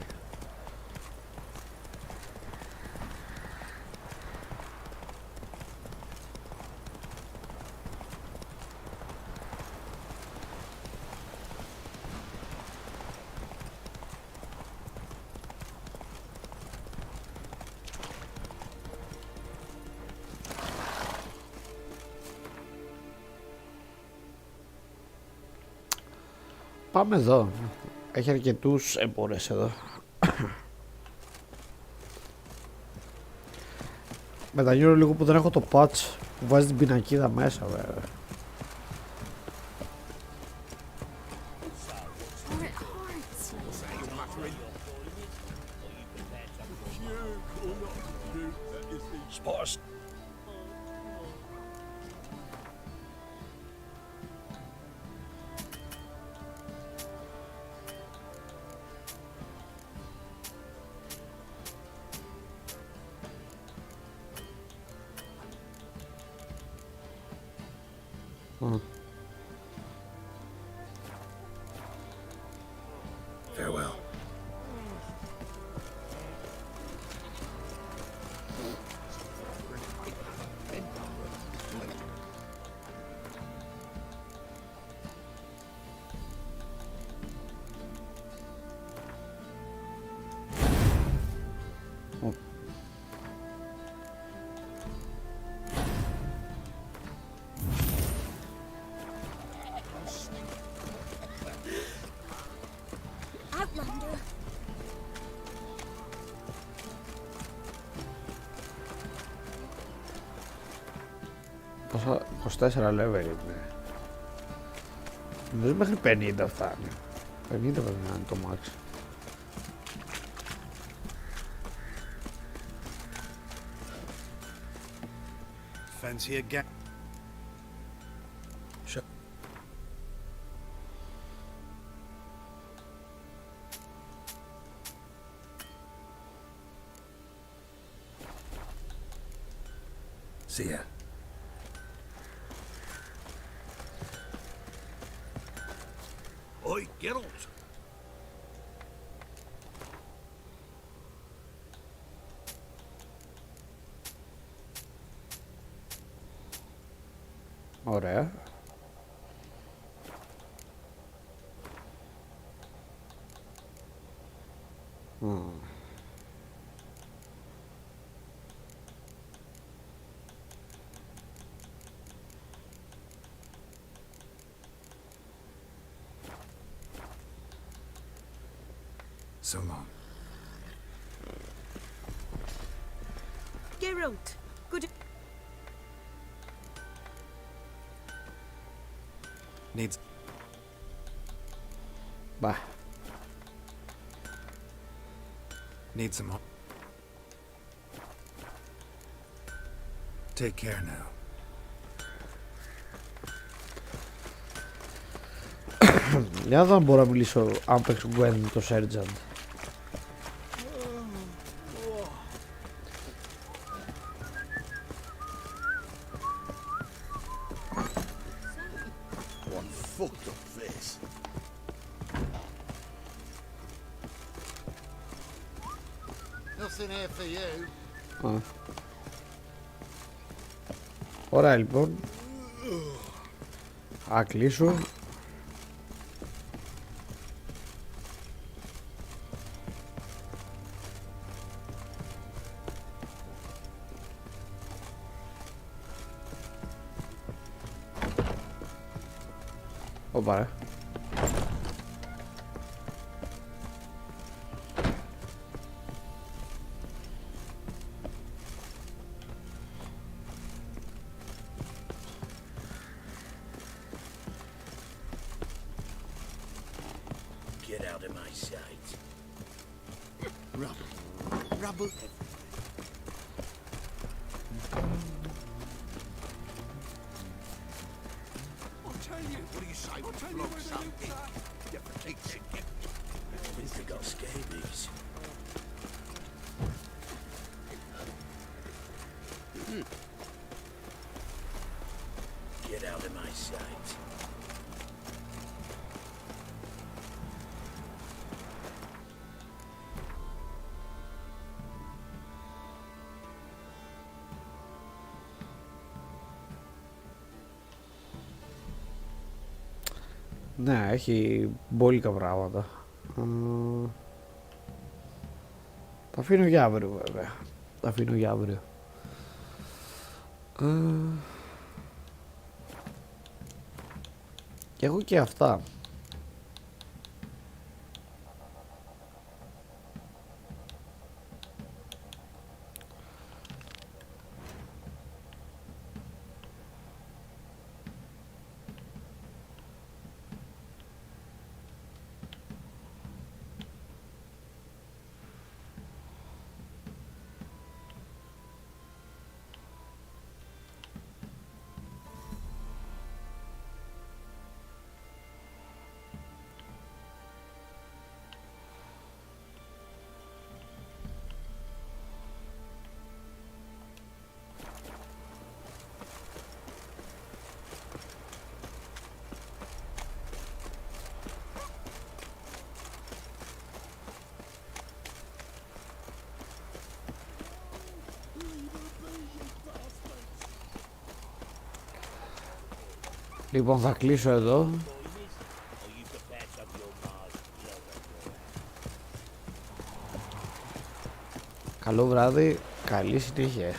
Πάμε εδώ. Έχει αρκετούς εμπόρες εδώ. Μεταγύρω λίγο που δεν έχω το patch που βάζει την πινακίδα μέσα βέβαια. Farewell. Πόσα, 24 level είναι. Νομίζω μέχρι 50 φτάνει. 50 πρέπει να είναι το max. Fancy a gap. See ya. Oi, Geralt! Ωραία. So long. Geralt, good. Needs. Bah. Need some help. Take care now. Για να μπορώ να μιλήσω αν παίξω Gwen το Sergeant. One fucked up face. Nothing here for you. Α. Ωραία λοιπόν. Α, κλείσω. Οπα ρε. Get out of my sight. Rubble. Rubble everywhere. What do you say? What tell you where the loot's at? You protect it. I think they got scabies. Get out of my sight. Ναι, έχει μπόλικα πράγματα. Τα αφήνω για αύριο βέβαια. Τα αφήνω για αύριο. Και εγώ και αυτά. Λοιπόν, θα κλείσω εδώ. Καλό βράδυ, καλή συνέχεια.